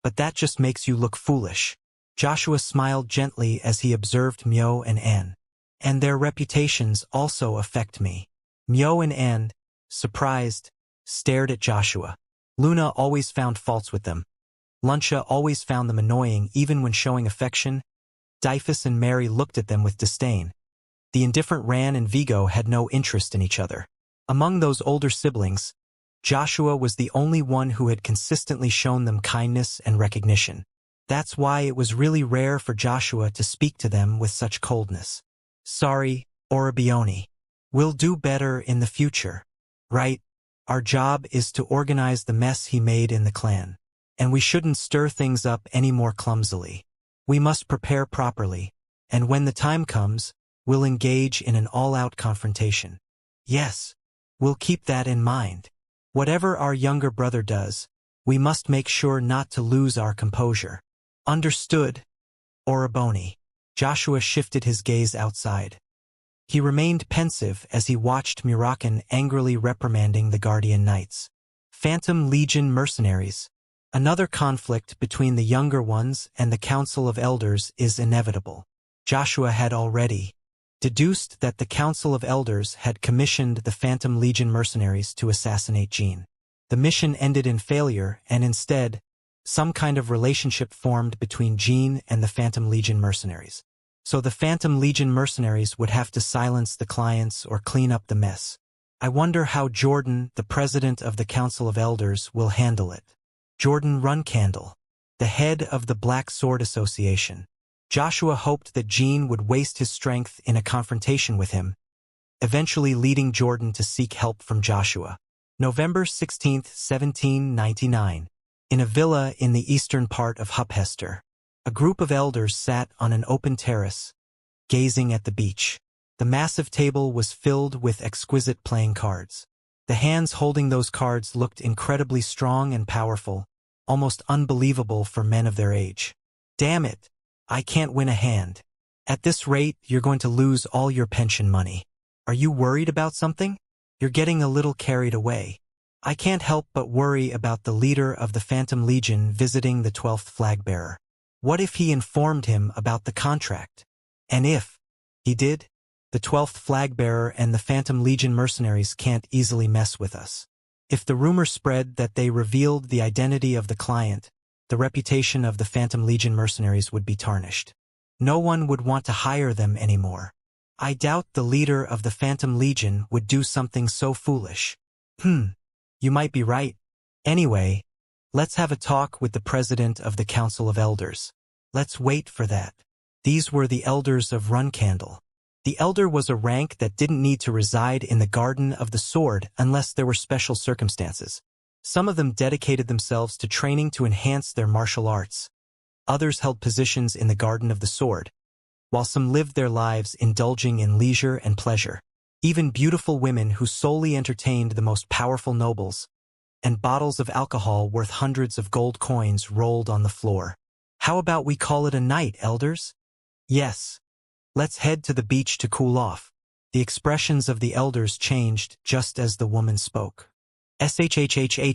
but that just makes you look foolish. Joshua smiled gently as he observed Myo and Anne. And their reputations also affect me. Myo and Anne, surprised, stared at Joshua. Luna always found faults with them. Luncia always found them annoying even when showing affection. Dyphus and Mary looked at them with disdain. The indifferent Ran and Vigo had no interest in each other. Among those older siblings, Joshua was the only one who had consistently shown them kindness and recognition. That's why it was really rare for Joshua to speak to them with such coldness. Sorry, Oriboni. We'll do better in the future. Right? Our job is to organize the mess he made in the clan. And we shouldn't stir things up any more clumsily. We must prepare properly, and when the time comes, we'll engage in an all-out confrontation. Yes, we'll keep that in mind. Whatever our younger brother does, we must make sure not to lose our composure. Understood, Oriboni. Joshua shifted his gaze outside. He remained pensive as he watched Murakan angrily reprimanding the Guardian Knights. Phantom Legion mercenaries. Another conflict between the younger ones and the Council of Elders is inevitable. Joshua had already deduced that the Council of Elders had commissioned the Phantom Legion mercenaries to assassinate Jean. The mission ended in failure, and instead, some kind of relationship formed between Jean and the Phantom Legion mercenaries. So the Phantom Legion mercenaries would have to silence the clients or clean up the mess. I wonder how Jordan, the president of the Council of Elders, will handle it. Jordan Runcandle, the head of the Black Sword Association. Joshua hoped that Jean would waste his strength in a confrontation with him, eventually leading Jordan to seek help from Joshua. November 16, 1799. In a villa in the eastern part of Huphester, a group of elders sat on an open terrace, gazing at the beach. The massive table was filled with exquisite playing cards. The hands holding those cards looked incredibly strong and powerful, almost unbelievable for men of their age. Damn it, I can't win a hand. At this rate, you're going to lose all your pension money. Are you worried about something? You're getting a little carried away. I can't help but worry about the leader of the Phantom Legion visiting the 12th flag-bearer. What if he informed him about the contract? And if he did, the 12th flag-bearer and the Phantom Legion mercenaries can't easily mess with us. If the rumor spread that they revealed the identity of the client, the reputation of the Phantom Legion mercenaries would be tarnished. No one would want to hire them anymore. I doubt the leader of the Phantom Legion would do something so foolish. You might be right. Anyway, let's have a talk with the president of the Council of Elders. Let's wait for that. These were the elders of Runcandle. The elder was a rank that didn't need to reside in the Garden of the Sword unless there were special circumstances. Some of them dedicated themselves to training to enhance their martial arts. Others held positions in the Garden of the Sword, while some lived their lives indulging in leisure and pleasure. even beautiful women who solely entertained the most powerful nobles, and bottles of alcohol worth hundreds of gold coins rolled on the floor. How about we call it a night, elders? Yes. Let's head to the beach to cool off. The expressions of the elders changed just as the woman spoke.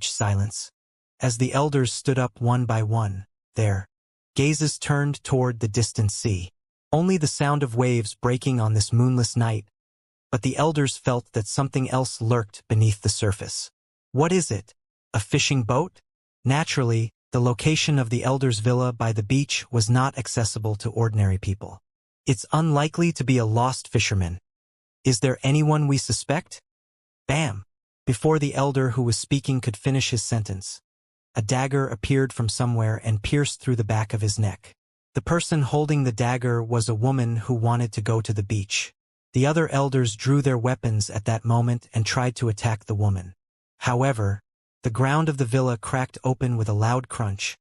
Silence. As the elders stood up one by one, their gazes turned toward the distant sea. Only the sound of waves breaking on this moonless night, but the elders felt that something else lurked beneath the surface. What is it? A fishing boat? Naturally, the location of the elders' villa by the beach was not accessible to ordinary people. It's unlikely to be a lost fisherman. Is there anyone we suspect? Bam! Before the elder who was speaking could finish his sentence, a dagger appeared from somewhere and pierced through the back of his neck. The person holding the dagger was a woman who wanted to go to the beach. The other elders drew their weapons at that moment and tried to attack the woman. However, the ground of the villa cracked open with a loud crunch,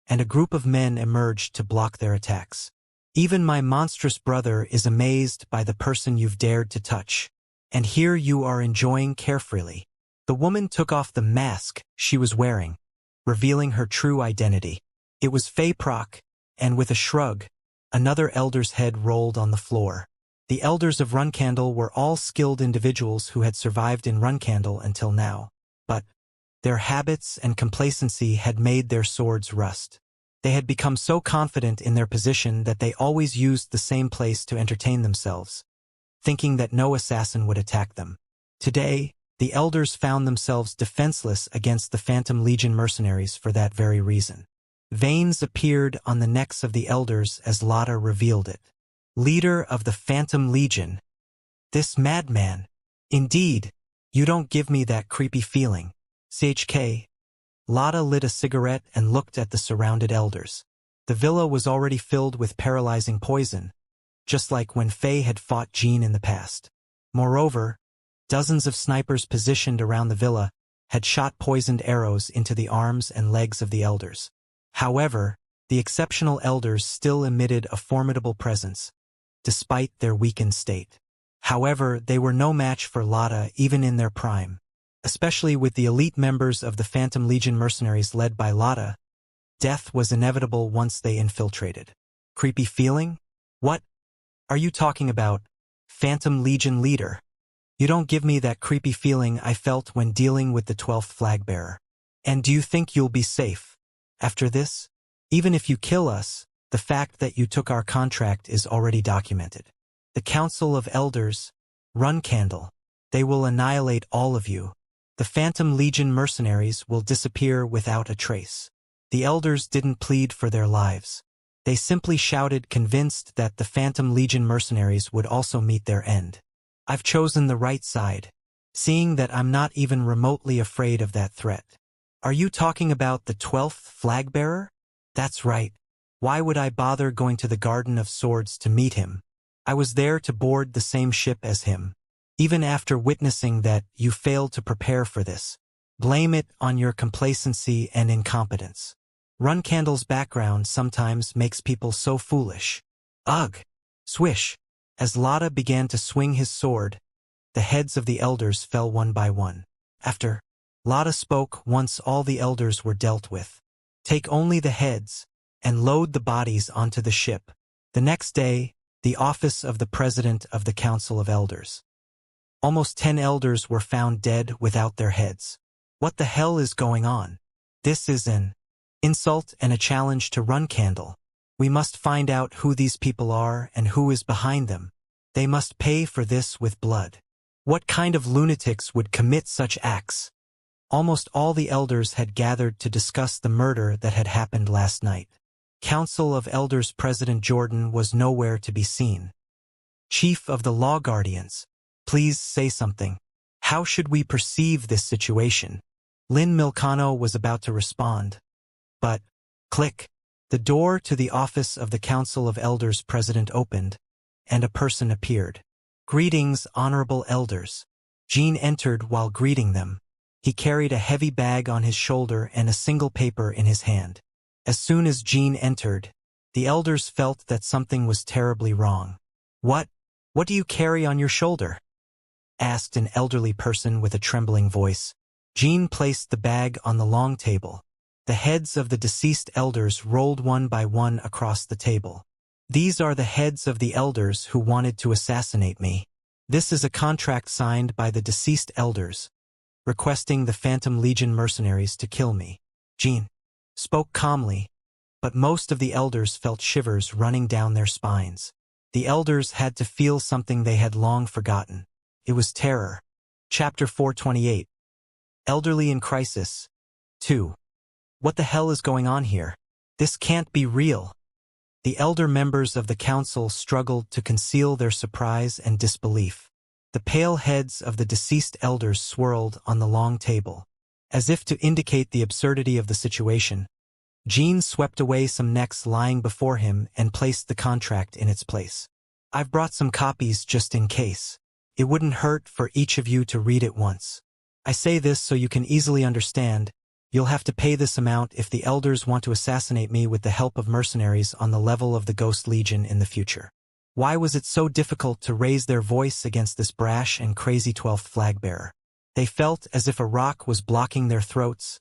and a group of men emerged to block their attacks. Even my monstrous brother is amazed by the person you've dared to touch, and here you are enjoying carefreely. The woman took off the mask she was wearing, revealing her true identity. It was Fay Proc, and with a shrug, another elder's head rolled on the floor. The elders of Runcandle were all skilled individuals who had survived in Runcandle until now, but their habits and complacency had made their swords rust. They had become so confident in their position that they always used the same place to entertain themselves, thinking that no assassin would attack them. Today, the elders found themselves defenseless against the Phantom Legion mercenaries for that very reason. Veins appeared on the necks of the elders as Lotta revealed it. Leader of the Phantom Legion. This madman. Indeed, you don't give me that creepy feeling. CHK. Lotta lit a cigarette and looked at the surrounded elders. The villa was already filled with paralyzing poison, just like when Faye had fought Jean in the past. Moreover, dozens of snipers positioned around the villa had shot poisoned arrows into the arms and legs of the elders. However, the exceptional elders still emitted a formidable presence, despite their weakened state. However, they were no match for Lotta even in their prime. Especially with the elite members of the Phantom Legion mercenaries led by Lotta, death was inevitable once they infiltrated. Creepy feeling? What are you talking about, Phantom Legion leader? You don't give me that creepy feeling I felt when dealing with the 12th flag bearer. And do you think you'll be safe after this? Even if you kill us, the fact that you took our contract is already documented. The Council of Elders, Runcandle, they will annihilate all of you. The Phantom Legion mercenaries will disappear without a trace. The elders didn't plead for their lives. They simply shouted, convinced that the Phantom Legion mercenaries would also meet their end. I've chosen the right side, seeing that I'm not even remotely afraid of that threat. Are you talking about the 12th flag bearer? That's right. Why would I bother going to the Garden of Swords to meet him? I was there to board the same ship as him. Even after witnessing that you failed to prepare for this, blame it on your complacency and incompetence. Runcandle's background sometimes makes people so foolish. Ugh! Swish! As Lotta began to swing his sword, the heads of the elders fell one by one. After Lotta spoke, once all the elders were dealt with. Take only the heads, and load the bodies onto the ship. The next day, the office of the President of the Council of Elders. Almost 10 elders were found dead without their heads. What the hell is going on? This is an insult and a challenge to Runcandle. We must find out who these people are and who is behind them. They must pay for this with blood. What kind of lunatics would commit such acts? Almost all the elders had gathered to discuss the murder that had happened last night. Council of Elders President Jordan was nowhere to be seen. Chief of the Law Guardians, please say something. How should we perceive this situation? Lynn Milcano was about to respond. But, click, the door to the office of the Council of Elders President opened, and a person appeared. Greetings, honorable elders. Jean entered while greeting them. He carried a heavy bag on his shoulder and a single paper in his hand. As soon as Jean entered, the elders felt that something was terribly wrong. What do you carry on your shoulder? asked an elderly person with a trembling voice. Jean placed the bag on the long table. The heads of the deceased elders rolled one by one across the table. These are the heads of the elders who wanted to assassinate me. This is a contract signed by the deceased elders, requesting the Phantom Legion mercenaries to kill me. Jean spoke calmly, but most of the elders felt shivers running down their spines. The elders had to feel something they had long forgotten. It was terror. Chapter 428. Elderly in Crisis. 2. What the hell is going on here? This can't be real. The elder members of the council struggled to conceal their surprise and disbelief. The pale heads of the deceased elders swirled on the long table. As if to indicate the absurdity of the situation, Jean swept away some necks lying before him and placed the contract in its place. I've brought some copies just in case. It wouldn't hurt for each of you to read it once. I say this so you can easily understand. You'll have to pay this amount if the elders want to assassinate me with the help of mercenaries on the level of the Ghost Legion in the future. Why was it so difficult to raise their voice against this brash and crazy 12th flag-bearer? They felt as if a rock was blocking their throats,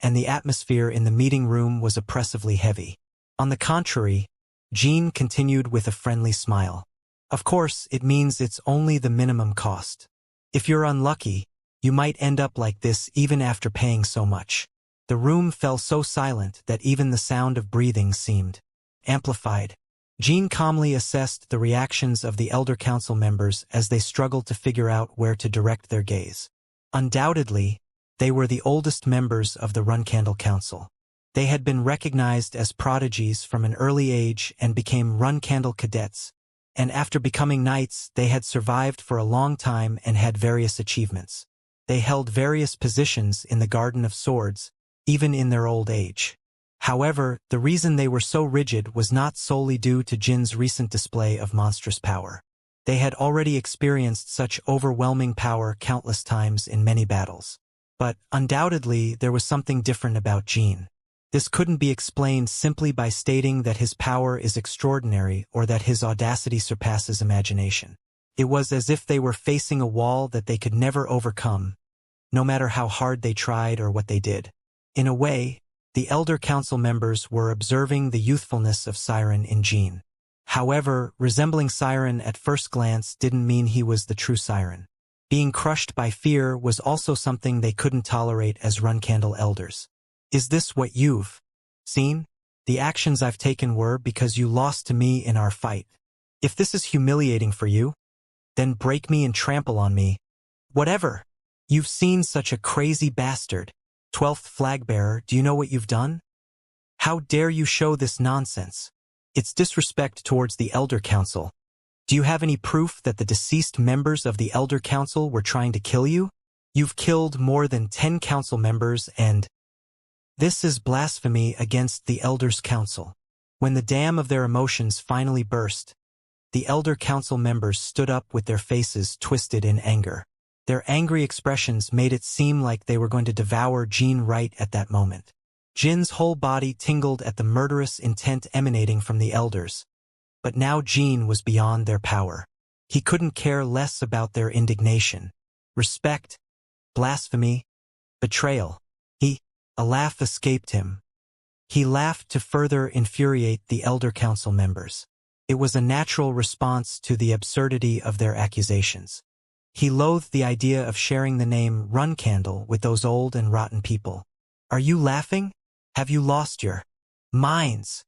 and the atmosphere in the meeting room was oppressively heavy. On the contrary, Jean continued with a friendly smile. Of course, it means it's only the minimum cost. If you're unlucky, you might end up like this even after paying so much. The room fell so silent that even the sound of breathing seemed amplified. Jean calmly assessed the reactions of the Elder Council members as they struggled to figure out where to direct their gaze. Undoubtedly, they were the oldest members of the Runcandle Council. They had been recognized as prodigies from an early age and became Runcandle cadets, and after becoming knights, they had survived for a long time and had various achievements. They held various positions in the Garden of Swords, even in their old age. However, the reason they were so rigid was not solely due to Jin's recent display of monstrous power. They had already experienced such overwhelming power countless times in many battles. But, undoubtedly, there was something different about Jin. This couldn't be explained simply by stating that his power is extraordinary or that his audacity surpasses imagination. It was as if they were facing a wall that they could never overcome, no matter how hard they tried or what they did. In a way, the Elder Council members were observing the youthfulness of Siren in Jin. However, resembling Siren at first glance didn't mean he was the true Siren. Being crushed by fear was also something they couldn't tolerate as Runcandle elders. Is this what you've seen? The actions I've taken were because you lost to me in our fight. If this is humiliating for you, then break me and trample on me. Whatever. You've seen such a crazy bastard. 12th flag-bearer, do you know what you've done? How dare you show this nonsense? It's disrespect towards the Elder Council. Do you have any proof that the deceased members of the Elder Council were trying to kill you? You've killed more than 10 council members and... This is blasphemy against the Elders' Council. When the dam of their emotions finally burst, the Elder Council members stood up with their faces twisted in anger. Their angry expressions made it seem like they were going to devour Jin right at that moment. Jin's whole body tingled at the murderous intent emanating from the elders. But now Jin was beyond their power. He couldn't care less about their indignation, respect, blasphemy, betrayal. A laugh escaped him. He laughed to further infuriate the Elder Council members. It was a natural response to the absurdity of their accusations. He loathed the idea of sharing the name Runcandle with those old and rotten people. Are you laughing? Have you lost your minds?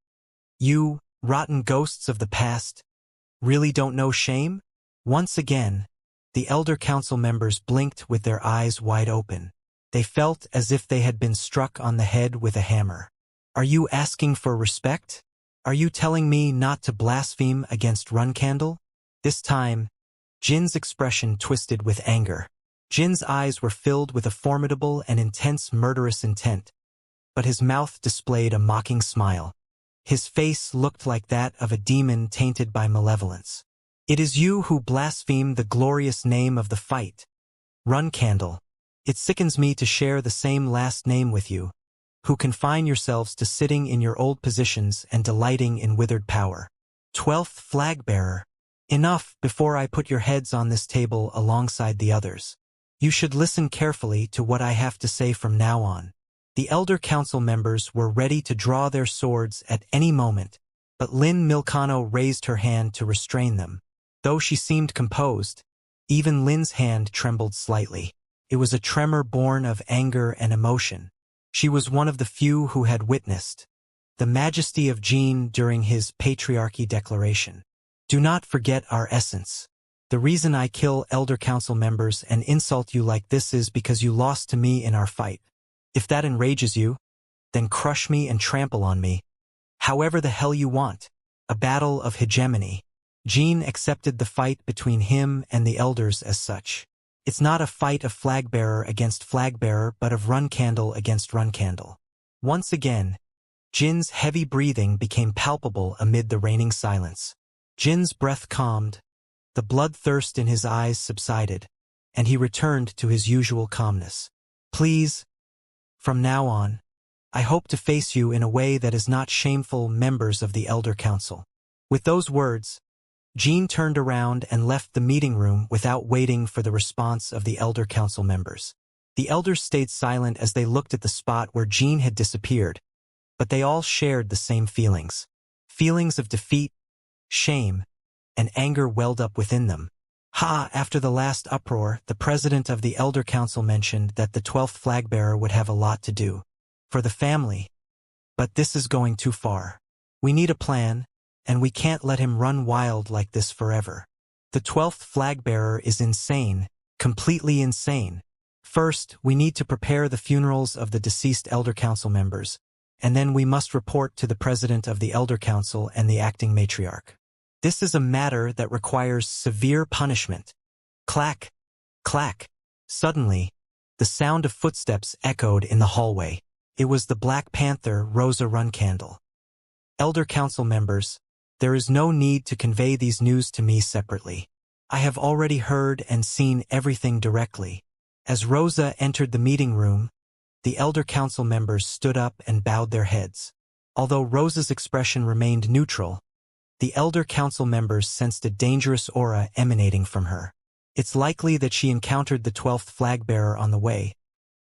You, rotten ghosts of the past, really don't know shame? Once again, the Elder Council members blinked with their eyes wide open. They felt as if they had been struck on the head with a hammer. Are you asking for respect? Are you telling me not to blaspheme against Runcandle? This time, Jin's expression twisted with anger. Jin's eyes were filled with a formidable and intense murderous intent, but his mouth displayed a mocking smile. His face looked like that of a demon tainted by malevolence. It is you who blaspheme the glorious name of the fight, Runcandle. It sickens me to share the same last name with you, who confine yourselves to sitting in your old positions and delighting in withered power. 12th flag-bearer, Enough before I put your heads on this table alongside the others. You should listen carefully to what I have to say from now on. The Elder Council members were ready to draw their swords at any moment, but Lynn Milcano raised her hand to restrain them. Though she seemed composed, even Lynn's hand trembled slightly. It was a tremor born of anger and emotion. She was one of the few who had witnessed the majesty of Jean during his patriarchy declaration. Do not forget our essence. The reason I kill Elder Council members and insult you like this is because you lost to me in our fight. If that enrages you, then crush me and trample on me. However the hell you want. A battle of hegemony. Jean accepted the fight between him and the elders as such. It's not a fight of flag-bearer against flag-bearer but of run-candle against run-candle. Once again, Jin's heavy breathing became palpable amid the reigning silence. Jin's breath calmed, the bloodthirst in his eyes subsided, and he returned to his usual calmness. Please, from now on, I hope to face you in a way that is not shameful, members of the Elder Council. With those words, Jean turned around and left the meeting room without waiting for the response of the Elder Council members. The elders stayed silent as they looked at the spot where Jean had disappeared, but they all shared the same feelings. Feelings of defeat, shame, and anger welled up within them. After the last uproar, the president of the Elder Council mentioned that the 12th flag-bearer would have a lot to do for the family. But this is going too far. We need a plan, and we can't let him run wild like this forever. The 12th flag-bearer is insane, completely insane. First, we need to prepare the funerals of the deceased Elder Council members, and then we must report to the president of the Elder Council and the acting matriarch. This is a matter that requires severe punishment. Clack, clack. Suddenly, the sound of footsteps echoed in the hallway. It was the Black Panther, Rosa Runcandle. Elder Council members, there is no need to convey these news to me separately. I have already heard and seen everything directly. As Rosa entered the meeting room, the Elder Council members stood up and bowed their heads. Although Rosa's expression remained neutral, the Elder Council members sensed a dangerous aura emanating from her. It's likely that she encountered the 12th flag-bearer on the way,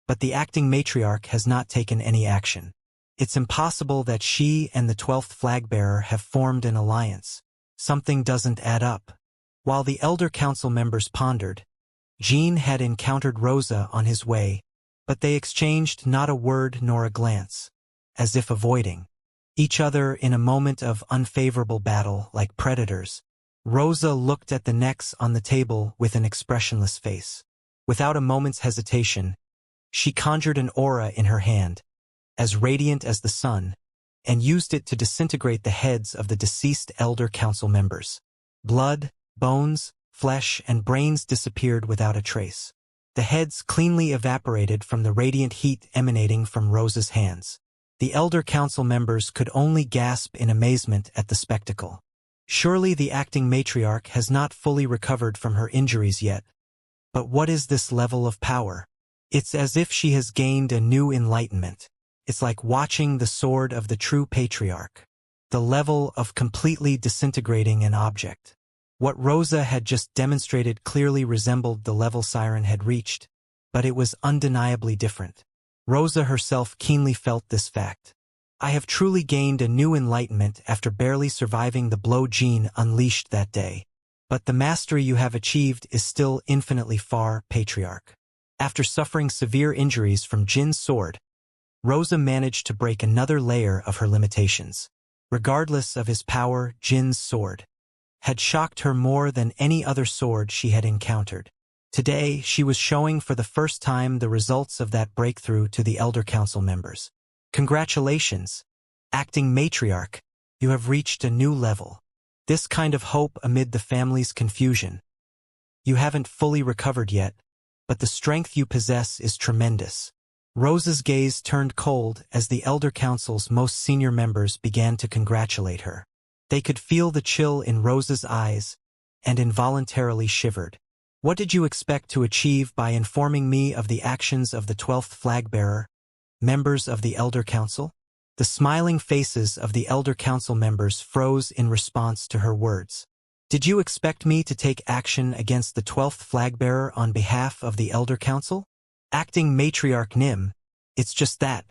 but the acting matriarch has not taken any action. It's impossible that she and the 12th flag-bearer have formed an alliance. Something doesn't add up. While the Elder Council members pondered, Jean had encountered Rosa on his way, but they exchanged not a word nor a glance, as if avoiding each other in a moment of unfavorable battle like predators. Rosa looked at the necks on the table with an expressionless face. Without a moment's hesitation, she conjured an aura in her hand, as radiant as the sun, and used it to disintegrate the heads of the deceased Elder Council members. Blood, bones, flesh, and brains disappeared without a trace. The heads cleanly evaporated from the radiant heat emanating from Rosa's hands. The Elder Council members could only gasp in amazement at the spectacle. Surely the acting matriarch has not fully recovered from her injuries yet. But what is this level of power? It's as if she has gained a new enlightenment. It's like watching the sword of the true patriarch. The level of completely disintegrating an object. What Rosa had just demonstrated clearly resembled the level Siren had reached, but it was undeniably different. Rosa herself keenly felt this fact. I have truly gained a new enlightenment after barely surviving the blow Jean unleashed that day. But the mastery you have achieved is still infinitely far, patriarch. After suffering severe injuries from Jin's sword, Rosa managed to break another layer of her limitations. Regardless of his power, Jin's sword had shocked her more than any other sword she had encountered. Today, she was showing for the first time the results of that breakthrough to the Elder Council members. Congratulations, acting matriarch. You have reached a new level. This kind of hope amid the family's confusion. You haven't fully recovered yet, but the strength you possess is tremendous. Rosa's gaze turned cold as the Elder Council's most senior members began to congratulate her. They could feel the chill in Rosa's eyes and involuntarily shivered. What did you expect to achieve by informing me of the actions of the 12th flag-bearer, members of the Elder Council? The smiling faces of the Elder Council members froze in response to her words. Did you expect me to take action against the 12th flagbearer on behalf of the Elder Council? Acting Matriarch Nim, it's just that.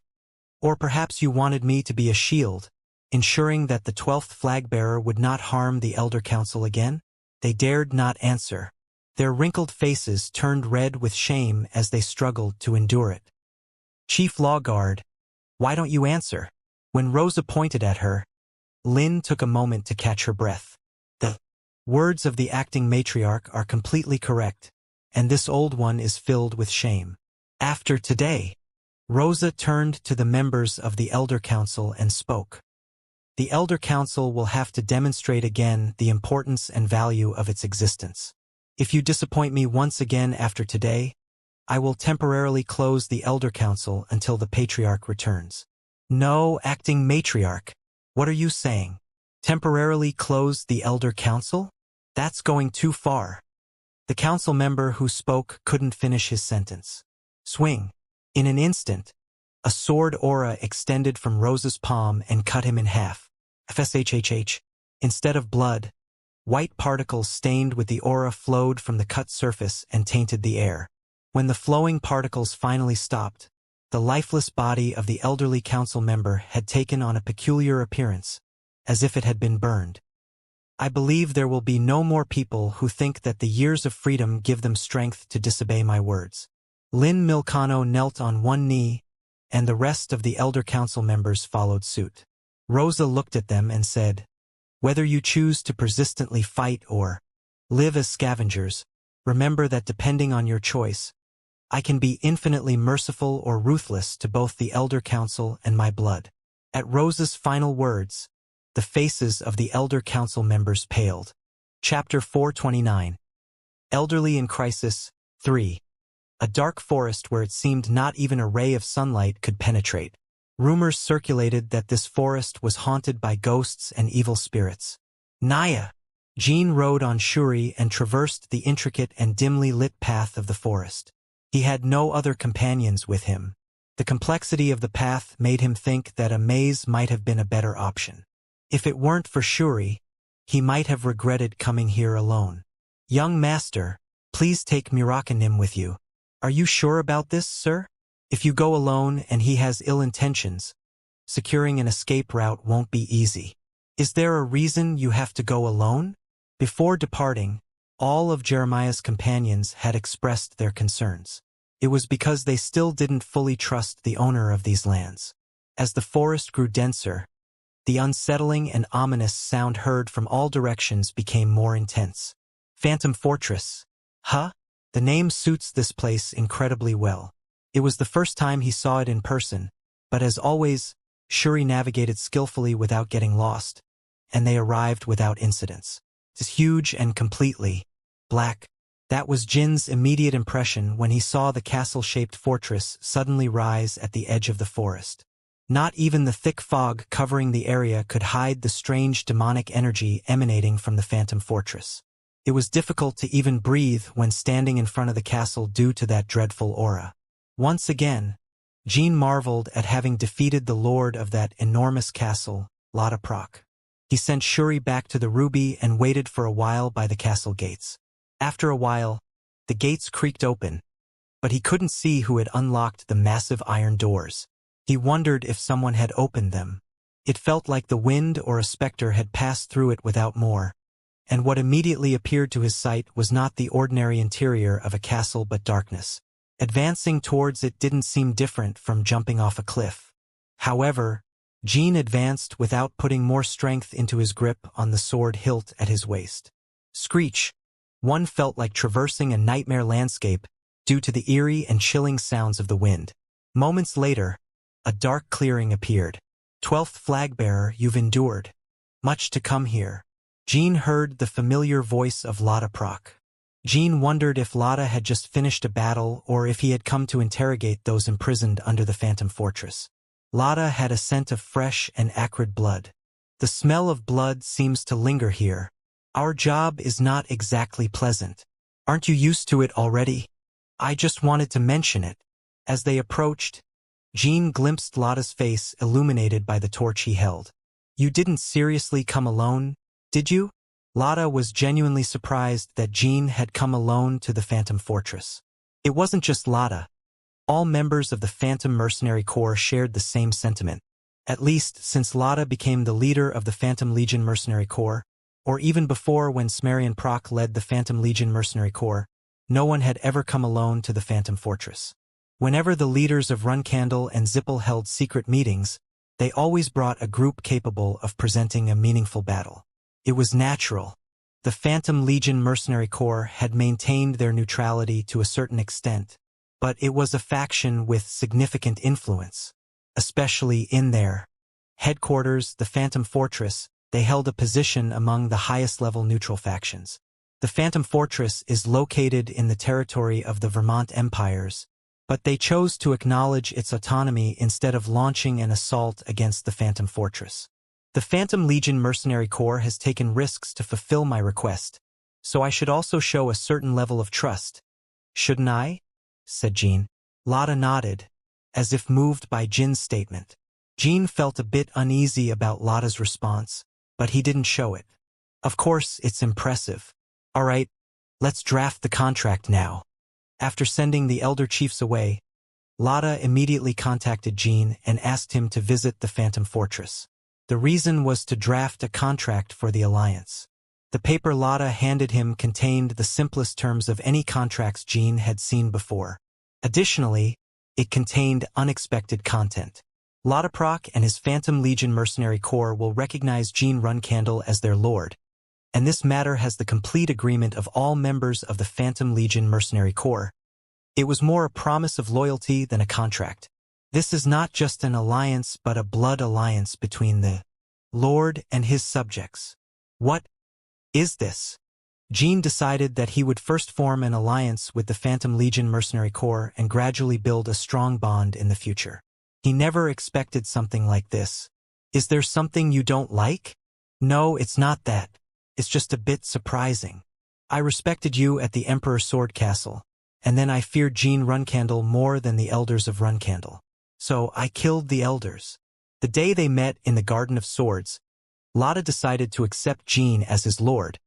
Or perhaps you wanted me to be a shield, ensuring that the 12th flagbearer would not harm the Elder Council again? They dared not answer. Their wrinkled faces turned red with shame as they struggled to endure it. Chief Lawguard, why don't you answer? When Rosa pointed at her, Lynn took a moment to catch her breath. The words of the acting matriarch are completely correct, and this old one is filled with shame. After today, Rosa turned to the members of the Elder Council and spoke. The Elder Council will have to demonstrate again the importance and value of its existence. If you disappoint me once again after today, I will temporarily close the Elder Council until the Patriarch returns. No, acting matriarch. What are you saying? Temporarily close the Elder Council? That's going too far. The council member who spoke couldn't finish his sentence. Swing. In an instant, a sword aura extended from Rosa's palm and cut him in half. FSHHH. Instead of blood, white particles stained with the aura flowed from the cut surface and tainted the air. When the flowing particles finally stopped, the lifeless body of the elderly council member had taken on a peculiar appearance, as if it had been burned. I believe there will be no more people who think that the years of freedom give them strength to disobey my words. Lynn Milcano knelt on one knee, and the rest of the elder council members followed suit. Rosa looked at them and said, whether you choose to persistently fight or live as scavengers, remember that depending on your choice, I can be infinitely merciful or ruthless to both the Elder Council and my blood. At Rosa's final words, the faces of the Elder Council members paled. Chapter 429. Elderly in Crisis 3. A dark forest where it seemed not even a ray of sunlight could penetrate. Rumors circulated that this forest was haunted by ghosts and evil spirits. Naya. Jean rode on Shuri and traversed the intricate and dimly lit path of the forest. He had no other companions with him. The complexity of the path made him think that a maze might have been a better option. If it weren't for Shuri, he might have regretted coming here alone. Young master, please take Murakanim with you. Are you sure about this, sir? If you go alone and he has ill intentions, securing an escape route won't be easy. Is there a reason you have to go alone? Before departing, all of Jeremiah's companions had expressed their concerns. It was because they still didn't fully trust the owner of these lands. As the forest grew denser, the unsettling and ominous sound heard from all directions became more intense. Phantom Fortress. Huh? The name suits this place incredibly well. It was the first time he saw it in person, but as always, Shuri navigated skillfully without getting lost, and they arrived without incidents. It is huge and completely black. That was Jin's immediate impression when he saw the castle-shaped fortress suddenly rise at the edge of the forest. Not even the thick fog covering the area could hide the strange demonic energy emanating from the Phantom Fortress. It was difficult to even breathe when standing in front of the castle due to that dreadful aura. Once again, Jean marveled at having defeated the lord of that enormous castle, Lotta Proc. He sent Shuri back to the Ruby and waited for a while by the castle gates. After a while, the gates creaked open, but he couldn't see who had unlocked the massive iron doors. He wondered if someone had opened them. It felt like the wind or a specter had passed through it without more, and what immediately appeared to his sight was not the ordinary interior of a castle but darkness. Advancing towards it didn't seem different from jumping off a cliff. However, Jean advanced without putting more strength into his grip on the sword hilt at his waist. Screech! One felt like traversing a nightmare landscape due to the eerie and chilling sounds of the wind. Moments later, a dark clearing appeared. 12th flagbearer, you've endured much to come here. Jean heard the familiar voice of Lotta Proc. Jean wondered if Lotta had just finished a battle or if he had come to interrogate those imprisoned under the Phantom Fortress. Lotta had a scent of fresh and acrid blood. The smell of blood seems to linger here. Our job is not exactly pleasant. Aren't you used to it already? I just wanted to mention it. As they approached, Jean glimpsed Lotta's face illuminated by the torch he held. You didn't seriously come alone, did you? Lada was genuinely surprised that Jean had come alone to the Phantom Fortress. It wasn't just Lada. All members of the Phantom Mercenary Corps shared the same sentiment. At least since Lada became the leader of the Phantom Legion Mercenary Corps, or even before when Smarian Proc led the Phantom Legion Mercenary Corps, no one had ever come alone to the Phantom Fortress. Whenever the leaders of Runcandle and Zippel held secret meetings, they always brought a group capable of presenting a meaningful battle. It was natural. The Phantom Legion Mercenary Corps had maintained their neutrality to a certain extent, but it was a faction with significant influence, especially in their headquarters, the Phantom Fortress. They held a position among the highest-level neutral factions. The Phantom Fortress is located in the territory of the Vermont Empires, but they chose to acknowledge its autonomy instead of launching an assault against the Phantom Fortress. The Phantom Legion Mercenary Corps has taken risks to fulfill my request, so I should also show a certain level of trust. Shouldn't I? Said Jean. Lada nodded, as if moved by Jin's statement. Jean felt a bit uneasy about Lada's response, but he didn't show it. Of course, it's impressive. All right, let's draft the contract now. After sending the Elder Chiefs away, Lada immediately contacted Jean and asked him to visit the Phantom Fortress. The reason was to draft a contract for the Alliance. The paper Lada handed him contained the simplest terms of any contracts Jean had seen before. Additionally, it contained unexpected content. Lada Proc and his Phantom Legion Mercenary Corps will recognize Jean Runcandle as their lord, and this matter has the complete agreement of all members of the Phantom Legion Mercenary Corps. It was more a promise of loyalty than a contract. This is not just an alliance but a blood alliance between the Lord and his subjects. What is this? Jean decided that he would first form an alliance with the Phantom Legion Mercenary Corps and gradually build a strong bond in the future. He never expected something like this. Is there something you don't like? No, it's not that. It's just a bit surprising. I respected you at the Emperor Sword Castle, and then I feared Jean Runcandle more than the elders of Runcandle. So I killed the elders. The day they met in the Garden of Swords, Lada decided to accept Jean as his lord,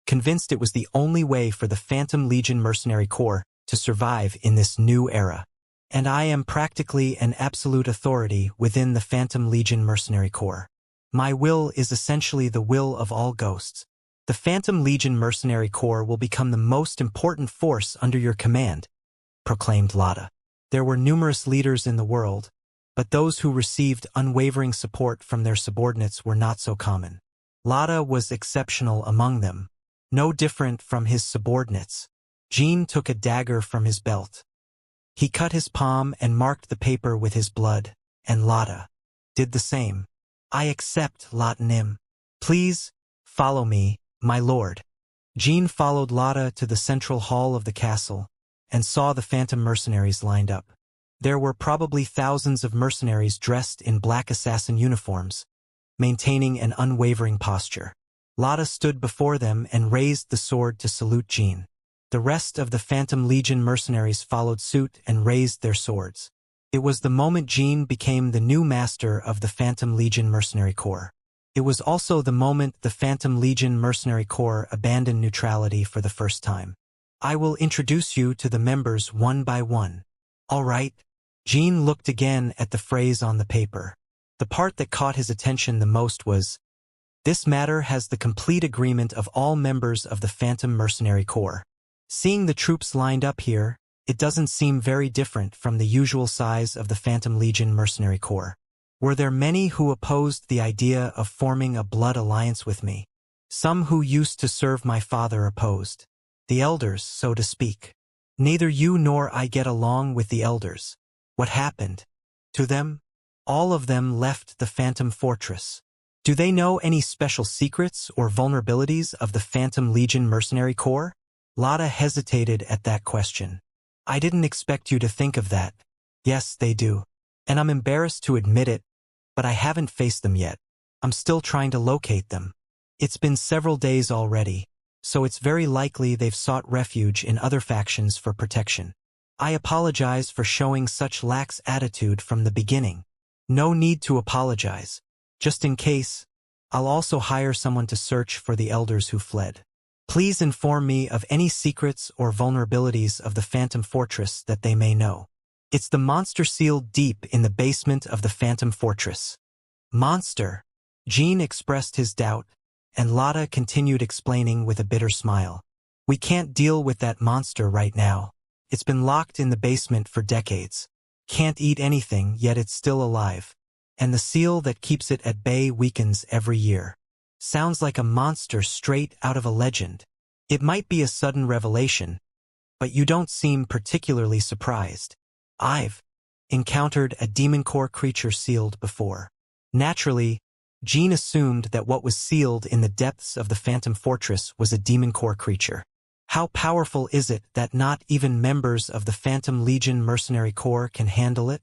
convinced it was the only way for the Phantom Legion Mercenary Corps to survive in this new era. And I am practically an absolute authority within the Phantom Legion Mercenary Corps. My will is essentially the will of all ghosts. The Phantom Legion Mercenary Corps will become the most important force under your command, proclaimed Lada. There were numerous leaders in the world, but those who received unwavering support from their subordinates were not so common. Lada was exceptional among them, no different from his subordinates. Jean took a dagger from his belt. He cut his palm and marked the paper with his blood, and Lada did the same. I accept, Latanim. Please, follow me, my lord. Jean followed Lada to the central hall of the castle, and saw the Phantom mercenaries lined up. There were probably thousands of mercenaries dressed in black assassin uniforms, maintaining an unwavering posture. Lada stood before them and raised the sword to salute Jean. The rest of the Phantom Legion mercenaries followed suit and raised their swords. It was the moment Jean became the new master of the Phantom Legion Mercenary Corps. It was also the moment the Phantom Legion Mercenary Corps abandoned neutrality for the first time. I will introduce you to the members one by one. All right. Jean looked again at the phrase on the paper. The part that caught his attention the most was, "This matter has the complete agreement of all members of the Phantom Mercenary Corps." Seeing the troops lined up here, it doesn't seem very different from the usual size of the Phantom Legion Mercenary Corps. Were there many who opposed the idea of forming a blood alliance with me? Some who used to serve my father opposed. The elders, so to speak. Neither you nor I get along with the elders. What happened to them? All of them left the Phantom Fortress. Do they know any special secrets or vulnerabilities of the Phantom Legion Mercenary Corps? Lada hesitated at that question. I didn't expect you to think of that. Yes, they do. And I'm embarrassed to admit it, but I haven't faced them yet. I'm still trying to locate them. It's been several days already, so it's very likely they've sought refuge in other factions for protection. I apologize for showing such lax attitude from the beginning. No need to apologize. Just in case, I'll also hire someone to search for the elders who fled. Please inform me of any secrets or vulnerabilities of the Phantom Fortress that they may know. It's the monster sealed deep in the basement of the Phantom Fortress. Monster? Jean expressed his doubt, and Lotta continued explaining with a bitter smile. We can't deal with that monster right now. It's been locked in the basement for decades. Can't eat anything, yet it's still alive. And the seal that keeps it at bay weakens every year. Sounds like a monster straight out of a legend. It might be a sudden revelation, but you don't seem particularly surprised. I've encountered a demon core creature sealed before. Naturally, Jean assumed that what was sealed in the depths of the Phantom Fortress was a demon core creature. How powerful is it that not even members of the Phantom Legion Mercenary Corps can handle it?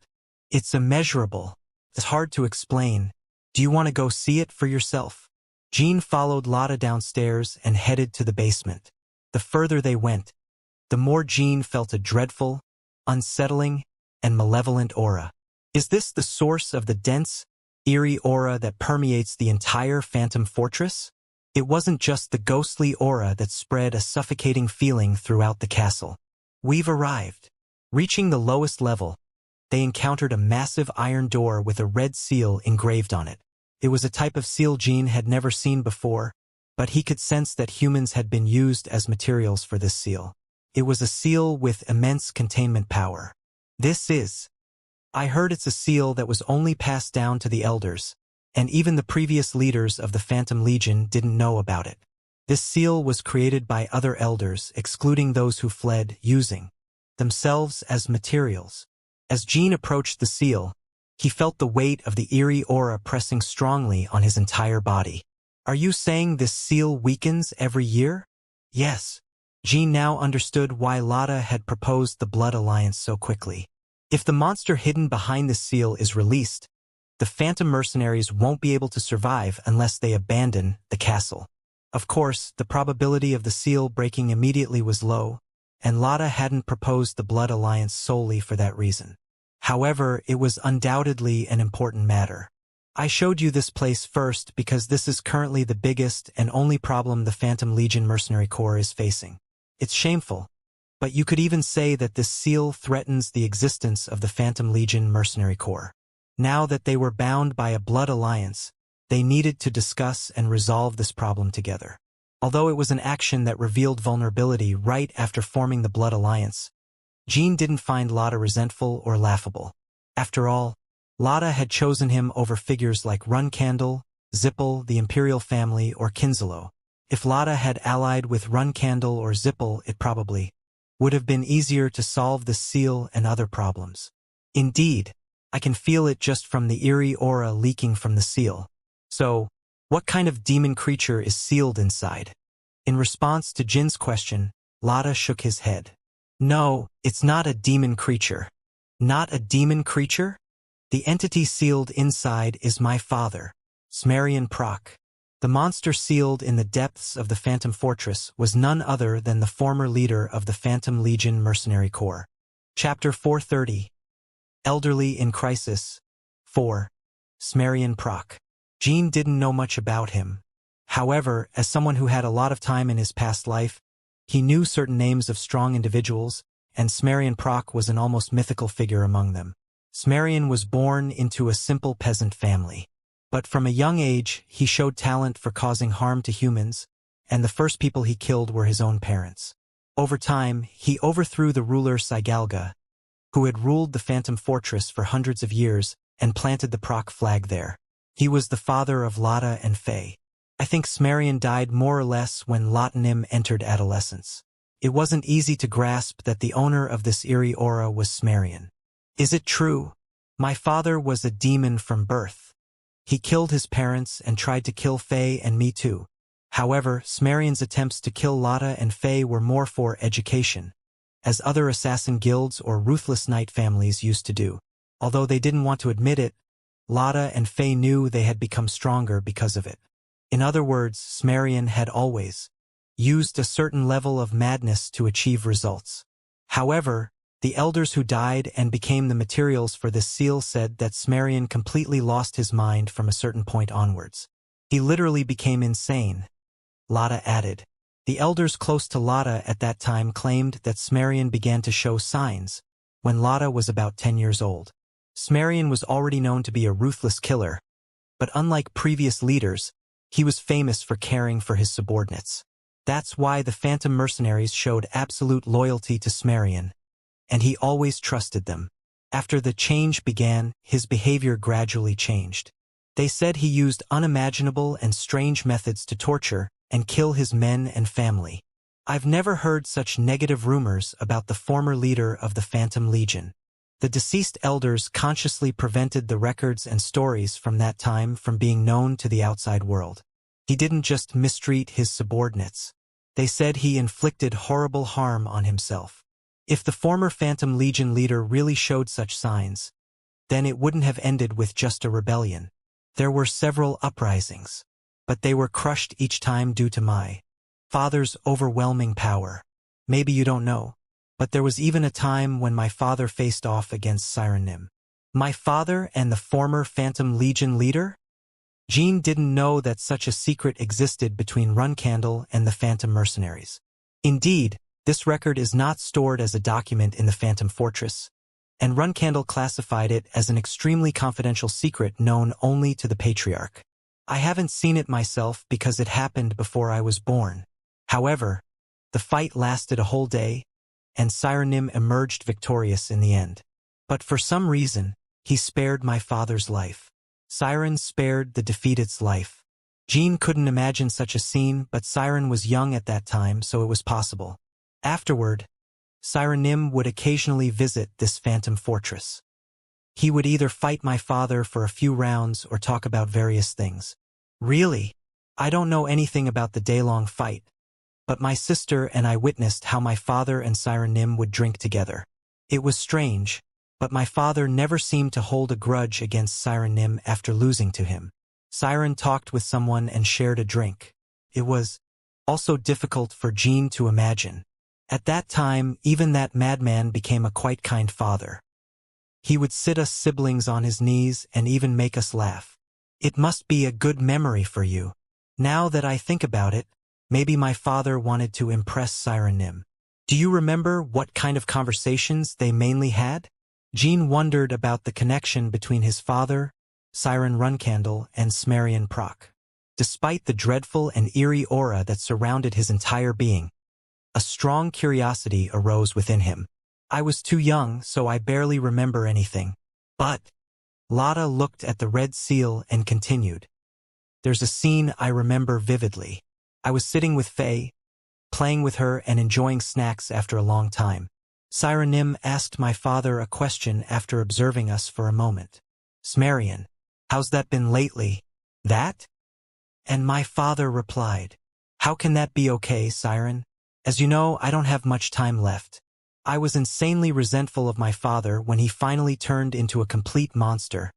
It's immeasurable. It's hard to explain. Do you want to go see it for yourself? Jean followed Lotta downstairs and headed to the basement. The further they went, the more Jean felt a dreadful, unsettling, and malevolent aura. Is this the source of the dense, eerie aura that permeates the entire Phantom Fortress? It wasn't just the ghostly aura that spread a suffocating feeling throughout the castle. We've arrived. Reaching the lowest level, they encountered a massive iron door with a red seal engraved on it. It was a type of seal Jean had never seen before, but he could sense that humans had been used as materials for this seal. It was a seal with immense containment power. I heard it's a seal that was only passed down to the elders, and even the previous leaders of the Phantom Legion didn't know about it. This seal was created by other elders, excluding those who fled, using themselves as materials. As Jean approached the seal, he felt the weight of the eerie aura pressing strongly on his entire body. Are you saying this seal weakens every year? Yes. Jean now understood why Lotta had proposed the Blood Alliance so quickly. If the monster hidden behind the seal is released, the Phantom mercenaries won't be able to survive unless they abandon the castle. Of course, the probability of the seal breaking immediately was low, and Lotta hadn't proposed the Blood Alliance solely for that reason. However, it was undoubtedly an important matter. I showed you this place first because this is currently the biggest and only problem the Phantom Legion Mercenary Corps is facing. It's shameful, but you could even say that this seal threatens the existence of the Phantom Legion Mercenary Corps. Now that they were bound by a blood alliance, they needed to discuss and resolve this problem together. Although it was an action that revealed vulnerability right after forming the blood alliance, Jean didn't find Lotta resentful or laughable. After all, Lotta had chosen him over figures like Runcandle, Zippel, the Imperial family, or Kinslow. If Lotta had allied with Runcandle or Zippel, it probably would have been easier to solve the seal and other problems. Indeed, I can feel it just from the eerie aura leaking from the seal. So, what kind of demon creature is sealed inside? In response to Jin's question, Lotta shook his head. No, it's not a demon creature. Not a demon creature? The entity sealed inside is my father, Smarian Proc. The monster sealed in the depths of the Phantom Fortress was none other than the former leader of the Phantom Legion Mercenary Corps. Chapter 430. Elderly in Crisis. 4. Smarian Proc. Jean didn't know much about him. However, as someone who had a lot of time in his past life, he knew certain names of strong individuals, and Smarian Proc was an almost mythical figure among them. Smarian was born into a simple peasant family. But from a young age, he showed talent for causing harm to humans, and the first people he killed were his own parents. Over time, he overthrew the ruler Sigalga, who had ruled the Phantom Fortress for hundreds of years, and planted the Proc flag there. He was the father of Lotta and Faye. I think Smarian died more or less when Lottanim entered adolescence. It wasn't easy to grasp that the owner of this eerie aura was Smarian. Is it true? My father was a demon from birth. He killed his parents and tried to kill Faye and me too. However, Smarian's attempts to kill Lotta and Faye were more for education, as other assassin guilds or ruthless knight families used to do. Although they didn't want to admit it, Lotta and Faye knew they had become stronger because of it. In other words, Smarian had always used a certain level of madness to achieve results. However, the elders who died and became the materials for this seal said that Smarian completely lost his mind from a certain point onwards. He literally became insane, Lada added. The elders close to Lada at that time claimed that Smarian began to show signs when Lada was about 10 years old. Smarian was already known to be a ruthless killer, but unlike previous leaders, he was famous for caring for his subordinates. That's why the Phantom mercenaries showed absolute loyalty to Smarian, and he always trusted them. After the change began, his behavior gradually changed. They said he used unimaginable and strange methods to torture and kill his men and family. I've never heard such negative rumors about the former leader of the Phantom Legion. The deceased elders consciously prevented the records and stories from that time from being known to the outside world. He didn't just mistreat his subordinates. They said he inflicted horrible harm on himself. If the former Phantom Legion leader really showed such signs, then it wouldn't have ended with just a rebellion. There were several uprisings, but they were crushed each time due to my father's overwhelming power. Maybe you don't know, but there was even a time when my father faced off against Siren Nim. My father and the former Phantom Legion leader? Jean didn't know that such a secret existed between Runcandle and the Phantom mercenaries. Indeed, this record is not stored as a document in the Phantom Fortress, and Runcandle classified it as an extremely confidential secret known only to the Patriarch. I haven't seen it myself because it happened before I was born. However, the fight lasted a whole day, and Sirenim emerged victorious in the end. But for some reason, he spared my father's life. Siren spared the defeated's life. Jean couldn't imagine such a scene, but Siren was young at that time, so it was possible. Afterward, Sirenim would occasionally visit this Phantom Fortress. He would either fight my father for a few rounds or talk about various things. Really? I don't know anything about the day-long fight, but my sister and I witnessed how my father and Sirenim would drink together. It was strange, but my father never seemed to hold a grudge against Sirenim after losing to him. Siren talked with someone and shared a drink. It was also difficult for Jean to imagine. At that time, even that madman became a quite kind father. He would sit us siblings on his knees and even make us laugh. It must be a good memory for you. Now that I think about it, maybe my father wanted to impress Sirenim. Do you remember what kind of conversations they mainly had? Jean wondered about the connection between his father, Siren Runcandle, and Smarian Proc. Despite the dreadful and eerie aura that surrounded his entire being, a strong curiosity arose within him. I was too young, so I barely remember anything. But Lada looked at the red seal and continued. There's a scene I remember vividly. I was sitting with Faye, playing with her and enjoying snacks after a long time. Sirenim asked my father a question after observing us for a moment. Smarian, how's that been lately? That? And my father replied, how can that be okay, Siren? As you know, I don't have much time left. I was insanely resentful of my father when he finally turned into a complete monster,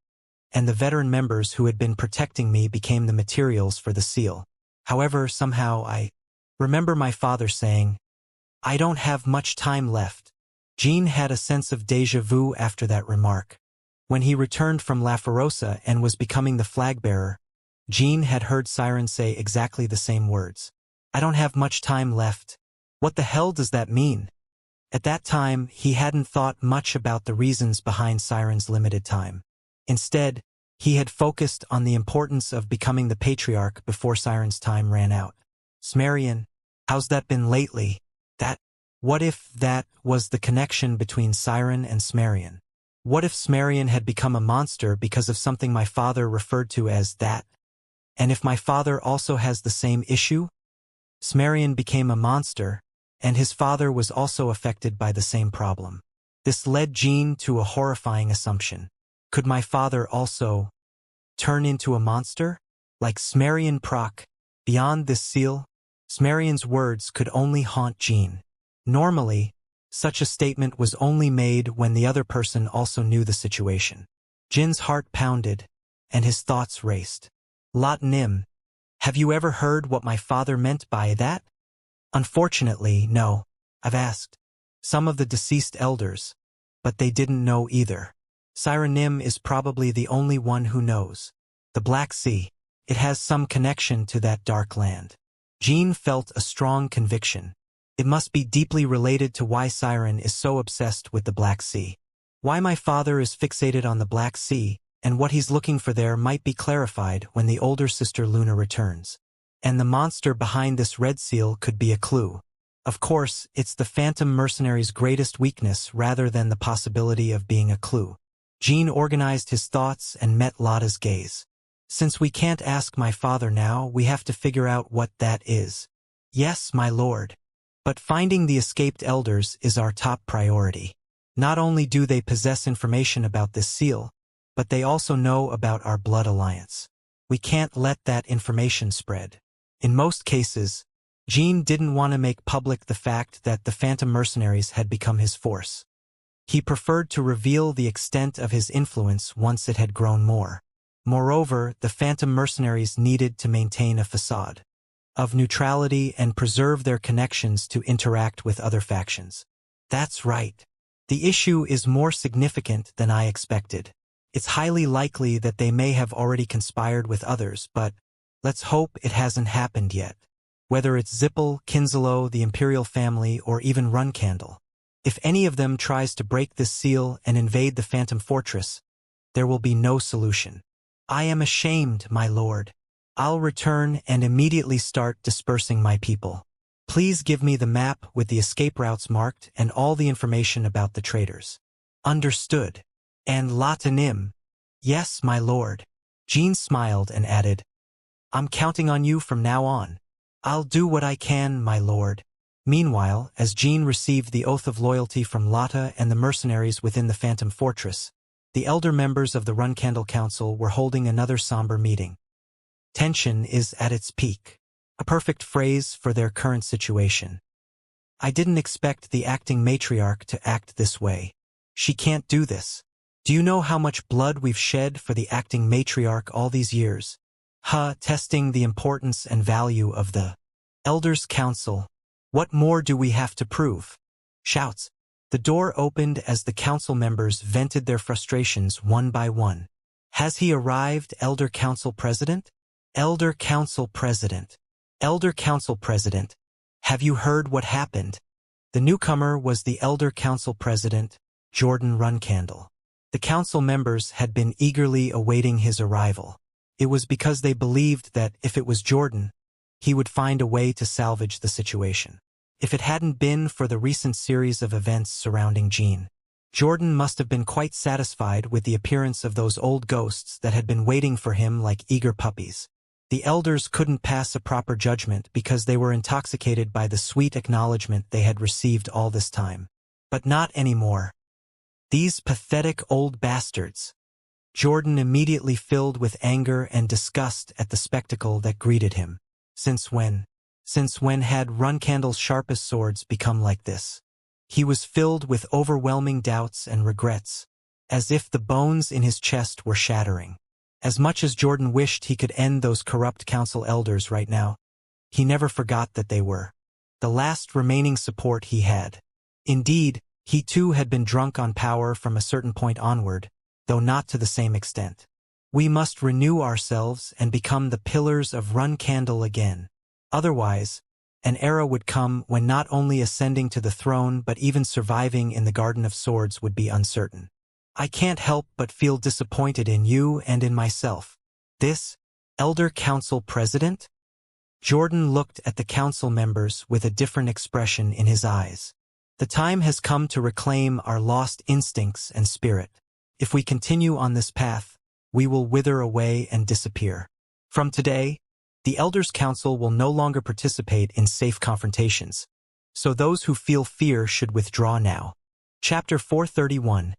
and the veteran members who had been protecting me became the materials for the seal. However, somehow I remember my father saying, I don't have much time left. Jean had a sense of déjà vu after that remark. When he returned from La Ferosa and was becoming the flag-bearer, Jean had heard Siren say exactly the same words. I don't have much time left. What the hell does that mean? At that time, he hadn't thought much about the reasons behind Siren's limited time. Instead, he had focused on the importance of becoming the Patriarch before Siren's time ran out. Smarian, how's that been lately? What if that was the connection between Siren and Smarian? What if Smarian had become a monster because of something my father referred to as that? And if my father also has the same issue? Smarian became a monster, and his father was also affected by the same problem. This led Jean to a horrifying assumption. Could my father also turn into a monster? Like Smarian Proc? Beyond this seal, Smarian's words could only haunt Jean. Normally, such a statement was only made when the other person also knew the situation. Jin's heart pounded, and his thoughts raced. Lot Nim, have you ever heard what my father meant by that? Unfortunately, no. I've asked some of the deceased elders, but they didn't know either. Sirenim is probably the only one who knows. The Black Sea. It has some connection to that dark land. Jean felt a strong conviction. It must be deeply related to why Siren is so obsessed with the Black Sea. Why my father is fixated on the Black Sea, and what he's looking for there might be clarified when the older sister Luna returns. And the monster behind this red seal could be a clue. Of course, it's the Phantom Mercenary's greatest weakness rather than the possibility of being a clue. Jean organized his thoughts and met Lotta's gaze. Since we can't ask my father now, we have to figure out what that is. Yes, my lord. But finding the escaped elders is our top priority. Not only do they possess information about this seal, but they also know about our blood alliance. We can't let that information spread. In most cases, Jean didn't want to make public the fact that the Phantom Mercenaries had become his force. He preferred to reveal the extent of his influence once it had grown more. Moreover, the Phantom Mercenaries needed to maintain a facade of neutrality and preserve their connections to interact with other factions. That's right. The issue is more significant than I expected. It's highly likely that they may have already conspired with others, but let's hope it hasn't happened yet. Whether it's Zippel, Kinslow, the Imperial family, or even Runcandle. If any of them tries to break this seal and invade the Phantom Fortress, there will be no solution. I am ashamed, my lord. I'll return and immediately start dispersing my people. Please give me the map with the escape routes marked and all the information about the traitors. Understood. And Latanim. Yes, my lord. Jean smiled and added, I'm counting on you from now on. I'll do what I can, my lord. Meanwhile, as Jean received the oath of loyalty from Lotta and the mercenaries within the Phantom Fortress, the elder members of the Runcandle Council were holding another somber meeting. Tension is at its peak. A perfect phrase for their current situation. I didn't expect the acting matriarch to act this way. She can't do this. Do you know how much blood we've shed for the acting matriarch all these years? Testing the importance and value of the Elders' Council. What more do we have to prove? Shouts. The door opened as the council members vented their frustrations one by one. Has he arrived, Elder Council President? Elder Council President. Elder Council President. Have you heard what happened? The newcomer was the Elder Council President, Jordan Runcandle. The council members had been eagerly awaiting his arrival. It was because they believed that if it was Jordan, he would find a way to salvage the situation. If it hadn't been for the recent series of events surrounding Jean, Jordan must have been quite satisfied with the appearance of those old ghosts that had been waiting for him like eager puppies. The elders couldn't pass a proper judgment because they were intoxicated by the sweet acknowledgement they had received all this time. But not anymore. These pathetic old bastards. Jordan immediately filled with anger and disgust at the spectacle that greeted him. Since when had Runcandle's sharpest swords become like this? He was filled with overwhelming doubts and regrets, as if the bones in his chest were shattering. As much as Jordan wished he could end those corrupt council elders right now, he never forgot that they were the last remaining support he had. Indeed, he too had been drunk on power from a certain point onward, though not to the same extent. We must renew ourselves and become the pillars of Runcandle again. Otherwise, an era would come when not only ascending to the throne but even surviving in the Garden of Swords would be uncertain. I can't help but feel disappointed in you and in myself. This, Elder Council President? Jordan looked at the council members with a different expression in his eyes. The time has come to reclaim our lost instincts and spirit. If we continue on this path, we will wither away and disappear. From today, the Elders' Council will no longer participate in safe confrontations, so those who feel fear should withdraw now. Chapter 431.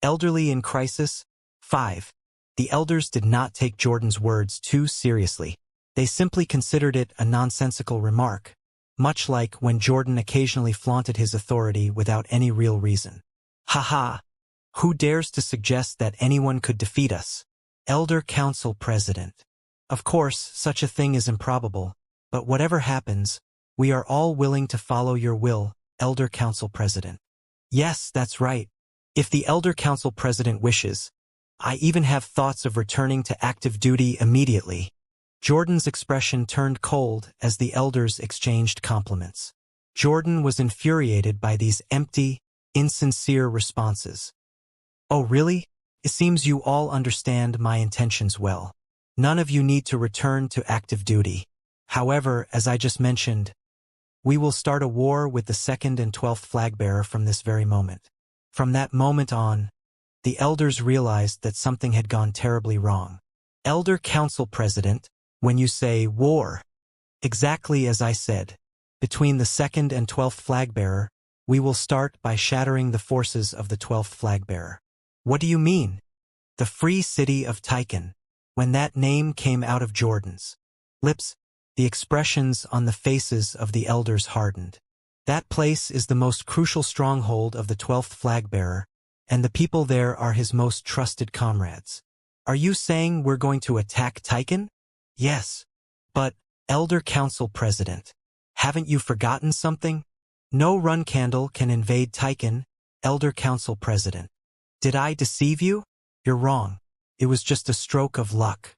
Elderly in Crisis. 5. The elders did not take Jordan's words too seriously. They simply considered it a nonsensical remark, much like when Jordan occasionally flaunted his authority without any real reason. Haha! Who dares to suggest that anyone could defeat us? Elder Council President. Of course, such a thing is improbable, but whatever happens, we are all willing to follow your will, Elder Council President. Yes, that's right. If the Elder Council President wishes, I even have thoughts of returning to active duty immediately. Jordan's expression turned cold as the elders exchanged compliments. Jordan was infuriated by these empty, insincere responses. "Oh really? It seems you all understand my intentions well. None of you need to return to active duty. However, as I just mentioned, we will start a war with the 2nd and 12th flagbearer from this very moment." From that moment on, the elders realized that something had gone terribly wrong. Elder Council President, when you say war, exactly as I said, between the 2nd and 12th flagbearer, we will start by shattering the forces of the 12th flagbearer. What do you mean? The free city of Tychon. When that name came out of Jordan's lips, the expressions on the faces of the elders hardened. That place is the most crucial stronghold of the 12th flagbearer, and the people there are his most trusted comrades. Are you saying we're going to attack Tychon? Yes. But, Elder Council President, haven't you forgotten something? No run candle can invade Tychon, Elder Council President. Did I deceive you? You're wrong. It was just a stroke of luck.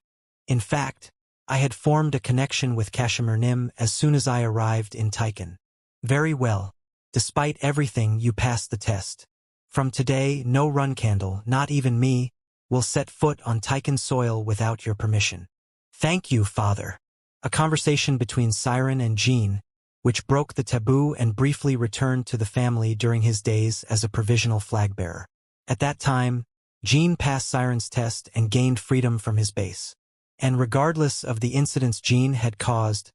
In fact, I had formed a connection with Kashmir as soon as I arrived in Tychon. Very well. Despite everything, you passed the test. From today, no run candle, not even me, will set foot on Tychon soil without your permission. Thank you, Father. A conversation between Siren and Jean, which broke the taboo and briefly returned to the family during his days as a provisional flagbearer. At that time, Jean passed Siren's test and gained freedom from his base. And regardless of the incidents Jean had caused,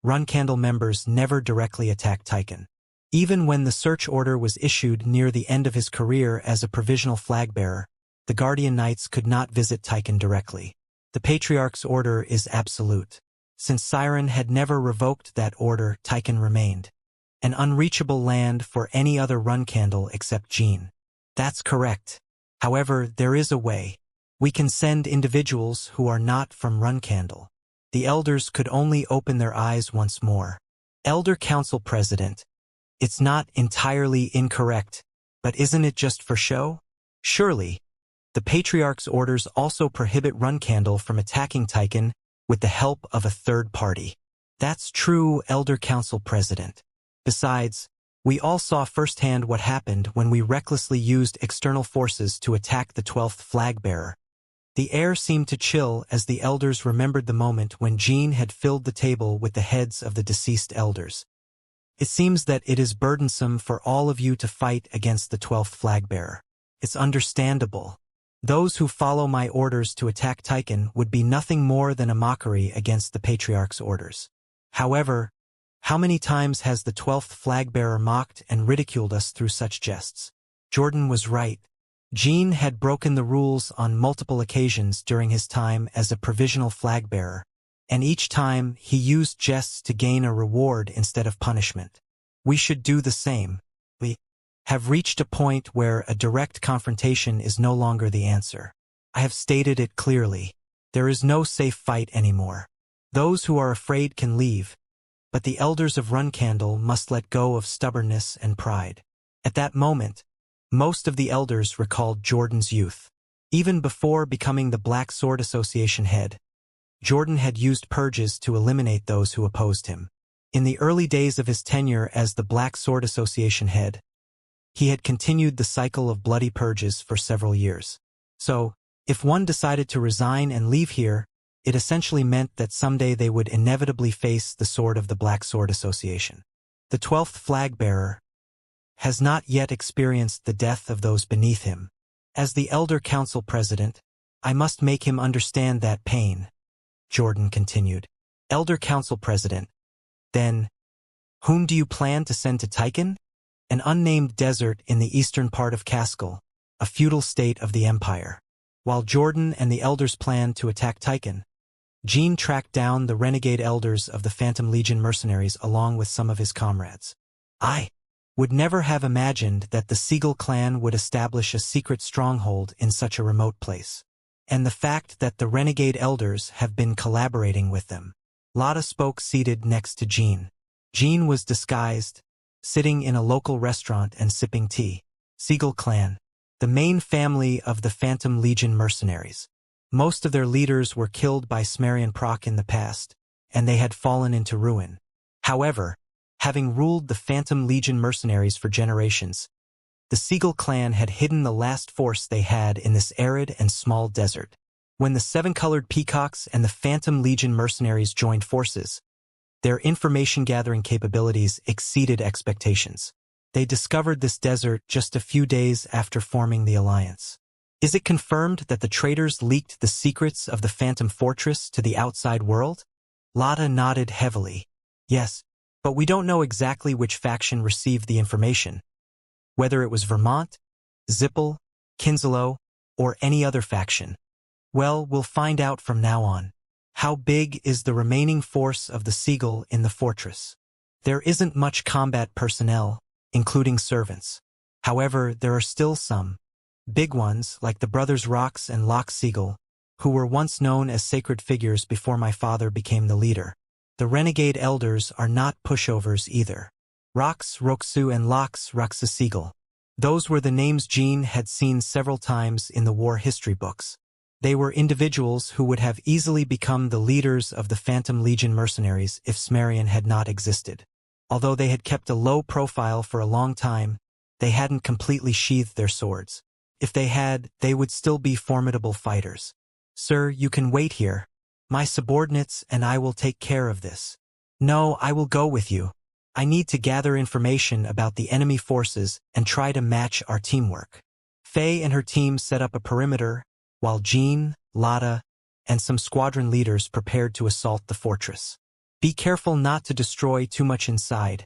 Run Candle members never directly attacked Tychon. Even when the search order was issued near the end of his career as a provisional flagbearer, the Guardian Knights could not visit Tychon directly. The Patriarch's order is absolute. Since Siren had never revoked that order, Tychon remained an unreachable land for any other Run Candle except Jean. That's correct. However, there is a way. We can send individuals who are not from Run Candle. The elders could only open their eyes once more. Elder Council President, it's not entirely incorrect, but isn't it just for show? Surely. The Patriarch's orders also prohibit Run Candle from attacking Tychon with the help of a third party. That's true, Elder Council President. Besides, we all saw firsthand what happened when we recklessly used external forces to attack the 12th flagbearer. The air seemed to chill as the elders remembered the moment when Jean had filled the table with the heads of the deceased elders. It seems that it is burdensome for all of you to fight against the 12th flagbearer. It's understandable. Those who follow my orders to attack Tychon would be nothing more than a mockery against the Patriarch's orders. However, how many times has the 12th flagbearer mocked and ridiculed us through such jests? Jordan was right. Jean had broken the rules on multiple occasions during his time as a provisional flagbearer, and each time he used jests to gain a reward instead of punishment. We should do the same. We have reached a point where a direct confrontation is no longer the answer. I have stated it clearly. There is no safe fight anymore. Those who are afraid can leave, but the elders of Run Candle must let go of stubbornness and pride. At that moment, most of the elders recalled Jordan's youth. Even before becoming the Black Sword Association head, Jordan had used purges to eliminate those who opposed him. In the early days of his tenure as the Black Sword Association head, he had continued the cycle of bloody purges for several years. So, if one decided to resign and leave here, it essentially meant that someday they would inevitably face the sword of the Black Sword Association. The 12th flagbearer has not yet experienced the death of those beneath him. As the Elder Council President, I must make him understand that pain, Jordan continued. Elder Council President, then, whom do you plan to send to Tychon? An unnamed desert in the eastern part of Caskel, a feudal state of the Empire. While Jordan and the elders planned to attack Tychon, Jean tracked down the renegade elders of the Phantom Legion mercenaries along with some of his comrades. I would never have imagined that the Seagull clan would establish a secret stronghold in such a remote place. And the fact that the renegade elders have been collaborating with them. Lotta spoke seated next to Jean. Jean was disguised, sitting in a local restaurant and sipping tea. Seagull clan, the main family of the Phantom Legion mercenaries. Most of their leaders were killed by Smerian Proc in the past, and they had fallen into ruin. However, having ruled the Phantom Legion mercenaries for generations, the Seagull clan had hidden the last force they had in this arid and small desert. When the seven-colored peacocks and the Phantom Legion mercenaries joined forces, their information-gathering capabilities exceeded expectations. They discovered this desert just a few days after forming the alliance. Is it confirmed that the traitors leaked the secrets of the Phantom Fortress to the outside world? Lotta nodded heavily. Yes, but we don't know exactly which faction received the information. Whether it was Vermont, Zippel, Kinslow, or any other faction. Well, we'll find out from now on. How big is the remaining force of the Seagull in the fortress? There isn't much combat personnel, including servants. However, there are still some big ones, like the brothers Rox and Lox Seagull, who were once known as sacred figures before my father became the leader. The renegade elders are not pushovers either. Rox, Roxu, and Lox, Roxa Seagull. Those were the names Jean had seen several times in the war history books. They were individuals who would have easily become the leaders of the Phantom Legion mercenaries if Smerian had not existed. Although they had kept a low profile for a long time, they hadn't completely sheathed their swords. If they had, they would still be formidable fighters. Sir, you can wait here. My subordinates and I will take care of this. No, I will go with you. I need to gather information about the enemy forces and try to match our teamwork. Faye and her team set up a perimeter, while Jean, Lotta, and some squadron leaders prepared to assault the fortress. Be careful not to destroy too much inside,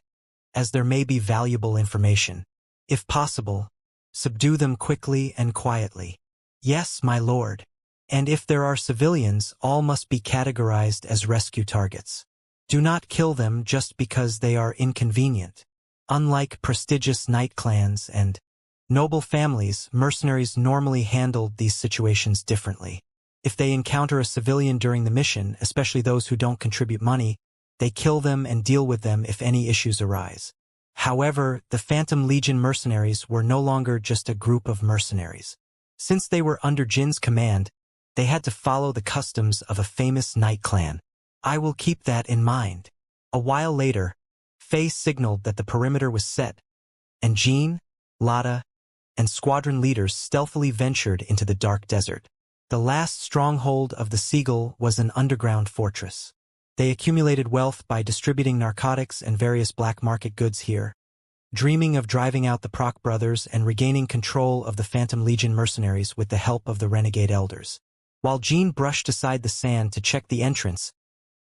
as there may be valuable information. If possible, subdue them quickly and quietly. Yes, my lord. And if there are civilians, all must be categorized as rescue targets. Do not kill them just because they are inconvenient. Unlike prestigious knight clans and noble families, mercenaries normally handled these situations differently. If they encounter a civilian during the mission, especially those who don't contribute money, they kill them and deal with them if any issues arise. However, the Phantom Legion mercenaries were no longer just a group of mercenaries. Since they were under Jin's command, they had to follow the customs of a famous knight clan. I will keep that in mind. A while later, Faye signaled that the perimeter was set, and Jean, Lotta, and squadron leaders stealthily ventured into the dark desert. The last stronghold of the Seagull was an underground fortress. They accumulated wealth by distributing narcotics and various black market goods here, dreaming of driving out the Proc brothers and regaining control of the Phantom Legion mercenaries with the help of the renegade elders. While Jean brushed aside the sand to check the entrance,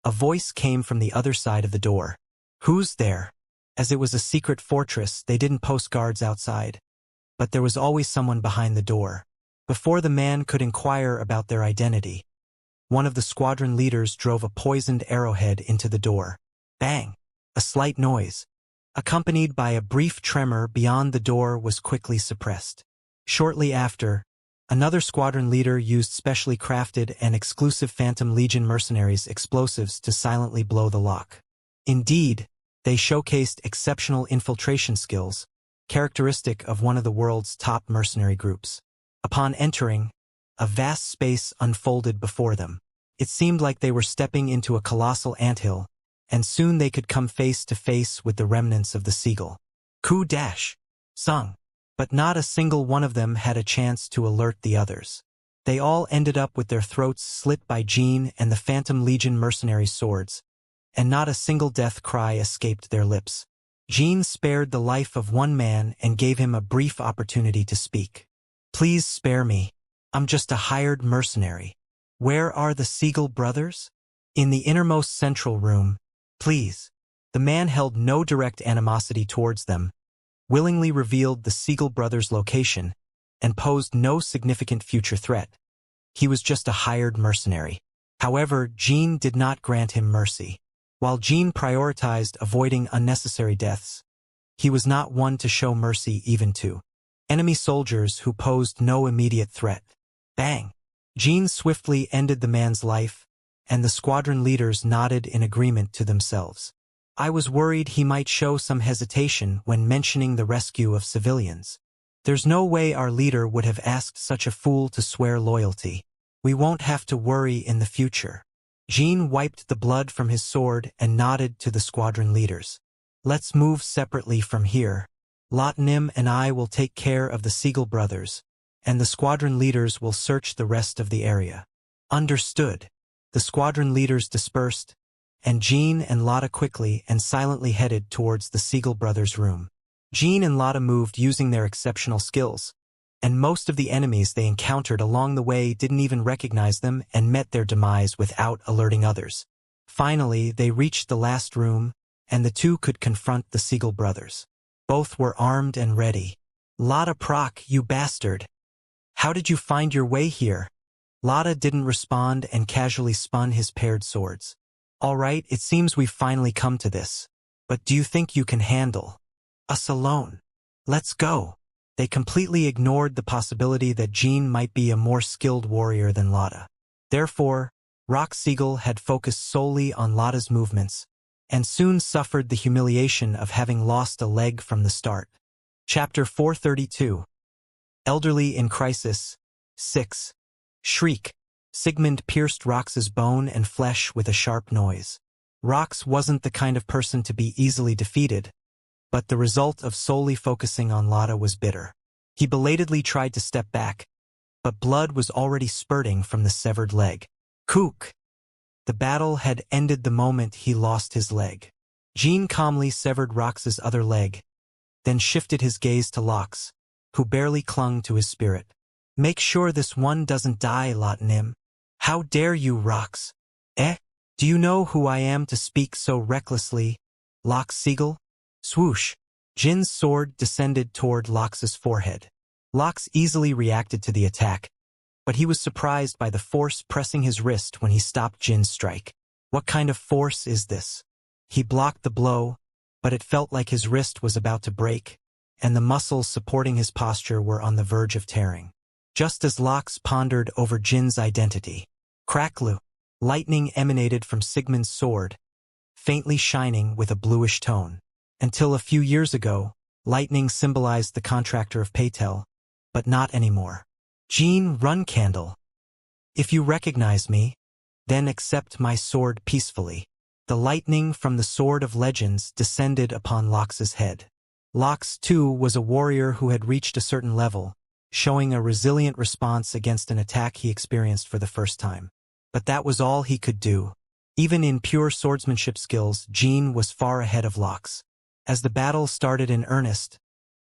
a voice came from the other side of the door. Who's there? As it was a secret fortress, they didn't post guards outside. But there was always someone behind the door. Before the man could inquire about their identity, one of the squadron leaders drove a poisoned arrowhead into the door. Bang! A slight noise, accompanied by a brief tremor beyond the door, was quickly suppressed. Shortly after, another squadron leader used specially crafted and exclusive Phantom Legion mercenaries explosives to silently blow the lock. Indeed, they showcased exceptional infiltration skills, characteristic of one of the world's top mercenary groups. Upon entering, a vast space unfolded before them. It seemed like they were stepping into a colossal anthill, and soon they could come face to face with the remnants of the Seagull. Coup dash! Sung! But not a single one of them had a chance to alert the others. They all ended up with their throats slit by Jean and the Phantom Legion mercenary swords, and not a single death cry escaped their lips. Jean spared the life of one man and gave him a brief opportunity to speak. Please spare me. I'm just a hired mercenary. Where are the Seagull brothers? In the innermost central room, please. The man held no direct animosity towards them, willingly revealed the Seagull brothers' location, and posed no significant future threat. He was just a hired mercenary. However, Jean did not grant him mercy. While Jean prioritized avoiding unnecessary deaths, he was not one to show mercy even to enemy soldiers who posed no immediate threat. Bang! Jean swiftly ended the man's life, and the squadron leaders nodded in agreement to themselves. I was worried he might show some hesitation when mentioning the rescue of civilians. There's no way our leader would have asked such a fool to swear loyalty. We won't have to worry in the future. Jean wiped the blood from his sword and nodded to the squadron leaders. Let's move separately from here. Lotnim and I will take care of the Siegel brothers, and the squadron leaders will search the rest of the area. Understood. The squadron leaders dispersed, and Jean and Lotta quickly and silently headed towards the Siegel brothers' room. Jean and Lotta moved using their exceptional skills, and most of the enemies they encountered along the way didn't even recognize them and met their demise without alerting others. Finally, they reached the last room, and the two could confront the Siegel brothers. Both were armed and ready. Lotta Proc, you bastard! How did you find your way here? Lotta didn't respond and casually spun his paired swords. All right, it seems we've finally come to this. But do you think you can handle us alone? Let's go. They completely ignored the possibility that Jean might be a more skilled warrior than Lotta. Therefore, Rock Siegel had focused solely on Lotta's movements, and soon suffered the humiliation of having lost a leg from the start. Chapter 432. Elderly in Crisis. 6. Shriek. Sigmund pierced Rox's bone and flesh with a sharp noise. Rox wasn't the kind of person to be easily defeated, but the result of solely focusing on Lotta was bitter. He belatedly tried to step back, but blood was already spurting from the severed leg. Kook! The battle had ended the moment he lost his leg. Jean calmly severed Rox's other leg, then shifted his gaze to Lox, who barely clung to his spirit. Make sure this one doesn't die, Lotnim. How dare you, Rox? Do you know who I am to speak so recklessly, Lox Siegel? Swoosh! Jin's sword descended toward Lox's forehead. Lox easily reacted to the attack, but he was surprised by the force pressing his wrist when he stopped Jin's strike. What kind of force is this? He blocked the blow, but it felt like his wrist was about to break, and the muscles supporting his posture were on the verge of tearing. Just as Lox pondered over Jin's identity, cracklu! Lightning emanated from Sigmund's sword, faintly shining with a bluish tone. Until a few years ago, lightning symbolized the contractor of Patel, but not anymore. Jean Runcandle. If you recognize me, then accept my sword peacefully. The lightning from the Sword of Legends descended upon Lox's head. Lox, too, was a warrior who had reached a certain level, showing a resilient response against an attack he experienced for the first time. But that was all he could do. Even in pure swordsmanship skills, Jean was far ahead of Lox. As the battle started in earnest,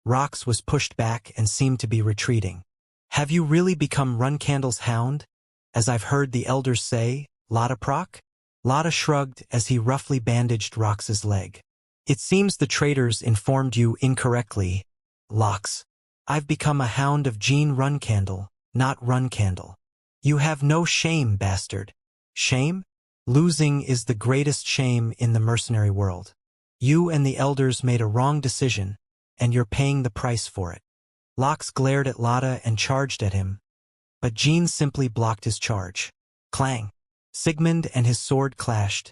Rox was pushed back and seemed to be retreating. Have you really become Runcandle's hound, as I've heard the elders say, Lotta Proc? Lotta shrugged as he roughly bandaged Rox's leg. It seems the traitors informed you incorrectly, Lox. I've become a hound of Jean Runcandle, not Runcandle. You have no shame, bastard. Shame? Losing is the greatest shame in the mercenary world. You and the elders made a wrong decision, and you're paying the price for it. Lox glared at Lotta and charged at him, but Jean simply blocked his charge. Clang! Sigmund and his sword clashed,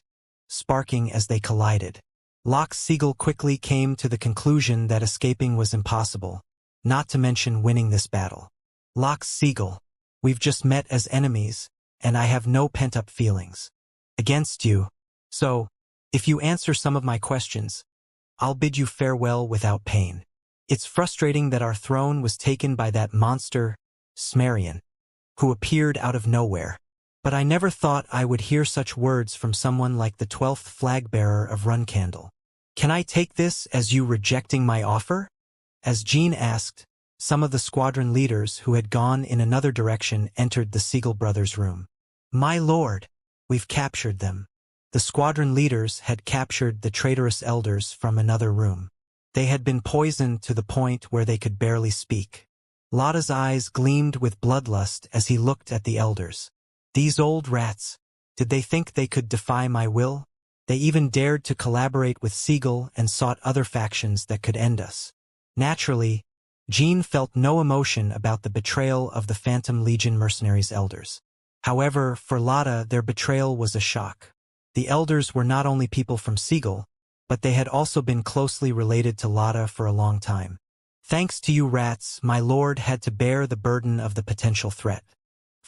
sparking as they collided. Lox Siegel quickly came to the conclusion that escaping was impossible, not to mention winning this battle. Lox Siegel, we've just met as enemies, and I have no pent-up feelings against you, so, if you answer some of my questions, I'll bid you farewell without pain. It's frustrating that our throne was taken by that monster, Smarian, who appeared out of nowhere. But I never thought I would hear such words from someone like the 12th flag-bearer of Runcandle. Can I take this as you rejecting my offer? As Jean asked, some of the squadron leaders who had gone in another direction entered the Siegel brothers' room. My lord, we've captured them. The squadron leaders had captured the traitorous elders from another room. They had been poisoned to the point where they could barely speak. Lotta's eyes gleamed with bloodlust as he looked at the elders. These old rats, did they think they could defy my will? They even dared to collaborate with Siegel and sought other factions that could end us. Naturally, Jean felt no emotion about the betrayal of the Phantom Legion mercenaries' elders. However, for Lotta, their betrayal was a shock. The elders were not only people from Siegel, but they had also been closely related to Lotta for a long time. Thanks to you rats, my lord had to bear the burden of the potential threat.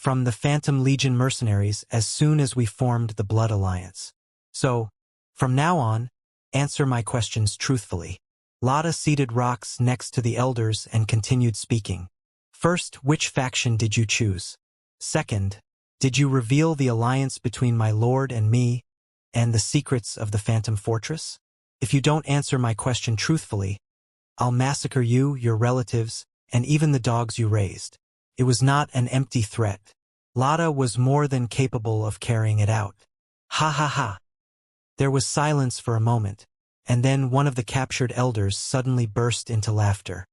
from the Phantom Legion mercenaries as soon as we formed the Blood Alliance. So, from now on, answer my questions truthfully. Lada seated rocks next to the elders and continued speaking. First, which faction did you choose? Second, did you reveal the alliance between my lord and me, and the secrets of the Phantom Fortress? If you don't answer my question truthfully, I'll massacre you, your relatives, and even the dogs you raised. It was not an empty threat. Lada was more than capable of carrying it out. Ha ha ha. There was silence for a moment, and then one of the captured elders suddenly burst into laughter.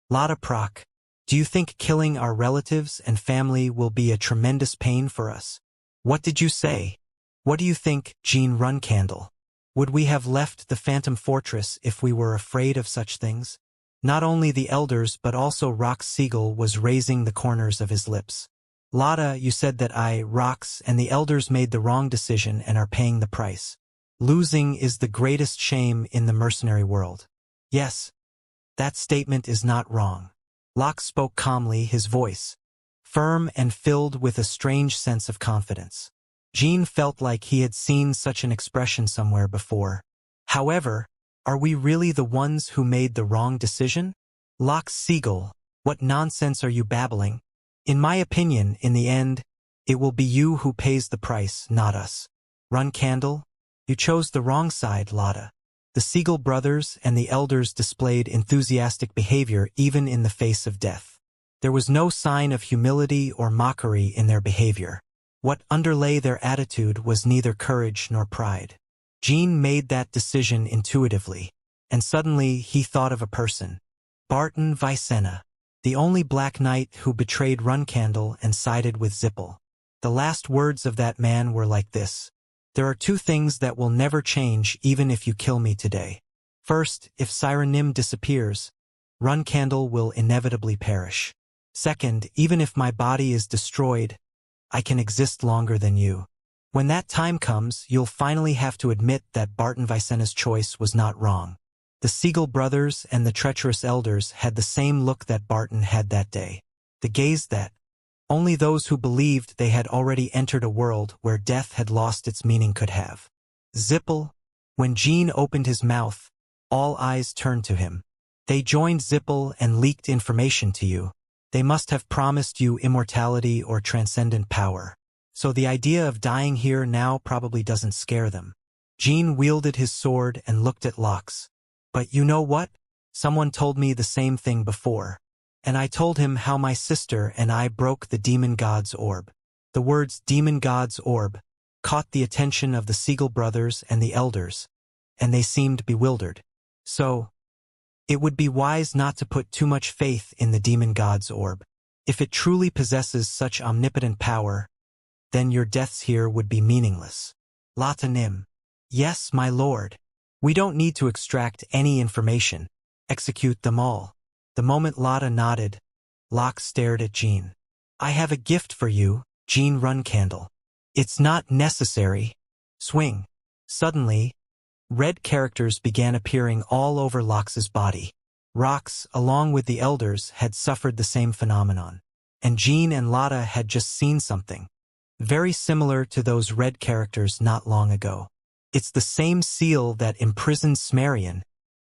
Lada Proc, do you think killing our relatives and family will be a tremendous pain for us? What did you say? What do you think, Jean Runcandle? Would we have left the Phantom Fortress if we were afraid of such things? Not only the elders but also Rox Siegel was raising the corners of his lips. Lada, you said that I, Rox, and the elders made the wrong decision and are paying the price. Losing is the greatest shame in the mercenary world. Yes, that statement is not wrong. Locke spoke calmly, his voice firm and filled with a strange sense of confidence. Jean felt like he had seen such an expression somewhere before. However, are we really the ones who made the wrong decision? Locke Siegel, what nonsense are you babbling? In my opinion, in the end, it will be you who pays the price, not us. Runcandle, you chose the wrong side, Lada. The Siegel brothers and the elders displayed enthusiastic behavior even in the face of death. There was no sign of humility or mockery in their behavior. What underlay their attitude was neither courage nor pride. Jean made that decision intuitively, and suddenly he thought of a person. Barton Vicena, the only Black Knight who betrayed Runcandle and sided with Zippel. The last words of that man were like this. There are two things that will never change even if you kill me today. First, if Sirenim disappears, Runcandle will inevitably perish. Second, even if my body is destroyed, I can exist longer than you. When that time comes, you'll finally have to admit that Barton Vicena's choice was not wrong. The Siegel brothers and the treacherous elders had the same look that Barton had that day. The gaze that only those who believed they had already entered a world where death had lost its meaning could have. Zippel, when Jean opened his mouth, all eyes turned to him. They joined Zippel and leaked information to you. They must have promised you immortality or transcendent power. So the idea of dying here now probably doesn't scare them. Jean wielded his sword and looked at Lox. But you know what? Someone told me the same thing before. And I told him how my sister and I broke the demon god's orb. The words demon god's orb caught the attention of the Siegel brothers and the elders, and they seemed bewildered. So, it would be wise not to put too much faith in the demon god's orb. If it truly possesses such omnipotent power, then your deaths here would be meaningless. Latanim. Yes, my lord. We don't need to extract any information. Execute them all. The moment Lada nodded, Locke stared at Jean. I have a gift for you, Jean Runcandle. It's not necessary. Swing. Suddenly, red characters began appearing all over Locke's body. Rox, along with the elders, had suffered the same phenomenon. And Jean and Lada had just seen something very similar to those red characters not long ago. It's the same seal that imprisoned Smarian,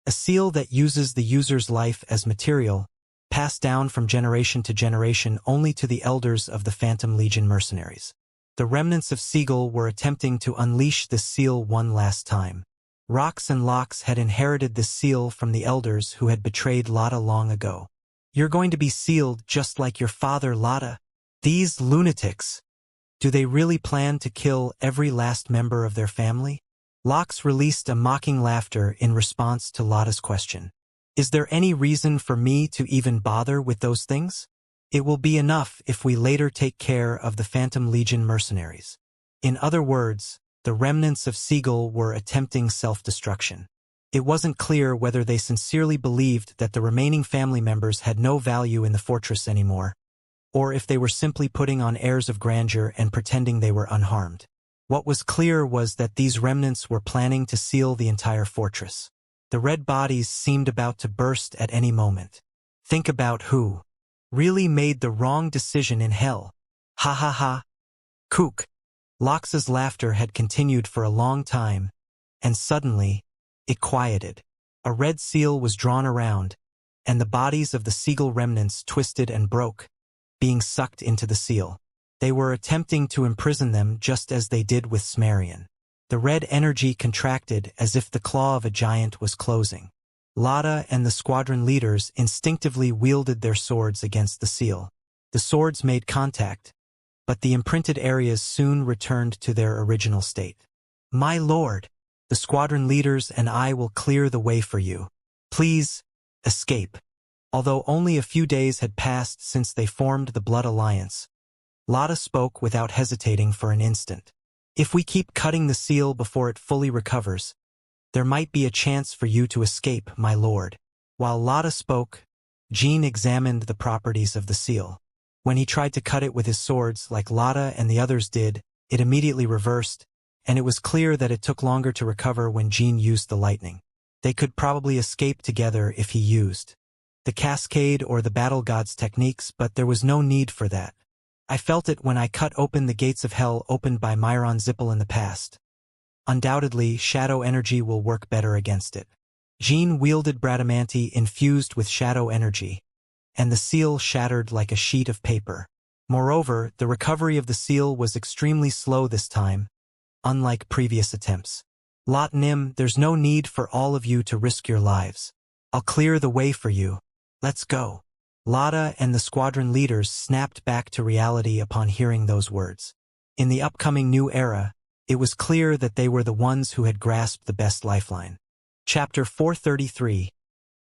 a seal that uses the user's life as material, passed down from generation to generation only to the elders of the Phantom Legion mercenaries. The remnants of Siegel were attempting to unleash this seal one last time. Rox and Lox had inherited this seal from the elders who had betrayed Lada long ago. You're going to be sealed just like your father, Lada. These lunatics. Do they really plan to kill every last member of their family? Lox released a mocking laughter in response to Lada's question. Is there any reason for me to even bother with those things? It will be enough if we later take care of the Phantom Legion mercenaries. In other words, the remnants of Siegel were attempting self-destruction. It wasn't clear whether they sincerely believed that the remaining family members had no value in the fortress anymore, or if they were simply putting on airs of grandeur and pretending they were unharmed. What was clear was that these remnants were planning to seal the entire fortress. The red bodies seemed about to burst at any moment. Think about who really made the wrong decision in hell. Ha ha ha. Kook. Lox's laughter had continued for a long time, and suddenly, it quieted. A red seal was drawn around, and the bodies of the seagull remnants twisted and broke, being sucked into the seal. They were attempting to imprison them just as they did with Smarian. The red energy contracted as if the claw of a giant was closing. Lada and the squadron leaders instinctively wielded their swords against the seal. The swords made contact, but the imprinted areas soon returned to their original state. My lord, the squadron leaders and I will clear the way for you. Please, escape. Although only a few days had passed since they formed the Blood Alliance, Lada spoke without hesitating for an instant. If we keep cutting the seal before it fully recovers, there might be a chance for you to escape, my lord. While Lada spoke, Jean examined the properties of the seal. When he tried to cut it with his swords like Lada and the others did, it immediately reversed, and it was clear that it took longer to recover when Jean used the lightning. They could probably escape together if he used the cascade or the battle god's techniques, but there was no need for that. I felt it when I cut open the gates of hell opened by Myron Zippel in the past. Undoubtedly, shadow energy will work better against it. Jean wielded Bradamanti infused with shadow energy, and the seal shattered like a sheet of paper. Moreover, the recovery of the seal was extremely slow this time, unlike previous attempts. Lot Nim, there's no need for all of you to risk your lives. I'll clear the way for you. Let's go. Lada and the squadron leaders snapped back to reality upon hearing those words. In the upcoming new era, it was clear that they were the ones who had grasped the best lifeline. Chapter 433.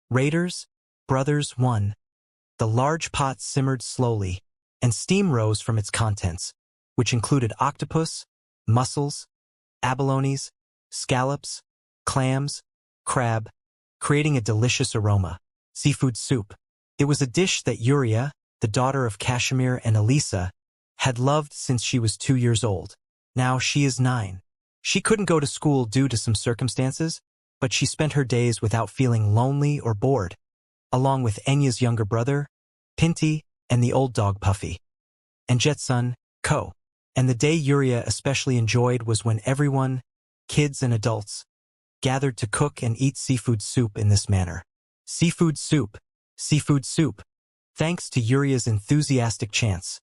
Raiders, Brothers 1. The large pot simmered slowly, and steam rose from its contents, which included octopus, mussels, abalones, scallops, clams, crab, creating a delicious aroma. Seafood soup. It was a dish that Yuria, the daughter of Kashmir and Elisa, had loved since she was 2 years old. Now she is 9. She couldn't go to school due to some circumstances, but she spent her days without feeling lonely or bored, along with Enya's younger brother, Pinty, and the old dog Puffy, and Jetson, Ko. And the day Yuria especially enjoyed was when everyone, kids and adults, gathered to cook and eat seafood soup in this manner. Seafood soup, seafood soup. Thanks to Yuria's enthusiastic chants,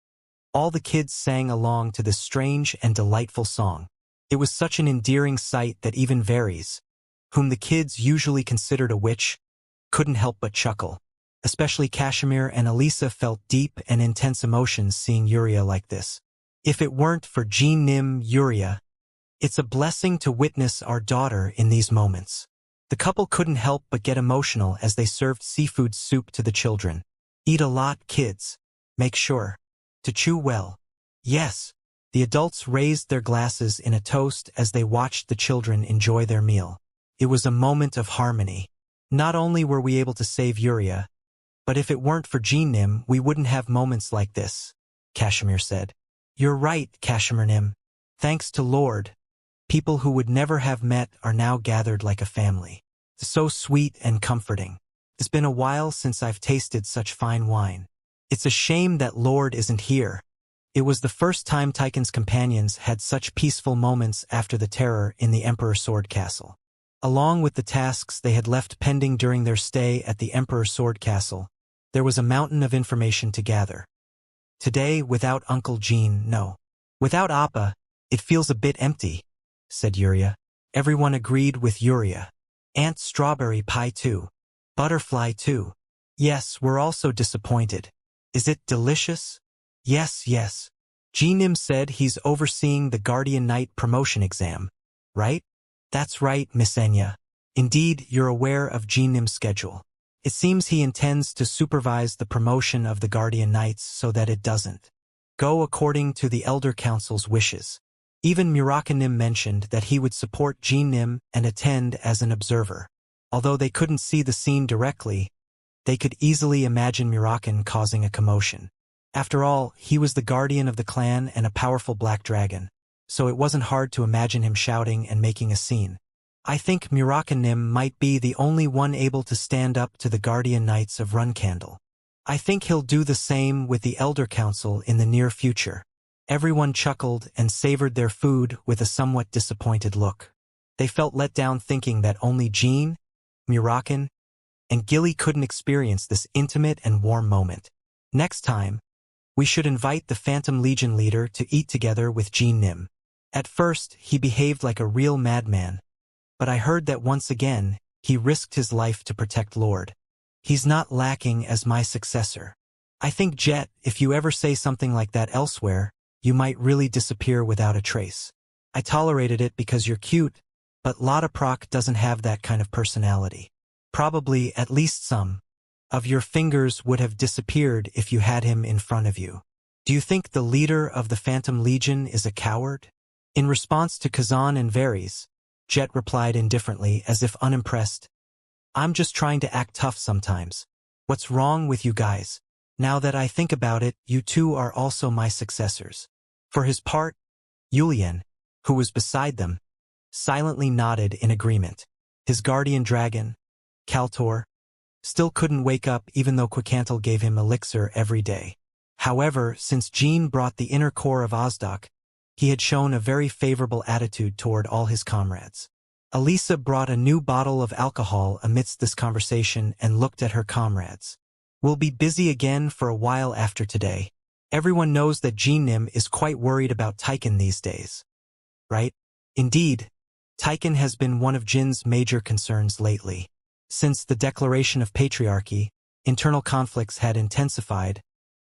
all the kids sang along to this strange and delightful song. It was such an endearing sight that even Varys, whom the kids usually considered a witch, couldn't help but chuckle. Especially Kashmir and Elisa felt deep and intense emotions seeing Yuria like this. If it weren't for Jean Nim Yuria, it's a blessing to witness our daughter in these moments. The couple couldn't help but get emotional as they served seafood soup to the children. Eat a lot, kids. Make sure to chew well. Yes. The adults raised their glasses in a toast as they watched the children enjoy their meal. It was a moment of harmony. Not only were we able to save Yuria, but if it weren't for Jean Nim, we wouldn't have moments like this, Kashmir said. You're right, Kashmir Nim. Thanks to Lord, people who would never have met are now gathered like a family. It's so sweet and comforting. It's been a while since I've tasted such fine wine. It's a shame that Lord isn't here. It was the first time Tychon's companions had such peaceful moments after the terror in the Emperor Sword Castle. Along with the tasks they had left pending during their stay at the Emperor Sword Castle, there was a mountain of information to gather. Today, without Uncle Jean, no. Without Appa, it feels a bit empty, said Yuria. Everyone agreed with Yuria. Aunt Strawberry Pie too. Butterfly too. Yes, we're also disappointed. Is it delicious? Yes, yes. Jean-Nim said he's overseeing the Guardian Knight promotion exam, right? That's right, Miss Enya. Indeed, you're aware of Jean-Nim's schedule. It seems he intends to supervise the promotion of the Guardian Knights so that it doesn't go according to the Elder Council's wishes. Even Murakanim mentioned that he would support Jean-Nim and attend as an observer. Although they couldn't see the scene directly, they could easily imagine Murakan causing a commotion. After all, he was the guardian of the clan and a powerful black dragon, so it wasn't hard to imagine him shouting and making a scene. I think Murakanim might be the only one able to stand up to the Guardian Knights of Runcandle. I think he'll do the same with the Elder Council in the near future. Everyone chuckled and savored their food with a somewhat disappointed look. They felt let down thinking that only Jean, Murakan, and Gilly couldn't experience this intimate and warm moment. Next time, we should invite the Phantom Legion leader to eat together with Jean Nim. At first, he behaved like a real madman, but I heard that once again, he risked his life to protect Lord. He's not lacking as my successor. I think, Jet, if you ever say something like that elsewhere, you might really disappear without a trace. I tolerated it because you're cute, but Lotta Proc doesn't have that kind of personality. Probably at least some of your fingers would have disappeared if you had him in front of you. Do you think the leader of the Phantom Legion is a coward? In response to Kazan and Varys, Jet replied indifferently as if unimpressed. I'm just trying to act tough sometimes. What's wrong with you guys? Now that I think about it, you two are also my successors. For his part, Yulian, who was beside them, silently nodded in agreement. His guardian dragon, Kaltor, still couldn't wake up even though Quicantle gave him elixir every day. However, since Jean brought the inner core of Ozdok, he had shown a very favorable attitude toward all his comrades. Elisa brought a new bottle of alcohol amidst this conversation and looked at her comrades. We'll be busy again for a while after today. Everyone knows that Jean Nim is quite worried about Tychon these days. Right? Indeed, Tychon has been one of Jin's major concerns lately. Since the declaration of patriarchy, internal conflicts had intensified,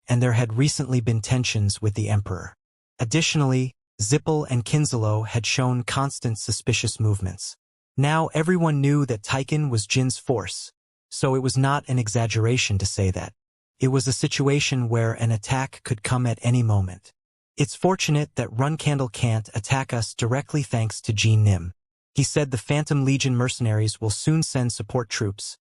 and there had recently been tensions with the Emperor. Additionally, Zippel and Kinselo had shown constant suspicious movements. Now everyone knew that Tychon was Jin's force, so it was not an exaggeration to say that. It was a situation where an attack could come at any moment. It's fortunate that Runcandle can't attack us directly thanks to Jean Nim. He said the Phantom Legion mercenaries will soon send support troops.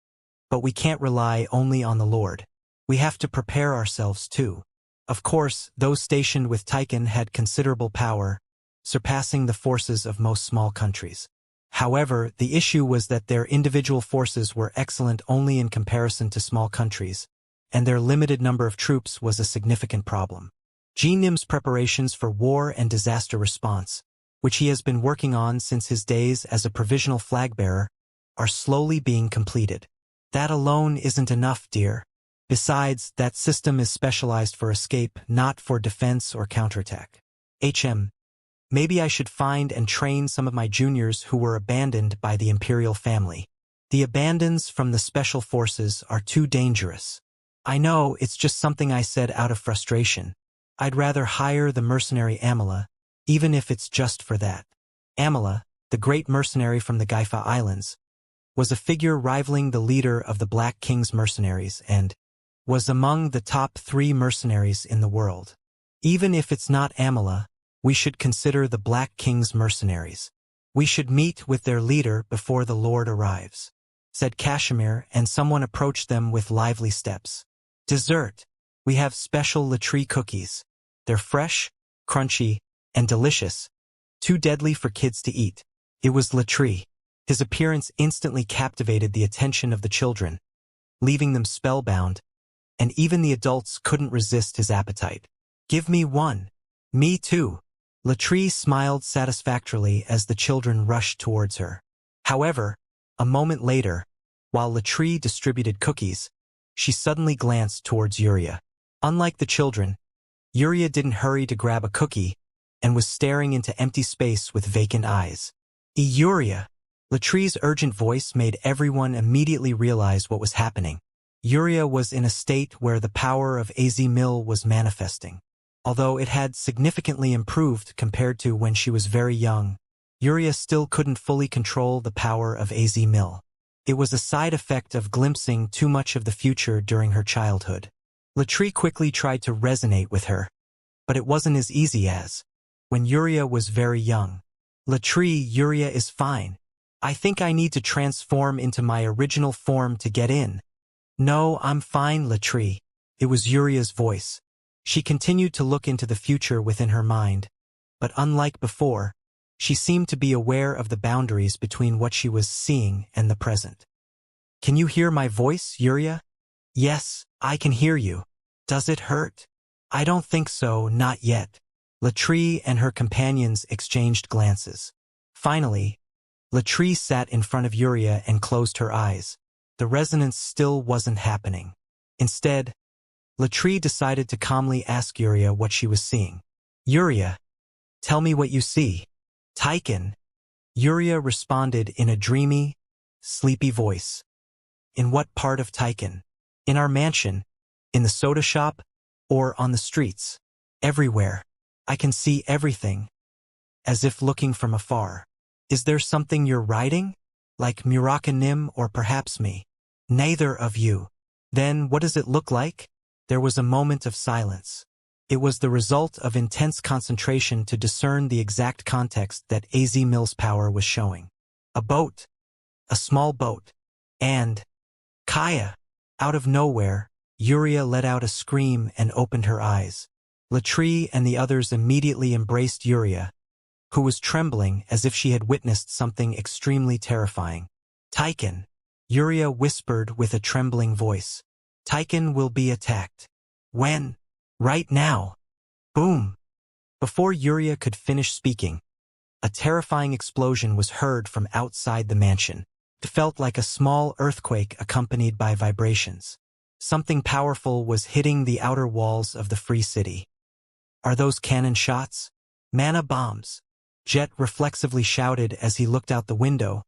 But we can't rely only on the Lord. We have to prepare ourselves too. Of course, those stationed with Tychon had considerable power, surpassing the forces of most small countries. However, the issue was that their individual forces were excellent only in comparison to small countries, and their limited number of troops was a significant problem. Jean Nim's preparations for war and disaster response, which he has been working on since his days as a provisional flag-bearer, are slowly being completed. That alone isn't enough, dear. Besides, that system is specialized for escape, not for defense or counterattack. Maybe I should find and train some of my juniors who were abandoned by the Imperial family. The abandons from the Special Forces are too dangerous. I know, it's just something I said out of frustration. I'd rather hire the mercenary Amela, even if it's just for that. Amela, the great mercenary from the Gaifa Islands, was a figure rivaling the leader of the Black King's mercenaries and was among the top 3 mercenaries in the world. Even if it's not Amela, we should consider the Black King's mercenaries. We should meet with their leader before the Lord arrives, said Kashmir, and someone approached them with lively steps. Dessert. We have special Latree cookies. They're fresh, crunchy, and delicious, too deadly for kids to eat. It was Latree. His appearance instantly captivated the attention of the children, leaving them spellbound, and even the adults couldn't resist his appetite. Give me one. Me too. Latree smiled satisfactorily as the children rushed towards her. However, a moment later, while Latree distributed cookies, she suddenly glanced towards Yuria. Unlike the children, Yuria didn't hurry to grab a cookie and was staring into empty space with vacant eyes. Yuria! Latree's urgent voice made everyone immediately realize what was happening. Yuria was in a state where the power of AZ Mill was manifesting. Although it had significantly improved compared to when she was very young, Yuria still couldn't fully control the power of AZ Mill. It was a side effect of glimpsing too much of the future during her childhood. Latree quickly tried to resonate with her, but it wasn't as easy as when Yuria was very young. Latree, Yuria is fine. I think I need to transform into my original form to get in. No, I'm fine, Latree. It was Yuria's voice. She continued to look into the future within her mind, but unlike before, she seemed to be aware of the boundaries between what she was seeing and the present. Can you hear my voice, Yuria? Yes, I can hear you. Does it hurt? I don't think so, not yet. Latree and her companions exchanged glances. Finally, Latree sat in front of Yuria and closed her eyes. The resonance still wasn't happening. Instead, Latree decided to calmly ask Yuria what she was seeing. Yuria, tell me what you see. Taiken. Yuria responded in a dreamy, sleepy voice. In what part of Taiken? In our mansion? In the soda shop? Or on the streets? Everywhere. I can see everything. As if looking from afar. Is there something you're riding? Like Murakkanim or perhaps me? Neither of you. Then what does it look like? There was a moment of silence. It was the result of intense concentration to discern the exact context that AZ Mill's power was showing. A boat. A small boat. And Kaya. Out of nowhere, Yuria let out a scream and opened her eyes. Latree and the others immediately embraced Yuria, who was trembling as if she had witnessed something extremely terrifying. Taiken. Yuria whispered with a trembling voice. Taiken will be attacked. When? Right now. Boom. Before Yuria could finish speaking, a terrifying explosion was heard from outside the mansion. It felt like a small earthquake accompanied by vibrations. Something powerful was hitting the outer walls of the free city. Are those cannon shots? Mana bombs. Jet reflexively shouted as he looked out the window,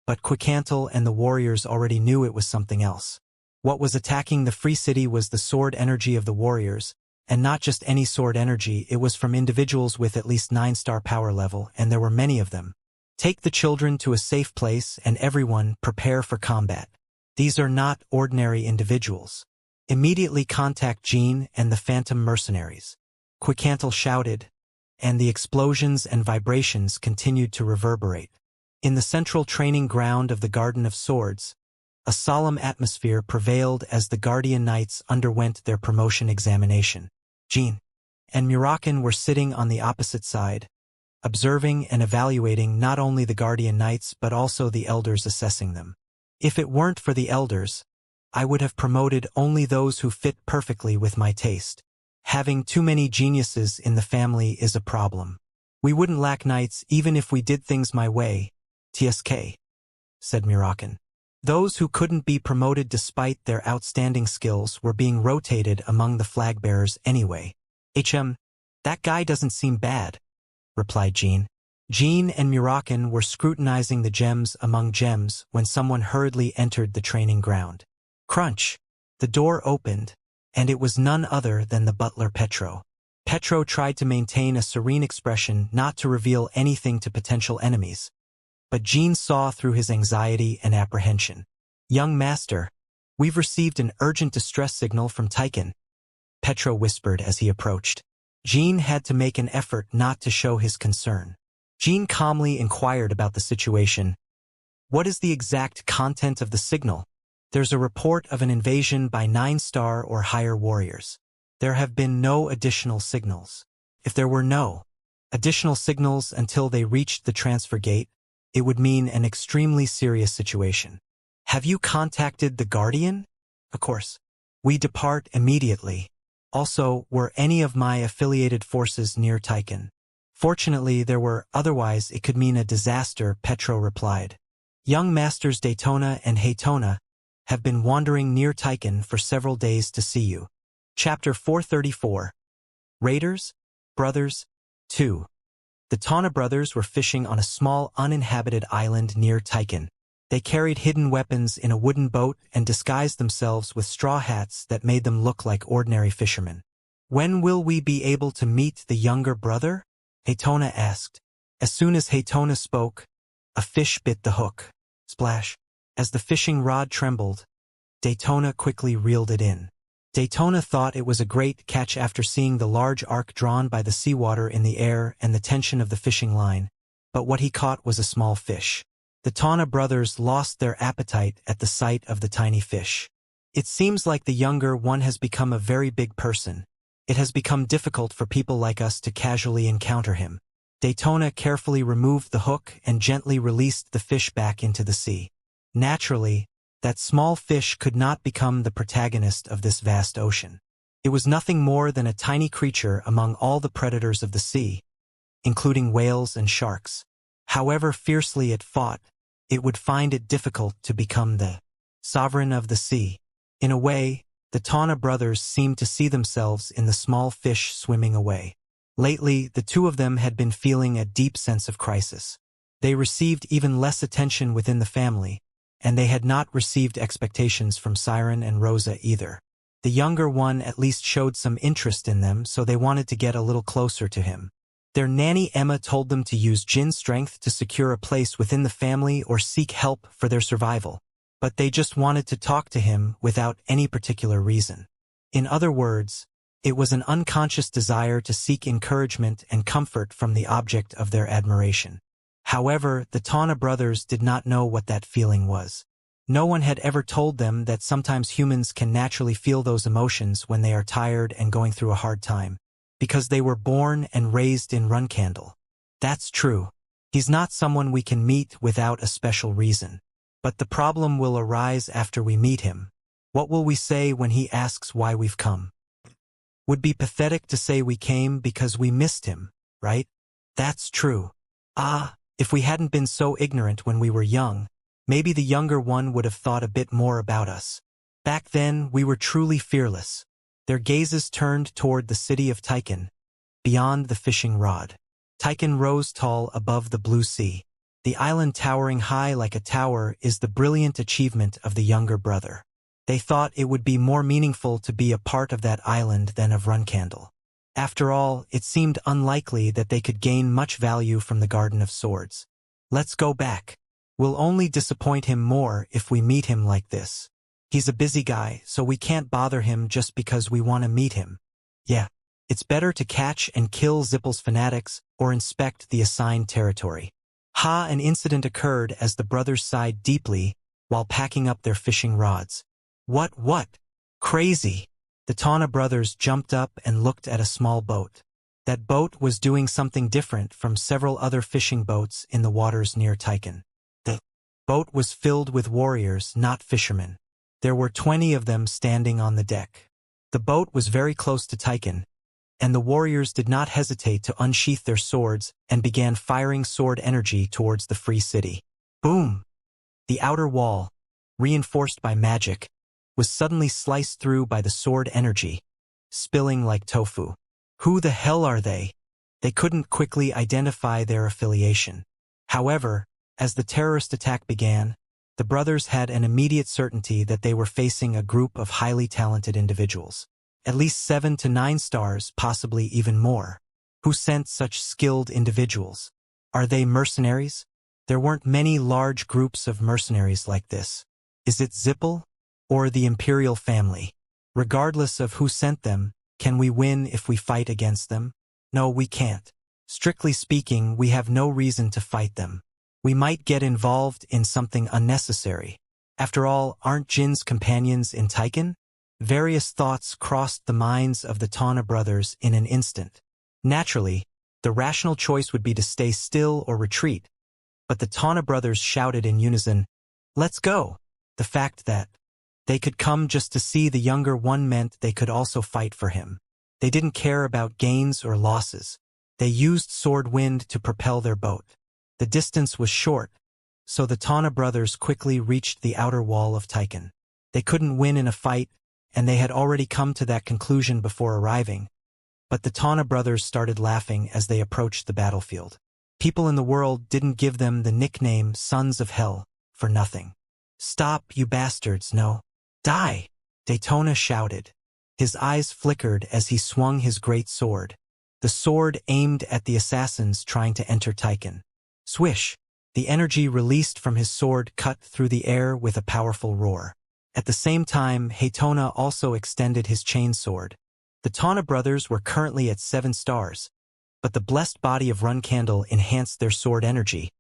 but Quicantle and the warriors already knew it was something else. What was attacking the free city was the sword energy of the warriors, and not just any sword energy, it was from individuals with at least 9-star power level, and there were many of them. Take the children to a safe place and everyone prepare for combat. These are not ordinary individuals. Immediately contact Jean and the Phantom Mercenaries. Quicantle shouted, and the explosions and vibrations continued to reverberate. In the central training ground of the Garden of Swords, a solemn atmosphere prevailed as the Guardian Knights underwent their promotion examination. Jean and Murakkan were sitting on the opposite side, observing and evaluating not only the Guardian Knights but also the elders assessing them. If it weren't for the elders, I would have promoted only those who fit perfectly with my taste. Having too many geniuses in the family is a problem. We wouldn't lack knights even if we did things my way, TSK, said Murakkan. Those who couldn't be promoted despite their outstanding skills were being rotated among the flag bearers anyway. That guy doesn't seem bad, replied Jean. Jean and Murakkan were scrutinizing the gems among gems when someone hurriedly entered the training ground. Crunch! The door opened, and it was none other than the butler Petro. Petro tried to maintain a serene expression not to reveal anything to potential enemies, but Jean saw through his anxiety and apprehension. Young master, we've received an urgent distress signal from Taiken, Petro whispered as he approached. Jean had to make an effort not to show his concern. Jean calmly inquired about the situation. What is the exact content of the signal? There's a report of an invasion by 9-star or higher warriors. There have been no additional signals. If there were no additional signals until they reached the transfer gate, it would mean an extremely serious situation. Have you contacted the Guardian? Of course. We depart immediately. Also, were any of my affiliated forces near Taiken? Fortunately, there were, otherwise it could mean a disaster, Petro replied. Young Masters Daytona and Haytona have been wandering near Taiken for several days to see you. Chapter 434. Raiders? Brothers? 2. The Tana brothers were fishing on a small uninhabited island near Taiken. They carried hidden weapons in a wooden boat and disguised themselves with straw hats that made them look like ordinary fishermen. When will we be able to meet the younger brother? Haytona asked. As soon as Haytona spoke, a fish bit the hook. Splash. As the fishing rod trembled, Daytona quickly reeled it in. Daytona thought it was a great catch after seeing the large arc drawn by the seawater in the air and the tension of the fishing line, but what he caught was a small fish. The Tana brothers lost their appetite at the sight of the tiny fish. It seems like the younger one has become a very big person. It has become difficult for people like us to casually encounter him. Daytona carefully removed the hook and gently released the fish back into the sea. Naturally, that small fish could not become the protagonist of this vast ocean. It was nothing more than a tiny creature among all the predators of the sea, including whales and sharks. However fiercely it fought, it would find it difficult to become the sovereign of the sea. In a way, the Tana brothers seemed to see themselves in the small fish swimming away. Lately, the two of them had been feeling a deep sense of crisis. They received even less attention within the family, and they had not received expectations from Siren and Rosa either. The younger one at least showed some interest in them, so they wanted to get a little closer to him. Their nanny Emma told them to use Jin's strength to secure a place within the family or seek help for their survival, but they just wanted to talk to him without any particular reason. In other words, it was an unconscious desire to seek encouragement and comfort from the object of their admiration. However, the Tana brothers did not know what that feeling was. No one had ever told them that sometimes humans can naturally feel those emotions when they are tired and going through a hard time, because they were born and raised in Reincarnation. That's true. He's not someone we can meet without a special reason. But the problem will arise after we meet him. What will we say when he asks why we've come? Would be pathetic to say we came because we missed him, right? That's true. If we hadn't been so ignorant when we were young, maybe the younger one would have thought a bit more about us. Back then, we were truly fearless. Their gazes turned toward the city of Taiken, beyond the fishing rod. Taiken rose tall above the blue sea. The island towering high like a tower is the brilliant achievement of the younger brother. They thought it would be more meaningful to be a part of that island than of Reincarnation. After all, it seemed unlikely that they could gain much value from the Garden of Swords. Let's go back. We'll only disappoint him more if we meet him like this. He's a busy guy, so we can't bother him just because we want to meet him. Yeah, it's better to catch and kill Zippel's fanatics or inspect the assigned territory. An incident occurred as the brothers sighed deeply while packing up their fishing rods. What? Crazy! The Tana brothers jumped up and looked at a small boat. That boat was doing something different from several other fishing boats in the waters near Taiken. The boat was filled with warriors, not fishermen. There were 20 of them standing on the deck. The boat was very close to Taiken, and the warriors did not hesitate to unsheath their swords and began firing sword energy towards the free city. Boom! The outer wall, reinforced by magic, was suddenly sliced through by the sword energy, spilling like tofu. Who the hell are they? They couldn't quickly identify their affiliation. However, as the terrorist attack began, the brothers had an immediate certainty that they were facing a group of highly talented individuals. At least 7 to 9 stars, possibly even more. Who sent such skilled individuals? Are they mercenaries? There weren't many large groups of mercenaries like this. Is it Zippel? Or the imperial family? Regardless of who sent them, can we win if we fight against them? No, we can't. Strictly speaking, we have no reason to fight them. We might get involved in something unnecessary. After all, aren't Jin's companions in Taiken? Various thoughts crossed the minds of the Tana brothers in an instant. Naturally, the rational choice would be to stay still or retreat, but the Tana brothers shouted in unison, "Let's go!" The fact that they could come just to see the younger one meant they could also fight for him. They didn't care about gains or losses. They used sword wind to propel their boat. The distance was short, so the Tana brothers quickly reached the outer wall of Taiken. They couldn't win in a fight, and they had already come to that conclusion before arriving. But the Tana brothers started laughing as they approached the battlefield. People in the world didn't give them the nickname Sons of Hell for nothing. "Stop, you bastards, no. Die!" Daytona shouted. His eyes flickered as he swung his great sword. The sword aimed at the assassins trying to enter Taiken. Swish! The energy released from his sword cut through the air with a powerful roar. At the same time, Daytona also extended his chainsword. The Tana brothers were currently at 7 stars, but the blessed body of Reincarnation enhanced their sword energy,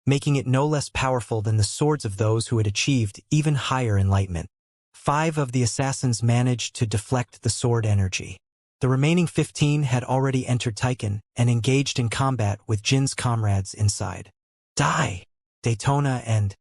making it no less powerful than the swords of those who had achieved even higher enlightenment. 5 of the assassins managed to deflect the sword energy. The remaining 15 had already entered Taiken and engaged in combat with Jin's comrades inside. Die! Daytona and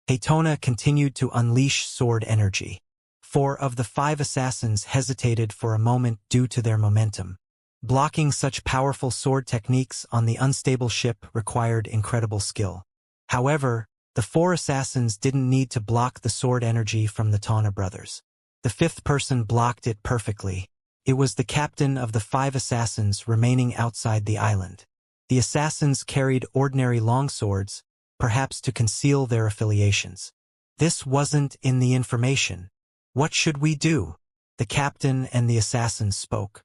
Haytona continued to unleash sword energy. 4 of the 5 assassins hesitated for a moment due to their momentum. Blocking such powerful sword techniques on the unstable ship required incredible skill. However, the 4 assassins didn't need to block the sword energy from the Tana brothers. The 5th person blocked it perfectly. It was the captain of the 5 assassins remaining outside the island. The assassins carried ordinary longswords, perhaps to conceal their affiliations. This wasn't in the information. What should we do? The captain and the assassins spoke.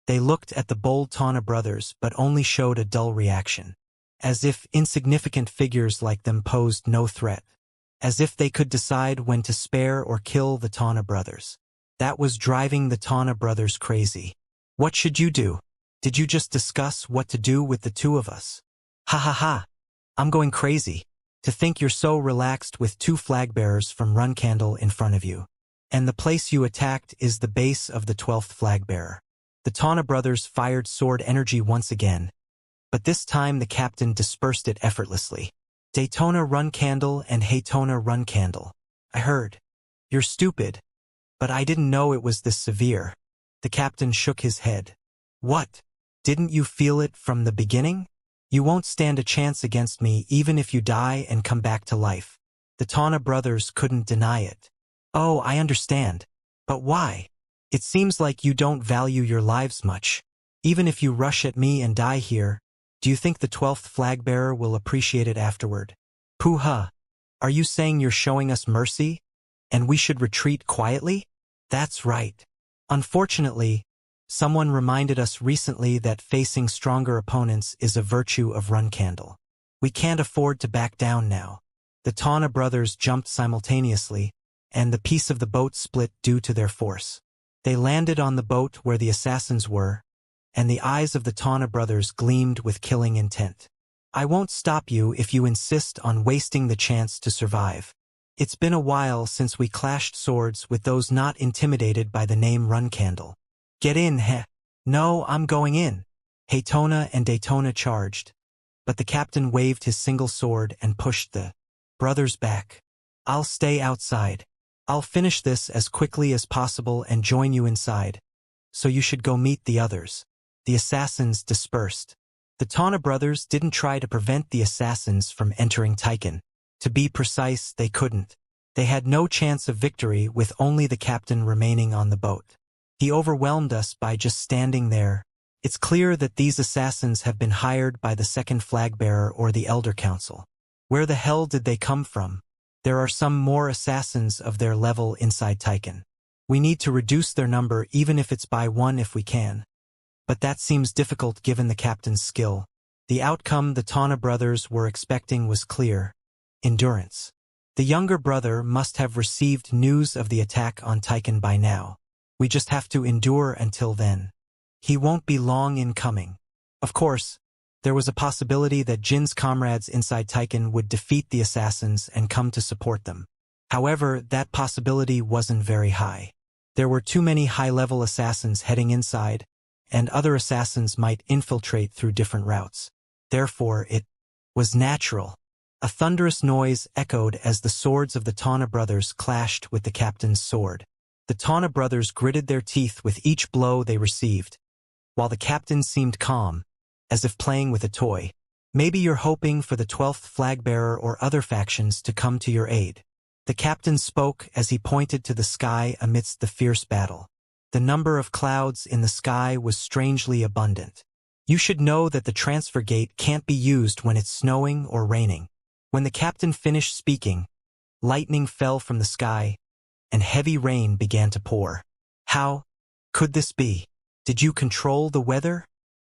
They looked at the bold Tana brothers but only showed a dull reaction. As if insignificant figures like them posed no threat. As if they could decide when to spare or kill the Tana brothers. That was driving the Tana brothers crazy. What should you do? Did you just discuss what to do with the 2 of us? Ha ha ha. I'm going crazy. To think you're so relaxed with 2 flag bearers from Runcandle in front of you. And the place you attacked is the base of the 12th flag bearer. The Tana brothers fired sword energy once again. But this time the captain dispersed it effortlessly. Daytona Runcandle and Haytona Runcandle. I heard. You're stupid. But I didn't know it was this severe. The captain shook his head. What? Didn't you feel it from the beginning? You won't stand a chance against me even if you die and come back to life. The Tana brothers couldn't deny it. Oh, I understand. But why? It seems like you don't value your lives much. Even if you rush at me and die here, do you think the 12th flag bearer will appreciate it afterward? Pooh-ha. Are you saying you're showing us mercy? And we should retreat quietly? That's right. Unfortunately, someone reminded us recently that facing stronger opponents is a virtue of Runcandle. We can't afford to back down now. The Tana brothers jumped simultaneously, and the piece of the boat split due to their force. They landed on the boat where the assassins were, and the eyes of the Tana brothers gleamed with killing intent. I won't stop you if you insist on wasting the chance to survive. It's been a while since we clashed swords with those not intimidated by the name Runcandle. Get in, heh. No, I'm going in. Haytona and Daytona charged, but the captain waved his single sword and pushed the brothers back. I'll stay outside. I'll finish this as quickly as possible and join you inside. So you should go meet the others. The assassins dispersed. The Tana brothers didn't try to prevent the assassins from entering Tychon. To be precise, they couldn't. They had no chance of victory with only the captain remaining on the boat. He overwhelmed us by just standing there. It's clear that these assassins have been hired by the 2nd flag bearer or the Elder Council. Where the hell did they come from? There are some more assassins of their level inside Tychon. We need to reduce their number even if it's by 1 if we can. But that seems difficult given the captain's skill. The outcome the Tana brothers were expecting was clear. Endurance. The younger brother must have received news of the attack on Tychon by now. We just have to endure until then. He won't be long in coming. Of course, there was a possibility that Jin's comrades inside Tychon would defeat the assassins and come to support them. However, that possibility wasn't very high. There were too many high-level assassins heading inside, and other assassins might infiltrate through different routes. Therefore, it was natural. A thunderous noise echoed as the swords of the Tana brothers clashed with the captain's sword. The Tana brothers gritted their teeth with each blow they received, while the captain seemed calm, as if playing with a toy. Maybe you're hoping for the 12th flag bearer or other factions to come to your aid. The captain spoke as he pointed to the sky amidst the fierce battle. The number of clouds in the sky was strangely abundant. You should know that the transfer gate can't be used when it's snowing or raining. When the captain finished speaking, lightning fell from the sky, and heavy rain began to pour. How could this be? Did you control the weather?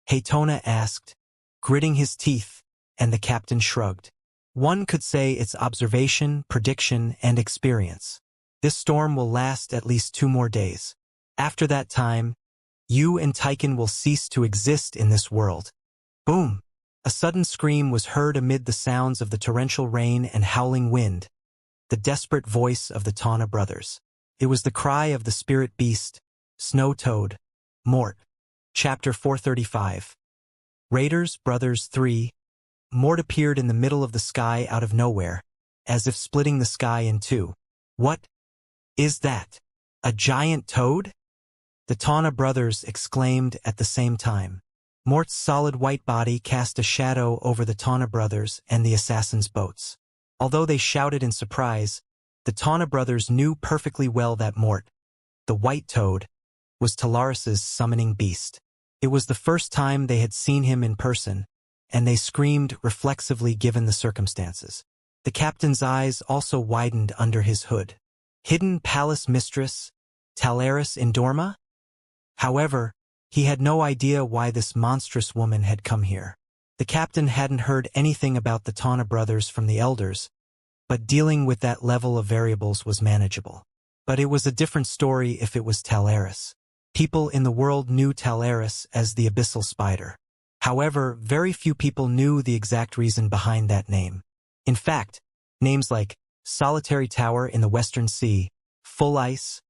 Haytona asked, gritting his teeth, and the captain shrugged. One could say it's observation, prediction, and experience. This storm will last at least 2 more days. After that time, you and Tychon will cease to exist in this world. Boom! A sudden scream was heard amid the sounds of the torrential rain and howling wind, the desperate voice of the Tana brothers. It was the cry of the spirit beast, Snow Toad, Mort. Chapter 435. Raiders, Brothers 3. Mort appeared in the middle of the sky out of nowhere, as if splitting the sky in two. "What is that? A giant toad?" the Tawna brothers exclaimed at the same time. Mort's solid white body cast a shadow over the Tawna brothers and the assassins' boats. Although they shouted in surprise, the Tawna brothers knew perfectly well that Mort, the white toad, was Talaris's summoning beast. It was the first time they had seen him in person, and they screamed reflexively given the circumstances. The captain's eyes also widened under his hood. Hidden palace mistress, Talaris Indorma? However, he had no idea why this monstrous woman had come here. The captain hadn't heard anything about the Tawna brothers from the elders, but dealing with that level of variables was manageable. But it was a different story if it was Talaris. People in the world knew Talaris as the Abyssal Spider. However, very few people knew the exact reason behind that name. In fact, names like Solitary Tower in the Western Sea, Full Ice,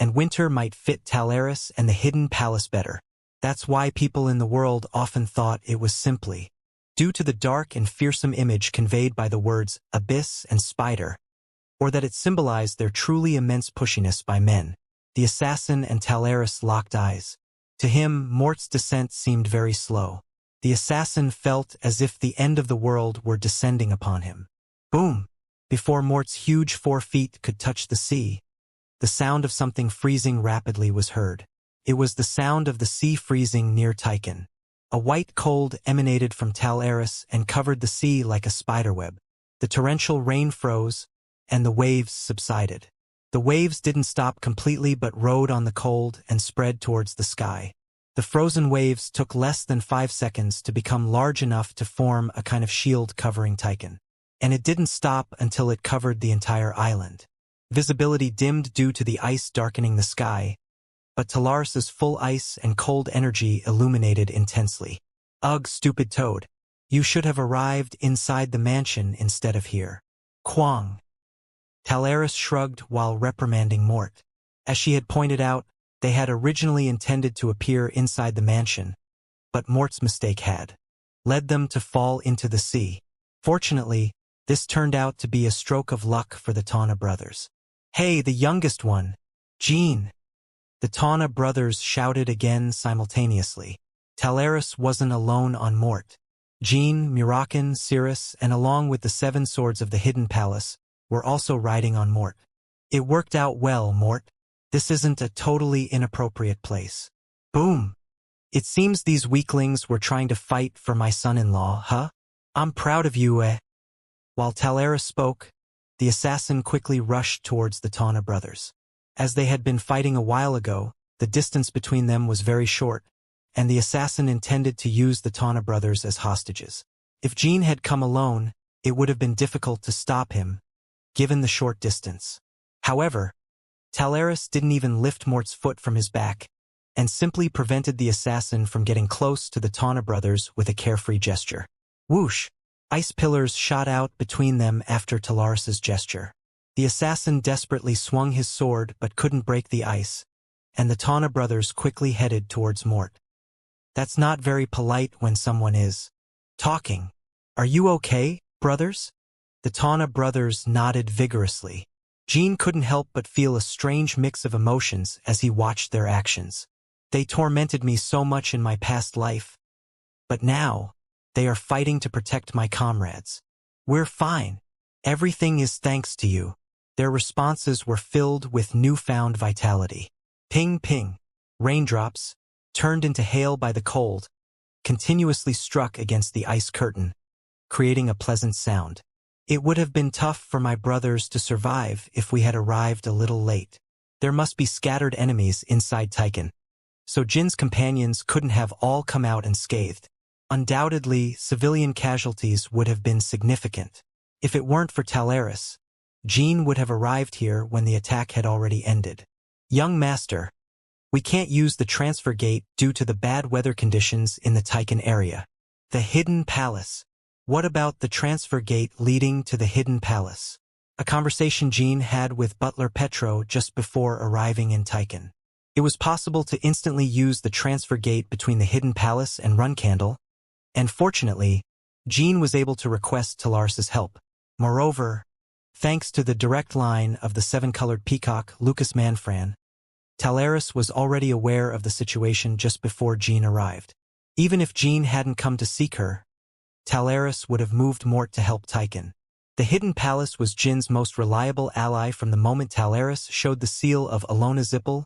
and Winter might fit Talaris and the Hidden Palace better. That's why people in the world often thought it was simply due to the dark and fearsome image conveyed by the words abyss and spider, or that it symbolized their truly immense pushiness by men. The assassin and Talaris locked eyes. To him, Mort's descent seemed very slow. The assassin felt as if the end of the world were descending upon him. Boom! Before Mort's huge 4 feet could touch the sea, the sound of something freezing rapidly was heard. It was the sound of the sea freezing near Tychon. A white cold emanated from Talaris and covered the sea like a spiderweb. The torrential rain froze, and the waves subsided. The waves didn't stop completely but rode on the cold and spread towards the sky. The frozen waves took less than 5 seconds to become large enough to form a kind of shield covering Tychon. And it didn't stop until it covered the entire island. Visibility dimmed due to the ice darkening the sky, but Talaris's full ice and cold energy illuminated intensely. Ugh, stupid toad. You should have arrived inside the mansion instead of here. Quang. Talaris shrugged while reprimanding Mort. As she had pointed out, they had originally intended to appear inside the mansion, but Mort's mistake had led them to fall into the sea. Fortunately, this turned out to be a stroke of luck for the Tawna brothers. "Hey, the youngest one! Jean!" The Tawna brothers shouted again simultaneously. Talaris wasn't alone on Mort. Jean, Murakan, Cirrus, and along with the 7 swords of the Hidden Palace, were also riding on Mort. "It worked out well, Mort. This isn't a totally inappropriate place." Boom! "It seems these weaklings were trying to fight for my son-in-law, huh? I'm proud of you, eh?" While Talaris spoke, the assassin quickly rushed towards the Tawna brothers. As they had been fighting a while ago, the distance between them was very short, and the assassin intended to use the Tawna brothers as hostages. If Jean had come alone, it would have been difficult to stop him, given the short distance. However, Talaris didn't even lift Mort's foot from his back, and simply prevented the assassin from getting close to the Tawna brothers with a carefree gesture. Whoosh! Ice pillars shot out between them after Talaris's gesture. The assassin desperately swung his sword but couldn't break the ice, and the Tawna brothers quickly headed towards Mort. That's not very polite when someone is talking. "Are you okay, brothers?" The Tawna brothers nodded vigorously. Jean couldn't help but feel a strange mix of emotions as he watched their actions. They tormented me so much in my past life, but now they are fighting to protect my comrades. "We're fine. Everything is thanks to you." Their responses were filled with newfound vitality. Ping ping. Raindrops, turned into hail by the cold, continuously struck against the ice curtain, creating a pleasant sound. It would have been tough for my brothers to survive if we had arrived a little late. There must be scattered enemies inside Tychon, so Jin's companions couldn't have all come out unscathed. Undoubtedly, civilian casualties would have been significant. If it weren't for Talaris, Jean would have arrived here when the attack had already ended. "Young master, we can't use the transfer gate due to the bad weather conditions in the Tychon area. The Hidden Palace. What about the transfer gate leading to the Hidden Palace?" A conversation Jean had with Butler Petro just before arriving in Tychon. It was possible to instantly use the transfer gate between the Hidden Palace and Runcandle, and fortunately, Jean was able to request Talaris's help. Moreover, Thanks to the direct line of the seven-colored peacock, Lucas Manfran, Talaris was already aware of the situation just before Jean arrived. Even if Jean hadn't come to seek her, Talaris would have moved Mort to help Tychon. The Hidden Palace was Jin's most reliable ally from the moment Talaris showed the seal of Alona Zippel,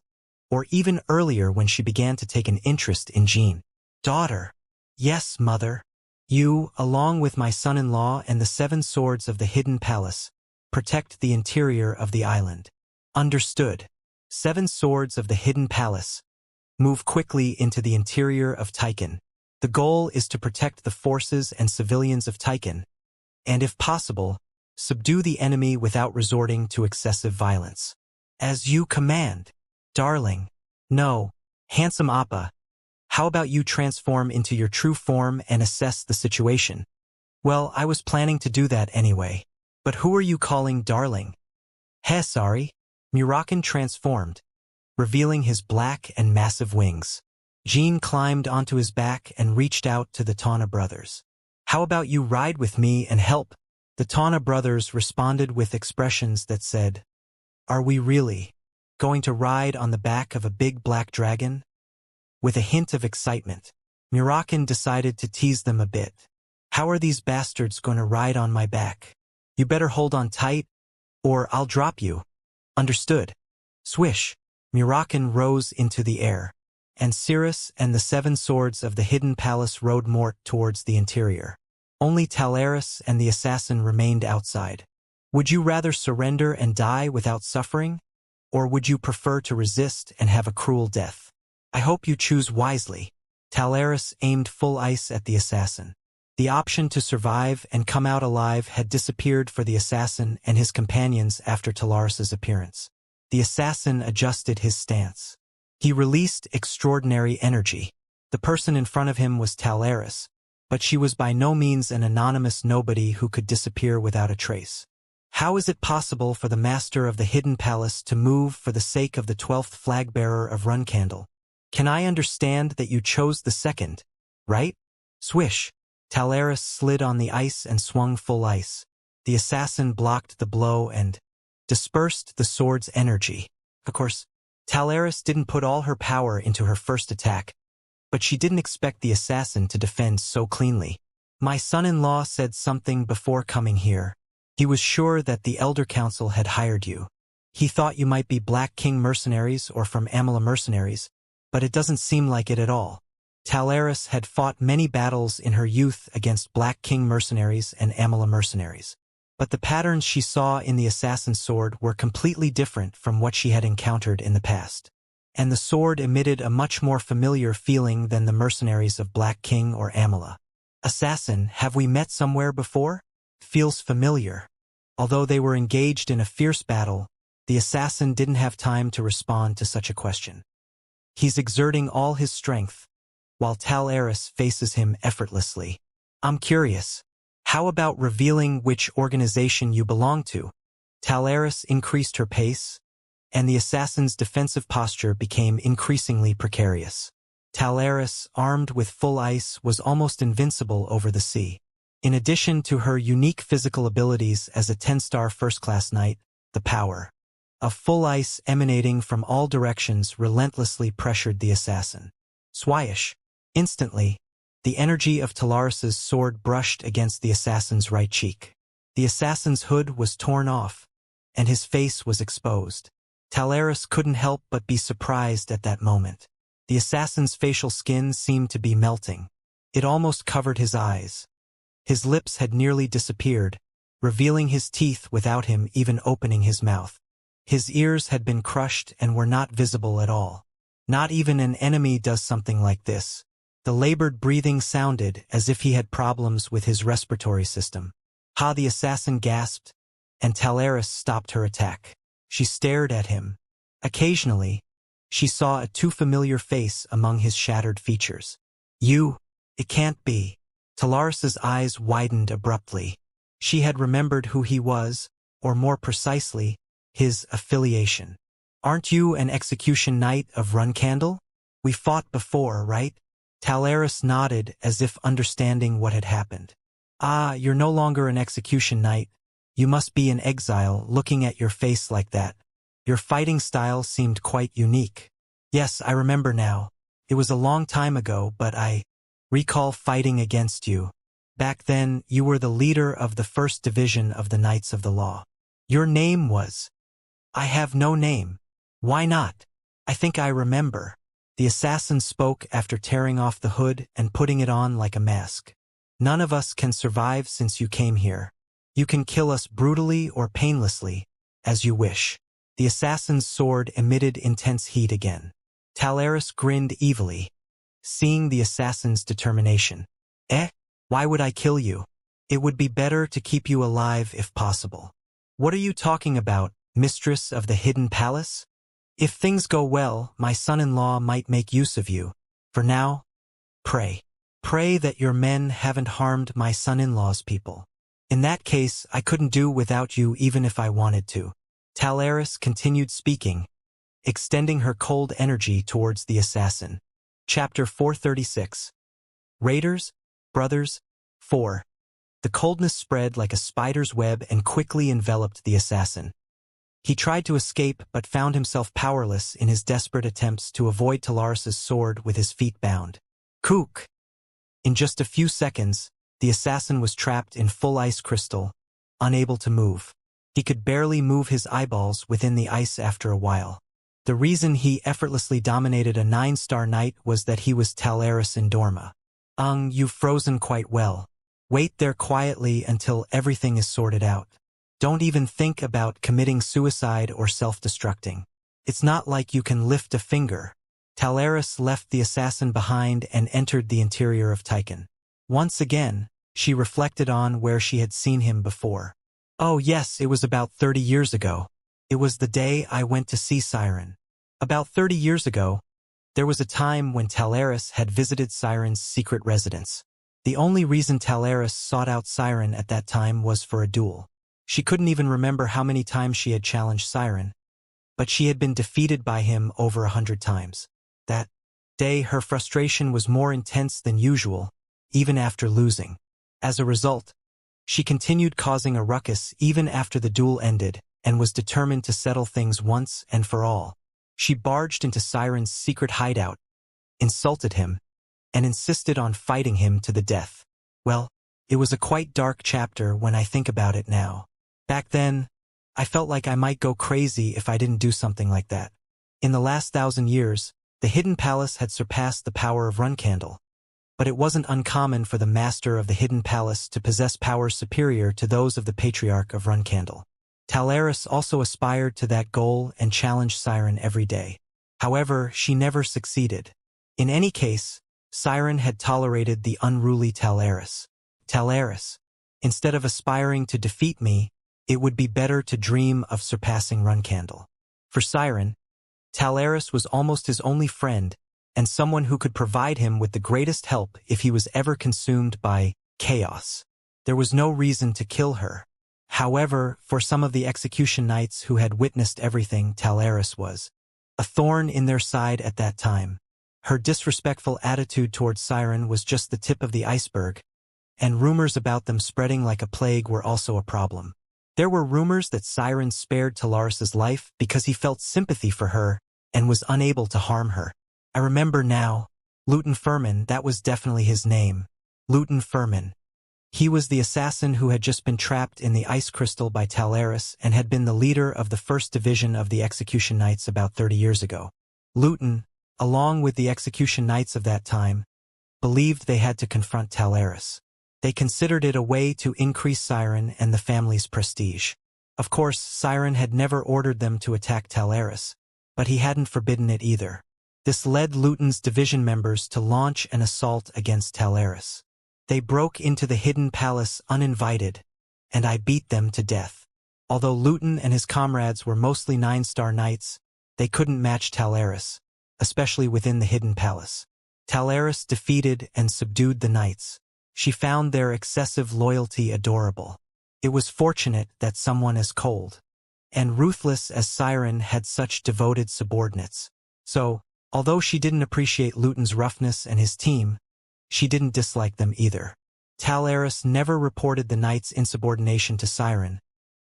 or even earlier when she began to take an interest in Jean. Daughter. Yes, mother. You, along with my son-in-law and the 7 swords of the Hidden Palace, protect the interior of the island. Understood. 7 swords of the Hidden Palace. Move quickly into the interior of Tychon. The goal is to protect the forces and civilians of Tychon, and if possible, subdue the enemy without resorting to excessive violence. As you command. Darling. No. Handsome Appa. How about you transform into your true form and assess the situation? Well, I was planning to do that anyway. But who are you calling darling? Heh, sorry. Murakan transformed, revealing his black and massive wings. Jean climbed onto his back and reached out to the Tana brothers. How about you ride with me and help? The Tana brothers responded with expressions that said, Are we really going to ride on the back of a big black dragon? With a hint of excitement, Murakan decided to tease them a bit. How are these bastards going to ride on my back? You better hold on tight, or I'll drop you. Understood. Swish. Murakan rose into the air, and Cirrus and the 7 swords of the Hidden Palace rode Mort towards the interior. Only Talaris and the assassin remained outside. Would you rather surrender and die without suffering, or would you prefer to resist and have a cruel death? I hope you choose wisely. Talaris aimed full ice at the assassin. The option to survive and come out alive had disappeared for the assassin and his companions after Talaris's appearance. The assassin adjusted his stance. He released extraordinary energy. The person in front of him was Talaris, but she was by no means an anonymous nobody who could disappear without a trace. How is it possible for the master of the Hidden Palace to move for the sake of the 12th flag-bearer of Runcandle? Can I understand that you chose the second, right? Swish. Talaris slid on the ice and swung full ice. The assassin blocked the blow and dispersed the sword's energy. Of course, Talaris didn't put all her power into her first attack, but she didn't expect the assassin to defend so cleanly. My son-in-law said something before coming here. He was sure that the Elder Council had hired you. He thought you might be Black King mercenaries or from Amala mercenaries, but it doesn't seem like it at all. Talaris had fought many battles in her youth against Black King mercenaries and Amala mercenaries, but the patterns she saw in the assassin's sword were completely different from what she had encountered in the past. And the sword emitted a much more familiar feeling than the mercenaries of Black King or Amala. Assassin, have we met somewhere before? Feels familiar. Although they were engaged in a fierce battle, the assassin didn't have time to respond to such a question. He's exerting all his strength, while Talaris faces him effortlessly. I'm curious. How about revealing which organization you belong to? Talaris increased her pace, and the assassin's defensive posture became increasingly precarious. Talaris, armed with full ice, was almost invincible over the sea. In addition to her unique physical abilities as a 10-star first-class knight, the power of full ice emanating from all directions relentlessly pressured the assassin. Swish. Instantly, the energy of Talaris's sword brushed against the assassin's right cheek. The assassin's hood was torn off, and his face was exposed. Talaris couldn't help but be surprised at that moment. The assassin's facial skin seemed to be melting. It almost covered his eyes. His lips had nearly disappeared, revealing his teeth without him even opening his mouth. His ears had been crushed and were not visible at all. Not even an enemy does something like this. The labored breathing sounded as if he had problems with his respiratory system. Ha! The assassin gasped, and Talaris stopped her attack. She stared at him. Occasionally, she saw a too familiar face among his shattered features. You! It can't be. Talaris's eyes widened abruptly. She had remembered who he was, or more precisely, his affiliation. Aren't you an execution knight of Runcandle? We fought before, right? Talaris nodded as if understanding what had happened. Ah, you're no longer an execution knight, You must be in exile looking at your face like that. Your fighting style seemed quite unique. Yes, I remember now. It was a long time ago, but I recall fighting against you. Back then, you were the leader of the first division of the Knights of the Law. Your name was... I have no name. Why not? I think I remember. The assassin spoke after tearing off the hood and putting it on like a mask. None of us can survive since you came here. You can kill us brutally or painlessly, as you wish. The assassin's sword emitted intense heat again. Talaris grinned evilly, seeing the assassin's determination. Why would I kill you? It would be better to keep you alive if possible. What are you talking about, mistress of the hidden palace? If things go well, my son-in-law might make use of you. For now, pray. Pray that your men haven't harmed my son-in-law's people. In that case, I couldn't do without you even if I wanted to. Talaris continued speaking, extending her cold energy towards the assassin. Chapter 436. Raiders, Brothers, 4. The coldness spread like a spider's web and quickly enveloped the assassin. He tried to escape but found himself powerless in his desperate attempts to avoid Talaris's sword with his feet bound. Kook! In just a few seconds, the assassin was trapped in full ice crystal, unable to move. He could barely move his eyeballs within the ice after a while. The reason he effortlessly dominated a 9-star knight was that he was Talaris in Dorma. You've frozen quite well. Wait there quietly until everything is sorted out. Don't even think about committing suicide or self-destructing. It's not like you can lift a finger. Talaris left the assassin behind and entered the interior of Tychon. Once again, she reflected on where she had seen him before. Oh yes, it was about 30 years ago. It was the day I went to see Siren. About 30 years ago, there was a time when Talaris had visited Siren's secret residence. The only reason Talaris sought out Siren at that time was for a duel. She couldn't even remember how many times she had challenged Siren, but she had been defeated by him over 100 times. That day, her frustration was more intense than usual, even after losing. As a result, she continued causing a ruckus even after the duel ended and was determined to settle things once and for all. She barged into Siren's secret hideout, insulted him, and insisted on fighting him to the death. Well, it was a quite dark chapter when I think about it now. Back then, I felt like I might go crazy if I didn't do something like that. In the last 1,000 years, the Hidden Palace had surpassed the power of Runcandle. But it wasn't uncommon for the master of the Hidden Palace to possess powers superior to those of the Patriarch of Runcandle. Talaris also aspired to that goal and challenged Siren every day. However, she never succeeded. In any case, Siren had tolerated the unruly Talaris. Talaris, instead of aspiring to defeat me, it would be better to dream of surpassing Runcandle. For Siren, Talaris was almost his only friend, and someone who could provide him with the greatest help if he was ever consumed by chaos. There was no reason to kill her. However, for some of the execution knights who had witnessed everything, Talaris was a thorn in their side at that time. Her disrespectful attitude towards Siren was just the tip of the iceberg, and rumors about them spreading like a plague were also a problem. There were rumors that Siren spared Talaris's life because he felt sympathy for her and was unable to harm her. I remember now. Luton Furman, that was definitely his name. Luton Furman. He was the assassin who had just been trapped in the ice crystal by Talaris and had been the leader of the first division of the Execution Knights about 30 years ago. Luton, along with the Execution Knights of that time, believed they had to confront Talaris. They considered it a way to increase Siren and the family's prestige. Of course, Siren had never ordered them to attack Talaris, but he hadn't forbidden it either. This led Luton's division members to launch an assault against Talaris. They broke into the Hidden Palace uninvited, and I beat them to death. Although Luton and his comrades were mostly 9-star knights, they couldn't match Talaris, especially within the Hidden Palace. Talaris defeated and subdued the knights. She found their excessive loyalty adorable. It was fortunate that someone as cold and ruthless as Siren had such devoted subordinates. So, although she didn't appreciate Luton's roughness and his team, she didn't dislike them either. Talaris never reported the knight's insubordination to Siren,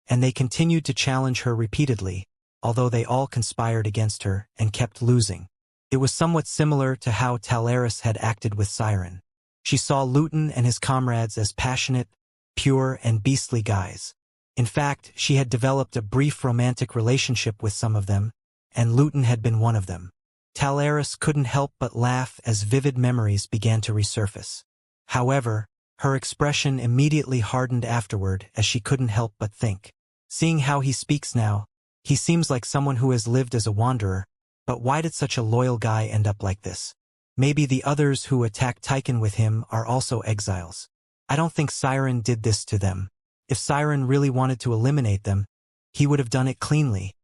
and they continued to challenge her repeatedly, although they all conspired against her and kept losing. It was somewhat similar to how Talaris had acted with Siren. She saw Luton and his comrades as passionate, pure, and beastly guys. In fact, she had developed a brief romantic relationship with some of them, and Luton had been one of them. Talaris couldn't help but laugh as vivid memories began to resurface. However, her expression immediately hardened afterward as she couldn't help but think. Seeing how he speaks now, he seems like someone who has lived as a wanderer, but why did such a loyal guy end up like this? Maybe the others who attacked Tychon with him are also exiles. I don't think Siren did this to them. If Siren really wanted to eliminate them, he would have done it cleanly.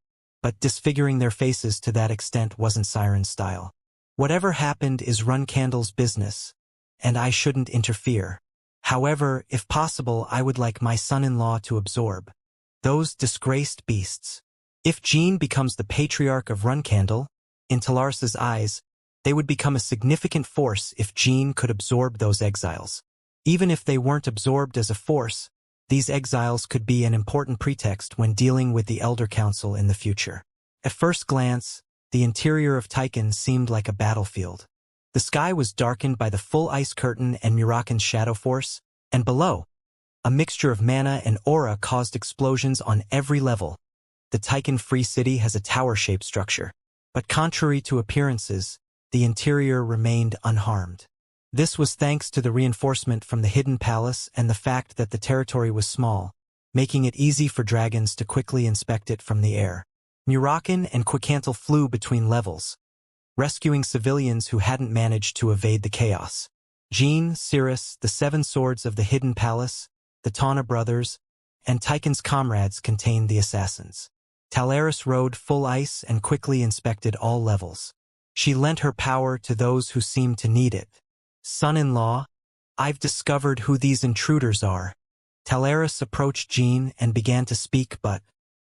But disfiguring their faces to that extent wasn't Siren's style. Whatever happened is Runcandle's business, and I shouldn't interfere. However, if possible, I would like my son-in-law to absorb those disgraced beasts. If Jean becomes the patriarch of Runcandle, in Talaris's eyes, they would become a significant force if Jean could absorb those exiles. Even if they weren't absorbed as a force, these exiles could be an important pretext when dealing with the Elder Council in the future. At first glance, the interior of Tychon seemed like a battlefield. The sky was darkened by the full ice curtain and Murakan's shadow force, and below, a mixture of mana and aura caused explosions on every level. The Tychon Free City has a tower-shaped structure, but contrary to appearances, the interior remained unharmed. This was thanks to the reinforcement from the hidden palace and the fact that the territory was small, making it easy for dragons to quickly inspect it from the air. Murakan and Quicantle flew between levels, rescuing civilians who hadn't managed to evade the chaos. Jean, Cirrus, the 7 swords of the hidden palace, the Tawna brothers, and Tychon's comrades contained the assassins. Talaris rode full ice and quickly inspected all levels. She lent her power to those who seemed to need it. Son-in-law, I've discovered who these intruders are. Talaris approached Jean and began to speak but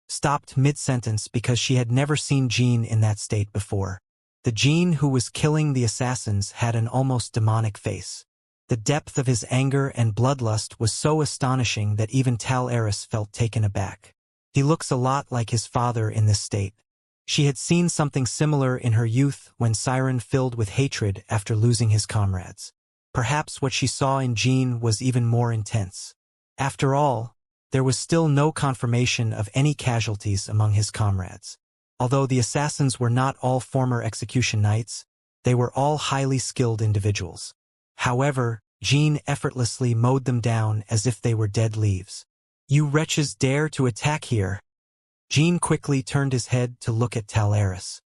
stopped mid-sentence because she had never seen Jean in that state before. The Jean who was killing the assassins had an almost demonic face. The depth of his anger and bloodlust was so astonishing that even Talaris felt taken aback. He looks a lot like his father in this state. She had seen something similar in her youth when Siren filled with hatred after losing his comrades. Perhaps what she saw in Jean was even more intense. After all, there was still no confirmation of any casualties among his comrades. Although the assassins were not all former execution knights, they were all highly skilled individuals. However, Jean effortlessly mowed them down as if they were dead leaves. You wretches dare to attack here! Jean quickly turned his head to look at Talaris.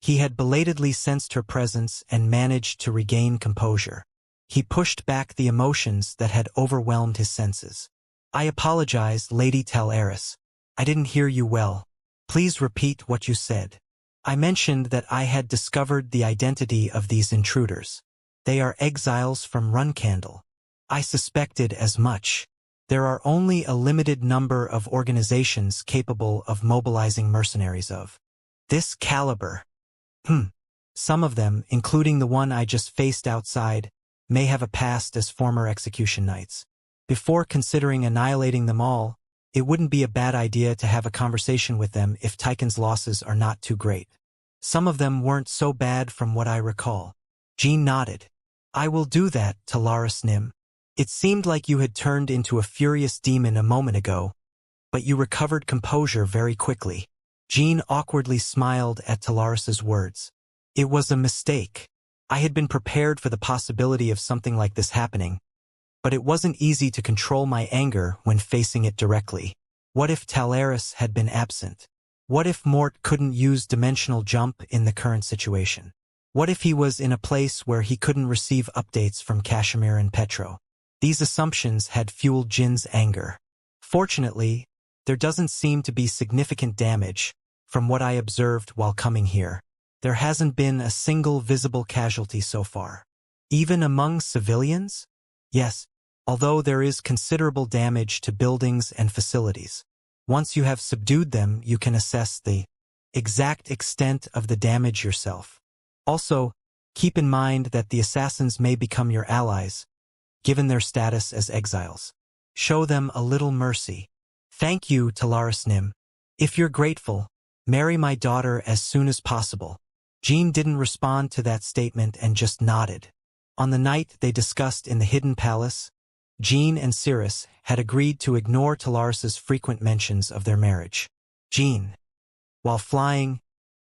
He had belatedly sensed her presence and managed to regain composure. He pushed back the emotions that had overwhelmed his senses. I apologize, Lady Talaris. I didn't hear you well. Please repeat what you said. I mentioned that I had discovered the identity of these intruders. They are exiles from Runcandle. I suspected as much. There are only a limited number of organizations capable of mobilizing mercenaries of this caliber. Some of them, including the one I just faced outside, may have a past as former execution knights. Before considering annihilating them all, it wouldn't be a bad idea to have a conversation with them if Tychon's losses are not too great. Some of them weren't so bad from what I recall. Jean nodded. I will do that, Talaris Nim. It seemed like you had turned into a furious demon a moment ago, but you recovered composure very quickly. Jean awkwardly smiled at Talaris's words. It was a mistake. I had been prepared for the possibility of something like this happening, but it wasn't easy to control my anger when facing it directly. What if Talaris had been absent? What if Mort couldn't use dimensional jump in the current situation? What if he was in a place where he couldn't receive updates from Kashmir and Petro? These assumptions had fueled Jin's anger. Fortunately, there doesn't seem to be significant damage, from what I observed while coming here. There hasn't been a single visible casualty so far. Even among civilians? Yes, although there is considerable damage to buildings and facilities. Once you have subdued them, you can assess the exact extent of the damage yourself. Also, keep in mind that the assassins may become your allies, given their status as exiles. Show them a little mercy. Thank you, Talaris Nim. If you're grateful, marry my daughter as soon as possible. Jean didn't respond to that statement and just nodded. On the night they discussed in the Hidden Palace, Jean and Cirrus had agreed to ignore Talaris's frequent mentions of their marriage. Jean. While flying,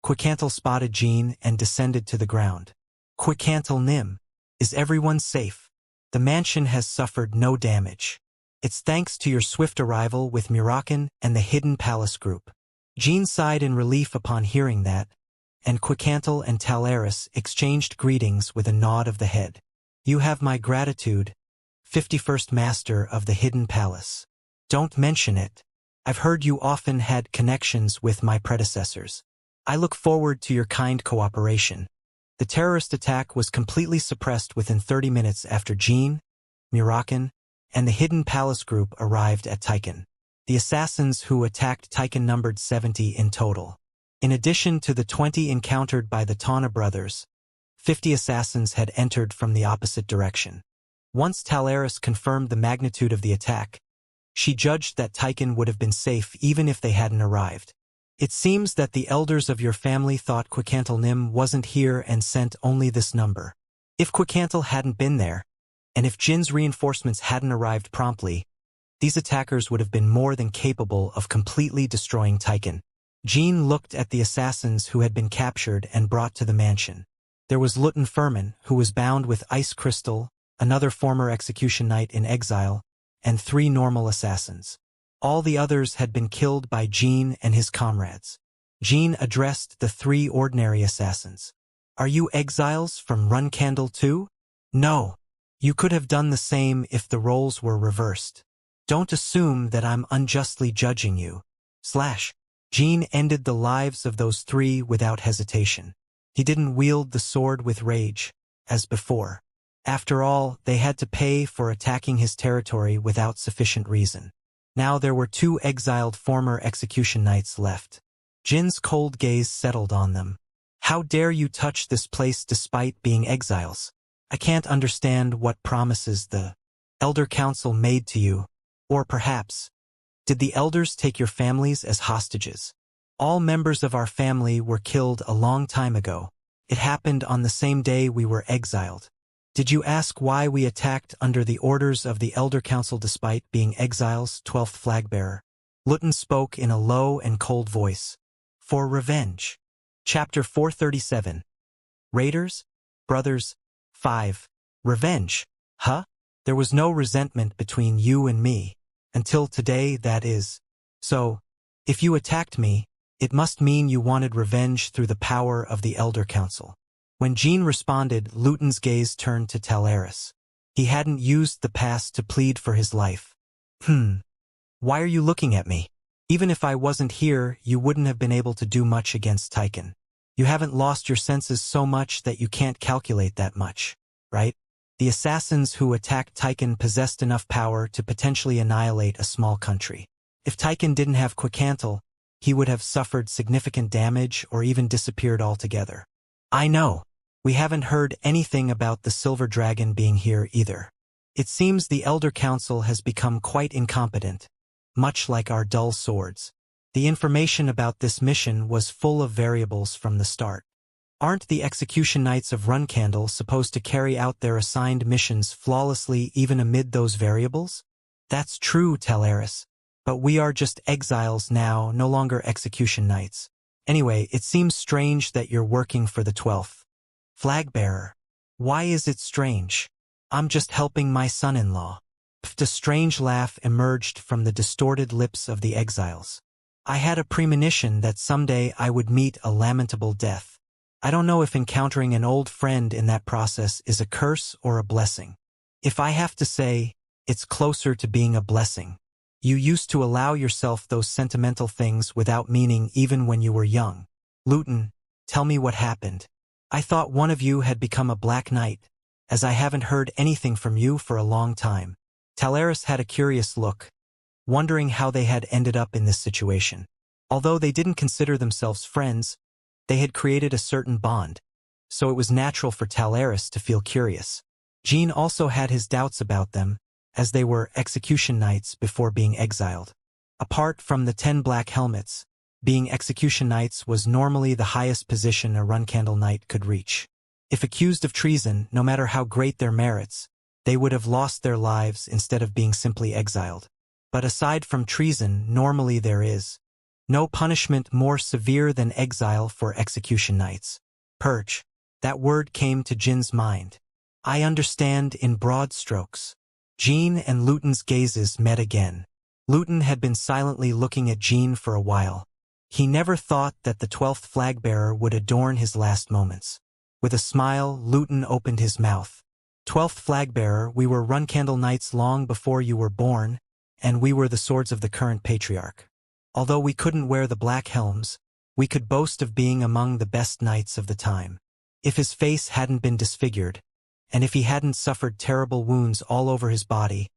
Quicantle spotted Jean and descended to the ground. Quicantle Nim. Is everyone safe? The mansion has suffered no damage. It's thanks to your swift arrival with Murakan and the Hidden Palace group. Jean sighed in relief upon hearing that, and Quicantle and Talaris exchanged greetings with a nod of the head. You have my gratitude, 51st Master of the Hidden Palace. Don't mention it. I've heard you often had connections with my predecessors. I look forward to your kind cooperation. The terrorist attack was completely suppressed within 30 minutes after Jean, Murakan, and the Hidden Palace group arrived at Tychon. The assassins who attacked Tychon numbered 70 in total. In addition to the 20 encountered by the Tawna brothers, 50 assassins had entered from the opposite direction. Once Talaris confirmed the magnitude of the attack, she judged that Tychon would have been safe even if they hadn't arrived. It seems that the elders of your family thought Quicantle Nim wasn't here and sent only this number. If Quicantle hadn't been there, and if Jin's reinforcements hadn't arrived promptly, these attackers would have been more than capable of completely destroying Tychon. Jean looked at the assassins who had been captured and brought to the mansion. There was Luton Furman, who was bound with Ice Crystal, another former execution knight in exile, and 3 normal assassins. All the others had been killed by Jean and his comrades. Jean addressed the 3 ordinary assassins. Are you exiles from Runcandle too? No. You could have done the same if the roles were reversed. Don't assume that I'm unjustly judging you. Jean ended the lives of those 3 without hesitation. He didn't wield the sword with rage, as before. After all, they had to pay for attacking his territory without sufficient reason. Now there were 2 exiled former execution knights left. Jin's cold gaze settled on them. How dare you touch this place despite being exiles? I can't understand what promises the Elder Council made to you. Or perhaps, did the elders take your families as hostages? All members of our family were killed a long time ago. It happened on the same day we were exiled. Did you ask why we attacked under the orders of the Elder Council despite being exiles, 12th Flagbearer? Luton spoke in a low and cold voice. For revenge. Chapter 437. Raiders? Brothers? 5. Revenge. Huh? There was no resentment between you and me. Until today, that is. So, if you attacked me, it must mean you wanted revenge through the power of the Elder Council. When Jean responded, Luton's gaze turned to Talaris. He hadn't used the past to plead for his life. Why are you looking at me? Even if I wasn't here, you wouldn't have been able to do much against Tychon. You haven't lost your senses so much that you can't calculate that much, right? The assassins who attacked Tychon possessed enough power to potentially annihilate a small country. If Tychon didn't have Quicantle, he would have suffered significant damage or even disappeared altogether. I know. We haven't heard anything about the Silver Dragon being here either. It seems the Elder Council has become quite incompetent, much like our dull swords. The information about this mission was full of variables from the start. Aren't the Execution Knights of Runcandle supposed to carry out their assigned missions flawlessly even amid those variables? That's true, Talaris. But we are just exiles now, no longer Execution Knights. Anyway, it seems strange that you're working for the 12th Flagbearer. Why is it strange? I'm just helping my son-in-law. A strange laugh emerged from the distorted lips of the exiles. I had a premonition that someday I would meet a lamentable death. I don't know if encountering an old friend in that process is a curse or a blessing. If I have to say, it's closer to being a blessing. You used to allow yourself those sentimental things without meaning even when you were young. Luton, tell me what happened. I thought one of you had become a Black Knight, as I haven't heard anything from you for a long time. Talaris had a curious look, wondering how they had ended up in this situation. Although they didn't consider themselves friends, they had created a certain bond, so it was natural for Talaris to feel curious. Jean also had his doubts about them, as they were execution knights before being exiled. Apart from the 10 black helmets, being execution knights was normally the highest position a Runcandle knight could reach. If accused of treason, no matter how great their merits, they would have lost their lives instead of being simply exiled. But aside from treason, normally there is no punishment more severe than exile for execution knights. Purge. That word came to Jin's mind. I understand in broad strokes. Jin and Luton's gazes met again. Luton had been silently looking at Jin for a while. He never thought that the 12th flag-bearer would adorn his last moments. With a smile, Luton opened his mouth. 12th flag-bearer, we were Runcandle knights long before you were born, and we were the swords of the current patriarch. Although we couldn't wear the black helms, we could boast of being among the best knights of the time. If his face hadn't been disfigured, and if he hadn't suffered terrible wounds all over his body,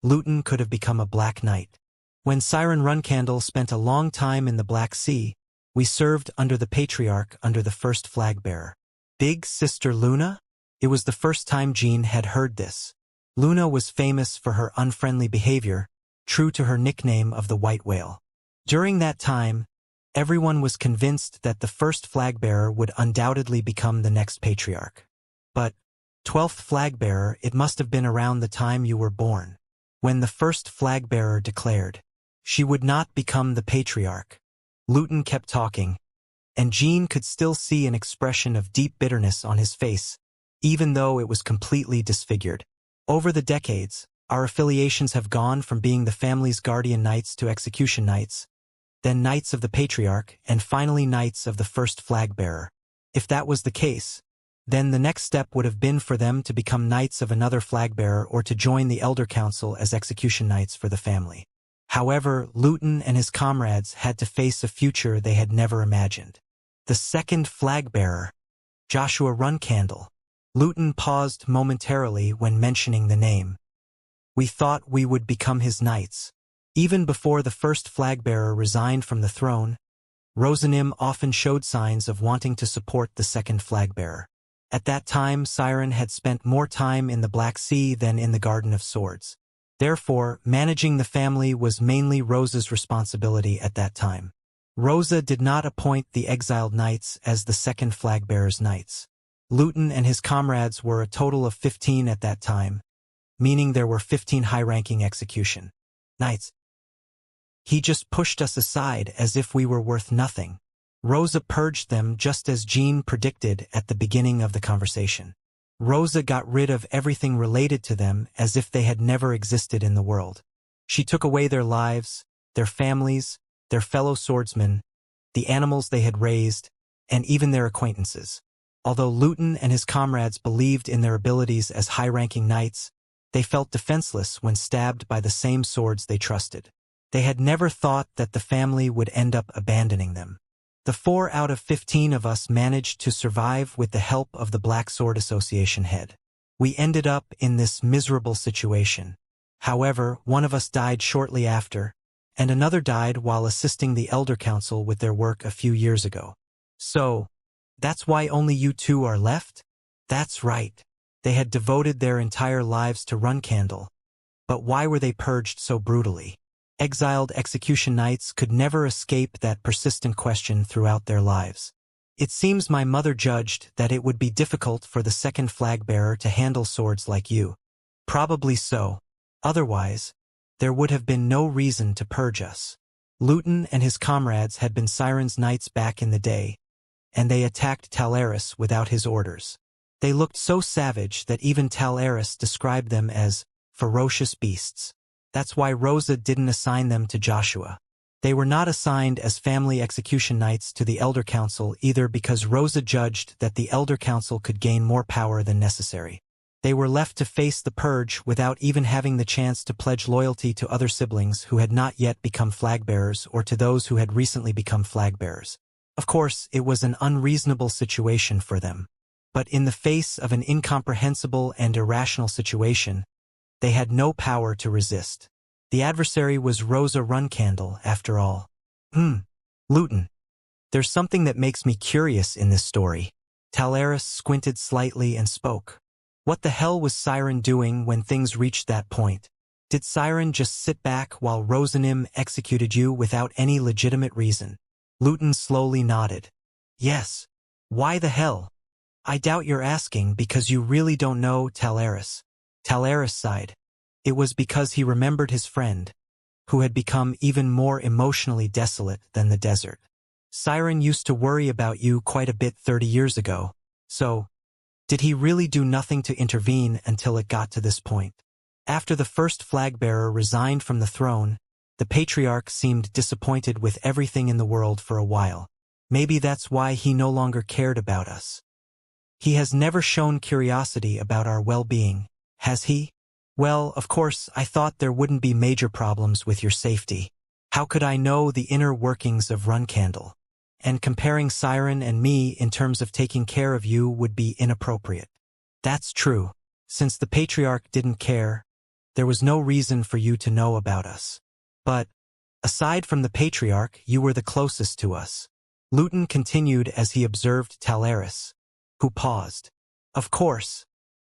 Luton could have become a black knight. When Siren Runcandle spent a long time in the Black Sea, we served under the patriarch under the first flag-bearer. Big Sister Luna? It was the first time Jean had heard this. Luna was famous for her unfriendly behavior, true to her nickname of the White Whale. During that time, everyone was convinced that the first flag-bearer would undoubtedly become the next patriarch. But, 12th flag-bearer, it must have been around the time you were born, when the first flag-bearer declared she would not become the patriarch. Luton kept talking, and Jean could still see an expression of deep bitterness on his face, even though it was completely disfigured. Over the decades, our affiliations have gone from being the family's guardian knights to execution knights, then knights of the patriarch, and finally knights of the first flag-bearer. If that was the case, then the next step would have been for them to become knights of another flag-bearer or to join the Elder Council as execution knights for the family. However, Luton and his comrades had to face a future they had never imagined. The second flag-bearer, Joshua Runcandle. Luton paused momentarily when mentioning the name. We thought we would become his knights. Even before the first flag-bearer resigned from the throne, Rosanim often showed signs of wanting to support the second flag-bearer. At that time, Siren had spent more time in the Black Sea than in the Garden of Swords. Therefore, managing the family was mainly Rosa's responsibility at that time. Rosa did not appoint the exiled knights as the second flag-bearer's knights. Luton and his comrades were a total of 15 at that time, meaning there were 15 high-ranking execution knights. He just pushed us aside as if we were worth nothing. Rosa purged them just as Jean predicted at the beginning of the conversation. Rosa got rid of everything related to them as if they had never existed in the world. She took away their lives, their families, their fellow swordsmen, the animals they had raised, and even their acquaintances. Although Luton and his comrades believed in their abilities as high-ranking knights, they felt defenseless when stabbed by the same swords they trusted. They had never thought that the family would end up abandoning them. The 4 out of 15 of us managed to survive with the help of the Black Sword Association head. We ended up in this miserable situation. However, one of us died shortly after, and another died while assisting the Elder Council with their work a few years ago. So, that's why only you two are left? That's right. They had devoted their entire lives to Runcandle. But why were they purged so brutally? Exiled execution knights could never escape that persistent question throughout their lives. It seems my mother judged that it would be difficult for the second flag-bearer to handle swords like you. Probably so. Otherwise, there would have been no reason to purge us. Luton and his comrades had been Siren's knights back in the day, and they attacked Talaris without his orders. They looked so savage that even Talaris described them as ferocious beasts. That's why Rosa didn't assign them to Joshua. They were not assigned as family execution knights to the Elder Council either because Rosa judged that the Elder Council could gain more power than necessary. They were left to face the purge without even having the chance to pledge loyalty to other siblings who had not yet become flag-bearers or to those who had recently become flag-bearers. Of course, it was an unreasonable situation for them. But in the face of an incomprehensible and irrational situation, they had no power to resist. The adversary was Rosa Runcandle, after all. Luton. There's something that makes me curious in this story. Talaris squinted slightly and spoke. What the hell was Siren doing when things reached that point? Did Siren just sit back while Rosanim executed you without any legitimate reason? Luton slowly nodded. Yes. Why the hell? I doubt you're asking because you really don't know Talaris. Talaris sighed. It was because he remembered his friend, who had become even more emotionally desolate than the desert. Siren used to worry about you quite a bit 30 years ago, so did he really do nothing to intervene until it got to this point? After the first flag-bearer resigned from the throne, the Patriarch seemed disappointed with everything in the world for a while. Maybe that's why he no longer cared about us. He has never shown curiosity about our well-being, has he? Well, of course, I thought there wouldn't be major problems with your safety. How could I know the inner workings of Runcandle? And comparing Siren and me in terms of taking care of you would be inappropriate. That's true. Since the Patriarch didn't care, there was no reason for you to know about us. But, aside from the Patriarch, you were the closest to us. Luton continued as he observed Talaris, who paused. Of course.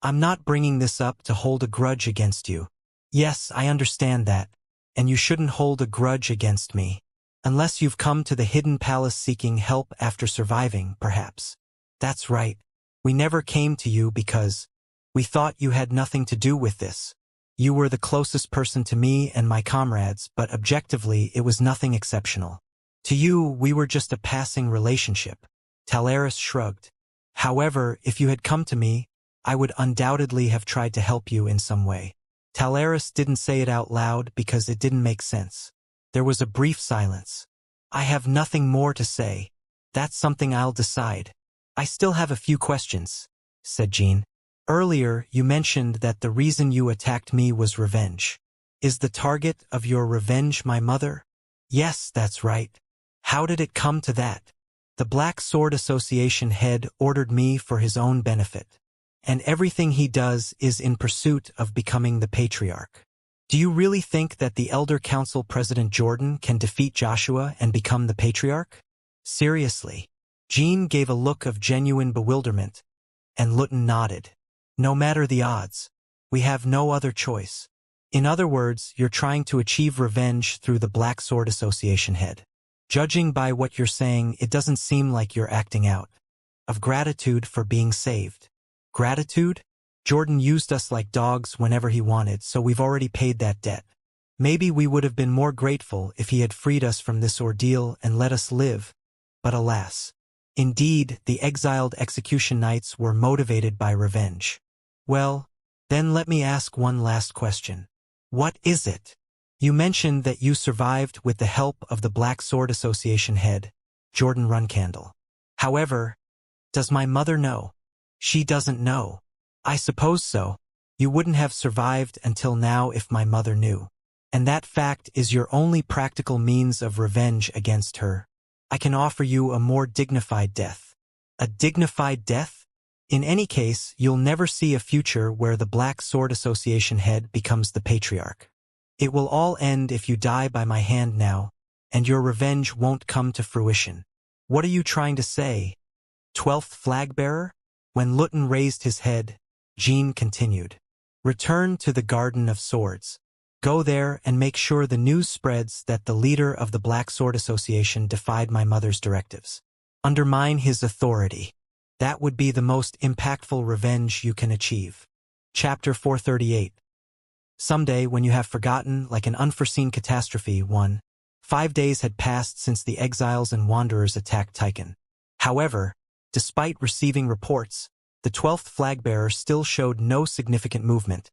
I'm not bringing this up to hold a grudge against you. Yes, I understand that, and you shouldn't hold a grudge against me. Unless you've come to the Hidden Palace seeking help after surviving, perhaps. That's right. We never came to you because we thought you had nothing to do with this. You were the closest person to me and my comrades, but objectively it was nothing exceptional. To you, we were just a passing relationship. Talaris shrugged. However, if you had come to me, I would undoubtedly have tried to help you in some way. Talaris didn't say it out loud because it didn't make sense. There was a brief silence. I have nothing more to say. That's something I'll decide. I still have a few questions, said Jean. Earlier, you mentioned that the reason you attacked me was revenge. Is the target of your revenge my mother? Yes, that's right. How did it come to that? The Black Sword Association head ordered me for his own benefit. And everything he does is in pursuit of becoming the Patriarch. Do you really think that the Elder Council President Jordan can defeat Joshua and become the Patriarch? Seriously. Jean gave a look of genuine bewilderment, and Luton nodded. No matter the odds, we have no other choice. In other words, you're trying to achieve revenge through the Black Sword Association head. Judging by what you're saying, it doesn't seem like you're acting out of gratitude for being saved. Gratitude? Jordan used us like dogs whenever he wanted, so we've already paid that debt. Maybe we would have been more grateful if he had freed us from this ordeal and let us live, but alas. Indeed, the exiled execution knights were motivated by revenge. Well, then let me ask one last question. What is it? You mentioned that you survived with the help of the Black Sword Association head, Jordan Runcandle. However, does my mother know? She doesn't know. I suppose so. You wouldn't have survived until now if my mother knew. And that fact is your only practical means of revenge against her. I can offer you a more dignified death. A dignified death? In any case, you'll never see a future where the Black Sword Association head becomes the Patriarch. It will all end if you die by my hand now, and your revenge won't come to fruition. What are you trying to say? 12th flag-bearer? When Luton raised his head, Jean continued. Return to the Garden of Swords. Go there and make sure the news spreads that the leader of the Black Sword Association defied my mother's directives. Undermine his authority. That would be the most impactful revenge you can achieve. Chapter 438. Someday, when you have forgotten, like an unforeseen catastrophe, 5 days had passed since the exiles and wanderers attacked Tychon. However, despite receiving reports, the 12th flag-bearer still showed no significant movement,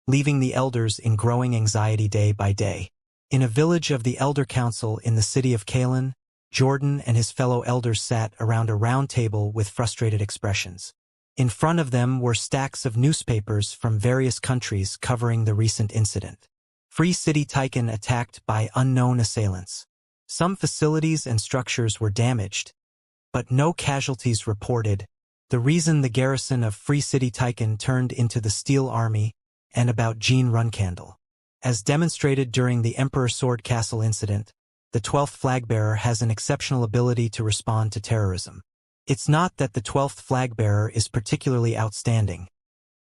leaving the elders in growing anxiety day by day. In a village of the Elder Council in the city of Kalen, Jordan and his fellow elders sat around a round table with frustrated expressions. In front of them were stacks of newspapers from various countries covering the recent incident. Free City Tychon attacked by unknown assailants. Some facilities and structures were damaged, but no casualties reported. The reason the garrison of Free City Tychon turned into the Steel Army, and about Jean Runcandle. As demonstrated during the Emperor Sword Castle incident, the 12th flag-bearer has an exceptional ability to respond to terrorism. It's not that the 12th flag-bearer is particularly outstanding.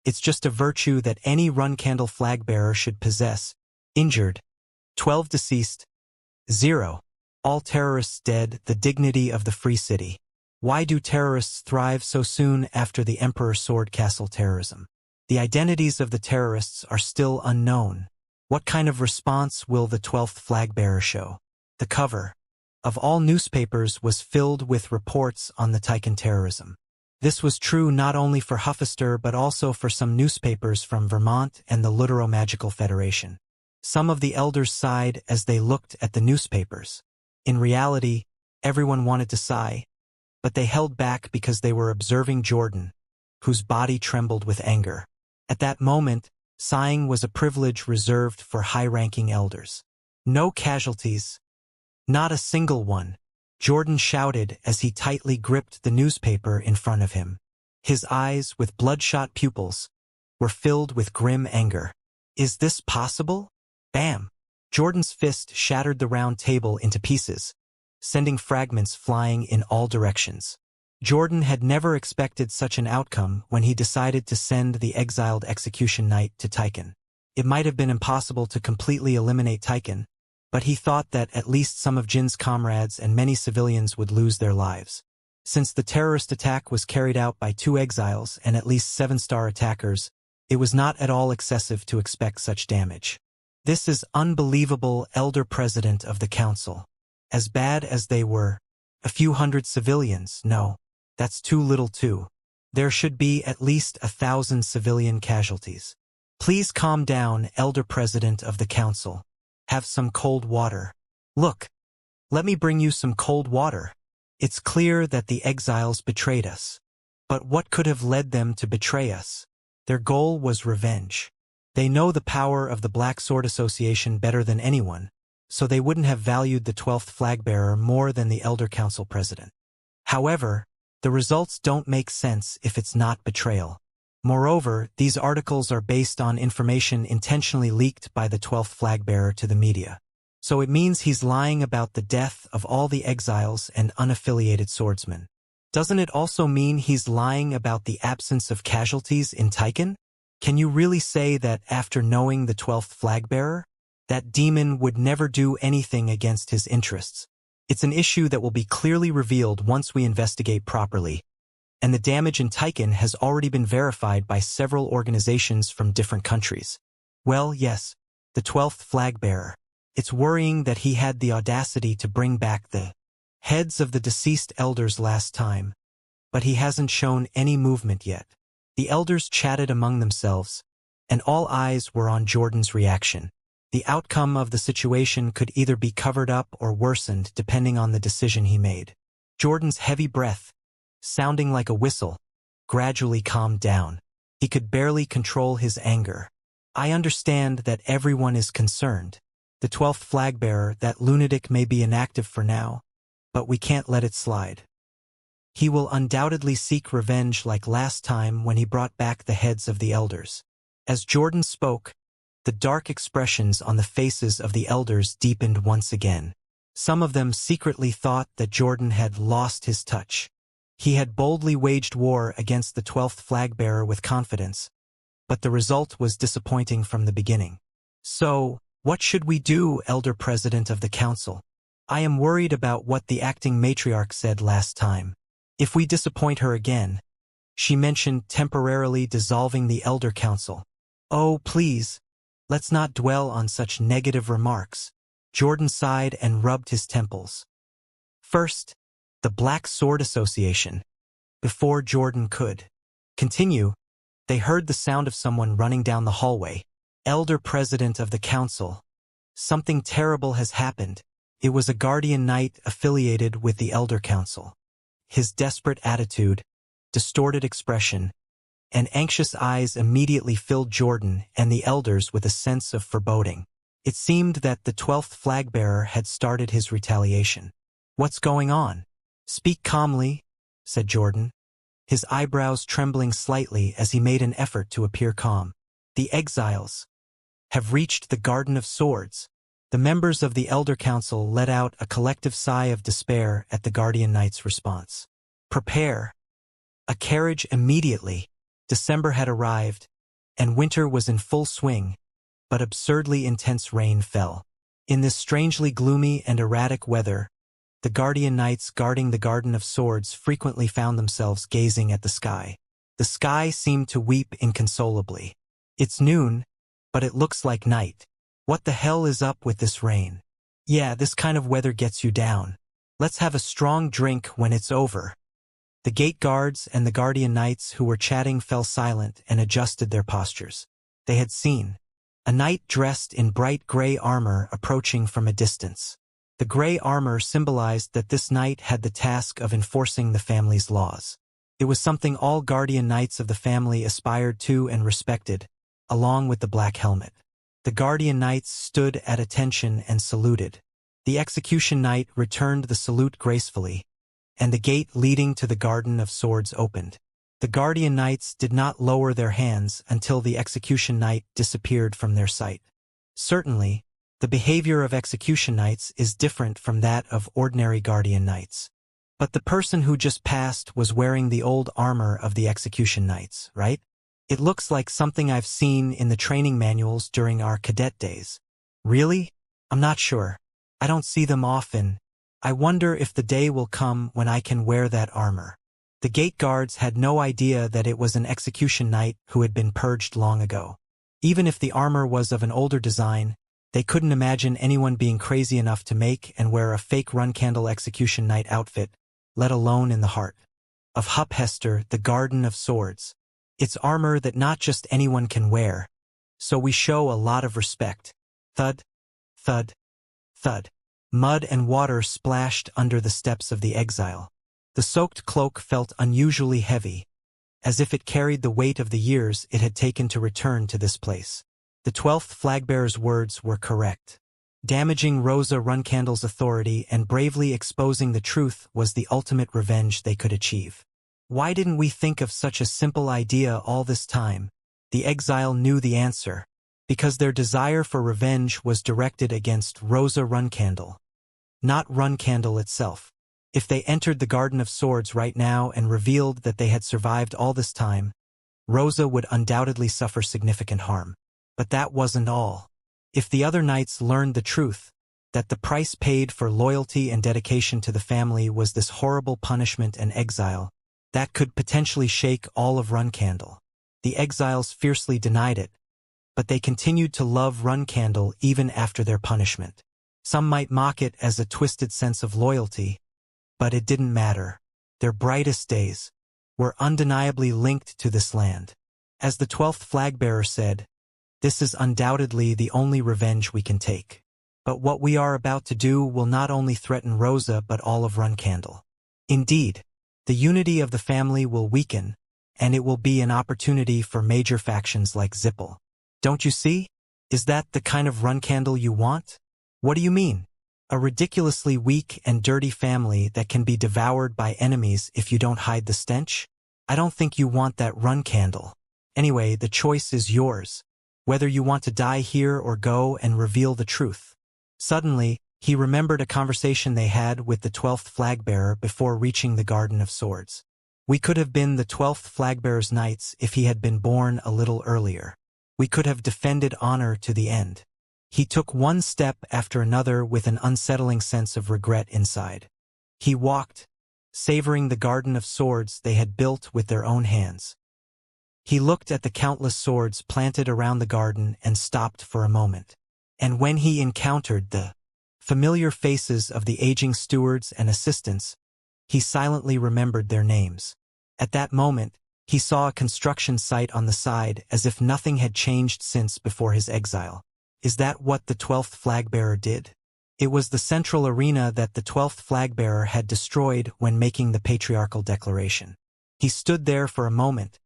It's just a virtue that any run-candle flag-bearer should possess. Injured. 12 deceased. 0. All terrorists dead, the dignity of the free city. Why do terrorists thrive so soon after the Emperor Sword Castle terrorism? The identities of the terrorists are still unknown. What kind of response will the 12th flag-bearer show? The cover of all newspapers was filled with reports on the Tican terrorism. This was true not only for Huffaster but also for some newspapers from Vermont and the Luthero-Magical Federation. Some of the elders sighed as they looked at the newspapers. In reality, everyone wanted to sigh, but they held back because they were observing Jordan, whose body trembled with anger. At that moment, sighing was a privilege reserved for high-ranking elders. No casualties. Not a single one, Jordan shouted as he tightly gripped the newspaper in front of him. His eyes, with bloodshot pupils, were filled with grim anger. Is this possible? Bam! Jordan's fist shattered the round table into pieces, sending fragments flying in all directions. Jordan had never expected such an outcome when he decided to send the exiled execution knight to Tican. It might have been impossible to completely eliminate Tican, but he thought that at least some of Jin's comrades and many civilians would lose their lives. Since the terrorist attack was carried out by 2 exiles and at least 7-star attackers, it was not at all excessive to expect such damage. This is unbelievable, Elder President of the Council. As bad as they were, a few hundred civilians, no, that's too little too. There should be at least 1,000 civilian casualties. Please calm down, Elder President of the Council. Have some cold water. Look, let me bring you some cold water. It's clear that the exiles betrayed us. But what could have led them to betray us? Their goal was revenge. They know the power of the Black Sword Association better than anyone, so they wouldn't have valued the 12th flag-bearer more than the Elder Council President. However, the results don't make sense if it's not betrayal. Moreover, these articles are based on information intentionally leaked by the 12th flag-bearer to the media. So it means he's lying about the death of all the exiles and unaffiliated swordsmen. Doesn't it also mean he's lying about the absence of casualties in Tican? Can you really say that after knowing the 12th flag-bearer, that demon would never do anything against his interests? It's an issue that will be clearly revealed once we investigate properly. And the damage in Tican has already been verified by several organizations from different countries. Well, yes, the 12th flag-bearer. It's worrying that he had the audacity to bring back the heads of the deceased elders last time, but he hasn't shown any movement yet. The elders chatted among themselves, and all eyes were on Jordan's reaction. The outcome of the situation could either be covered up or worsened depending on the decision he made. Jordan's heavy breath, sounding like a whistle, gradually calmed down. He could barely control his anger. I understand that everyone is concerned. The 12th flag-bearer, that lunatic, may be inactive for now, but we can't let it slide. He will undoubtedly seek revenge like last time when he brought back the heads of the elders. As Jordan spoke, the dark expressions on the faces of the elders deepened once again. Some of them secretly thought that Jordan had lost his touch. He had boldly waged war against the 12th flag-bearer with confidence, but the result was disappointing from the beginning. So, what should we do, Elder President of the Council? I am worried about what the acting matriarch said last time. If we disappoint her again, she mentioned temporarily dissolving the Elder Council. Oh, please, let's not dwell on such negative remarks. Jordan sighed and rubbed his temples. First, the Black Sword Association. Before Jordan could continue, they heard the sound of someone running down the hallway. Elder President of the Council. Something terrible has happened. It was a guardian knight affiliated with the Elder Council. His desperate attitude, distorted expression, and anxious eyes immediately filled Jordan and the elders with a sense of foreboding. It seemed that the 12th flag-bearer had started his retaliation. What's going on? Speak calmly, said Jordan, his eyebrows trembling slightly as he made an effort to appear calm. The exiles have reached the Garden of Swords. The members of the Elder Council let out a collective sigh of despair at the Guardian Knight's response. Prepare a carriage immediately. December had arrived, and winter was in full swing, but absurdly intense rain fell. In this strangely gloomy and erratic weather, the guardian knights guarding the Garden of Swords frequently found themselves gazing at the sky. The sky seemed to weep inconsolably. It's noon, but it looks like night. What the hell is up with this rain? Yeah, this kind of weather gets you down. Let's have a strong drink when it's over. The gate guards and the guardian knights who were chatting fell silent and adjusted their postures. They had seen a knight dressed in bright gray armor approaching from a distance. The gray armor symbolized that this knight had the task of enforcing the family's laws. It was something all guardian knights of the family aspired to and respected, along with the black helmet. The guardian knights stood at attention and saluted. The execution knight returned the salute gracefully, and the gate leading to the Garden of Swords opened. The guardian knights did not lower their hands until the execution knight disappeared from their sight. Certainly, the behavior of execution knights is different from that of ordinary guardian knights. But the person who just passed was wearing the old armor of the execution knights, right? It looks like something I've seen in the training manuals during our cadet days. Really? I'm not sure. I don't see them often. I wonder if the day will come when I can wear that armor. The gate guards had no idea that it was an execution knight who had been purged long ago. Even if the armor was of an older design, they couldn't imagine anyone being crazy enough to make and wear a fake run-candle execution knight outfit, let alone in the heart of Hester, the Garden of Swords. It's armor that not just anyone can wear, so we show a lot of respect. Thud, thud, thud. Mud and water splashed under the steps of the exile. The soaked cloak felt unusually heavy, as if it carried the weight of the years it had taken to return to this place. The 12th flagbearer's words were correct. Damaging Rosa Runcandle's authority and bravely exposing the truth was the ultimate revenge they could achieve. Why didn't we think of such a simple idea all this time? The exile knew the answer. Because their desire for revenge was directed against Rosa Runcandle, not Runcandle itself. If they entered the Garden of Swords right now and revealed that they had survived all this time, Rosa would undoubtedly suffer significant harm. But that wasn't all. If the other knights learned the truth, that the price paid for loyalty and dedication to the family was this horrible punishment and exile, that could potentially shake all of Runcandle. The exiles fiercely denied it, but they continued to love Runcandle even after their punishment. Some might mock it as a twisted sense of loyalty, but it didn't matter. Their brightest days were undeniably linked to this land. As the 12th flagbearer said, "This is undoubtedly the only revenge we can take. But what we are about to do will not only threaten Rosa but all of Runcandle. Indeed, the unity of the family will weaken, and it will be an opportunity for major factions like Zippel. Don't you see? Is that the kind of Runcandle you want? What do you mean? A ridiculously weak and dirty family that can be devoured by enemies if you don't hide the stench? I don't think you want that Runcandle. Anyway, the choice is yours, whether you want to die here or go and reveal the truth." Suddenly, he remembered a conversation they had with the 12th flagbearer before reaching the Garden of Swords. We could have been the 12th flagbearer's knights if he had been born a little earlier. We could have defended honor to the end. He took one step after another with an unsettling sense of regret inside. He walked, savoring the Garden of Swords they had built with their own hands. He looked at the countless swords planted around the garden and stopped for a moment. And when he encountered the familiar faces of the aging stewards and assistants, he silently remembered their names. At that moment, he saw a construction site on the side as if nothing had changed since before his exile. Is that what the 12th flagbearer did? It was the central arena that the 12th flagbearer had destroyed when making the patriarchal declaration. He stood there for a moment,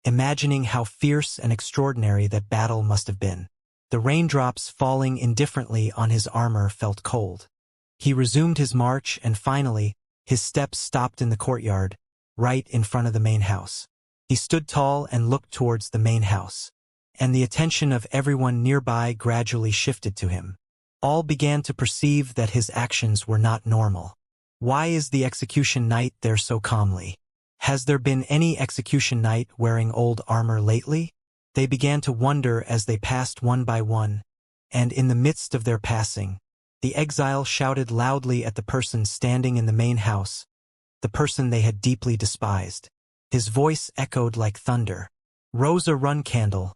imagining how fierce and extraordinary that battle must have been. The raindrops falling indifferently on his armor felt cold. He resumed his march and finally, his steps stopped in the courtyard, right in front of the main house. He stood tall and looked towards the main house, and the attention of everyone nearby gradually shifted to him. All began to perceive that his actions were not normal. Why is the execution knight there so calmly? Has there been any execution knight wearing old armor lately? They began to wonder as they passed one by one, and in the midst of their passing, the exile shouted loudly at the person standing in the main house, the person they had deeply despised. His voice echoed like thunder. Rosa Run Candle,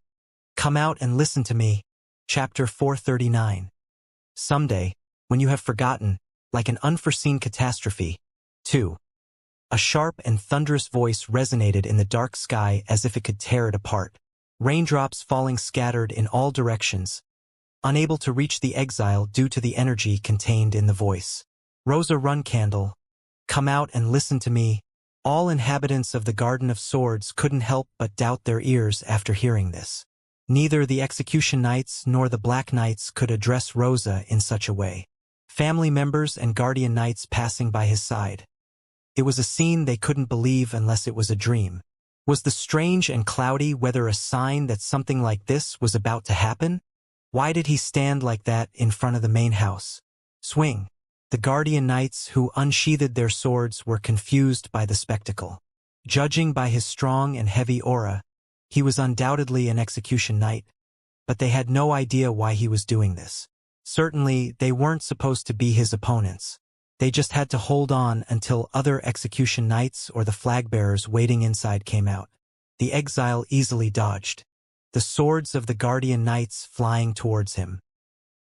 come out and listen to me. Chapter 439. Someday, when you have forgotten, like an unforeseen catastrophe. 2. A sharp and thunderous voice resonated in the dark sky as if it could tear it apart. Raindrops falling scattered in all directions, unable to reach the exile due to the energy contained in the voice. Rosa Run Candle, come out and listen to me. All inhabitants of the Garden of Swords couldn't help but doubt their ears after hearing this. Neither the Execution Knights nor the Black Knights could address Rosa in such a way. Family members and Guardian Knights passing by his side. It was a scene they couldn't believe unless it was a dream. Was the strange and cloudy weather a sign that something like this was about to happen? Why did he stand like that in front of the main house? Swing. The Guardian Knights who unsheathed their swords were confused by the spectacle. Judging by his strong and heavy aura, he was undoubtedly an Execution Knight, but they had no idea why he was doing this. Certainly, they weren't supposed to be his opponents. They just had to hold on until other Execution Knights or the flag-bearers waiting inside came out. The exile easily dodged, the swords of the Guardian Knights flying towards him.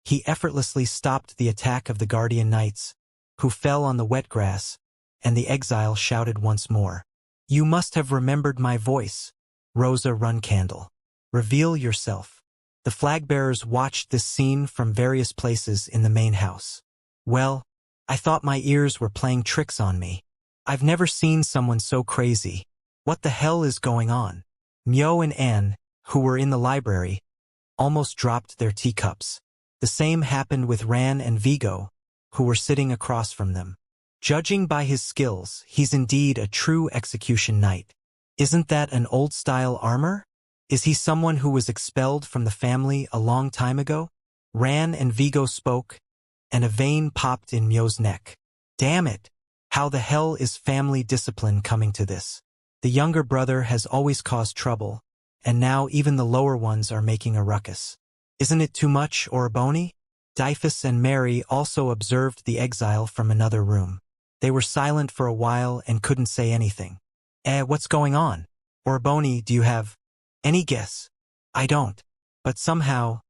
He effortlessly stopped the attack of the Guardian Knights, who fell on the wet grass, and the exile shouted once more. You must have remembered my voice, Rosa Run Candle. Reveal yourself. The flag-bearers watched this scene from various places in the main house. Well, I thought my ears were playing tricks on me. I've never seen someone so crazy. What the hell is going on? Myo and Anne, who were in the library, almost dropped their teacups. The same happened with Ran and Vigo, who were sitting across from them. Judging by his skills, he's indeed a true Execution Knight. Isn't that an old-style armor? Is he someone who was expelled from the family a long time ago? Ran and Vigo spoke, and a vein popped in Myo's neck. Damn it! How the hell is family discipline coming to this? The younger brother has always caused trouble, and now even the lower ones are making a ruckus. Isn't it too much, Orboni? Dyphus and Mary also observed the exile from another room. They were silent for a while and couldn't say anything. What's going on? Orboni, do you have any guess? I don't. But somehow,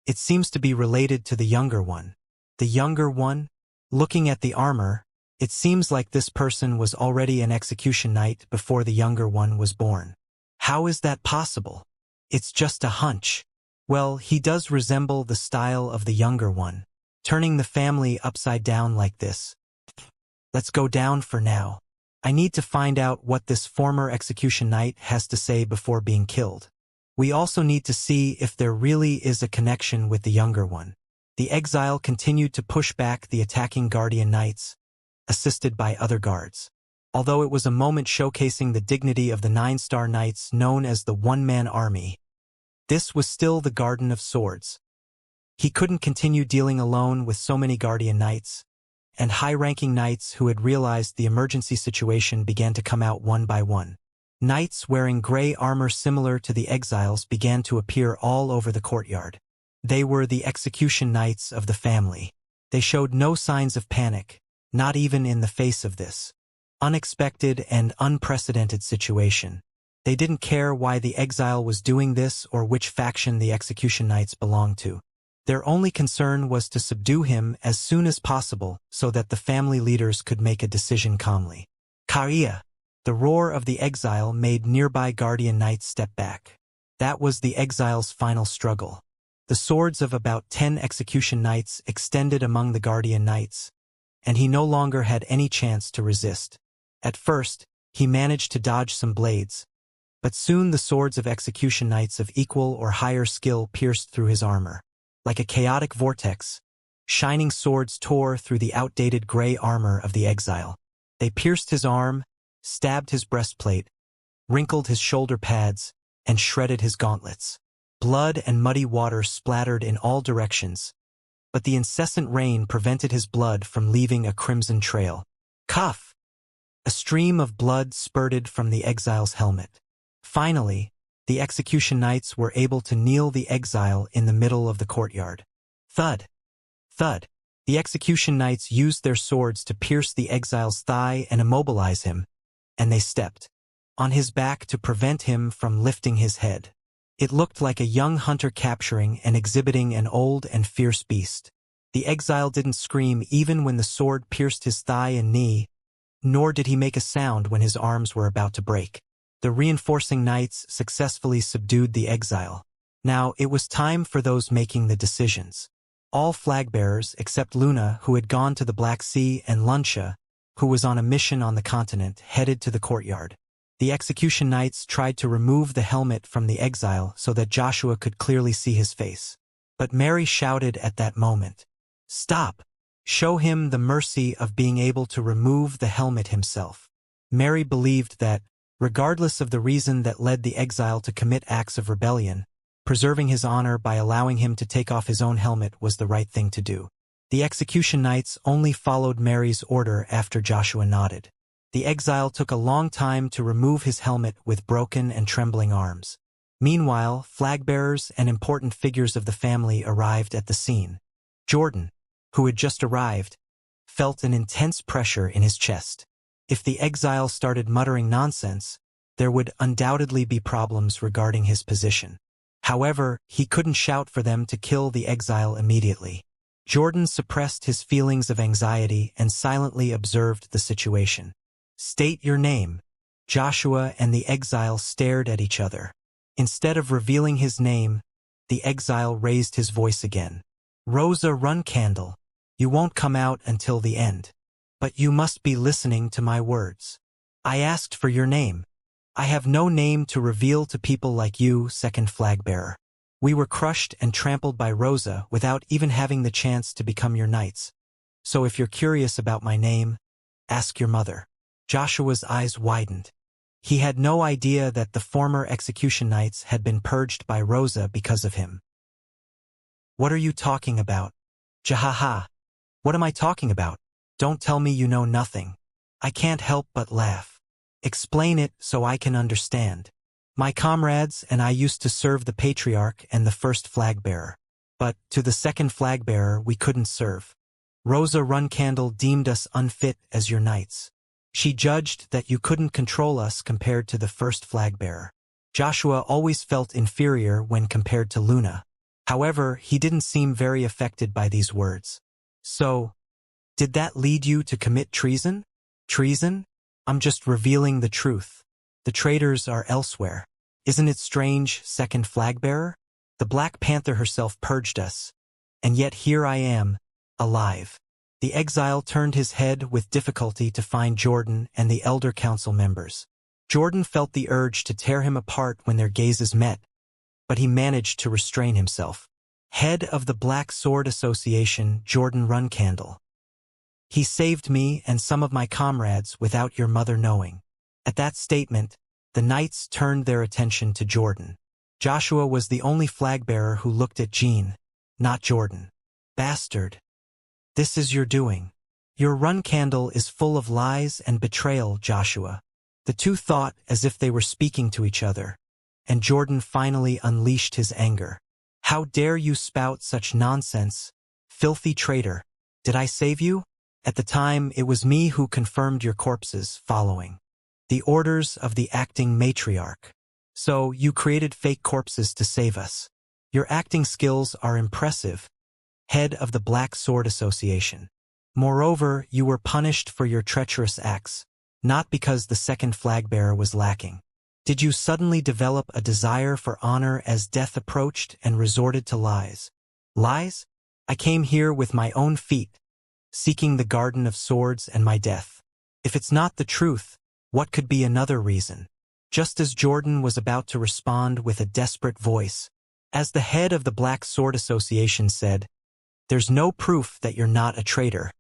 it seems to be related to the younger one. The younger one? Looking at the armor, it seems like this person was already an Execution Knight before the younger one was born. How is that possible? It's just a hunch. Well, he does resemble the style of the younger one, turning the family upside down like this. Let's go down for now. I need to find out what this former Execution Knight has to say before being killed. We also need to see if there really is a connection with the younger one. The exile continued to push back the attacking Guardian Knights, assisted by other guards. Although it was a moment showcasing the dignity of the 9-star Knights known as the one-man army, this was still the Garden of Swords. He couldn't continue dealing alone with so many Guardian Knights, and high-ranking Knights who had realized the emergency situation began to come out one by one. Knights wearing gray armor similar to the exiles began to appear all over the courtyard. They were the Execution Knights of the family. They showed no signs of panic, not even in the face of this unexpected and unprecedented situation. They didn't care why the exile was doing this or which faction the Execution Knights belonged to. Their only concern was to subdue him as soon as possible so that the family leaders could make a decision calmly. Kaia! The roar of the exile made nearby Guardian Knights step back. That was the exile's final struggle. The swords of about 10 Execution Knights extended among the Guardian Knights, and he no longer had any chance to resist. At first, he managed to dodge some blades, but soon the swords of Execution Knights of equal or higher skill pierced through his armor. Like a chaotic vortex, shining swords tore through the outdated gray armor of the exile. They pierced his arm, stabbed his breastplate, wrinkled his shoulder pads, and shredded his gauntlets. Blood and muddy water splattered in all directions, but the incessant rain prevented his blood from leaving a crimson trail. Cuff! A stream of blood spurted from the exile's helmet. Finally, the execution knights were able to kneel the exile in the middle of the courtyard. Thud! Thud! The execution knights used their swords to pierce the exile's thigh and immobilize him, and they stepped on his back to prevent him from lifting his head. It looked like a young hunter capturing and exhibiting an old and fierce beast. The exile didn't scream even when the sword pierced his thigh and knee, nor did he make a sound when his arms were about to break. The reinforcing knights successfully subdued the exile. Now it was time for those making the decisions. All flag-bearers except Luna, who had gone to the Black Sea, and Luncia, who was on a mission on the continent, headed to the courtyard. The execution knights tried to remove the helmet from the exile so that Joshua could clearly see his face. But Mary shouted at that moment, "Stop! Show him the mercy of being able to remove the helmet himself." Mary believed that, regardless of the reason that led the exile to commit acts of rebellion, preserving his honor by allowing him to take off his own helmet was the right thing to do. The execution knights only followed Mary's order after Joshua nodded. The exile took a long time to remove his helmet with broken and trembling arms. Meanwhile, flag-bearers and important figures of the family arrived at the scene. Jordan, who had just arrived, felt an intense pressure in his chest. If the exile started muttering nonsense, there would undoubtedly be problems regarding his position. However, he couldn't shout for them to kill the exile immediately. Jordan suppressed his feelings of anxiety and silently observed the situation. "State your name." Joshua and the exile stared at each other. Instead of revealing his name, the exile raised his voice again. "Rosa Runcandle, you won't come out until the end. But you must be listening to my words. I asked for your name. I have no name to reveal to people like you, second flag-bearer. We were crushed and trampled by Rosa without even having the chance to become your knights. So if you're curious about my name, ask your mother." Joshua's eyes widened. He had no idea that the former execution knights had been purged by Rosa because of him. "What are you talking about?" "Jahaha. What am I talking about? Don't tell me you know nothing." I can't help but laugh. "Explain it so I can understand." "My comrades and I used to serve the patriarch and the first flag-bearer. But to the second flag-bearer we couldn't serve. Rosa Runcandle deemed us unfit as your knights. She judged that you couldn't control us compared to the first flag-bearer." Joshua always felt inferior when compared to Luna. However, he didn't seem very affected by these words. "So, did that lead you to commit treason?" "Treason? I'm just revealing the truth. The traitors are elsewhere. Isn't it strange, second flag-bearer? The Black Panther herself purged us. And yet here I am, alive." The exile turned his head with difficulty to find Jordan and the Elder Council members. Jordan felt the urge to tear him apart when their gazes met, but he managed to restrain himself. "Head of the Black Sword Association, Jordan Runcandle. He saved me and some of my comrades without your mother knowing." At that statement, the knights turned their attention to Jordan. Joshua was the only flag-bearer who looked at Jean, not Jordan. "Bastard. This is your doing. Your Runcandle is full of lies and betrayal, Joshua." The two thought as if they were speaking to each other, and Jordan finally unleashed his anger. "How dare you spout such nonsense, filthy traitor? Did I save you? At the time, it was me who confirmed your corpses following the orders of the acting matriarch. So you created fake corpses to save us. Your acting skills are impressive, head of the Black Sword Association. Moreover, you were punished for your treacherous acts, not because the second flag-bearer was lacking. Did you suddenly develop a desire for honor as death approached and resorted to lies? Lies? I came here with my own feet, seeking the Garden of Swords and my death. If it's not the truth, what could be another reason?" Just as Jordan was about to respond with a desperate voice, as the head of the Black Sword Association said, "There's no proof that you're not a traitor,"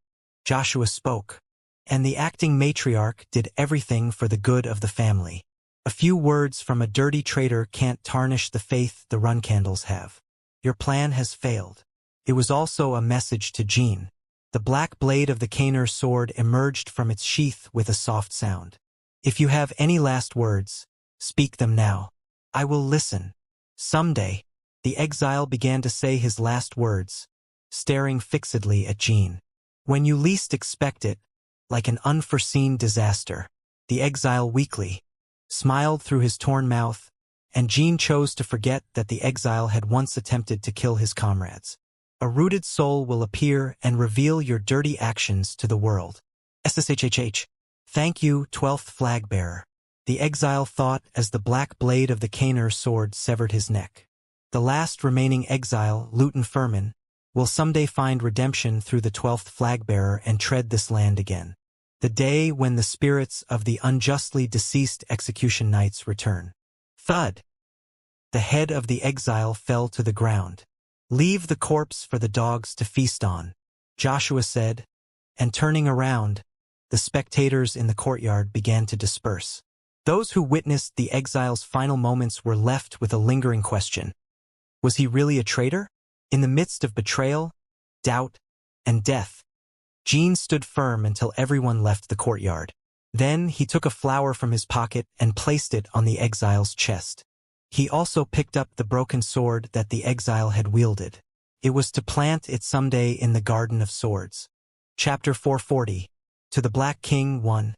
Joshua spoke. "And the acting matriarch did everything for the good of the family. A few words from a dirty traitor can't tarnish the faith the Runcandles have. Your plan has failed." It was also a message to Jean. The black blade of the Caner sword emerged from its sheath with a soft sound. "If you have any last words, speak them now. I will listen. Someday, the exile began to say his last words, staring fixedly at Jean. When you least expect it, like an unforeseen disaster, the exile weakly smiled through his torn mouth, and Jean chose to forget that the exile had once attempted to kill his comrades. A rooted soul will appear and reveal your dirty actions to the world. SSHHH. Thank you, 12th flag bearer. The exile thought as the black blade of the Caner sword severed his neck. The last remaining exile, Luton Furman, will someday find redemption through the 12th flag bearer and tread this land again. The day when the spirits of the unjustly deceased execution knights return. Thud. The head of the exile fell to the ground. Leave the corpse for the dogs to feast on, Joshua said, and turning around, the spectators in the courtyard began to disperse. Those who witnessed the exile's final moments were left with a lingering question. Was he really a traitor? In the midst of betrayal, doubt, and death, Jean stood firm until everyone left the courtyard. Then he took a flower from his pocket and placed it on the exile's chest. He also picked up the broken sword that the exile had wielded. It was to plant it someday in the Garden of Swords. Chapter 440. To the Black King 1.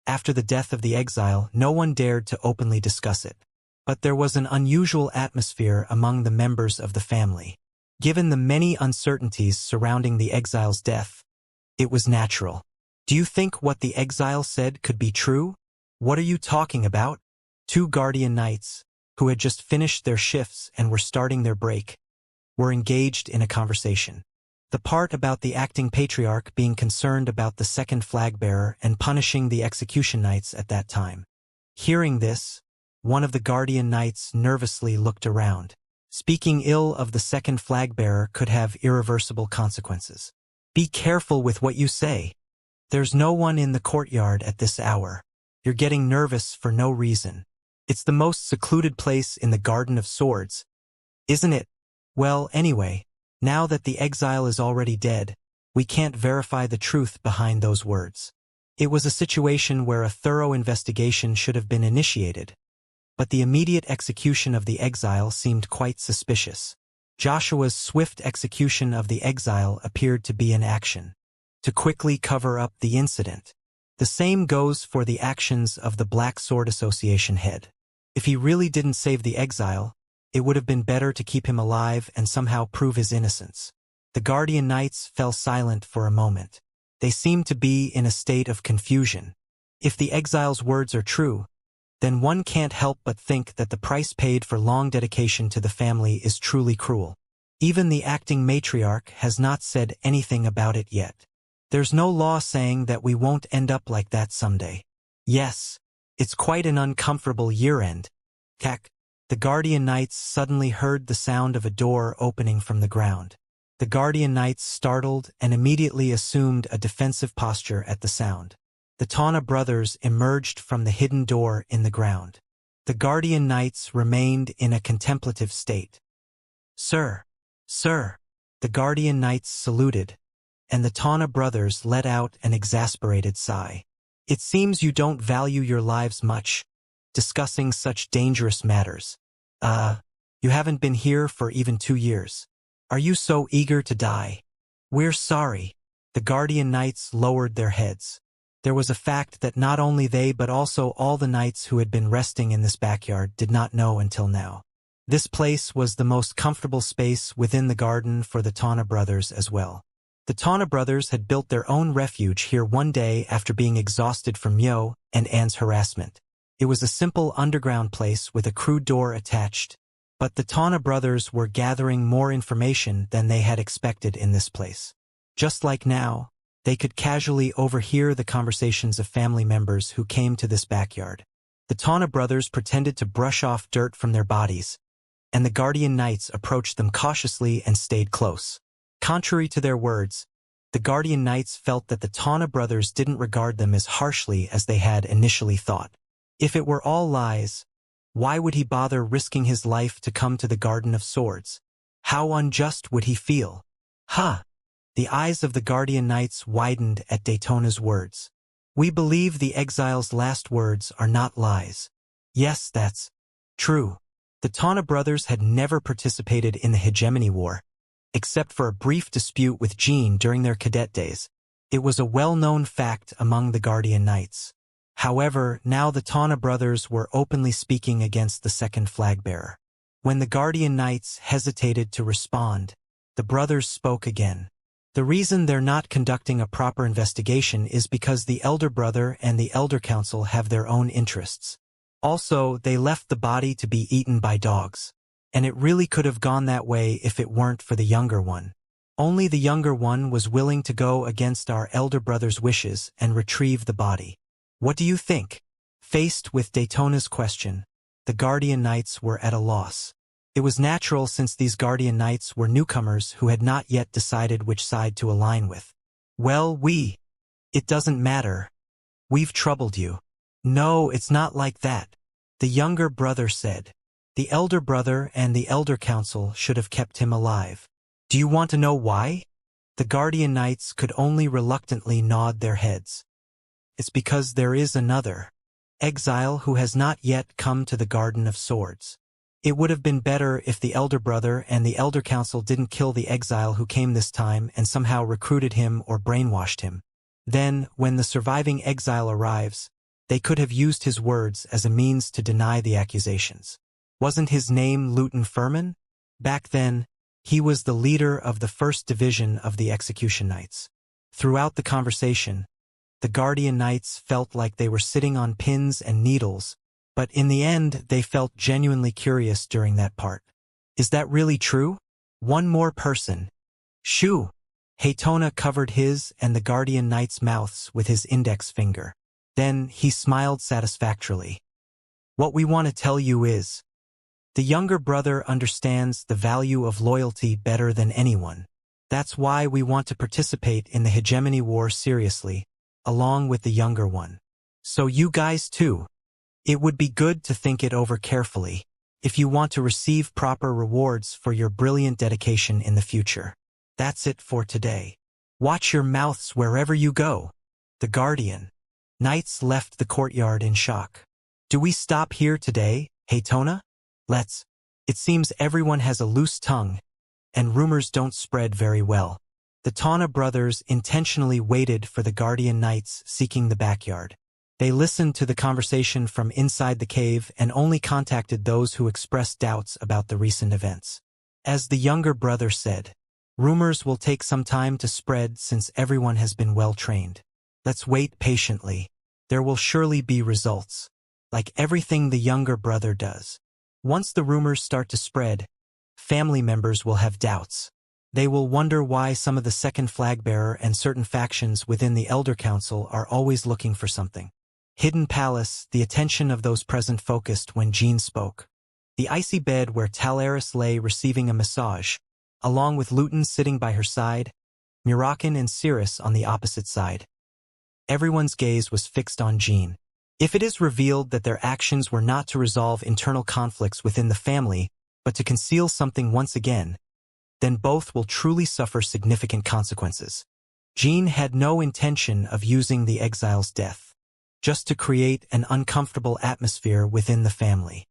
After the death of the exile, no one dared to openly discuss it. But there was an unusual atmosphere among the members of the family. Given the many uncertainties surrounding the exile's death, it was natural. Do you think what the exile said could be true? What are you talking about? Two guardian knights, who had just finished their shifts and were starting their break, were engaged in a conversation. The part about the acting patriarch being concerned about the second flag-bearer and punishing the execution knights at that time. Hearing this, one of the guardian knights nervously looked around. Speaking ill of the second flag-bearer could have irreversible consequences. Be careful with what you say. There's no one in the courtyard at this hour. You're getting nervous for no reason. It's the most secluded place in the Garden of Swords, isn't it? Well, anyway, now that the exile is already dead, we can't verify the truth behind those words. It was a situation where a thorough investigation should have been initiated, but the immediate execution of the exile seemed quite suspicious. Joshua's swift execution of the exile appeared to be in action, to quickly cover up the incident. The same goes for the actions of the Black Sword Association head. If he really didn't save the exile, it would have been better to keep him alive and somehow prove his innocence. The guardian knights fell silent for a moment. They seemed to be in a state of confusion. If the exile's words are true, then one can't help but think that the price paid for long dedication to the family is truly cruel. Even the acting matriarch has not said anything about it yet. There's no law saying that we won't end up like that someday. Yes, it's quite an uncomfortable year-end. Cack. The guardian knights suddenly heard the sound of a door opening from the ground. The guardian knights startled and immediately assumed a defensive posture at the sound. The Tana brothers emerged from the hidden door in the ground. The guardian knights remained in a contemplative state. Sir, sir, the guardian knights saluted, and the Tana brothers let out an exasperated sigh. It seems you don't value your lives much, discussing such dangerous matters. You haven't been here for even 2 years. Are you so eager to die? We're sorry. The guardian knights lowered their heads. There was a fact that not only they but also all the knights who had been resting in this backyard did not know until now. This place was the most comfortable space within the garden for the Tana brothers as well. The Tana brothers had built their own refuge here one day after being exhausted from Myo and Anne's harassment. It was a simple underground place with a crude door attached, but the Tana brothers were gathering more information than they had expected in this place. Just like now, they could casually overhear the conversations of family members who came to this backyard. The Tana brothers pretended to brush off dirt from their bodies, and the guardian knights approached them cautiously and stayed close. Contrary to their words, the guardian knights felt that the Tana brothers didn't regard them as harshly as they had initially thought. If it were all lies, why would he bother risking his life to come to the Garden of Swords? How unjust would he feel? The eyes of the guardian knights widened at Daytona's words. We believe the exile's last words are not lies. Yes, that's true. The Tana brothers had never participated in the Hegemony War, except for a brief dispute with Jean during their cadet days. It was a well-known fact among the Guardian Knights. However, now the Tana brothers were openly speaking against the second flag-bearer. When the Guardian Knights hesitated to respond, the brothers spoke again. The reason they're not conducting a proper investigation is because the Elder Brother and the Elder Council have their own interests. Also, they left the body to be eaten by dogs. And it really could have gone that way if it weren't for the younger one. Only the younger one was willing to go against our Elder Brother's wishes and retrieve the body. What do you think? Faced with Daytona's question, the Guardian Knights were at a loss. It was natural since these Guardian Knights were newcomers who had not yet decided which side to align with. Well, it doesn't matter. We've troubled you. No, it's not like that, the younger brother said. The Elder Brother and the Elder Council should have kept him alive. Do you want to know why? The Guardian Knights could only reluctantly nod their heads. It's because there is another exile who has not yet come to the Garden of Swords. It would have been better if the Elder Brother and the Elder Council didn't kill the exile who came this time and somehow recruited him or brainwashed him. Then, when the surviving exile arrives, they could have used his words as a means to deny the accusations. Wasn't his name Luton Furman? Back then, he was the leader of the 1st Division of the Execution Knights. Throughout the conversation, the Guardian Knights felt like they were sitting on pins and needles, but in the end they felt genuinely curious during that part. Is that really true? One more person. Shoo! Daytona covered his and the Guardian Knight's mouths with his index finger. Then he smiled satisfactorily. What we want to tell you is, the younger brother understands the value of loyalty better than anyone. That's why we want to participate in the Hegemony War seriously, along with the younger one. So you guys too. It would be good to think it over carefully, if you want to receive proper rewards for your brilliant dedication in the future. That's it for today. Watch your mouths wherever you go. The Guardian Knights left the courtyard in shock. Do we stop here today, Daytona? Let's. It seems everyone has a loose tongue, and rumors don't spread very well. The Tana brothers intentionally waited for the Guardian Knights seeking the backyard. They listened to the conversation from inside the cave and only contacted those who expressed doubts about the recent events. As the younger brother said, rumors will take some time to spread since everyone has been well trained. Let's wait patiently. There will surely be results. Like everything the younger brother does. Once the rumors start to spread, family members will have doubts. They will wonder why some of the second flag-bearer and certain factions within the Elder Council are always looking for something. Hidden Palace, the attention of those present focused when Jean spoke. The icy bed where Talaris lay receiving a massage, along with Luton sitting by her side, Murakan and Cirrus on the opposite side. Everyone's gaze was fixed on Jean. If it is revealed that their actions were not to resolve internal conflicts within the family, but to conceal something once again, then both will truly suffer significant consequences. Jean had no intention of using the exile's death, just to create an uncomfortable atmosphere within the family.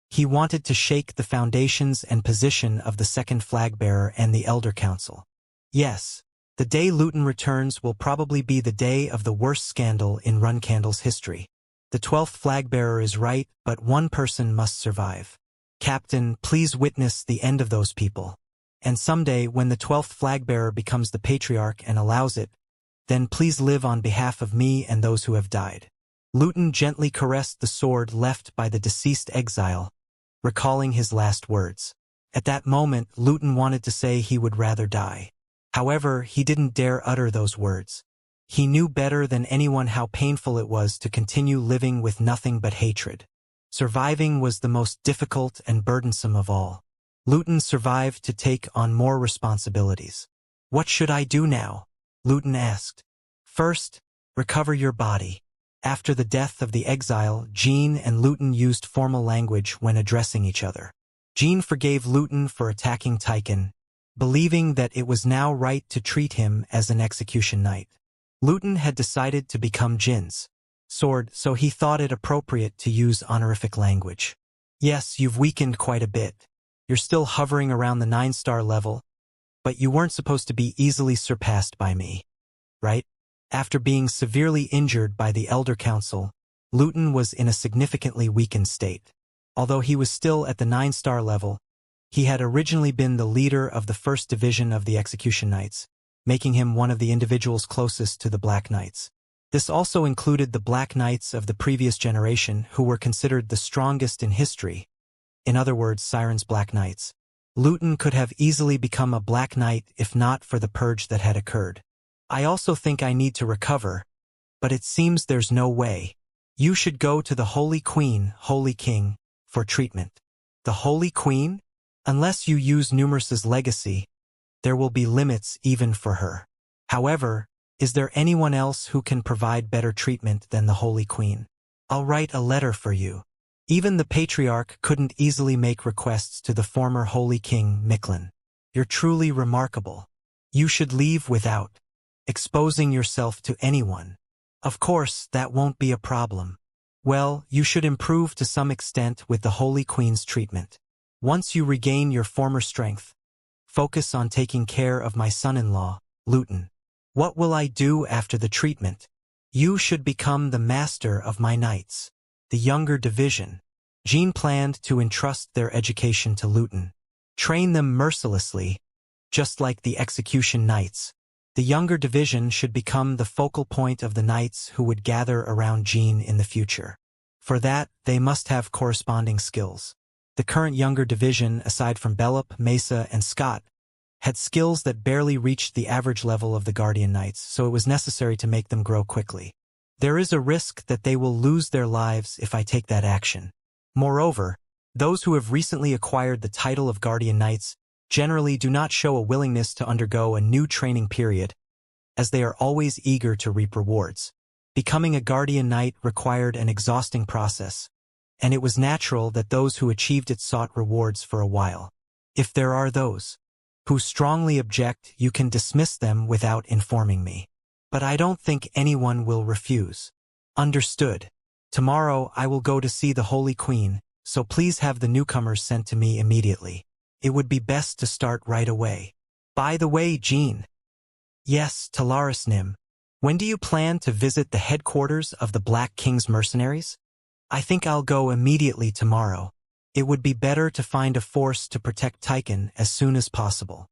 He wanted to shake the foundations and position of the second flag-bearer and the Elder Council. Yes, the day Luton returns will probably be the day of the worst scandal in Runcandle's history. The 12th flag-bearer is right, but one person must survive. Captain, please witness the end of those people. And someday, when the 12th flag-bearer becomes the patriarch and allows it, then please live on behalf of me and those who have died. Luton gently caressed the sword left by the deceased exile, recalling his last words. At that moment, Luton wanted to say he would rather die. However, he didn't dare utter those words. He knew better than anyone how painful it was to continue living with nothing but hatred. Surviving was the most difficult and burdensome of all. Luton survived to take on more responsibilities. What should I do now? Luton asked. First, recover your body. After the death of the exile, Jean and Luton used formal language when addressing each other. Jean forgave Luton for attacking Tychon, believing that it was now right to treat him as an execution knight. Luton had decided to become Jin's sword, so he thought it appropriate to use honorific language. Yes, you've weakened quite a bit. You're still hovering around the 9-star level, but you weren't supposed to be easily surpassed by me, right? After being severely injured by the Elder Council, Luton was in a significantly weakened state. Although he was still at the 9-star level, he had originally been the leader of the 1st Division of the Execution Knights, making him one of the individuals closest to the Black Knights. This also included the Black Knights of the previous generation, who were considered the strongest in history. In other words, Siren's Black Knights. Luton could have easily become a Black Knight if not for the purge that had occurred. I also think I need to recover, but it seems there's no way. You should go to the Holy Queen, Holy King, for treatment. The Holy Queen? Unless you use Numerus's legacy, there will be limits even for her. However, is there anyone else who can provide better treatment than the Holy Queen? I'll write a letter for you. Even the Patriarch couldn't easily make requests to the former Holy King, Micklin. You're truly remarkable. You should leave without exposing yourself to anyone. Of course, that won't be a problem. Well, you should improve to some extent with the Holy Queen's treatment. Once you regain your former strength, focus on taking care of my son-in-law, Luton. What will I do after the treatment? You should become the master of my knights. The younger division. Jean planned to entrust their education to Luton. Train them mercilessly, just like the execution knights. The younger division should become the focal point of the knights who would gather around Jean in the future. For that, they must have corresponding skills. The current younger division, aside from Bellop, Mesa, and Scott, had skills that barely reached the average level of the Guardian Knights, so it was necessary to make them grow quickly. There is a risk that they will lose their lives if I take that action. Moreover, those who have recently acquired the title of Guardian Knights generally do not show a willingness to undergo a new training period, as they are always eager to reap rewards. Becoming a Guardian Knight required an exhausting process, and it was natural that those who achieved it sought rewards for a while. If there are those who strongly object, you can dismiss them without informing me. But I don't think anyone will refuse. Understood. Tomorrow I will go to see the Holy Queen, so please have the newcomers sent to me immediately. It would be best to start right away. By the way, Jean. Yes, Talaris Nim. When do you plan to visit the headquarters of the Black King's mercenaries? I think I'll go immediately tomorrow. It would be better to find a force to protect Tychon as soon as possible.